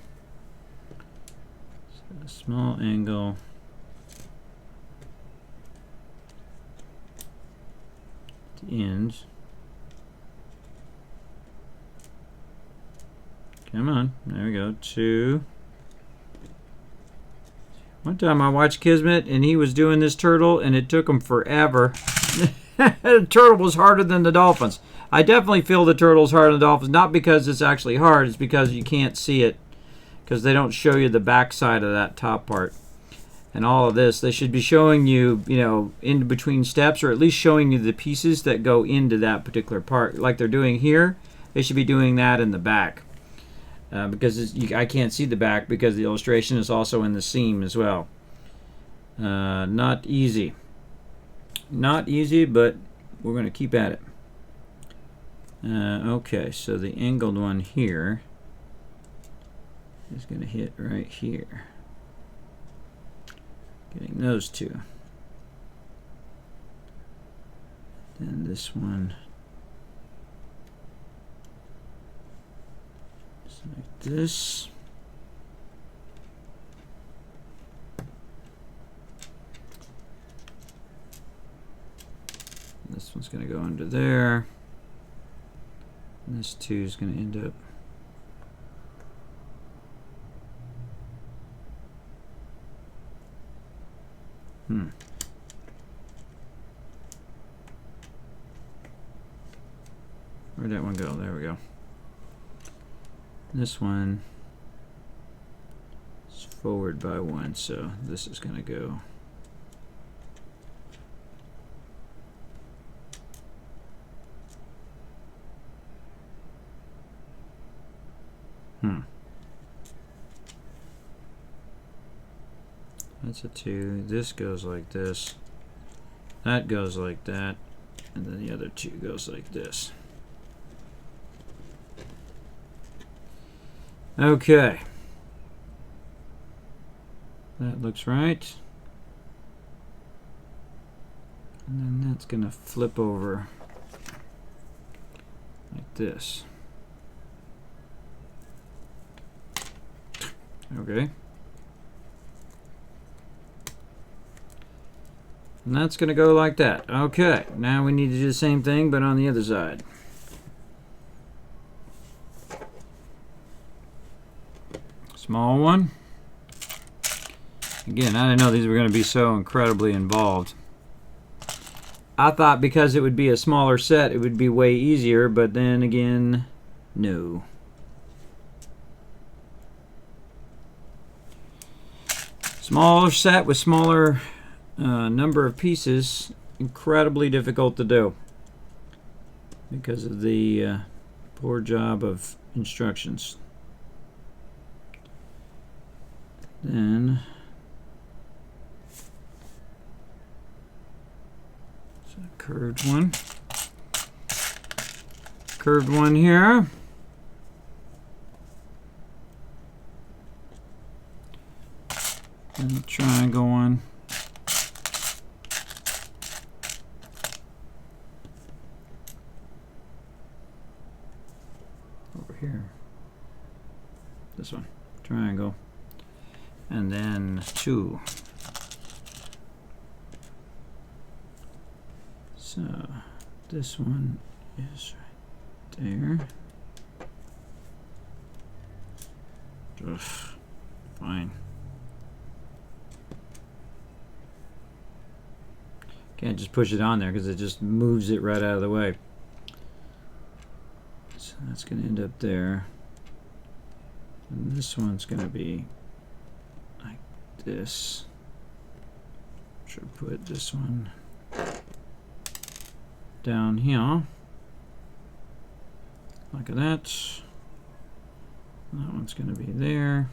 So a small angle. At the ends. Come on, there we go. 2. One time I watched Kismet and he was doing this turtle and it took him forever. The turtle was harder than the dolphins. I definitely feel the turtle's harder than the dolphins, not because it's actually hard, it's because you can't see it, because they don't show you the back side of that top part. And all of this, they should be showing you, you know, in between steps, or at least showing you the pieces that go into that particular part. Like they're doing here, they should be doing that in the back. Because I can't see the back because the illustration is also in the seam as well. Not easy. Not easy, but we're going to keep at it. Okay, so the angled one here is going to hit right here. Getting those 2. Then this one. Like this. This one's going to go under there. And this 2 is going to end up Where'd that one go? There we go. This one is forward by 1, so this is going to go that's a 2. This goes like this. That goes like that. And then the other 2 goes like this. Okay. That looks right. And then that's going to flip over like this. Okay. And that's going to go like that. Okay. Now we need to do the same thing, but on the other side. Small one. Again, I didn't know these were going to be so incredibly involved. I thought because it would be a smaller set, it would be way easier, but then again, no. Smaller set with smaller number of pieces, incredibly difficult to do because of the poor job of instructions. Then it's a curved one. Curved one here. And the triangle one. Over here. This one. Triangle. And then 2. So this one is right there. Ugh, fine. Can't just push it on there because it just moves it right out of the way. So that's going to end up there. And this one's going to be like this. Should put this one down here. Like that. That one's going to be there.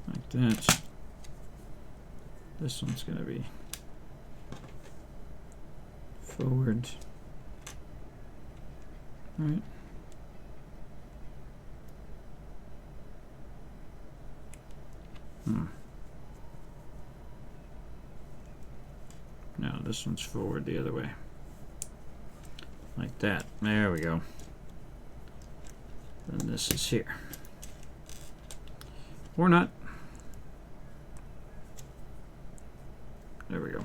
Like that. This one's going to be forward. Right. No, this one's forward the other way. Like that. There we go. And this is here. Or not. There we go.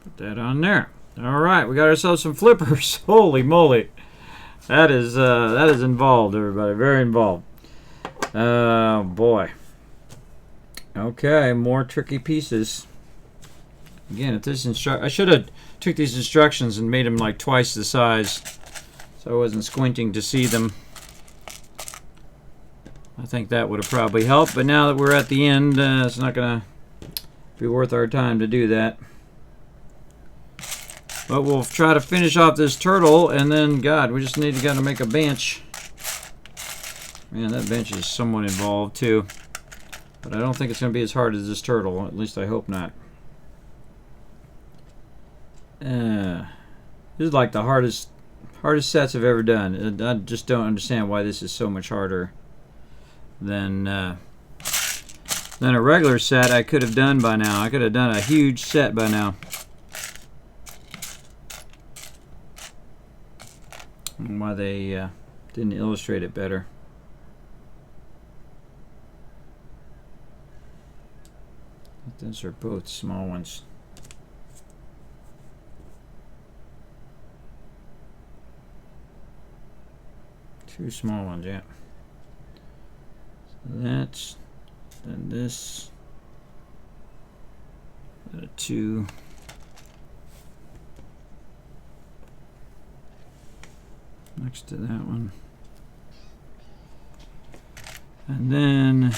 Put that on there. All right, we got ourselves some flippers. Holy moly. That is involved, everybody. Very involved. Oh boy. Okay, more tricky pieces. Again, if this I should have took these instructions and made them like twice the size, so I wasn't squinting to see them. I think that would have probably helped, but now that we're at the end, it's not going to be worth our time to do that. But we'll try to finish off this turtle, and then, God, we just need to make a bench. Man, that bench is somewhat involved, too. But I don't think it's going to be as hard as this turtle. At least I hope not. This is like the hardest sets I've ever done. I just don't understand why this is so much harder than a regular set I could have done by now. I could have done a huge set by now. I don't know why they didn't illustrate it better. Those are both small ones. Two small ones, yeah. So that's, then this, a 2. Next to that one. And then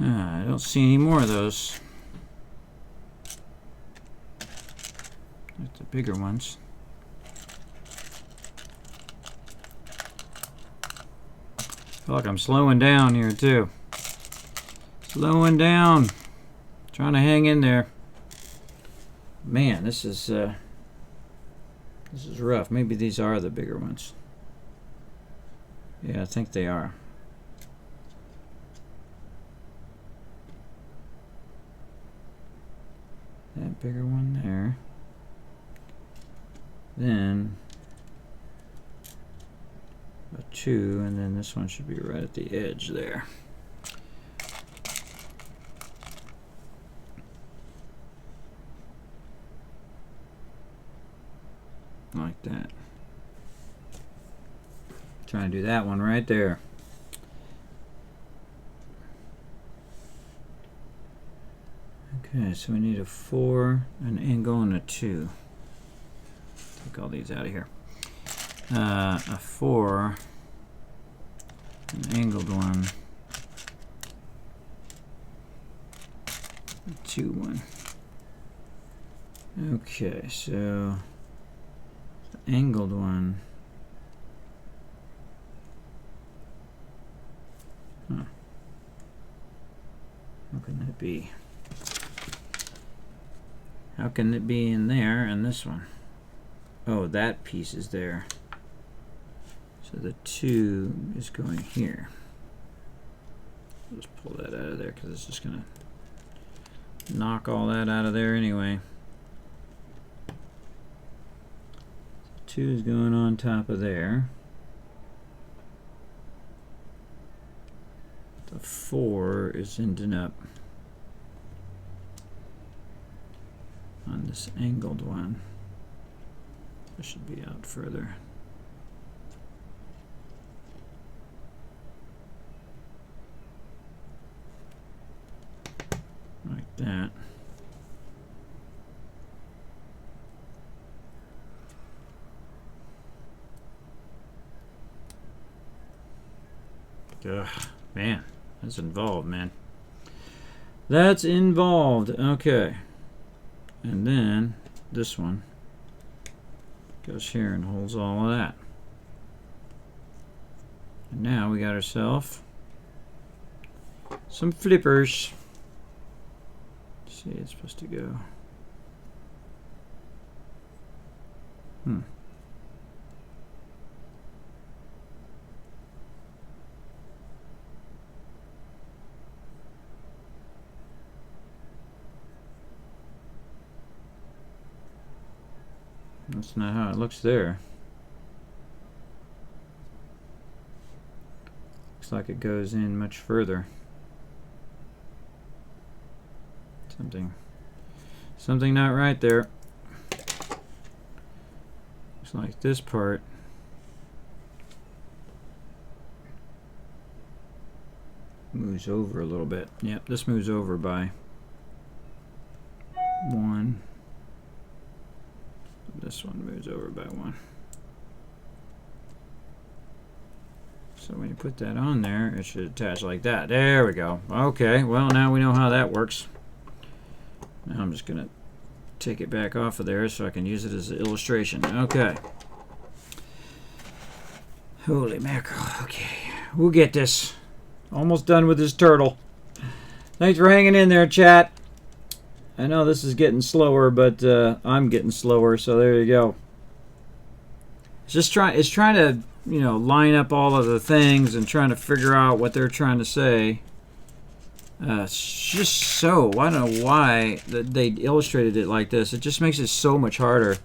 I don't see any more of those. That's the bigger ones. I feel like I'm slowing down here too. Slowing down. Trying to hang in there. Man, this is rough. Maybe these are the bigger ones. Yeah, I think they are. That bigger one there. Then a 2, and then this one should be right at the edge there. Like that. Trying to do that one right there. Okay, so we need a 4, an angle, and a 2. Take all these out of here. A 4, an angled one, a 2 one. Okay, so the angled one. Huh. How can that be? How can it be in there and this one? Oh, that piece is there. So the 2 is going here. I'll just pull that out of there because it's just going to knock all that out of there anyway. 2 is going on top of there. The 4 is ending up on this angled one. This should be out further. Like that. Ugh, man, that's involved, man. That's involved. Okay. And then this one goes here and holds all of that. And now we got ourselves some flippers. Let's see, it's supposed to go. That's not how it looks there. Looks like it goes in much further. Something not right there. Looks like this part moves over a little bit. Yep, this moves over by 1. This one moves over by 1. So when you put that on there, it should attach like that. There we go. Okay, well now we know how that works. Now I'm just going to take it back off of there so I can use it as an illustration. Okay. Holy mackerel. Okay, we'll get this. Almost done with this turtle. Thanks for hanging in there, chat. I know this is getting slower, but I'm getting slower, so there you go. It's trying to, you know, line up all of the things and trying to figure out what they're trying to say. It's just so, I don't know why they illustrated it like this. It just makes it so much harder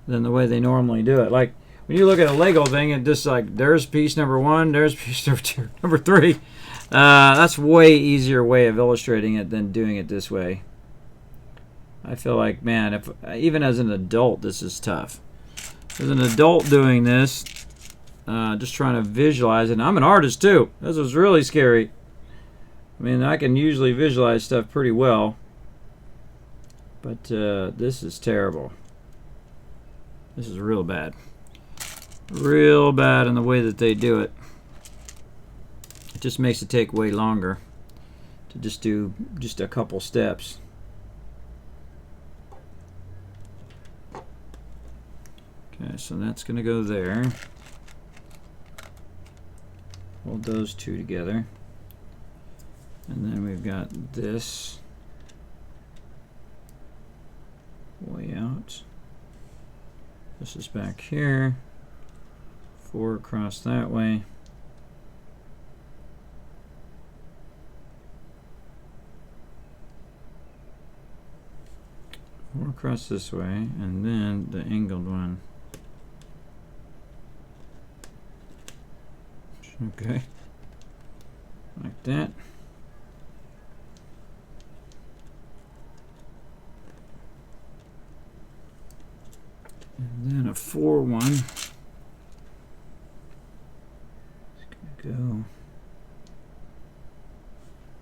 than the way they normally do it. Like when you look at a Lego thing, and just like there's piece number 1, there's piece number 2, number 3. That's way easier way of illustrating it than doing it this way. I feel like, man, if even as an adult, this is tough. As an adult doing this, just trying to visualize it. And I'm an artist too. This was really scary. I mean, I can usually visualize stuff pretty well, but this is terrible. This is real bad. Real bad in the way that they do it. It just makes it take way longer to just do just a couple steps. Okay, so that's going to go there. Hold those two together. And then we've got this way out. This is back here. 4 across that way. Four across this way, and then the angled one. Okay, like that. And then a 4 one. It's gonna go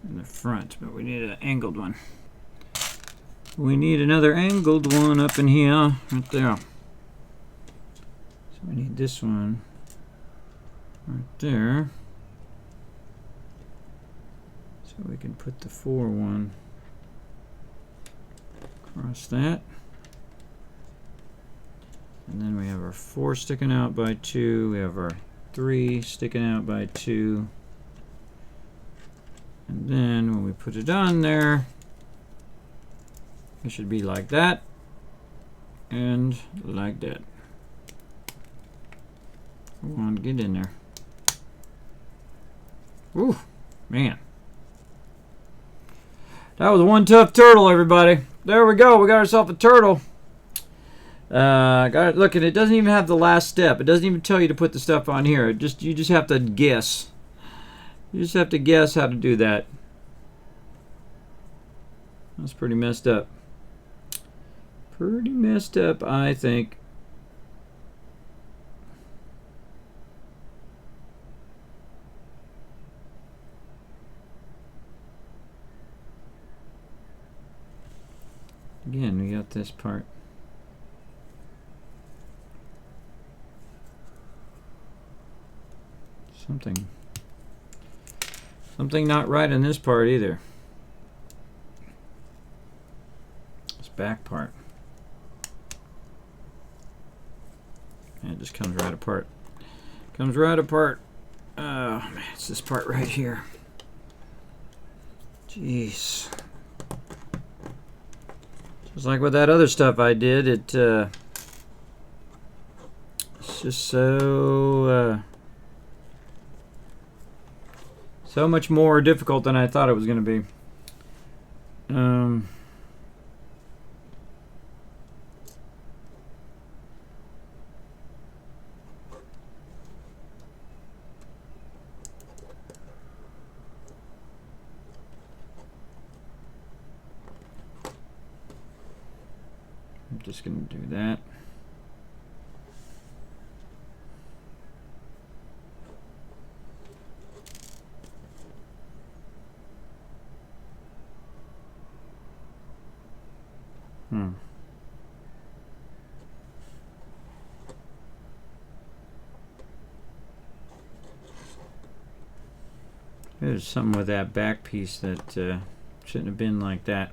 in the front, but we need an angled one. we need another angled one up in here, right there. So we need this one right there. So we can put the 4 one across that. And then we have our 4 sticking out by 2. We have our 3 sticking out by 2. And then when we put it on there, it should be like that and like that. Come on, get in there. Ooh, man. That was one tough turtle, everybody. There we go. We got ourselves a turtle. Got it. Look, it doesn't even have the last step. It doesn't even tell you to put the stuff on here. You just have to guess. You just have to guess how to do that. That's pretty messed up. Pretty messed up, I think. Again, we got this part. Something not right in this part either. This back part. And it just comes right apart. Comes right apart. Oh man, it's this part right here. Jeez. Just like with that other stuff I did, it's just so so much more difficult than I thought it was going to be. I'm just going to do that. There's something with that back piece that shouldn't have been like that.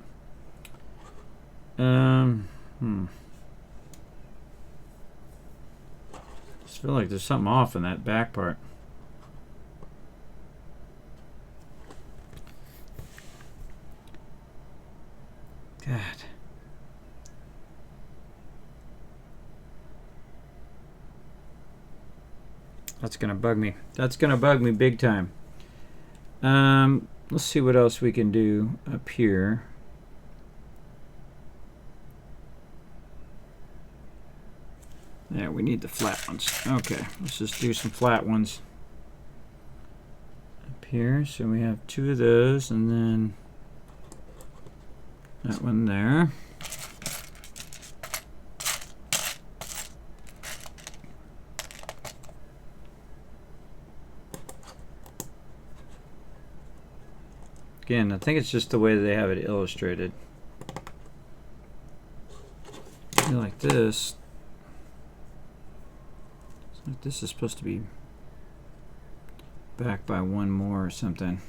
Just feel like there's something off in that back part. God. That's gonna bug me. That's gonna bug me big time. Let's see what else we can do up here. Yeah, we need the flat ones. Okay, let's just do some flat ones up here. So we have 2 of those, and then that one there. Again, I think it's just the way they have it illustrated. Like this. This is supposed to be back by 1 more or something.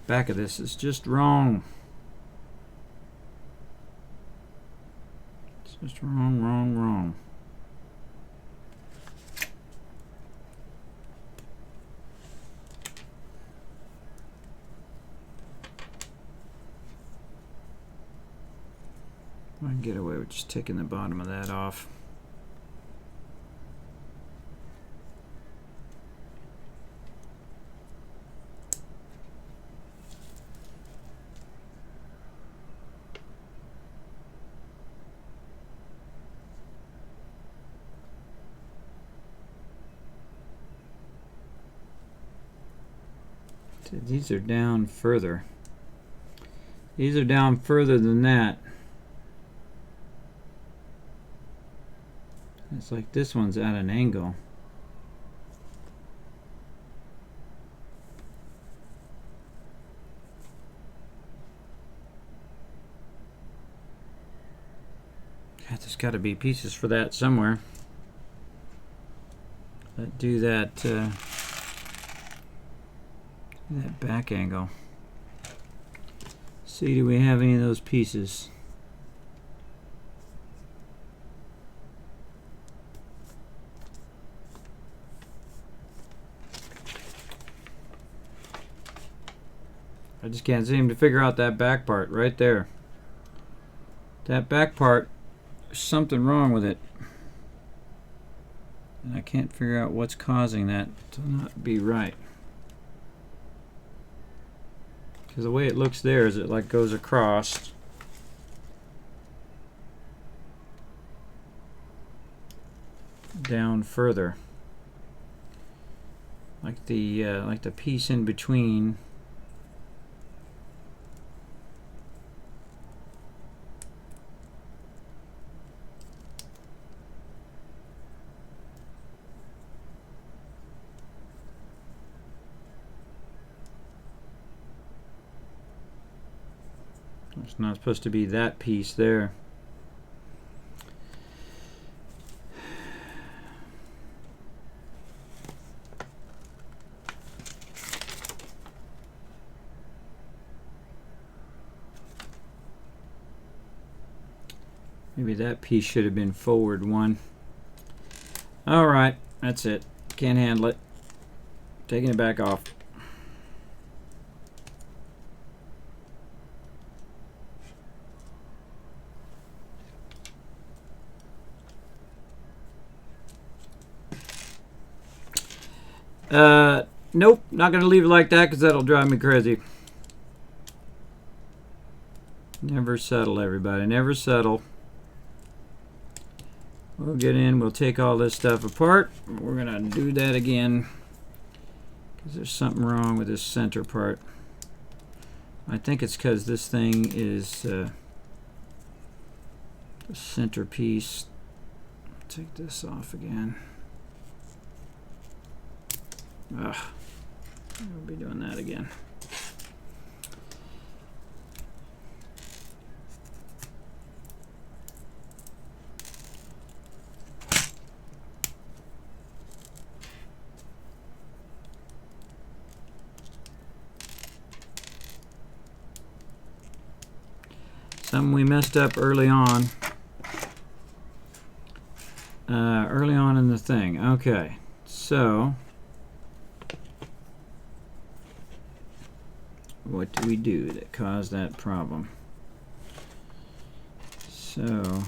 Back of this is just wrong. It's just wrong. I can get away with just taking the bottom of that off. So these are down further. These are down further than that. It's like this one's at an angle. God, there's got to be pieces for that somewhere. Let's do that back angle. See, do we have any of those pieces? I just can't seem to figure out that back part right there. That back part, there's something wrong with it. And I can't figure out what's causing that to not be right. Because the way it looks there is it like goes across. Down further. Like the piece in between. It's not supposed to be that piece there. Maybe that piece should have been forward one. Alright, that's it. Can't handle it. Taking it back off. Nope, not going to leave it like that because that'll drive me crazy. Never settle, everybody. Never settle. We'll get in, we'll take all this stuff apart. We're going to do that again because there's something wrong with this center part. I think it's because this thing is the centerpiece. Take this off again. Ugh. We'll be doing that again. Something we messed up early on. Early on in the thing. Okay, so what do we do that caused that problem? So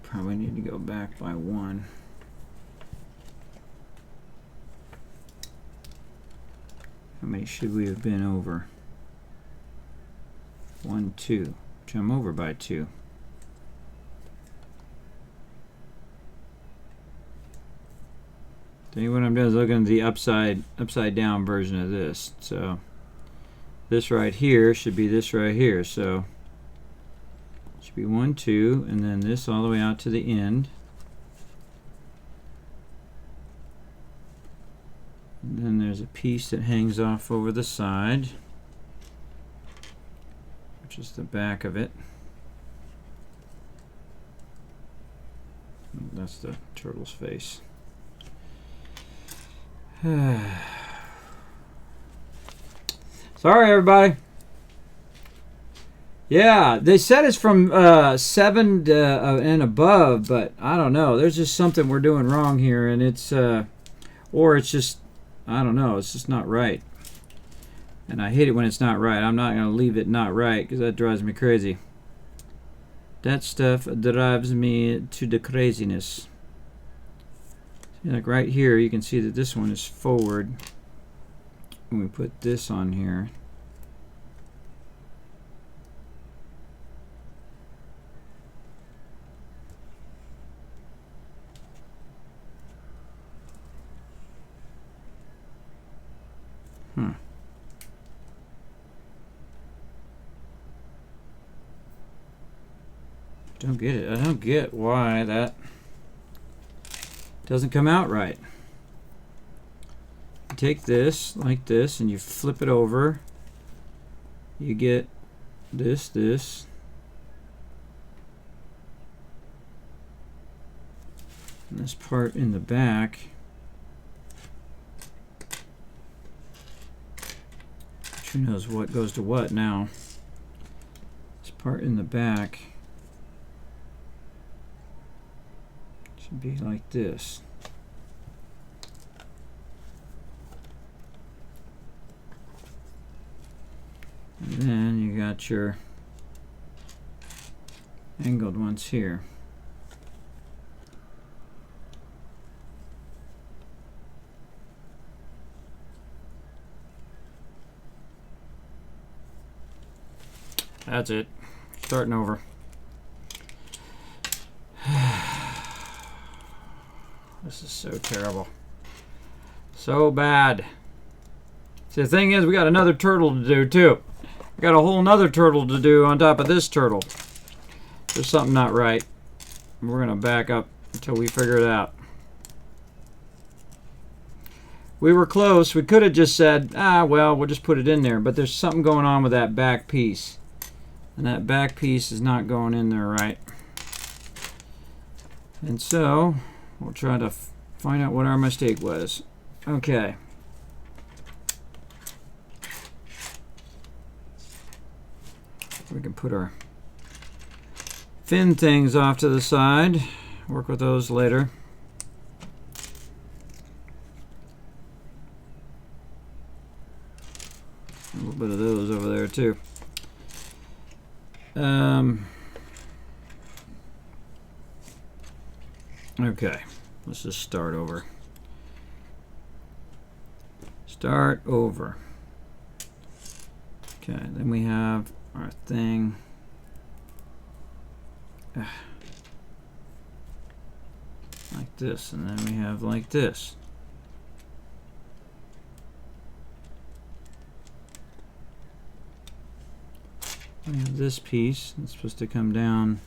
probably need to go back by one. How many should we have been over? 1, 2. Which I'm over by 2. See, what I'm doing is looking at the upside down version of this. So this right here should be this right here. So it should be 1, 2, and then this all the way out to the end. And then there's a piece that hangs off over the side, which is the back of it. That's the turtle's face. Sorry, everybody. Yeah, they said it's from 7 and above, but I don't know. There's just something we're doing wrong here, and it's or it's just, I don't know. It's just not right, and I hate it when it's not right. I'm not gonna leave it not right because that drives me crazy. That stuff drives me to the craziness. See, like right here, you can see that this one is forward. When we put this on here, don't get it. I don't get why that doesn't come out right. You take this like this and you flip it over. You get this. And this part in the back. Who knows what goes to what now. This part in the back should be like this. And then you got your angled ones here. That's it. Starting over. This is so terrible. So bad. See, the thing is, we got another turtle to do, too. We got a whole nother turtle to do on top of this turtle. There's something not right. We're going to back up until we figure it out. We were close. We could have just said, well, we'll just put it in there. But there's something going on with that back piece. And that back piece is not going in there right. And so, we'll try to find out what our mistake was. Okay. We can put our fin things off to the side. Work with those later. A little bit of those over there too. Okay, let's just start over. Start over. Okay, then we have our thing. Like this, and then we have like this. We have this piece that's supposed to come down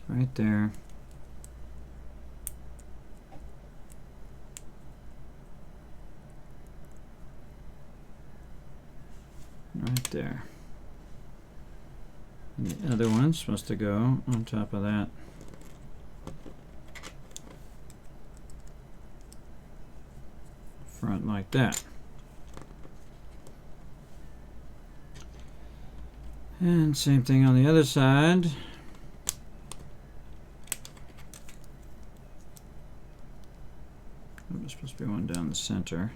right there. Right there. And the other one's supposed to go on top of that. Front like that. And same thing on the other side. There's supposed to be one down the center.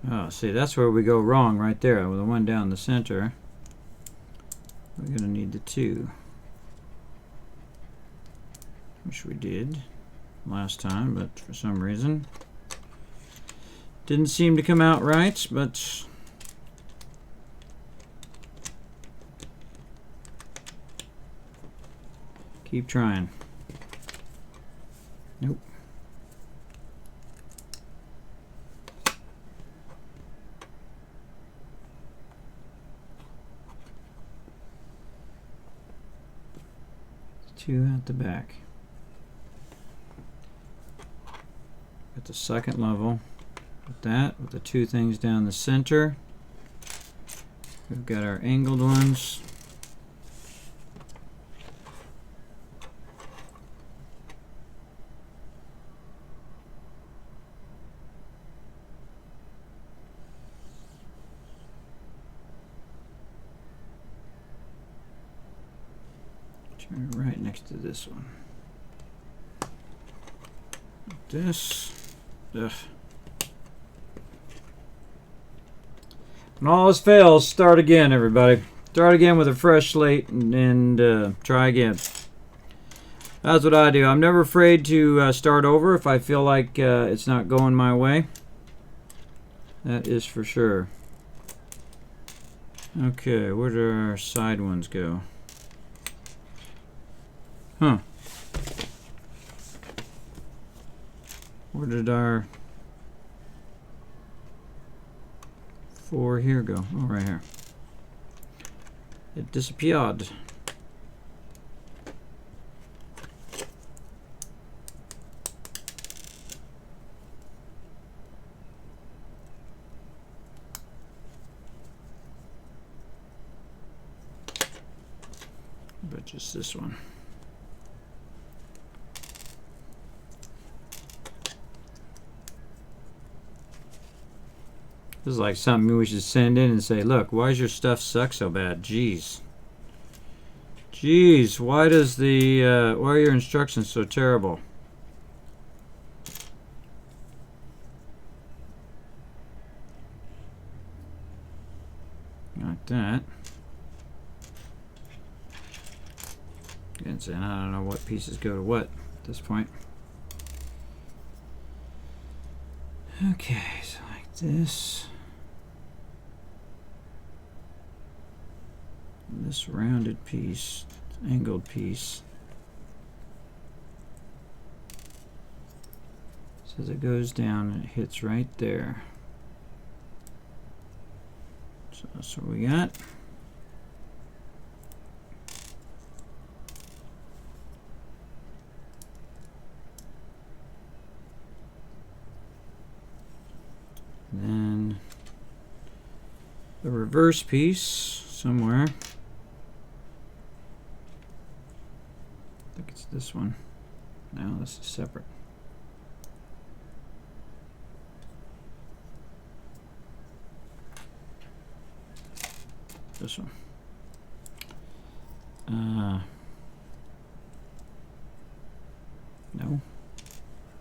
Oh, see, that's where we go wrong right there. With the one down the center, we're going to need the two, which we did last time, but for some reason didn't seem to come out right, but keep trying. Nope. Two at the back. At the second level, with that, with the two things down the center. We've got our angled ones. Turn it right next to this one. Like this. Ugh. When all else fails, start again, everybody. Start again with a fresh slate and try again. That's what I do. I'm never afraid to start over if I feel like it's not going my way. That is for sure. Okay, where do our side ones go? Huh. Where did our 4 here go? Oh, right here. It disappeared. But just this one. This is like something we should send in and say, look, why does your stuff suck so bad? Jeez. Jeez, why does the why are your instructions so terrible? Like that. Again, saying I don't know what pieces go to what at this point. Okay, so like this. This rounded piece, angled piece, says it goes down and it hits right there. So that's what we got. And then the reverse piece somewhere. I think it's this one. No, this is separate. This one. No.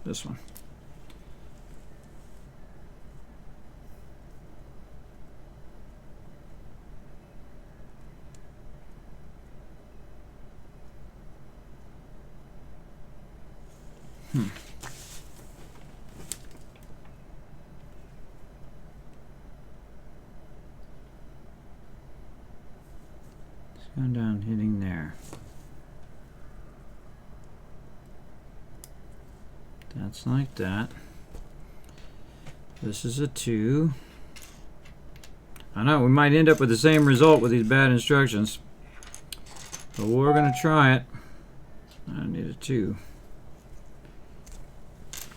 This one. It's going down, hitting there. That's like that. This is a 2. I know we might end up with the same result with these bad instructions, but we're going to try it. I need a 2.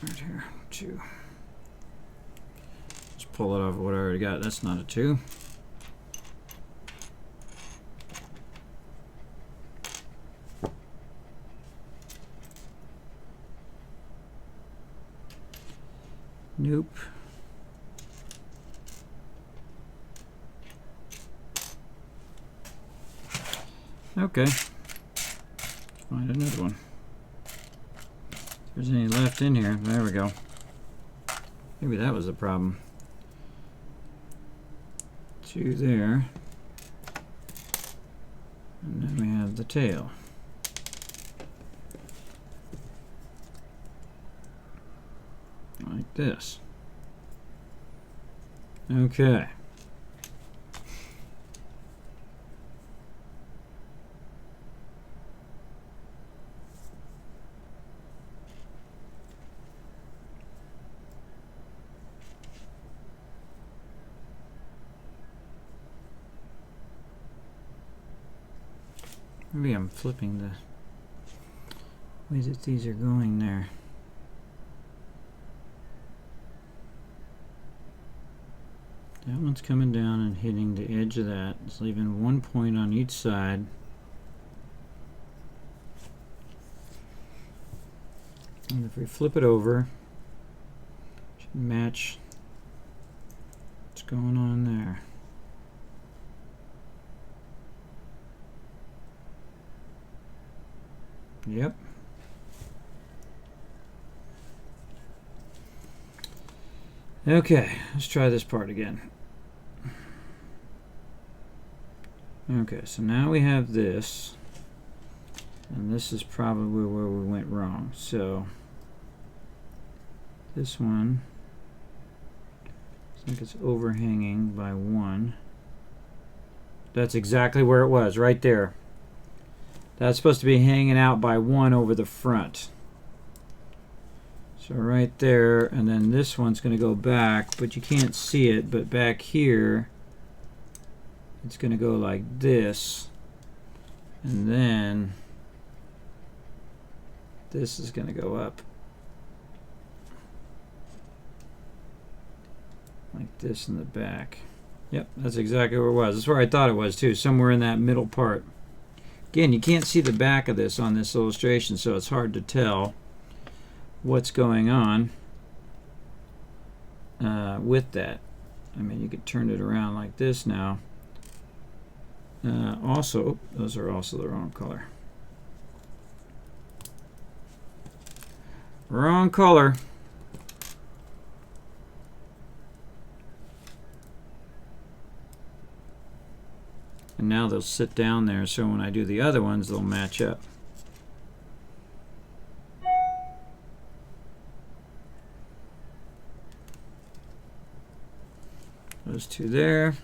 Right here, 2. Let's pull it off of what I already got. That's not a 2. Nope. Okay. Let's find another one. If there's any left in here, there we go. Maybe that was the problem. 2 there. And then we have the tail. Like this. Okay. Maybe I'm flipping the way that these are going there. That one's coming down and hitting the edge of that. It's leaving 1 point on each side. And if we flip it over, it should match what's going on there. Yep. Okay, let's try this part again. Okay, so now we have this, and this is probably where we went wrong. So this one, I think it's overhanging by 1. That's exactly where it was, right there. That's supposed to be hanging out by 1 over the front. So So right there, and then this one's going to go back, but you can't see it, but back here it's going to go like this, and then this is going to go up like this in the back. Yep, that's exactly where it was. That's where I thought it was too, somewhere in that middle part. Again, you can't see the back of this on this illustration, so it's hard to tell what's going on with that. I mean, you could turn it around like this now. Also, those are also the wrong color. Wrong color. And now they'll sit down there, so when I do the other ones, they'll match up. Those two there.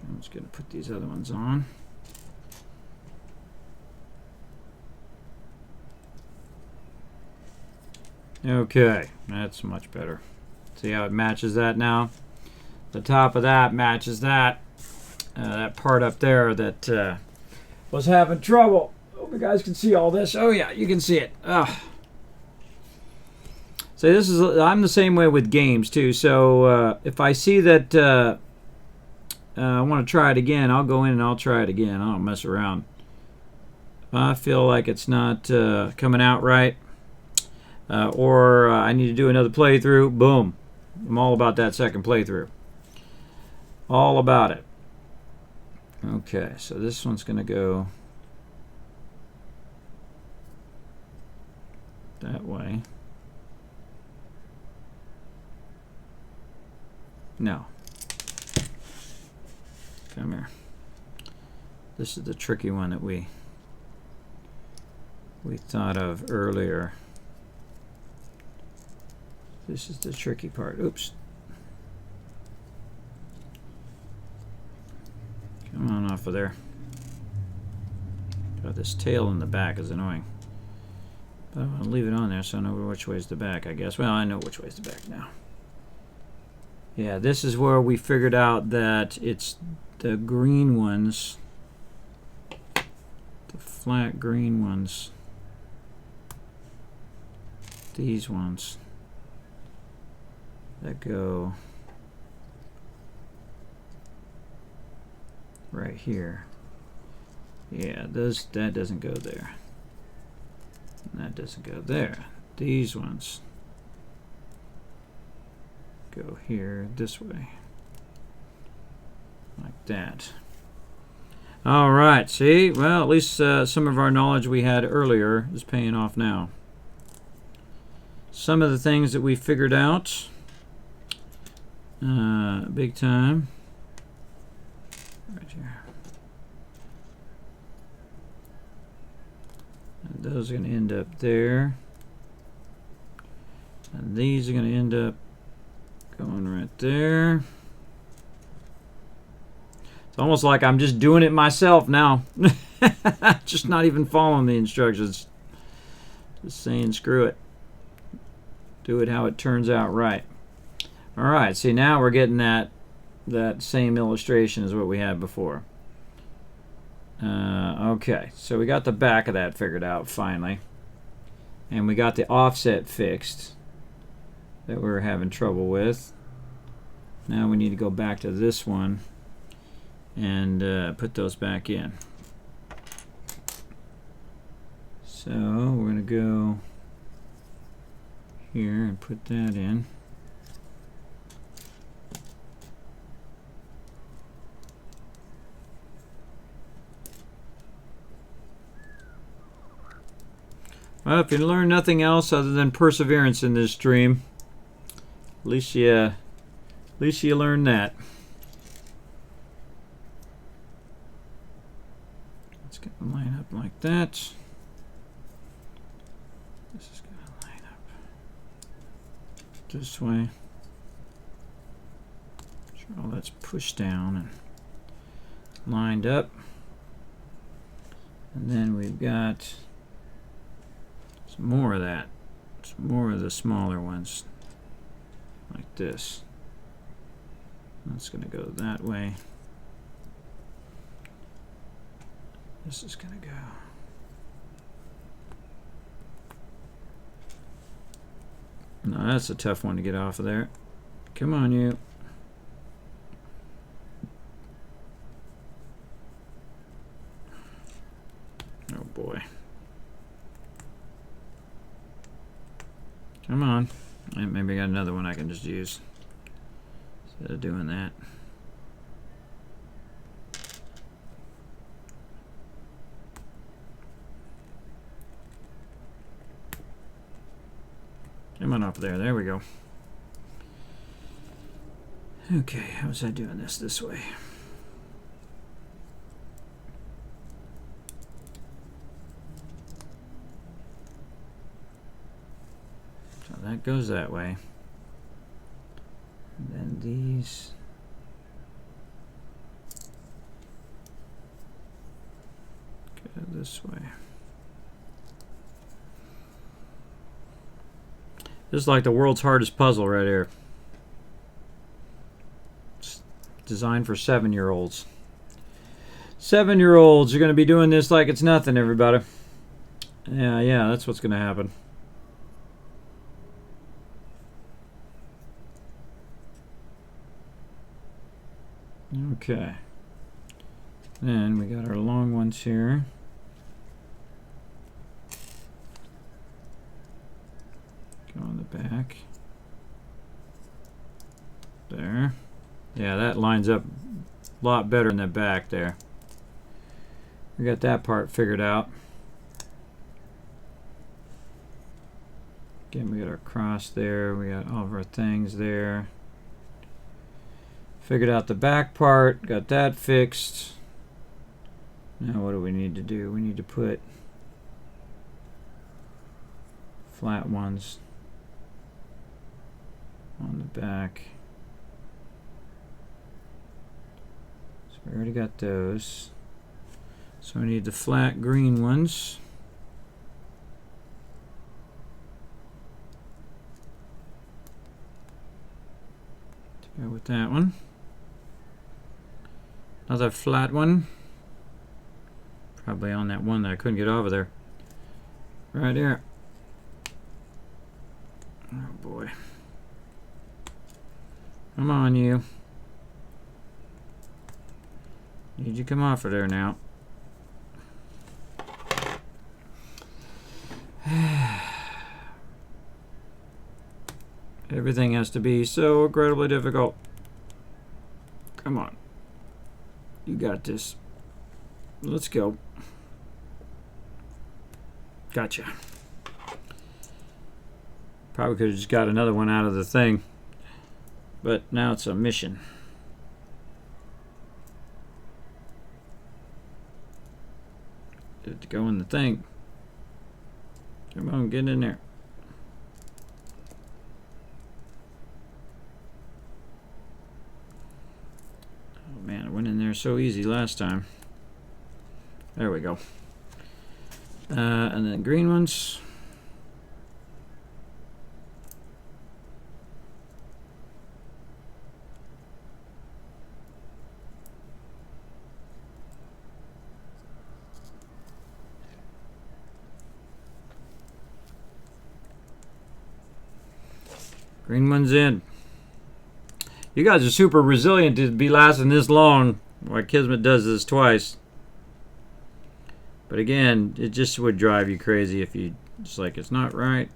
I'm just going to put these other ones on. Okay, that's much better. See how it matches that now? The top of that matches that. That part up there that was having trouble. Hope you guys can see all this. Oh yeah, you can see it. Ugh. So this is, I'm the same way with games too. So if I see that I want to try it again, I'll go in and I'll try it again. I don't mess around. If I feel like it's not coming out right, or I need to do another playthrough, boom. I'm all about that second playthrough. All about it. Okay, so this one's going to go that way. No. Come here. This is the tricky one that we thought of earlier. This is the tricky part. Oops. Come on off of there. God, this tail in the back is annoying. But I want to leave it on there so I know which way's the back, I guess. Well, I know which way's the back now. Yeah, this is where we figured out that it's the green ones, the flat green ones, these ones that go right here. Yeah, that doesn't go there. And that doesn't go there. These ones go here this way. Like that. All right, see? Well, at least some of our knowledge we had earlier is paying off now. Some of the things that we figured out big time. Right here. And those are going to end up there. And these are going to end up going right there. It's almost like I'm just doing it myself now. Just not even following the instructions. Just saying screw it. Do it how it turns out right. Alright, see now we're getting that same illustration as what we had before. Okay, so we got the back of that figured out finally. And we got the offset fixed that we were having trouble with. Now we need to go back to this one and put those back in. So we're going to go here and put that in. Well, if you learn nothing else other than perseverance in this stream, at least you learn that. Let's get the line up like that. This is going to line up this way. Make sure all that's pushed down and lined up. And then we've got Some more of that. Some more of the smaller ones. Like this. That's going to go that way. This is going to go. No, that's a tough one to get off of there. Come on, you. Oh boy. Come on. Maybe I got another one I can just use instead of doing that. Come on up there. There we go. Okay, how was I doing this way? So that goes that way. And then these go this way. This is like the world's hardest puzzle right here. It's designed for 7-year-olds. 7-year-olds are going to be doing this like it's nothing, everybody. Yeah, that's what's going to happen. Okay. Then we got our long ones here. Go on the back. There. Yeah, that lines up a lot better in the back there. We got that part figured out. Again, we got our cross there. We got all of our things there. Figured out the back part. Got that fixed. Now what do we need to do? We need to put flat ones on the back. So we already got those. So we need the flat green ones. To go with that one. Another flat one. Probably on that one that I couldn't get over there. Right here. Oh boy. Come on, you. Need you come off of there now. Everything has to be so incredibly difficult. Come on. You got this. Let's go. Gotcha. Probably could have just got another one out of the thing. But now it's a mission. Get it to go in the thing. Come on, get in there. Oh man, it went in there so easy last time. There we go. And then green ones. Green one's in. You guys are super resilient to be lasting this long. Why Kismet does this twice. But again, it just would drive you crazy if you just like, it's not right.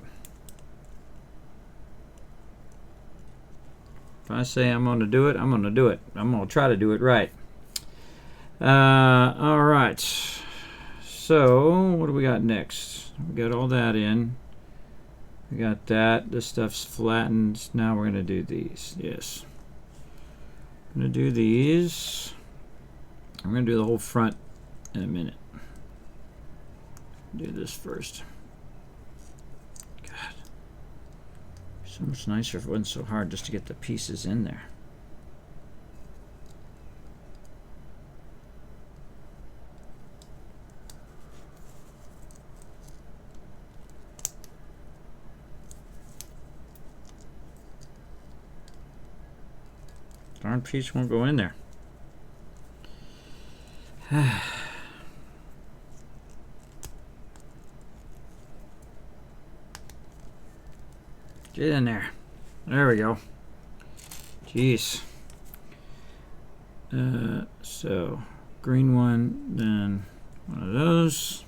If I say I'm going to do it, I'm going to do it. I'm going to try to do it right. All right. So, what do we got next? We got all that in. We got that. This stuff's flattened. Now we're going to do these. Yes. I'm going to do these. I'm going to do the whole front in a minute. Do this first. God. So much nicer if it wasn't so hard just to get the pieces in there. Darn piece won't go in there. Get in there. There we go. Jeez. So, green one, then one of those.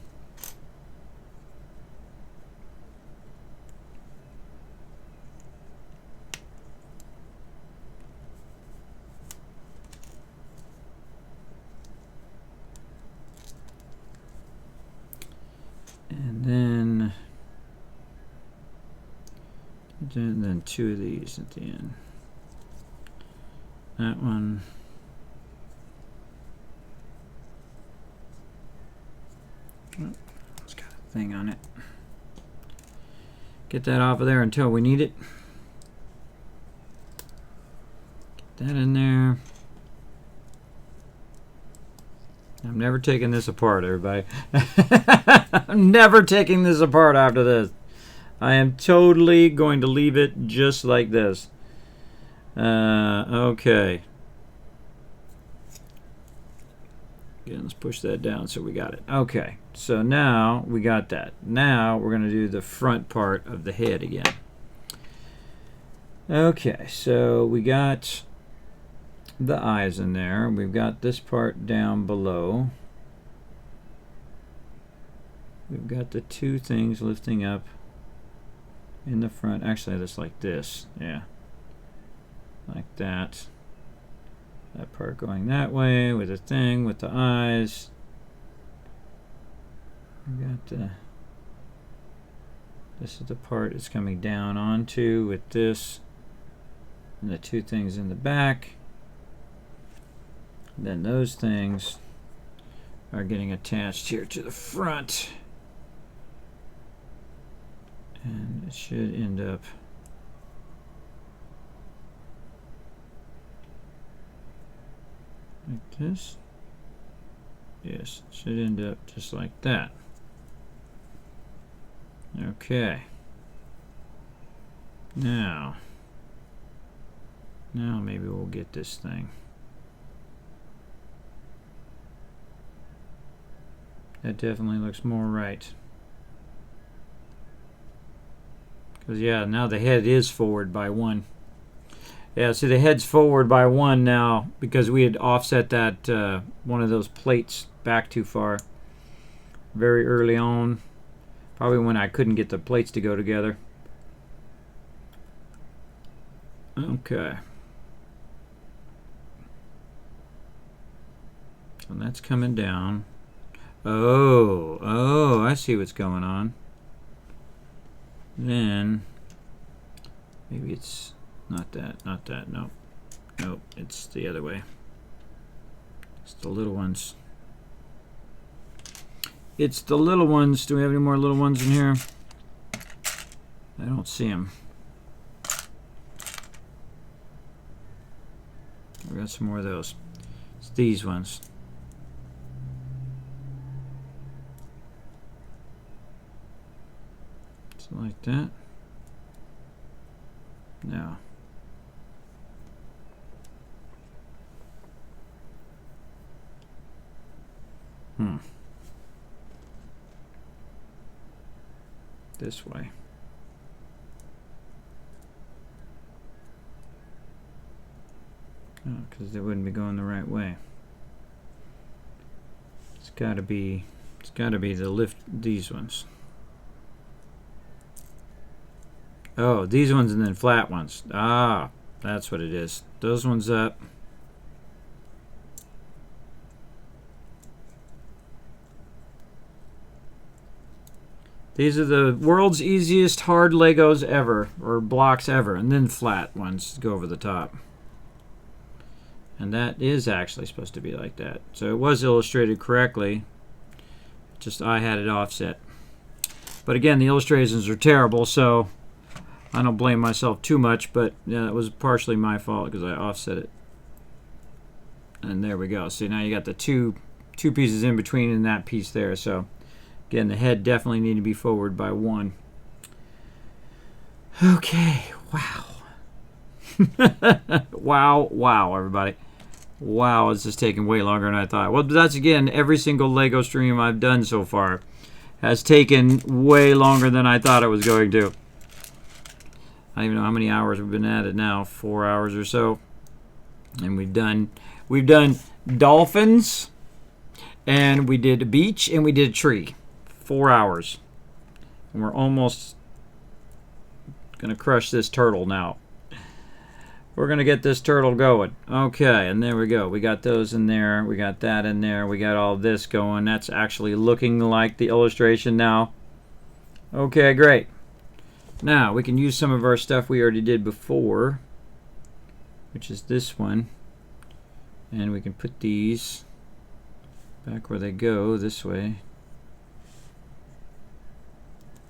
And then two of these at the end. That one. Oh, it's got a thing on it. Get that off of there until we need it. Get that in there. I'm never taking this apart, everybody. I'm never taking this apart after this. I am totally going to leave it just like this. Okay. Again, let's push that down so we got it. Okay, so now we got that. Now we're going to do the front part of the head again. Okay, so we got the eyes in there. We've got this part down below. We've got the two things lifting up in the front. Actually, that's like this. Yeah. Like that. That part going that way with the thing, with the eyes. We've got the... This is the part it's coming down onto with this. And the two things in the back. Then those things are getting attached here to the front. And it should end up like this. Yes, it should end up just like that. Okay. Now maybe we'll get this thing. That definitely looks more right. Because, yeah, now the head is forward by 1. Yeah, see, the head's forward by 1 now because we had offset that one of those plates back too far very early on. Probably when I couldn't get the plates to go together. Okay. So that's coming down. Oh, I see what's going on. Then, maybe it's not that, nope. Nope, it's the other way. It's the little ones. It's the little ones. Do we have any more little ones in here? I don't see them. We got some more of those. It's these ones. So like that. Now. This way. Oh, because they wouldn't be going the right way. It's got to be the lift, these ones. Oh, these ones and then flat ones. Ah, that's what it is. Those ones up. These are the world's easiest hard Legos ever, or blocks ever, and then flat ones go over the top. And that is actually supposed to be like that. So it was illustrated correctly, just I had it offset. But again, the illustrations are terrible, so I don't blame myself too much, but yeah, it was partially my fault because I offset it. And there we go. See, now you got the two pieces in between and that piece there. So again, the head definitely need to be forward by 1. Okay, wow. Wow, everybody. Wow, this is taking way longer than I thought. Well, that's again, every single Lego stream I've done so far has taken way longer than I thought it was going to. I don't even know how many hours we've been at it now, 4 hours or so. And we've done dolphins, and we did a beach, and we did a tree. 4 hours. And we're almost gonna crush this turtle now. We're gonna get this turtle going. Okay, and there we go. We got those in there. We got that in there. We got all this going. That's actually looking like the illustration now. Okay, great. Now we can use some of our stuff we already did before, which is this one, and we can put these back where they go, this way,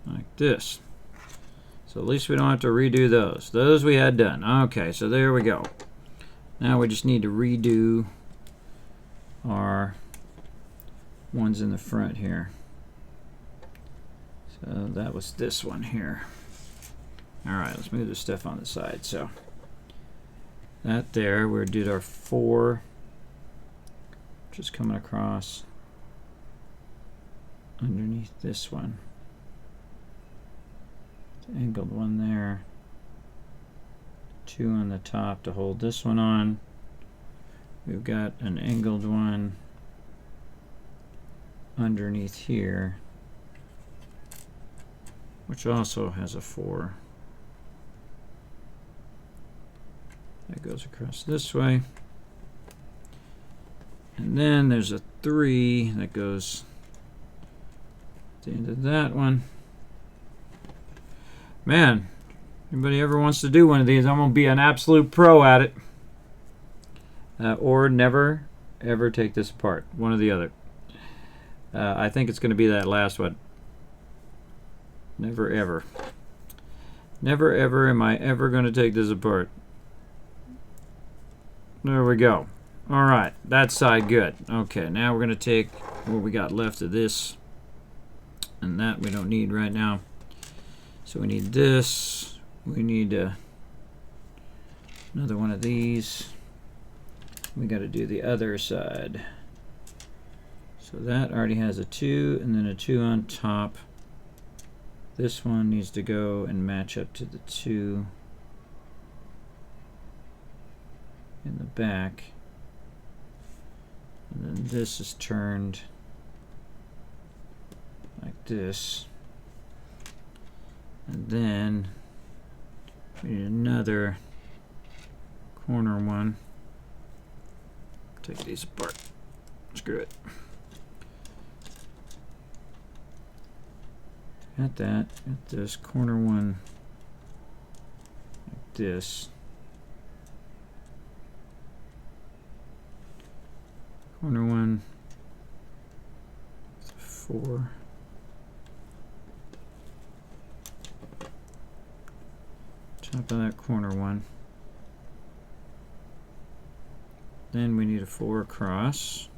like this. So at least we don't have to redo those. Those we had done. Okay, so there we go. Now we just need to redo our ones in the front here. So that was this one here. Alright, let's move this stuff on the side. So that there, we did our 4, just coming across underneath this one. The angled one there. 2 on the top to hold this one on. We've got an angled one underneath here, which also has a 4. That goes across this way. And then there's a 3 that goes at the end of that one. Man, anybody ever wants to do one of these, I'm going to be an absolute pro at it. Or never, ever take this apart. One or the other. I think it's going to be that last one. Never, ever. Never, ever am I ever going to take this apart. There we go. Alright, that side good. Okay, now we're going to take what we got left of this. And that we don't need right now. So we need this. We need another one of these. We got to do the other side. So that already has a 2 and then a 2 on top. This one needs to go and match up to the 2 in the back. And then this is turned like this. And then we need another corner one. Take these apart. Screw it. Got that. Got this corner one like this. Corner one. 4. Top of that corner one. Then we need a 4 across.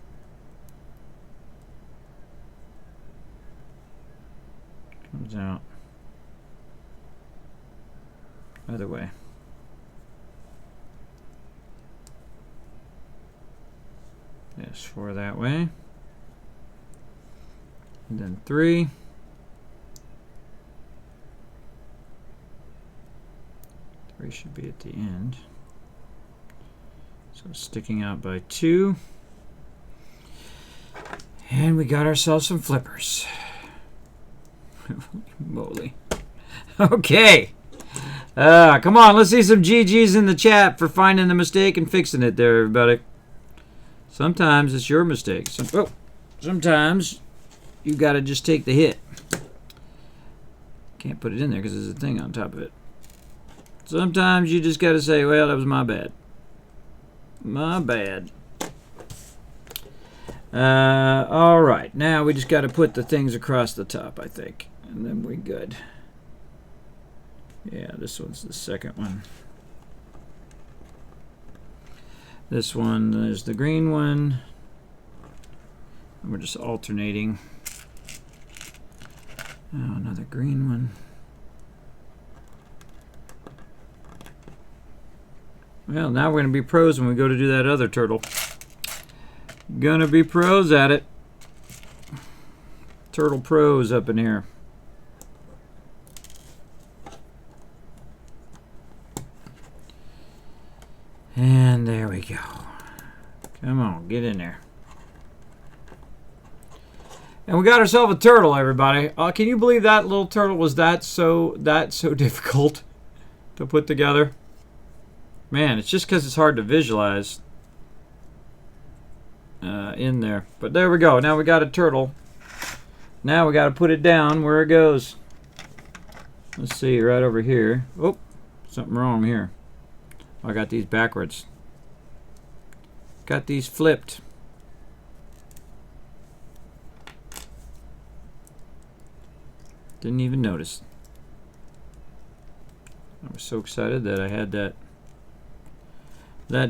Comes out other way. Yes, 4 that way. And then 3. 3 should be at the end. So sticking out by 2. And we got ourselves some flippers. Holy moly. Okay. Come on, let's see some GGs in the chat for finding the mistake and fixing it there, everybody. Sometimes it's your mistake. Sometimes you got to just take the hit. Can't put it in there because there's a thing on top of it. Sometimes you just got to say, well, that was my bad. My bad. Alright, now we just got to put the things across the top, I think. And then we're good. Yeah, this one's the second one. This one is the green one. And we're just alternating. Oh, another green one. Well, now we're going to be pros when we go to do that other turtle. Gonna be pros at it. Turtle pros up in here. And there we go. Come on, get in there. And we got ourselves a turtle, everybody. Can you believe that little turtle was that so difficult to put together? Man, it's just because it's hard to visualize in there. But there we go. Now we got a turtle. Now we got to put it down where it goes. Let's see, right over here. Oh, something wrong here. I got these backwards. Got these flipped. Didn't even notice. I was so excited that I had that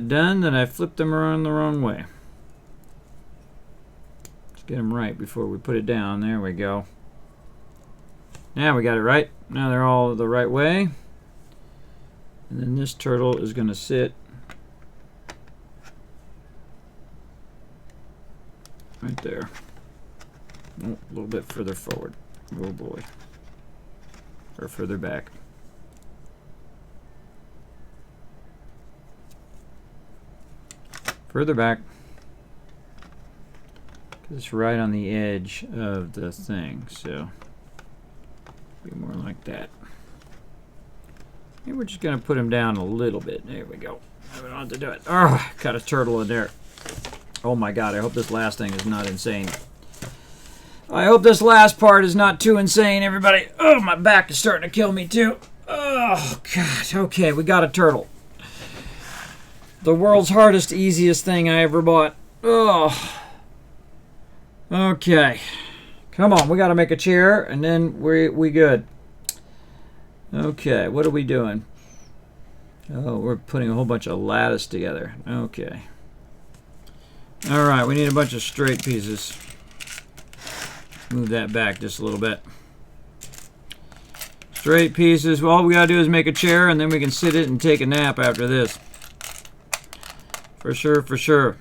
done that I flipped them around the wrong way. Let's get them right before we put it down. There we go. Now we got it right. Now they're all the right way. And then this turtle is going to sit right there. Oh, a little bit further forward. Oh boy. Or further back. Further back. Because it's right on the edge of the thing. So, be more like that. Maybe we're just going to put him down a little bit. There we go. We don't have to do it. Oh, got a turtle in there. Oh my god, I hope this last thing is not insane. I hope this last part is not too insane, everybody. Oh, my back is starting to kill me too. Oh, God. Okay, we got a turtle. The world's hardest, easiest thing I ever bought. Oh. Okay. Come on, we got to make a chair, and then we good. Okay, what are we doing? Oh, we're putting a whole bunch of lattice together. Okay. All right, we need a bunch of straight pieces. Move that back just a little bit. Straight pieces. Well, all we gotta do is make a chair, and then we can sit it and take a nap after this. For sure, for sure.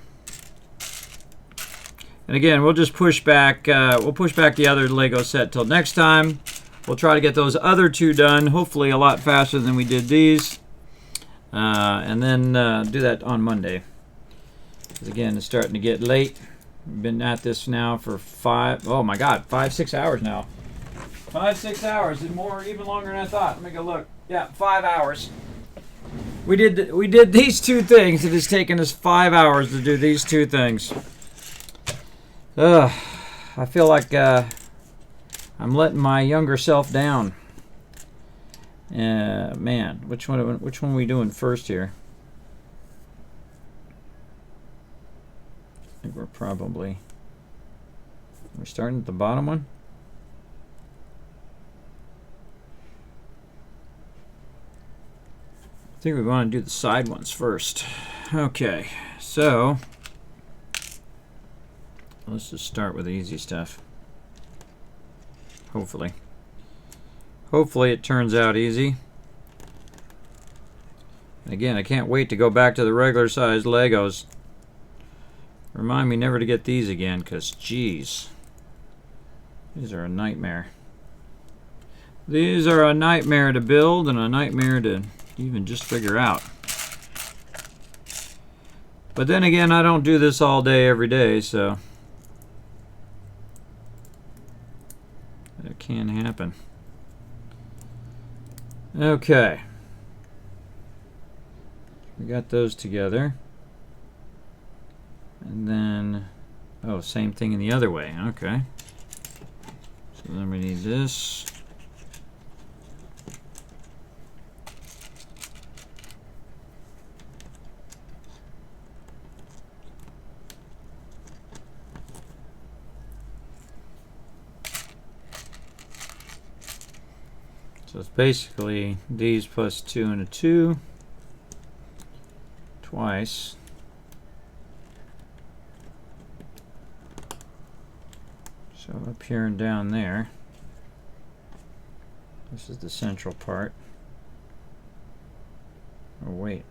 And again, we'll just push back. We'll push back the other Lego set till next time. We'll try to get those other two done, hopefully a lot faster than we did these. And then do that on Monday. Because again, it's starting to get late. We've been at this now for 6 hours now. 5-6 hours, and more, even longer than I thought. Let me go look. Yeah, 5 hours. We did these two things. It has taken us 5 hours to do these two things. I feel like I'm letting my younger self down. Man, which one are we doing first here? I think we're starting at the bottom one. I think we want to do the side ones first. Okay, so let's just start with the easy stuff. Hopefully it turns out easy. And again, I can't wait to go back to the regular size Legos. Remind me never to get these again, because geez, these are a nightmare. These are a nightmare to build and a nightmare to even just figure out. But then again, I don't do this all day every day, so that can happen. Okay, we got those together. And then, oh, same thing in the other way. Okay. So then we need this. So it's basically these plus 2 and a 2 twice. So up here and down there, this is the central part. Oh wait,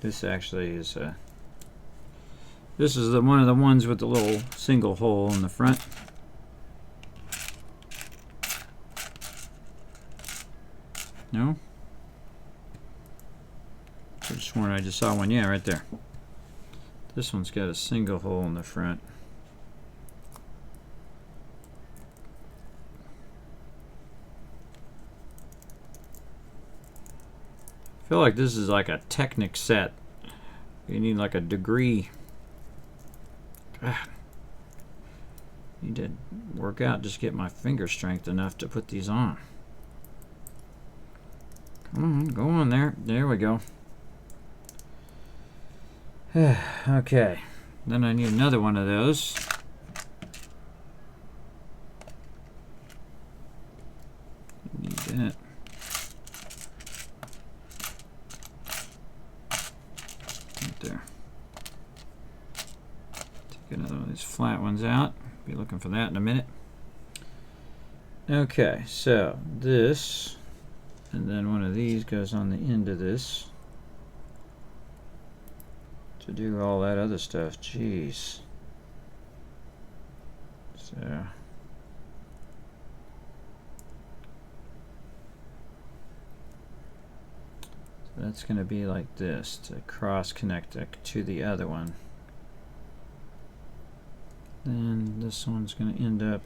this actually is this is one of the ones with the little single hole in the front. No? I could have sworn I just saw one. Yeah, right there. This one's got a single hole in the front. I feel like this is like a Technic set. You need like a degree. Need to work out just get my finger strength enough to put these on. Come on, go on there. There we go. Okay. Then I need another one of those. Need that. Right there. Take another one of these flat ones out. Be looking for that in a minute. Okay, so this, and then one of these goes on the end of this to do all that other stuff. Jeez. So that's going to be like this to cross connect it to the other one. Then this one's going to end up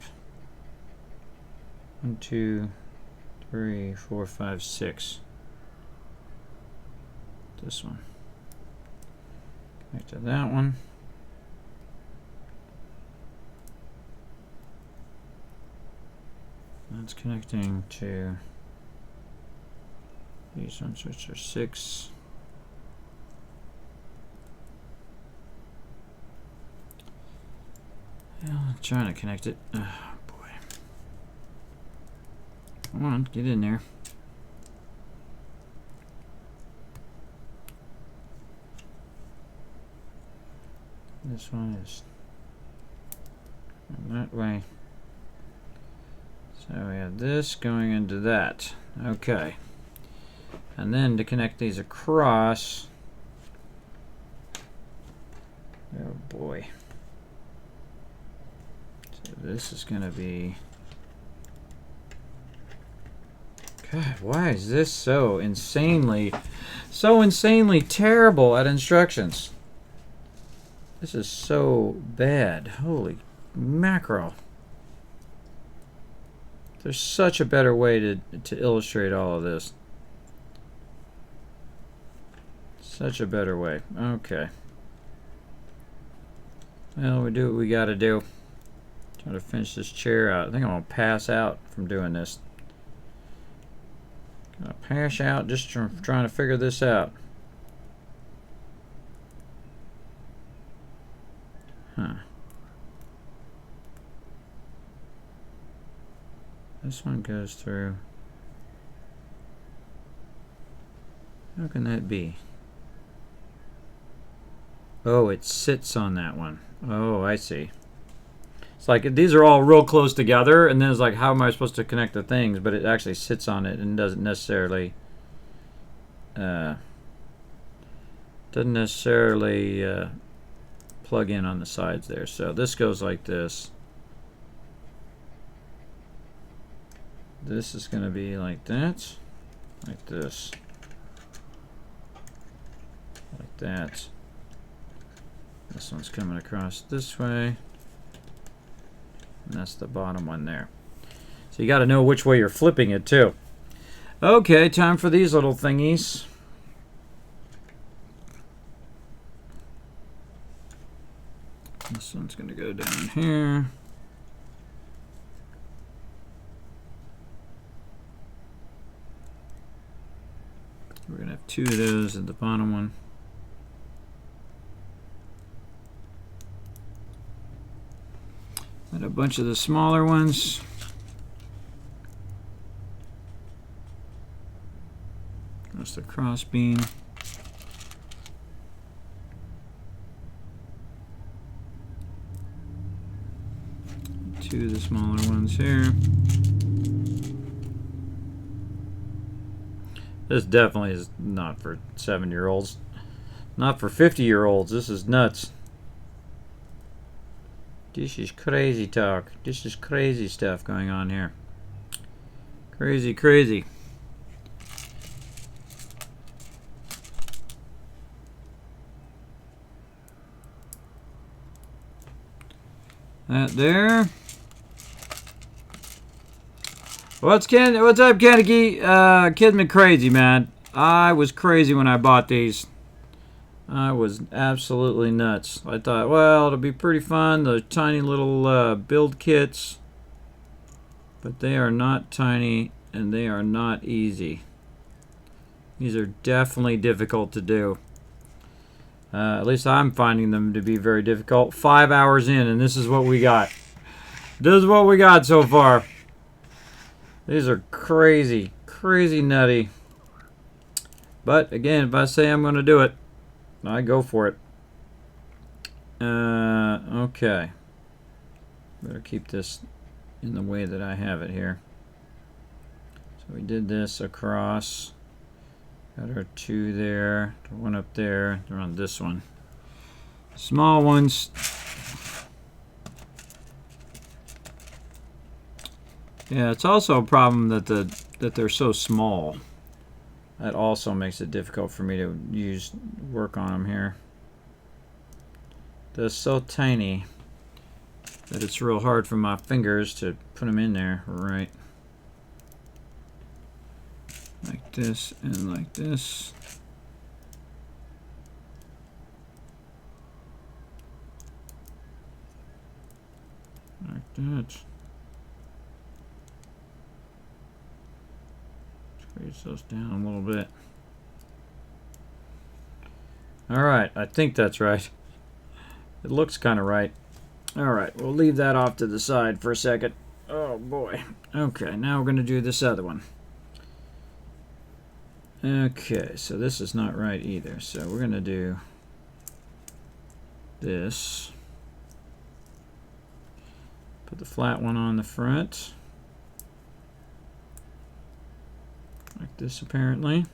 1, 2, 3, 4, 5, 6. This one. Connect to that one. That's connecting to these ones, which are 6. Yeah, I'm trying to connect it. Oh boy. Come on, get in there. This one is that way. So we have this going into that. Okay. And then to connect these across. Oh boy. So this is going to be. God, why is this so insanely terrible at instructions? This is so bad. Holy mackerel. There's such a better way to illustrate all of this. Such a better way. Okay. Well, we do what we gotta do. Try to finish this chair out. I think I'm gonna pass out from doing this. Gonna pass out just trying to figure this out. Huh. This one goes through. How can that be? Oh, it sits on that one. Oh, I see. It's like these are all real close together, and then it's like, how am I supposed to connect the things? But it actually sits on it and doesn't necessarily plug in on the sides there. So this goes like this. This is going to be like that, like this, like that. This one's coming across this way, and that's the bottom one there. So you got to know which way you're flipping it too. Okay, time for these little thingies. This one's going to go down here. We're going to have 2 of those at the bottom one. And a bunch of the smaller ones. That's the cross beam. Two of the smaller ones here. This definitely is not for 7-year-olds. Not for 50-year-olds. This is nuts. This is crazy talk. This is crazy stuff going on here. Crazy, crazy. That there. What's up, Kennedy? Kismet crazy, man. I was crazy when I bought these. I was absolutely nuts. I thought, well, it'll be pretty fun. The tiny little build kits. But they are not tiny and they are not easy. These are definitely difficult to do. At least I'm finding them to be very difficult. 5 hours in, and this is what we got. This is what we got so far. These are crazy, crazy nutty. But again, if I say I'm going to do it, I go for it. Okay. Better keep this in the way that I have it here. So we did this across. Got our 2 there, 1 up there. They're on this one. Small ones. Yeah, it's also a problem that they're so small. That also makes it difficult for me to work on them here. They're so tiny that it's real hard for my fingers to put them in there right. Like this and like this. Like that. Squeeze those down a little bit. Alright, I think that's right. It looks kind of right. Alright, we'll leave that off to the side for a second. Oh boy. Okay, now we're going to do this other one. Okay, so this is not right either. So we're going to do this. Put the flat one on the front. Like this apparently.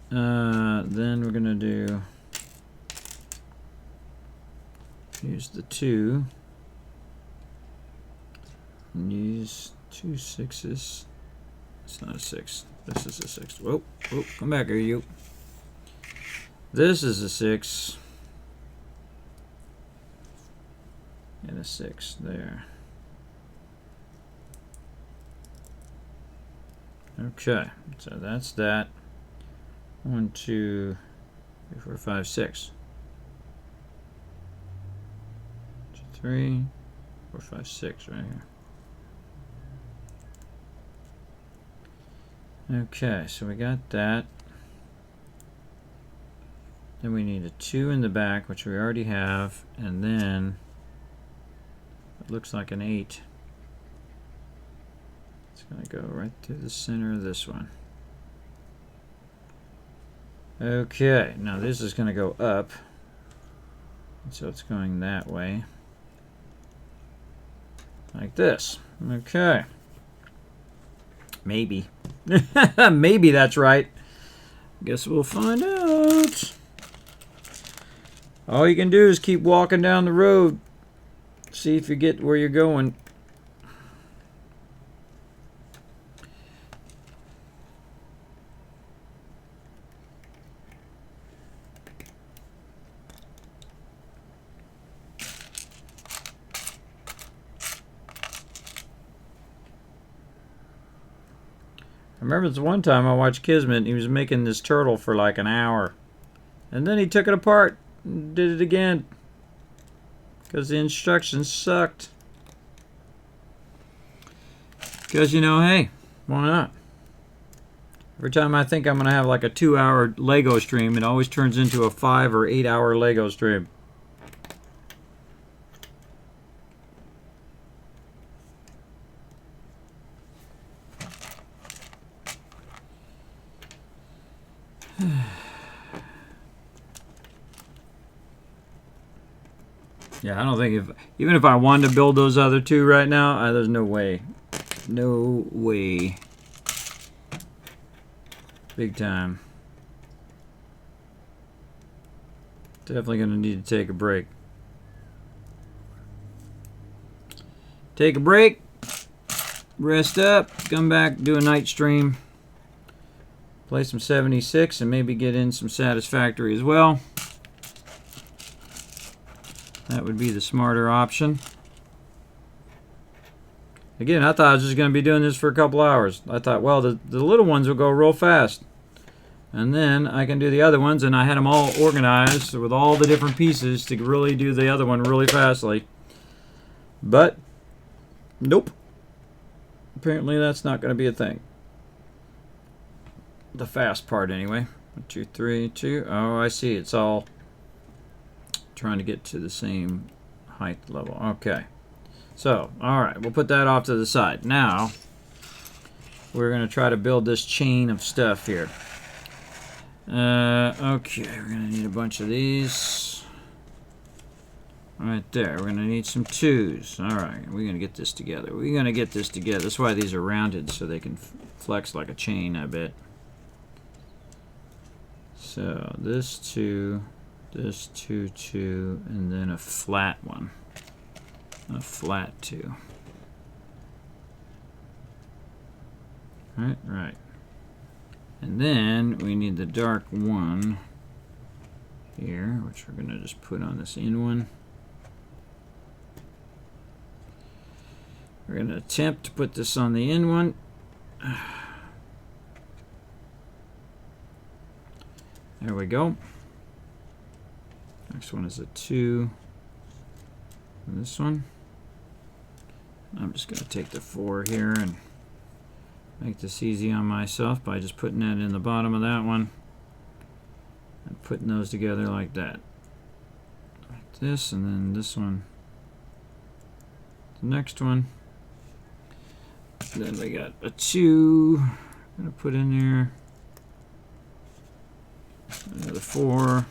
Then we're going to use the 2. And use 2 6s. It's not a 6. This is a 6. Whoa, whoa, come back here, you. This is a 6. And a 6 there. Okay, so that's that. 1, 2, 3, 4, 5, 6. 2, 3, 4, 5, 6 right here. Okay, so we got that. Then we need a 2 in the back, which we already have, and then it looks like an 8. It's going to go right through the center of this one. Okay, now this is going to go up, so it's going that way, like this. Okay. Maybe. Maybe that's right. Guess we'll find out. All you can do is keep walking down the road. See if you get where you're going. I remember this one time I watched Kismet and he was making this turtle for like an hour. And then he took it apart and did it again. Because the instructions sucked. Because, you know, hey, why not? Every time I think I'm going to have like a 2-hour Lego stream, it always turns into a 5 or 8 hour Lego stream. Yeah, I don't think even if I wanted to build those other 2 right now, there's no way. No way. Big time. Definitely going to need to take a break. Take a break. Rest up. Come back, do a night stream. Play some 76 and maybe get in some Satisfactory as well. That would be the smarter option. Again, I thought I was just going to be doing this for a couple hours. I thought, well, the little ones will go real fast. And then I can do the other ones, and I had them all organized with all the different pieces to really do the other one really fastly. But, nope. Apparently that's not going to be a thing. The fast part, anyway. 1, 2, 3, 2. Oh, I see. It's all trying to get to the same height level. Okay. So, alright. We'll put that off to the side. Now, we're going to try to build this chain of stuff here. Okay. We're going to need a bunch of these. Right there. We're going to need some 2s. Alright. We're going to get this together. We're going to get this together. That's why these are rounded, so they can flex like a chain, I bet. So, this 2, this 2, 2, and then a flat one. A flat 2. Right. And then we need the dark 1 here, which we're going to just put on this in one. We're going to attempt to put this on the in one. There we go. Next one is a 2. And this one. I'm just going to take the 4 here and make this easy on myself by just putting that in the bottom of that one and putting those together like that. Like this, and then this one. The next one. Then we got a 2. I'm going to put in there. Another 4.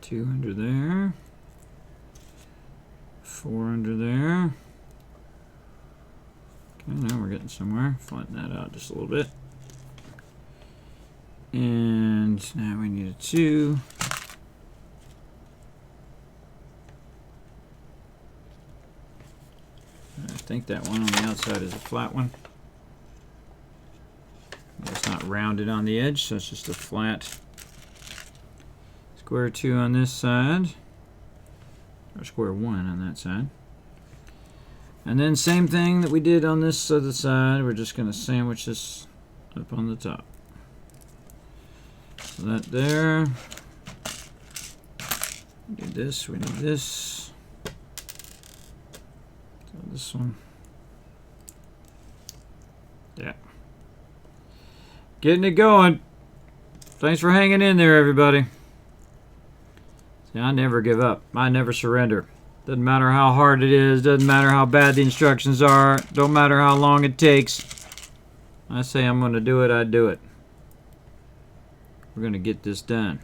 Two under there. 4 under there. Okay, now we're getting somewhere. Flatten that out just a little bit. And now we need a 2. I think that one on the outside is a flat one. It's not rounded on the edge, so it's just a flat square 2 on this side, or square 1 on that side. And then same thing that we did on this other side, we're just going to sandwich this up on the top. So that there. We need this, we need this. So this one. Yeah. Getting it going. Thanks for hanging in there, everybody. See, I never give up. I never surrender. Doesn't matter how hard it is. Doesn't matter how bad the instructions are. Don't matter how long it takes. I say I'm going to do it, I do it. We're going to get this done.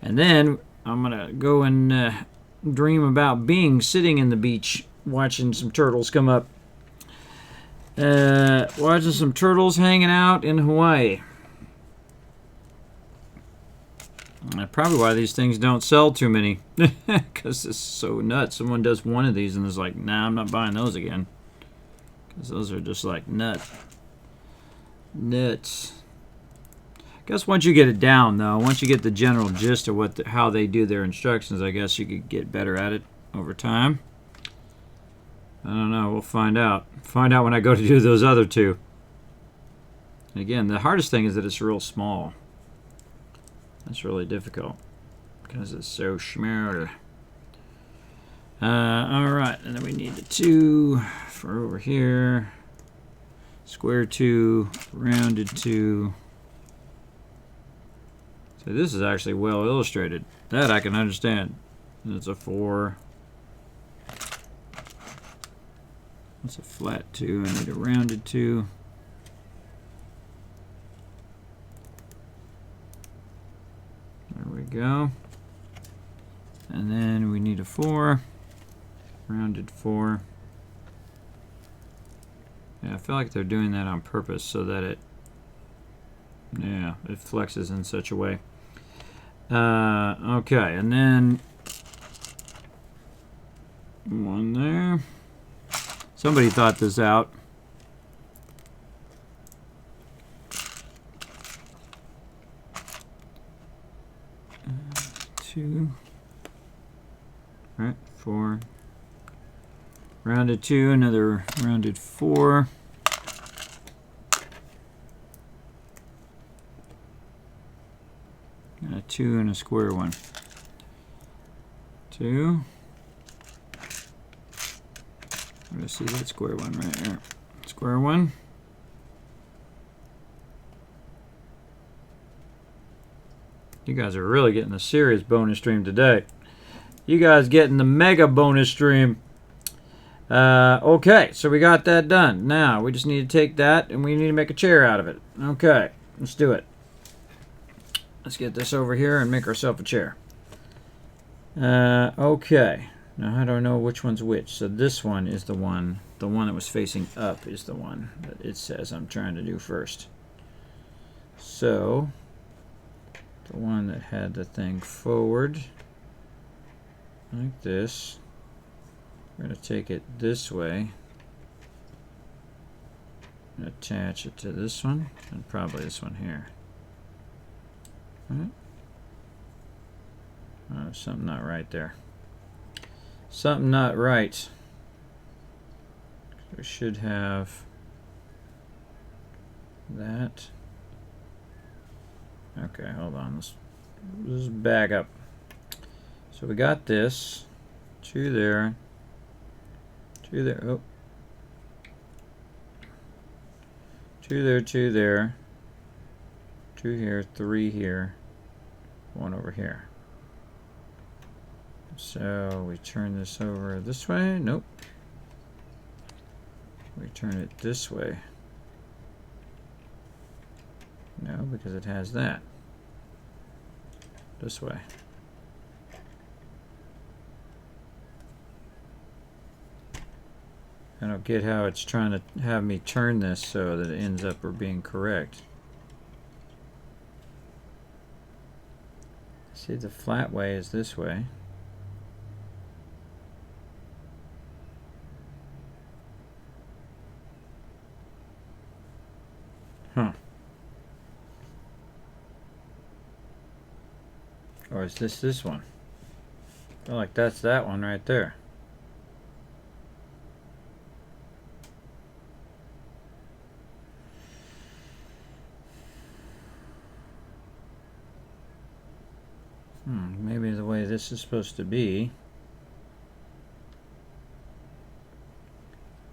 And then I'm going to go and dream about sitting in the beach watching some turtles come up. Watching some turtles hanging out in Hawaii. Probably why these things don't sell too many. Because it's so nuts. Someone does one of these and is like, nah, I'm not buying those again. Because those are just like nuts. I guess once you get it down, though, once you get the general gist of how they do their instructions, I guess you could get better at it over time. I don't know. We'll find out. Find out when I go to do those other two. And again, the hardest thing is that it's real small. That's really difficult because it's so small. Alright, and then we need the 2 for over here. Square 2, rounded 2. So this is actually well illustrated. That I can understand. And it's a 4. That's a flat 2. I need a rounded 2. There we go. And then we need a 4. Rounded 4. Yeah, I feel like they're doing that on purpose so that it flexes in such a way. Okay, and then one there. Somebody thought this out. Two. All right, 4. Rounded 2, another rounded 4. And a 2 and a square one. 2. Let's see that square one right there. Square one. You guys are really getting a serious bonus stream today. You guys getting the mega bonus stream. Okay, so we got that done. Now we just need to take that and we need to make a chair out of it. Okay, let's do it. Let's get this over here and make ourselves a chair. Okay. Now how do I know which one's which? So this one is the one that was facing up is the one that it says I'm trying to do first. So the one that had the thing forward like this, we're going to take it this way and attach it to this one and probably this one here. Right? Oh, something not right there. Something not right. We should have that. Okay, hold on. Let's back up. So we got this. 2 there. 2 there. Oh. 2 there, 2 there. 2 here, 3 here. 1 over here. So we turn this over this way. Nope. We turn it this way. No, because it has that. This way. I don't get how it's trying to have me turn this so that it ends up being correct. See, the flat way is this way. Huh. Or is this one? I feel like that's that one right there. Maybe the way this is supposed to be.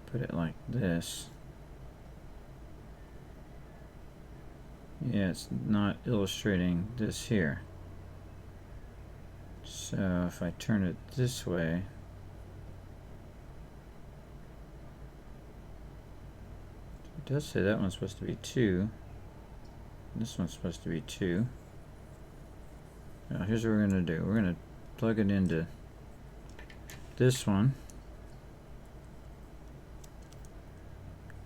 Put it like this. Yeah, it's not illustrating this here. So if I turn it this way, it does say that one's supposed to be 2. This one's supposed to be 2. Now here's what we're going to do. We're going to plug it into this one.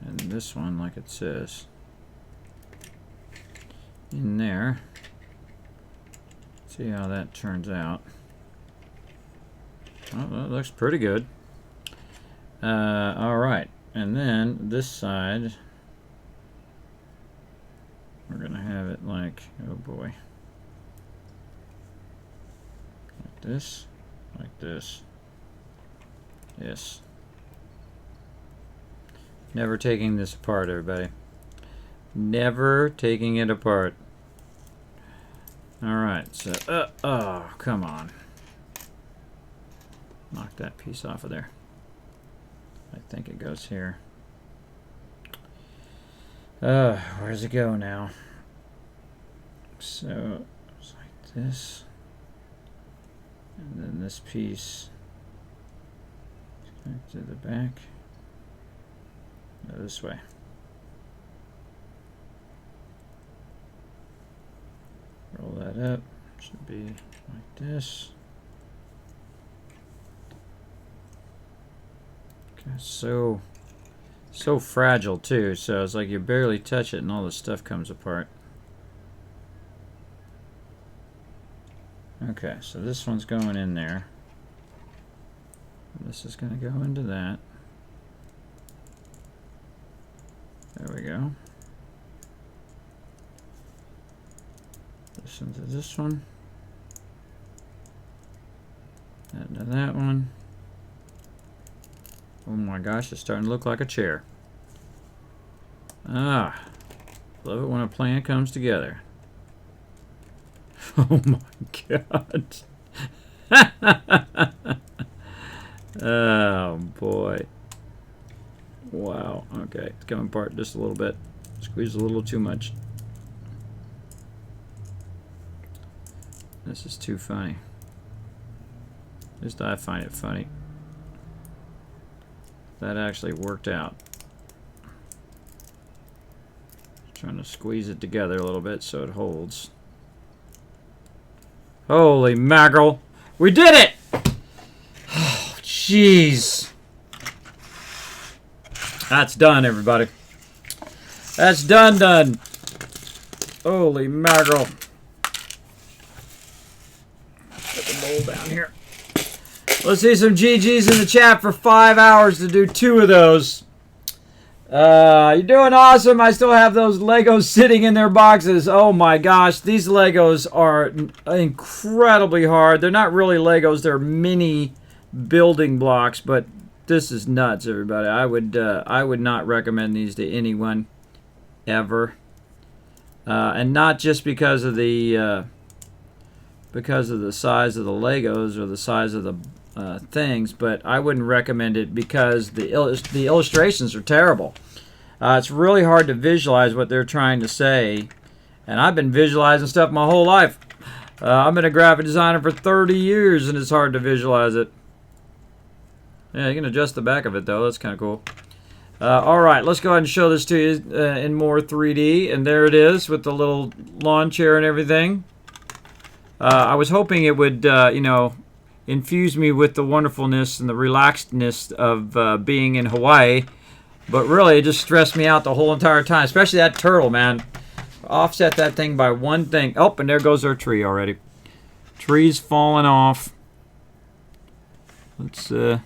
And this one, like it says. In there. See how that turns out. Oh, that looks pretty good. Alright. And then this side, we're going to have it like, oh boy. Like this. Like this. Yes. Never taking this apart, everybody. Never taking it apart. Alright, so, oh, come on. Knock that piece off of there. I think it goes here. Where does it go now? So, it's like this. And then this piece to the back. No, this way. Roll that up. Should be like this. Okay, so So fragile too, so it's like you barely touch it and all the stuff comes apart. Okay, so this one's going in there. This is going to go into that. There we go. This into this one. That into that one. Oh my gosh, it's starting to look like a chair. Ah, love it when a plan comes together. Oh my god. Oh boy. Wow. Okay, it's coming apart just a little bit. Squeeze a little too much. This is too funny. At least I find it funny. That actually worked out. Trying to squeeze it together a little bit so it holds. Holy mackerel. We did it! Oh, jeez. That's done, everybody. That's done. Holy mackerel. Put the bowl down here. Let's see some GGs in the chat for 5 hours to do 2 of those. You're doing awesome. I still have those Legos sitting in their boxes. Oh my gosh, these Legos are incredibly hard. They're not really Legos, they're mini building blocks, but this is nuts, everybody. I would not recommend these to anyone ever. And not just because of the size of the Legos or the size of the things, but I wouldn't recommend it because the illustrations are terrible. It's really hard to visualize what they're trying to say, and I've been visualizing stuff my whole life. I've been a graphic designer for 30 years, and it's hard to visualize it. Yeah, you can adjust the back of it, though. That's kind of cool. All right, let's go ahead and show this to you in more 3D, and there it is with the little lawn chair and everything. I was hoping it would, infuse me with the wonderfulness and the relaxedness of being in Hawaii, but really it just stressed me out the whole entire time, especially that turtle, man. Offset that thing by one thing. Oh, and there goes our tree already. Tree's falling off. Let's get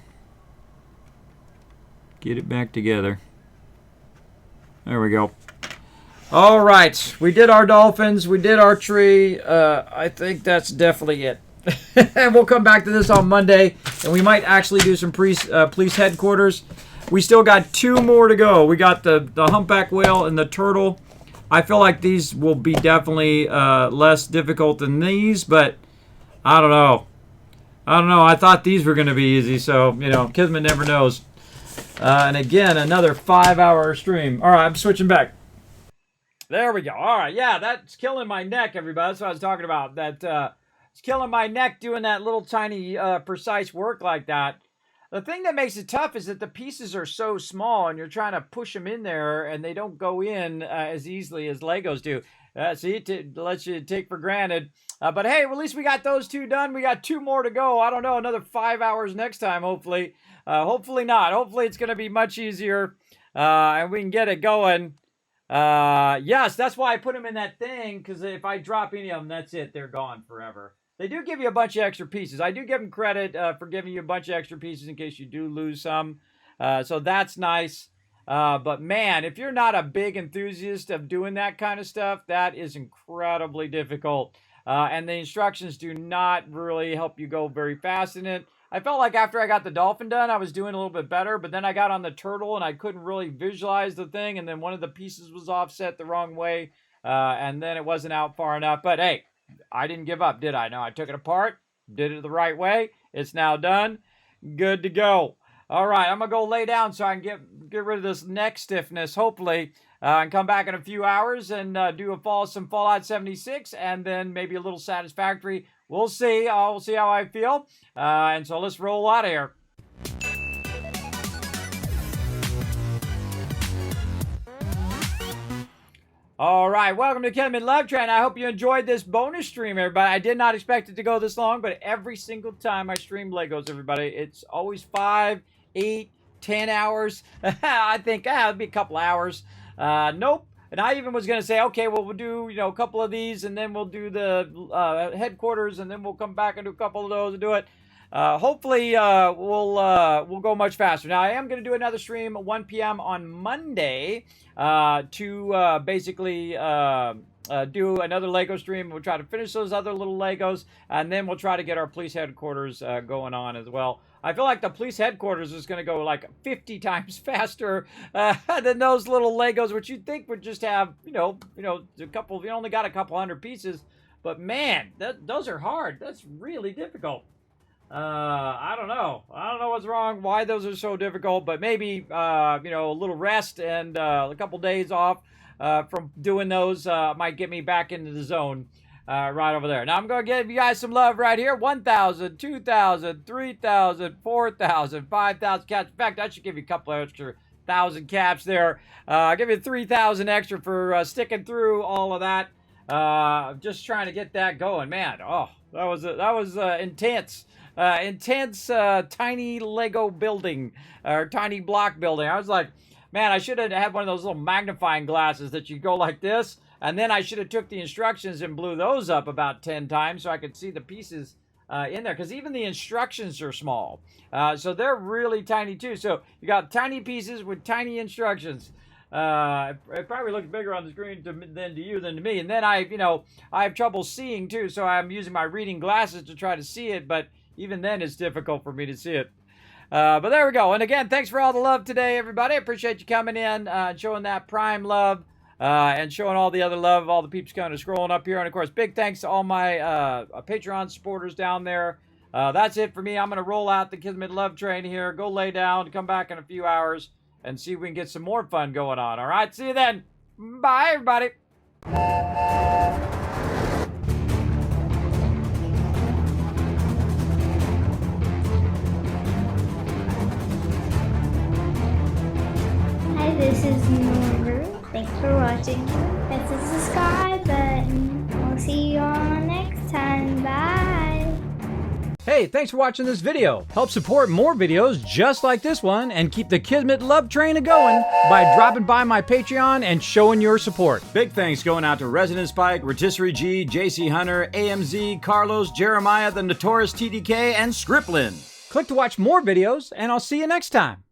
it back together. There we go. All right, we did our dolphins, we did our tree. I think that's definitely it. And we'll come back to this on Monday, and we might actually do some police headquarters. We still got 2 more to go. We got the humpback whale and the turtle. I feel like these will be definitely less difficult than these, but I don't know. I thought these were going to be easy, so, Kismet never knows. And again, another 5-hour stream. All right, I'm switching back. There we go. All right, yeah, that's killing my neck, everybody. That's what I was talking about. It's killing my neck doing that little tiny precise work like that. The thing that makes it tough is that the pieces are so small and you're trying to push them in there and they don't go in as easily as Legos do. See, it lets you take for granted. But hey, at least we got those 2 done. We got 2 more to go. I don't know, another 5 hours next time, hopefully. Hopefully not. Hopefully it's going to be much easier and we can get it going. Yes, that's why I put them in that thing, because if I drop any of them, that's it. They're gone forever. They do give you a bunch of extra pieces. I do give them credit for giving you a bunch of extra pieces in case you do lose some. So that's nice. But man, if you're not a big enthusiast of doing that kind of stuff, that is incredibly difficult. And the instructions do not really help you go very fast in it. I felt like after I got the dolphin done, I was doing a little bit better, but then I got on the turtle and I couldn't really visualize the thing, and then one of the pieces was offset the wrong way, and then it wasn't out far enough. But hey, I didn't give up, did I? No, I took it apart, did it the right way. It's now done. Good to go. All right, I'm going to go lay down so I can get rid of this neck stiffness, hopefully, and come back in a few hours and do some Fallout 76, and then maybe a little Satisfactory. We'll see. We'll see how I feel. And so let's roll out of here. All right, welcome to Kismet Love Train. I hope you enjoyed this bonus stream, everybody. I did not expect it to go this long, but every single time I stream Legos, everybody, it's always 5, 8, 10 hours. I think it'll be a couple hours. Nope. And I even was going to say, okay, well, we'll do, a couple of these, and then we'll do the headquarters, and then we'll come back and do a couple of those and do it. Hopefully, we'll go much faster. Now, I am going to do another stream at 1 p.m. on Monday to basically do another Lego stream. We'll try to finish those other little Legos, and then we'll try to get our police headquarters going on as well. I feel like the police headquarters is going to go like 50 times faster than those little Legos, which you'd think would just have, a couple. You only got a couple hundred pieces, but man, those are hard. That's really difficult. I don't know. I don't know what's wrong, why those are so difficult, but maybe, a little rest and a couple days off from doing those might get me back into the zone right over there. Now, I'm going to give you guys some love right here. 1,000, 2,000, 3,000, 4,000, 5,000 caps. In fact, I should give you a couple extra 1,000 caps there. I'll give you 3,000 extra for sticking through all of that. Just trying to get that going. Man, that was intense. Intense, tiny Lego building, or tiny block building. I was like, man, I should have had one of those little magnifying glasses that you go like this, and then I should have took the instructions and blew those up about 10 times so I could see the pieces in there, because even the instructions are small. So they're really tiny too. So you got tiny pieces with tiny instructions. It probably looks bigger on the screen to you than to me. And then I have trouble seeing too, so I'm using my reading glasses to try to see it, but even then it's difficult for me to see it. But there we go. And again, thanks for all the love today, everybody. I appreciate you coming in, showing that Prime love, and showing all the other love, all the peeps kind of scrolling up here. And of course, big thanks to all my Patreon supporters down there. That's it for me. I'm going to roll out the Kismet love train here, go lay down, come back in a few hours, and see if we can get some more fun going on. All right, see you then. Bye, everybody. Hi, this is Norbert. Thanks for watching. Hit the subscribe button. We'll see you all next time. Bye. Hey, thanks for watching this video. Help support more videos just like this one and keep the Kismet love train a-going by dropping by my Patreon and showing your support. Big thanks going out to Resident Spike, Rotisserie G, JC Hunter, AMZ, Carlos, Jeremiah, the Notorious TDK, and Scriplin. Click to watch more videos, and I'll see you next time.